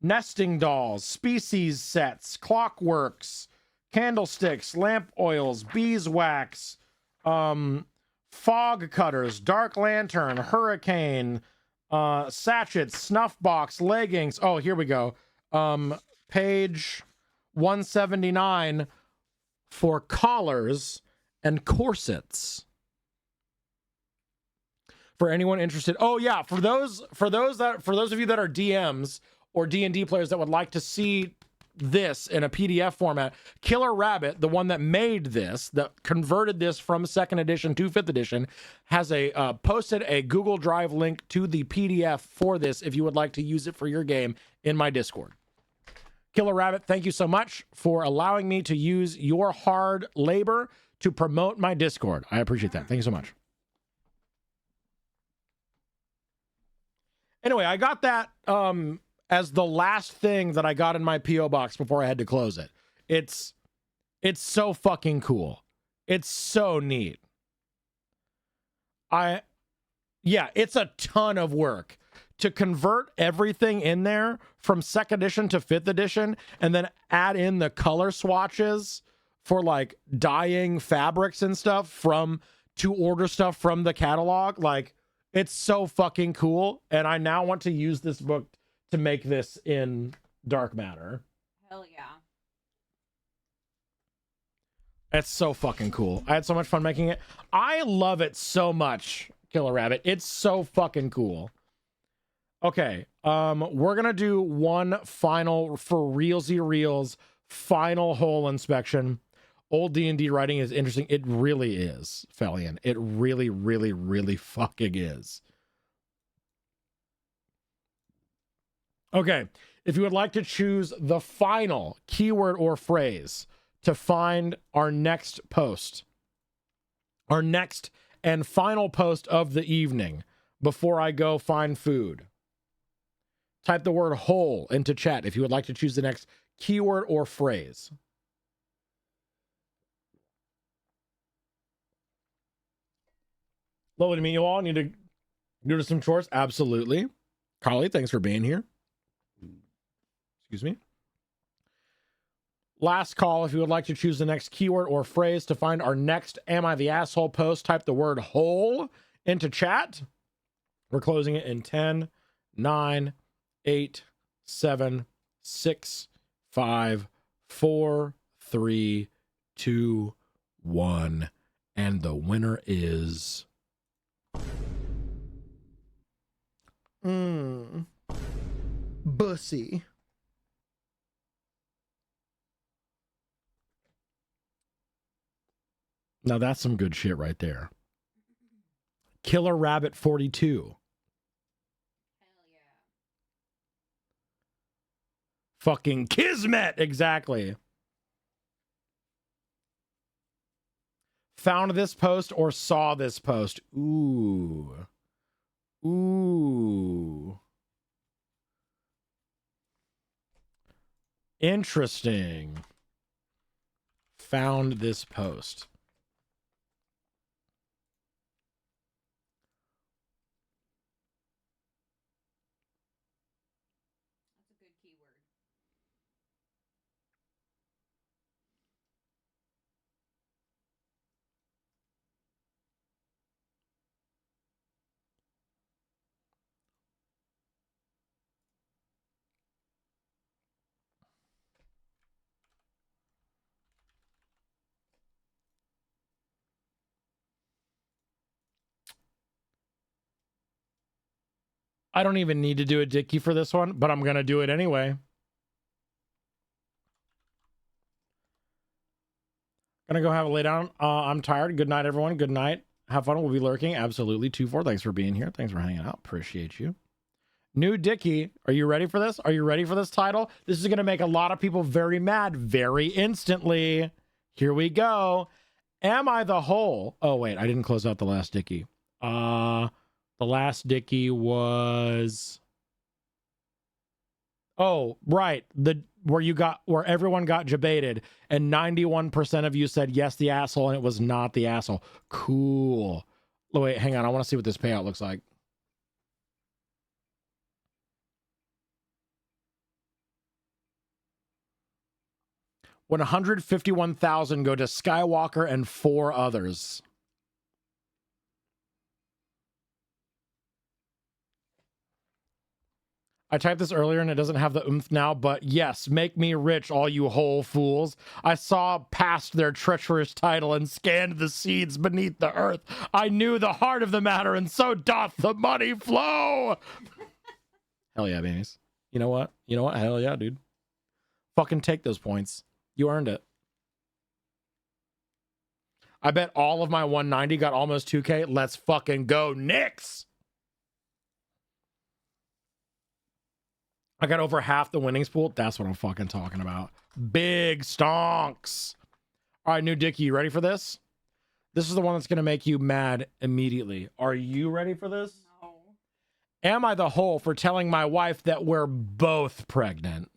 nesting dolls, species sets, clockworks, candlesticks, lamp oils, beeswax, fog cutters, dark lantern, hurricane, sachets, snuff box, leggings. Oh, here we go. Page 179 for collars and corsets. For anyone interested. Oh yeah, for those of you that are DMs or D&D players that would like to see this in a PDF format, Killer Rabbit, the one that made this, that converted this from 2nd edition to 5th edition, has posted a Google Drive link to the PDF for this if you would like to use it for your game in my Discord. Killer Rabbit, thank you so much for allowing me to use your hard labor to promote my Discord. I appreciate that. Thank you so much. Anyway, I got that as the last thing that I got in my P.O. box before I had to close it. It's so fucking cool. It's so neat. It's a ton of work to convert everything in there from 2nd edition to 5th edition and then add in the color swatches for like dyeing fabrics and stuff to order stuff from the catalog. Like, it's so fucking cool, and I now want to use this book to make this in dark matter. Hell yeah. It's so fucking cool. I had so much fun making it. I love it so much, Killer Rabbit. It's so fucking cool. Okay, we're gonna do one final, for realsy reals, final whole inspection. Old D&D writing is interesting. It really is, Felian. It really, really, really fucking is. Okay, if you would like to choose the final keyword or phrase to find our next post, our next and final post of the evening before I go find food, type the word whole into chat if you would like to choose the next keyword or phrase. Lovely to meet you all. Need to do some chores? Absolutely. Carly, thanks for being here. Excuse me. Last call. If you would like to choose the next keyword or phrase to find our next Am I the Asshole post, type the word whole into chat. We're closing it in 10, 9, 8, 7, 6, 5, 4, 3, 2, 1. And the winner is... Bussy. Now that's some good shit right there. Killer Rabbit 42. Hell yeah. Fucking Kismet, exactly. Found this post or saw this post. Ooh. Ooh. Interesting. Found this post. That's a good keyword. I don't even need to do a Dickie for this one, but I'm going to do it anyway. Gonna go have a lay down. I'm tired. Good night, everyone. Good night. Have fun. We'll be lurking. Absolutely. 2-4. Thanks for being here. Thanks for hanging out. Appreciate you. New Dickie. Are you ready for this? Are you ready for this title? This is going to make a lot of people very mad very instantly. Here we go. Am I the whole? Oh, wait. I didn't close out the last Dickie. The last Dickie was... Oh, right. Where everyone got debated and 91% of you said yes, the asshole, and it was not the asshole. Cool. Oh, wait, hang on. I want to see what this payout looks like. $151,000 go to Skywalker and 4 others. I typed this earlier and it doesn't have the oomph now, but yes, make me rich, all you whole fools. I saw past their treacherous title and scanned the seeds beneath the earth. I knew the heart of the matter, and so doth the money flow. Hell yeah, babies. You know what? You know what? Hell yeah, dude. Fucking take those points. You earned it. I bet all of my 190 got almost 2K. Let's fucking go, Knicks! I got over half the winnings pool. That's what I'm fucking talking about. Big stonks. All right, new Dickie, you ready for this? This is the one that's going to make you mad immediately. Are you ready for this? No. Am I the whole for telling my wife that we're both pregnant?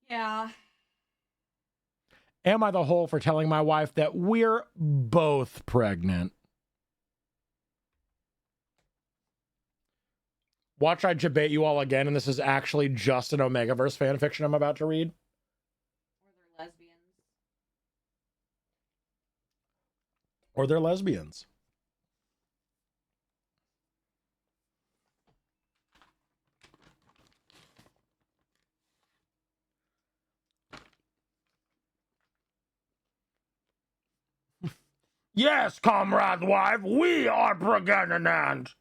Yeah. Am I the whole for telling my wife that we're both pregnant? Watch I debate you all again, and this is actually just an Omegaverse fanfiction I'm about to read. Or they're lesbians. Or they're lesbians. Yes, comrade wife, we are pregnant.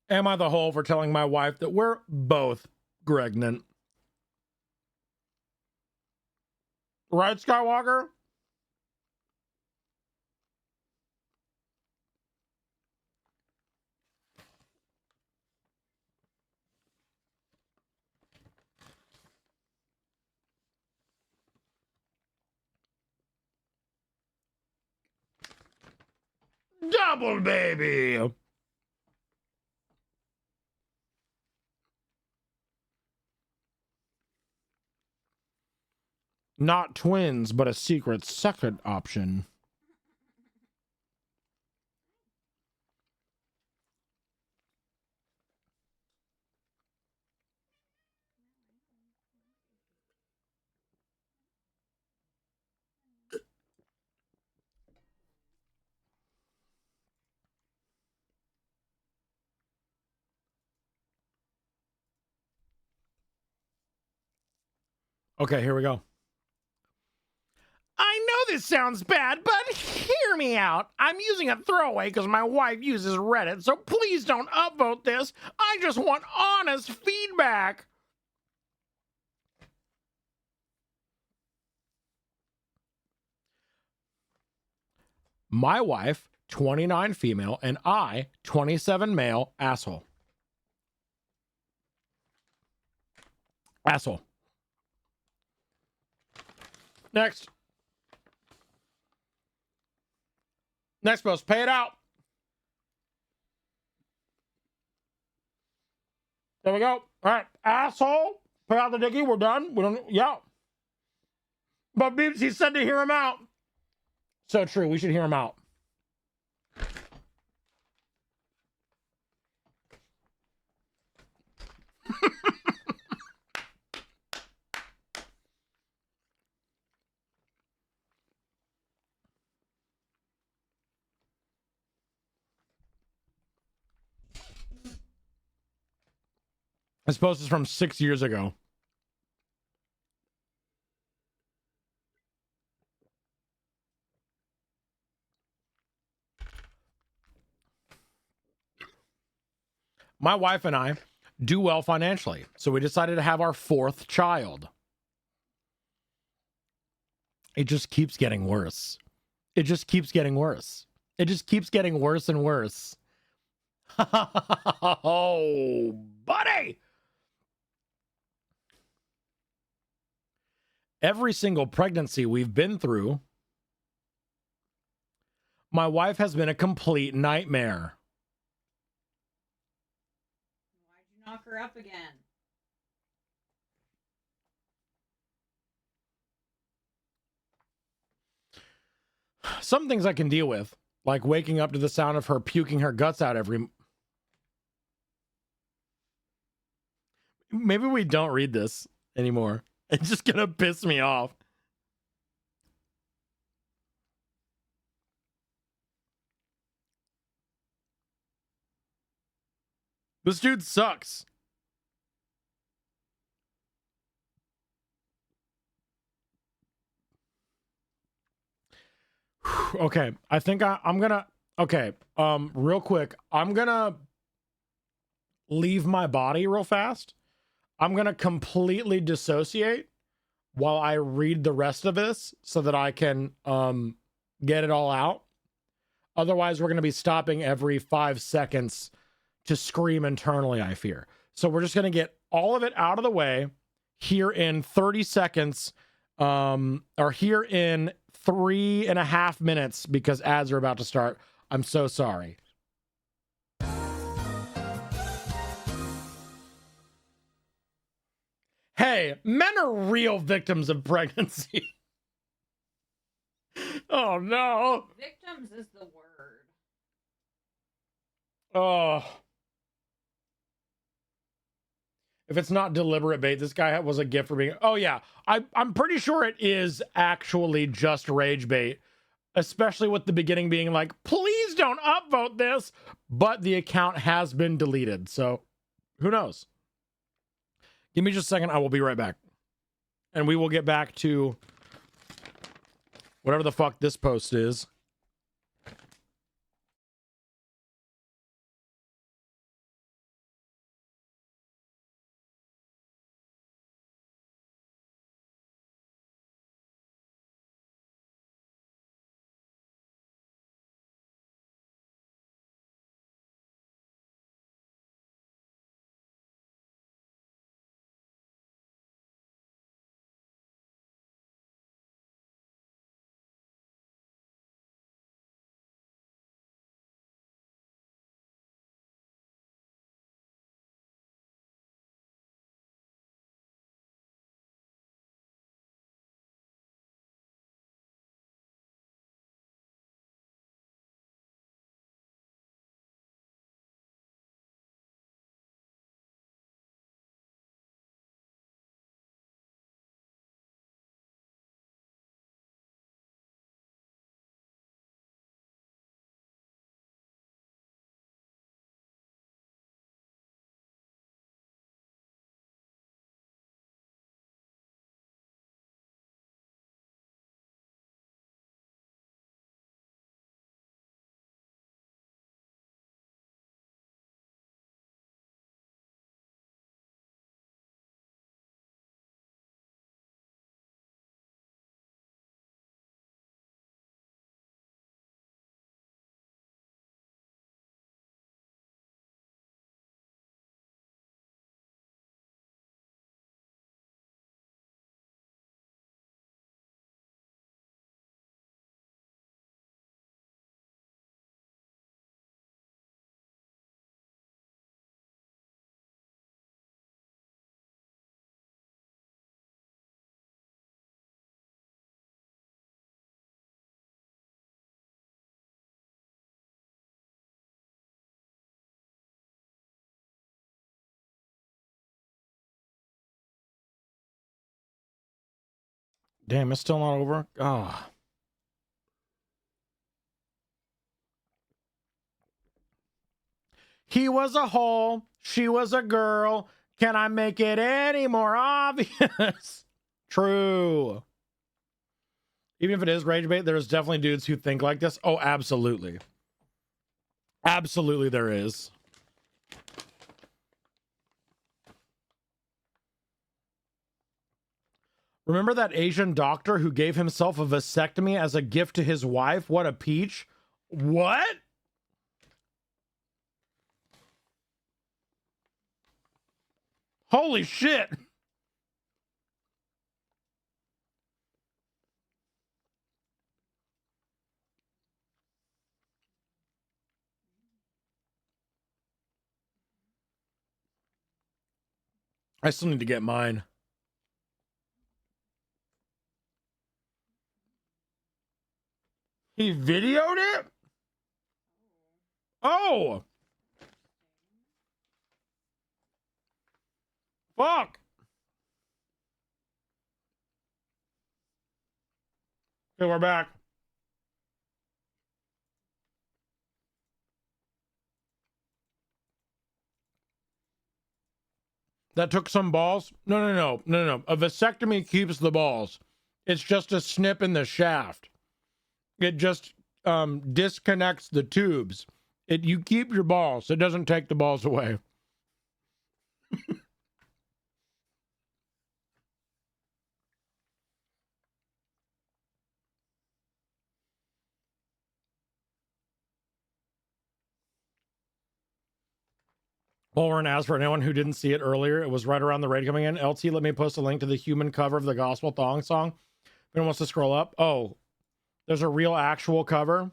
Am I the whole for telling my wife that we're both pregnant? Right, Skywalker? Double baby! Not twins, but a secret second option. Okay, here we go. I know this sounds bad, but hear me out. I'm using a throwaway because my wife uses Reddit, so please don't upvote this. I just want honest feedback. My wife, 29 female, and I, 27 male, asshole. Asshole. Next. Next post. Pay it out. There we go. All right. Asshole. Pay out the dicky. We're done. We don't. Yeah. But Beeps, he said to hear him out. So true. We should hear him out. This post is from 6 years ago. My wife and I do well financially, so we decided to have our 4th child. It just keeps getting worse. It just keeps getting worse. It just keeps getting worse and worse. Oh, buddy! Every single pregnancy we've been through, my wife has been a complete nightmare. Why'd you knock her up again? Some things I can deal with, like waking up to the sound of her puking her guts out every... Maybe we don't read this anymore. It's just gonna piss me off. This dude sucks. Okay, I think I'm gonna... Okay, real quick. I'm gonna leave my body real fast. I'm gonna completely dissociate while I read the rest of this so that I can get it all out. Otherwise, we're gonna be stopping every 5 seconds to scream internally, I fear. So we're just gonna get all of it out of the way here in 30 seconds, or here in 3.5 minutes, because ads are about to start. I'm so sorry. Hey, men are real victims of pregnancy. Oh no. Victims is the word. Oh. If it's not deliberate bait, this guy was a gift for being... Oh yeah, I'm pretty sure it is actually just rage bait. Especially with the beginning being like, please don't upvote this. But the account has been deleted, so who knows? Give me just a second. I will be right back. And we will get back to whatever the fuck this post is. Damn, it's still not over. Ah. He was a hole. She was a girl. Can I make it any more obvious? True. Even if it is rage bait, there's definitely dudes who think like this. Oh, absolutely. Absolutely there is. Remember that Asian doctor who gave himself a vasectomy as a gift to his wife? What a peach. What? Holy shit. I still need to get mine. He videoed it? Oh. Fuck. Okay, we're back. That took some balls? No. A vasectomy keeps the balls. It's just a snip in the shaft. It just disconnects the tubes. You keep your balls. It doesn't take the balls away. Lauren asked for anyone who didn't see it earlier. It was right around the raid coming in. LT, let me post a link to the human cover of the Gospel Thong song. If anyone wants to scroll up. Oh, there's a real actual cover.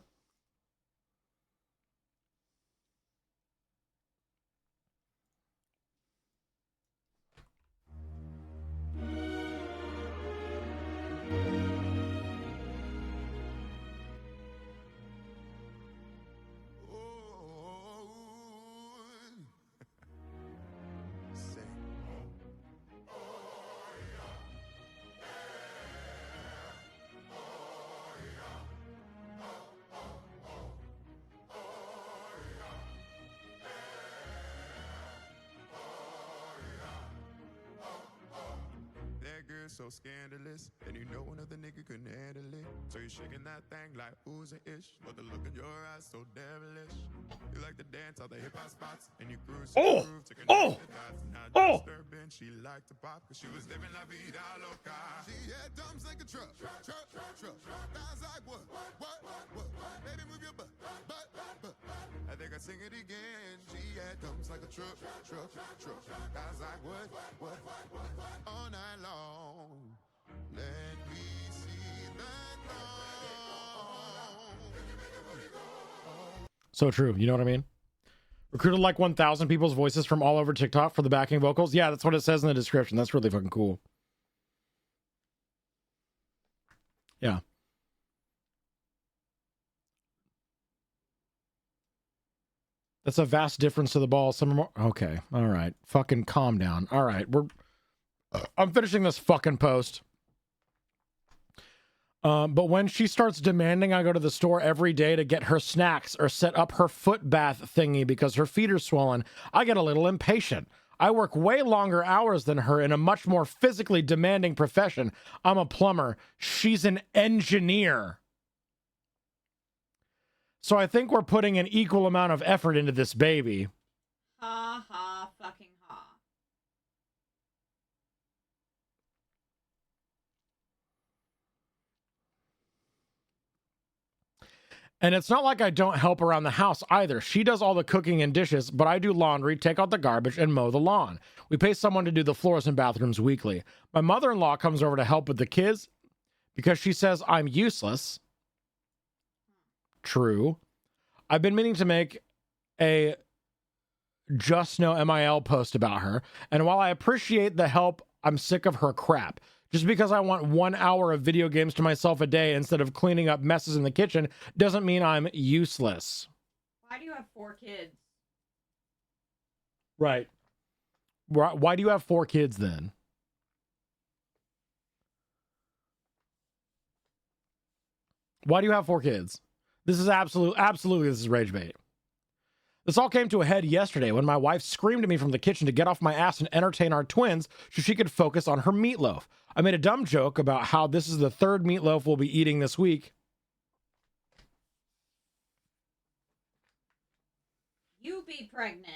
So scandalous, and you know another nigga couldn't handle it. So you're shaking that thing like who's it ish, but the look in your eyes so devilish. You like to dance all the hip hop spots, and you cruise to the groove to connect the dots. Not disturbing, she liked to pop, cause she was living la vida loca. She had thumbs like a truck. Thighs like what? Baby, move your butt. I think I sing it again. She had thumbs like a truck. Thighs like what? All night long. Let me see that thong. So true. You know what I mean? Recruited like 1,000 people's voices from all over TikTok for the backing vocals. Yeah, that's what it says in the description. That's really fucking cool. Yeah. That's a vast difference to the ball. Some more. Okay. All right. Fucking calm down. All right. I'm finishing this fucking post. But when she starts demanding I go to the store every day to get her snacks or set up her foot bath thingy because her feet are swollen, I get a little impatient. I work way longer hours than her in a much more physically demanding profession. I'm a plumber. She's an engineer. So I think we're putting an equal amount of effort into this baby. Ha ha fucking ha. And it's not like I don't help around the house either. She does all the cooking and dishes, but I do laundry, take out the garbage, and mow the lawn. We pay someone to do the floors and bathrooms weekly. My mother-in-law comes over to help with the kids because she says I'm useless. True. I've been meaning to make a Just No MIL post about her, and while I appreciate the help, I'm sick of her crap. Just because I want 1 hour of video games to myself a day instead of cleaning up messes in the kitchen doesn't mean I'm useless. Why do you have 4 kids? Right. Why do you have 4 kids then? Why do you have 4 kids? This is absolutely this is rage bait. This all came to a head yesterday when my wife screamed at me from the kitchen to get off my ass and entertain our twins so she could focus on her meatloaf. I made a dumb joke about how this is the 3rd meatloaf we'll be eating this week. You be pregnant.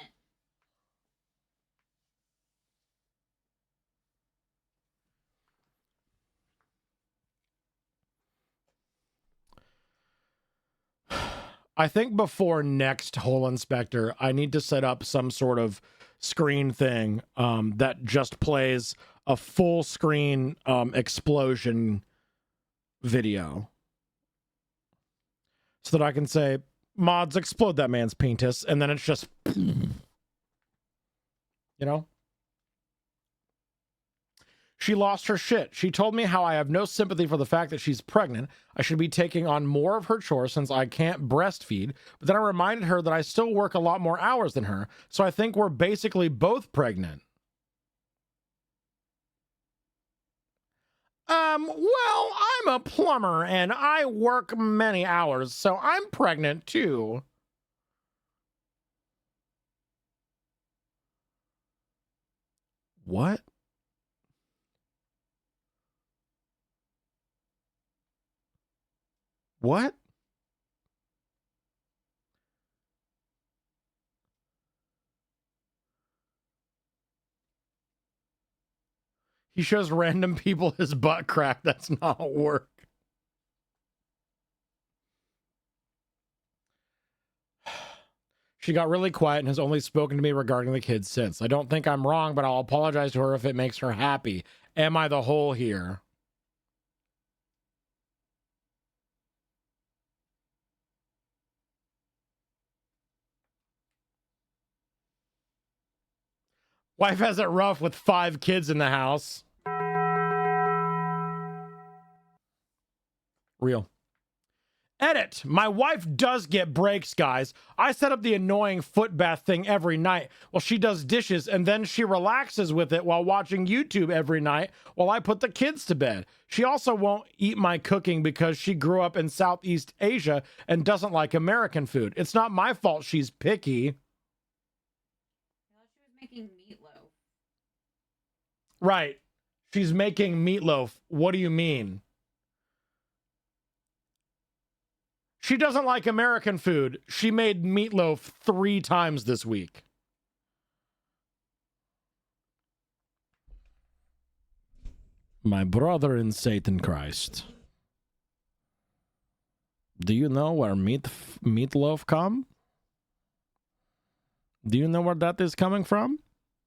I think before next Hole Inspector, I need to set up some sort of screen thing that just plays a full screen explosion video. So that I can say, mods, explode that man's penis, and then it's just, you know? She lost her shit. She told me how I have no sympathy for the fact that she's pregnant. I should be taking on more of her chores since I can't breastfeed. But then I reminded her that I still work a lot more hours than her. So I think we're basically both pregnant. Well, I'm a plumber and I work many hours, so I'm pregnant too. What? What? He shows random people his butt crack. That's not work. She got really quiet and has only spoken to me regarding the kids since. I don't think I'm wrong, but I'll apologize to her if it makes her happy. Am I the hole here? Wife has it rough with 5 kids in the house. Real. Edit. My wife does get breaks, guys. I set up the annoying foot bath thing every night while she does dishes, and then she relaxes with it while watching YouTube every night while I put the kids to bed. She also won't eat my cooking because she grew up in Southeast Asia and doesn't like American food. It's not my fault she's picky. I thought she was making meatloaf. Right. She's making meatloaf. What do you mean? She doesn't like American food. She made meatloaf 3 times this week. My brother in Satan Christ. Do you know where meatloaf come? Do you know where that is coming from?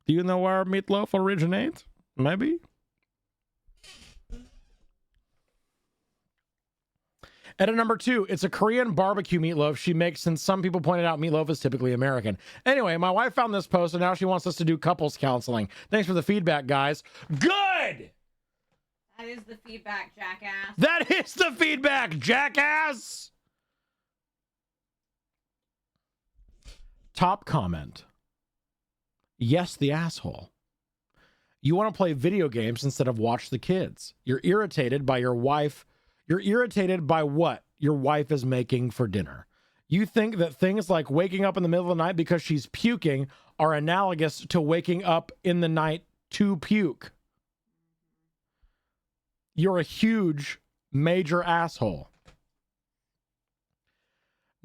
Do you know where meatloaf originates? Maybe? Edit number 2, it's a Korean barbecue meatloaf she makes since some people pointed out meatloaf is typically American. Anyway, my wife found this post and now she wants us to do couples counseling. Thanks for the feedback, guys. Good! That is the feedback, jackass. That is the feedback, jackass! Top comment. Yes, the asshole. You want to play video games instead of watch the kids. You're irritated by your wife. You're irritated by what your wife is making for dinner. You think that things like waking up in the middle of the night because she's puking are analogous to waking up in the night to puke. You're a huge, major asshole.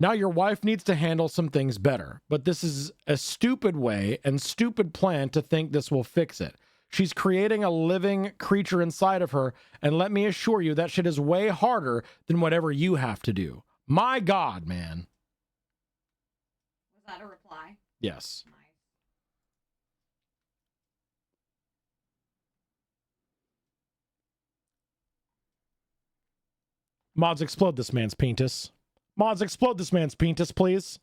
Now your wife needs to handle some things better, but this is a stupid way and stupid plan to think this will fix it. She's creating a living creature inside of her, and let me assure you that shit is way harder than whatever you have to do. My God, man. Was that a reply? Yes. Nice. Mods, explode this man's penis. Mods, explode this man's penis, please.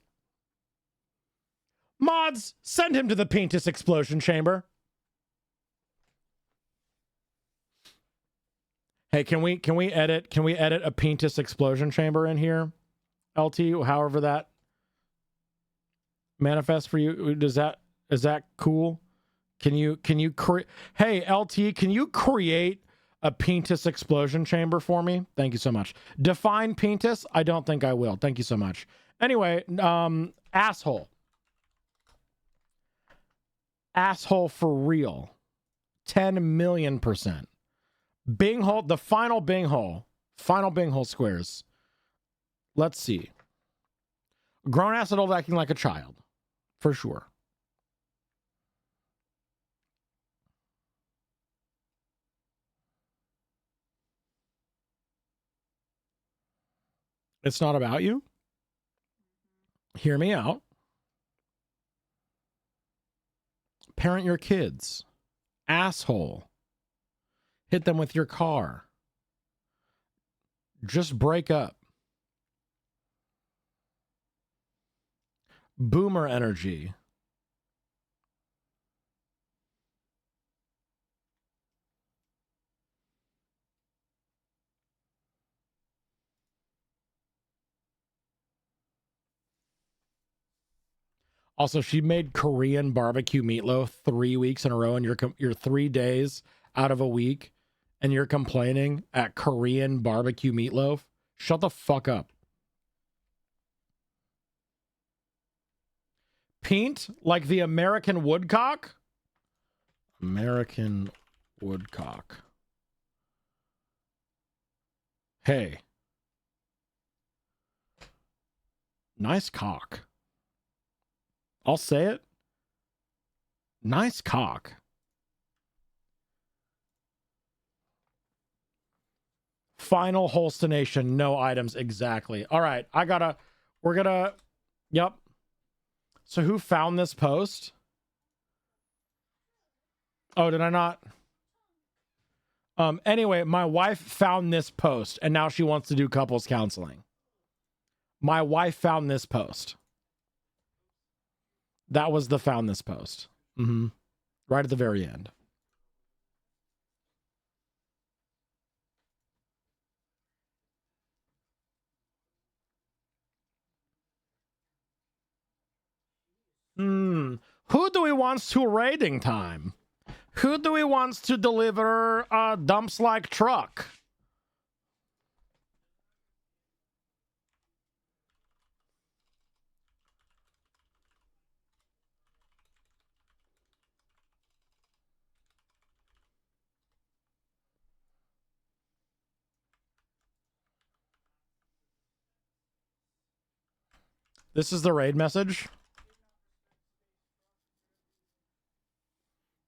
Mods, send him to the penis explosion chamber. Hey, can we edit a penis explosion chamber in here? LT, however that manifests for you. Is that cool? Can you create? Hey, LT, can you create a Pentus explosion chamber for me? Thank you so much. Define Pentus? I don't think I will. Thank you so much. Anyway, asshole. Asshole for real. 10 million %. Bing hole, the final Bing hole. Final Bing hole squares. Let's see. Grown ass adult acting like a child. For sure. It's not about you. Hear me out. Parent your kids. Asshole. Hit them with your car. Just break up. Boomer energy. Also, she made Korean barbecue meatloaf 3 weeks in a row, and you're 3 days out of a week, and you're complaining at Korean barbecue meatloaf. Shut the fuck up. Peent, like the American woodcock? American woodcock. Hey. Nice cock. I'll say it. Nice cock. Final Holstonation, no items, exactly. All right, we're gonna, yep. So who found this post? Oh, did I not? Anyway, my wife found this post, and now she wants to do couples counseling. My wife found this post. That was the found this post. Right at the very end. Who do we want to raiding time? Who do we want to deliver dumps like truck? This is the raid message.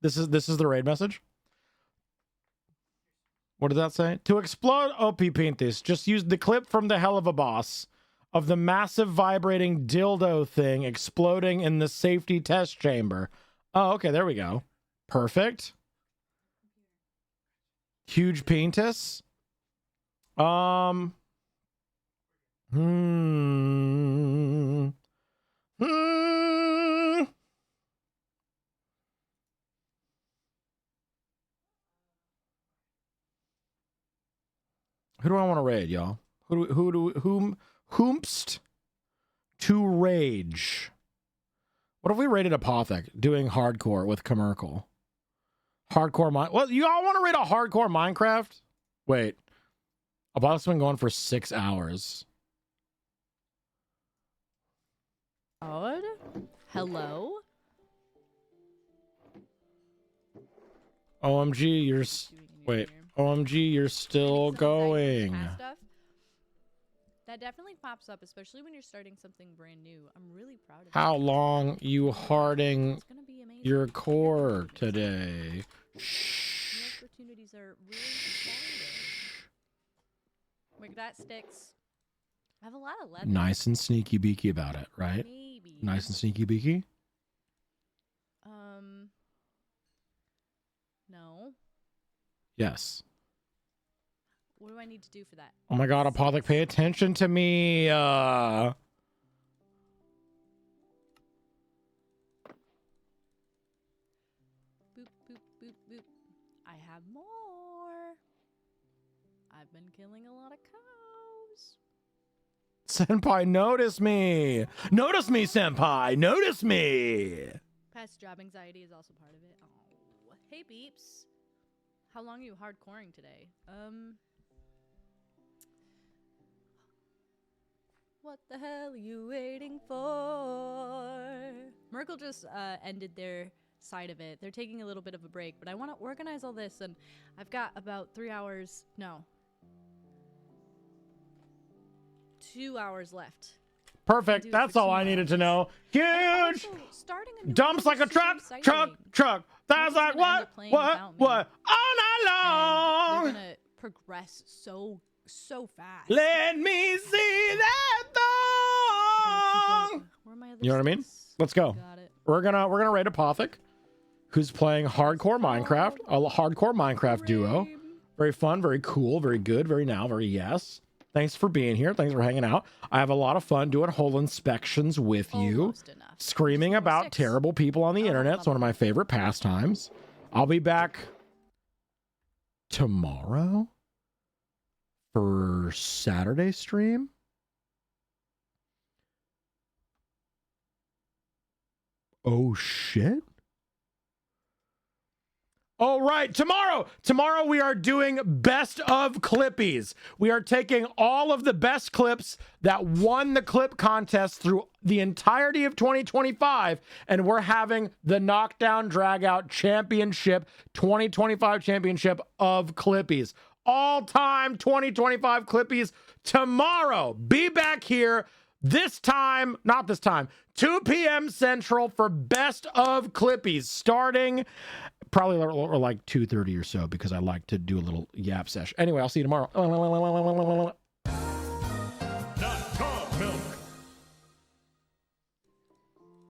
This is the raid message. What did that say? To explode OP Pintis, just use the clip from the Hell of a Boss of the massive vibrating dildo thing exploding in the safety test chamber. Oh, okay, there we go. Perfect. Huge Pintus. Who do I want to raid, y'all? Whomst to rage? What if we raided Apothec doing hardcore with Commercial? Hardcore mine. Well, you all want to raid a hardcore Minecraft? Wait, Apothec's been going for 6 hours. Vod? Hello? OMG, you're wait. OMG, you're still going. Stuff. That definitely pops up, especially when you're starting something brand new. I'm really proud of How long you harding It's gonna be amazing. your core today? Shh. New opportunities are really exciting. Like that sticks. I have a lot of leather. Nice and sneaky beaky about it, right? Maybe. Nice and sneaky beaky. No. Yes. What do I need to do for that? Oh my God, Apothec, pay attention to me. Boop, boop, boop, boop. I have more. I've been killing a lot of cows. Senpai, notice me. Notice me, Senpai. Notice me. Past job anxiety is also part of it. Oh, hey, Beeps. How long are you hardcoring today? What the hell are you waiting for? Merkel just ended their side of it. They're taking a little bit of a break, but I want to organize all this, and I've got about 3 hours. No. 2 hours left. Perfect. That's all I needed to know. Huge. Dumps like a truck. That's like what? All night long. They're gonna progress so fast. Let me see that thong. You know what I mean? Let's go. We're gonna raid Apothic, who's playing hardcore Minecraft, a hardcore Minecraft duo. Very fun, very cool, very good, very now, very yes. Thanks for being here. Thanks for hanging out. I have a lot of fun doing whole inspections with you. Screaming about terrible people on the internet. It's one of my favorite pastimes. I'll be back tomorrow for Saturday stream. Oh, shit. All right, tomorrow we are doing best of Clippies. We are taking all of the best clips that won the clip contest through the entirety of 2025, and we're having the Knockdown Dragout Championship, 2025 Championship of Clippies. All-time 2025 Clippies tomorrow. Be back here this time, not this time, 2 p.m. Central for best of Clippies, starting probably like 2:30 or so, because I like to do a little yap session. Anyway, I'll see you tomorrow.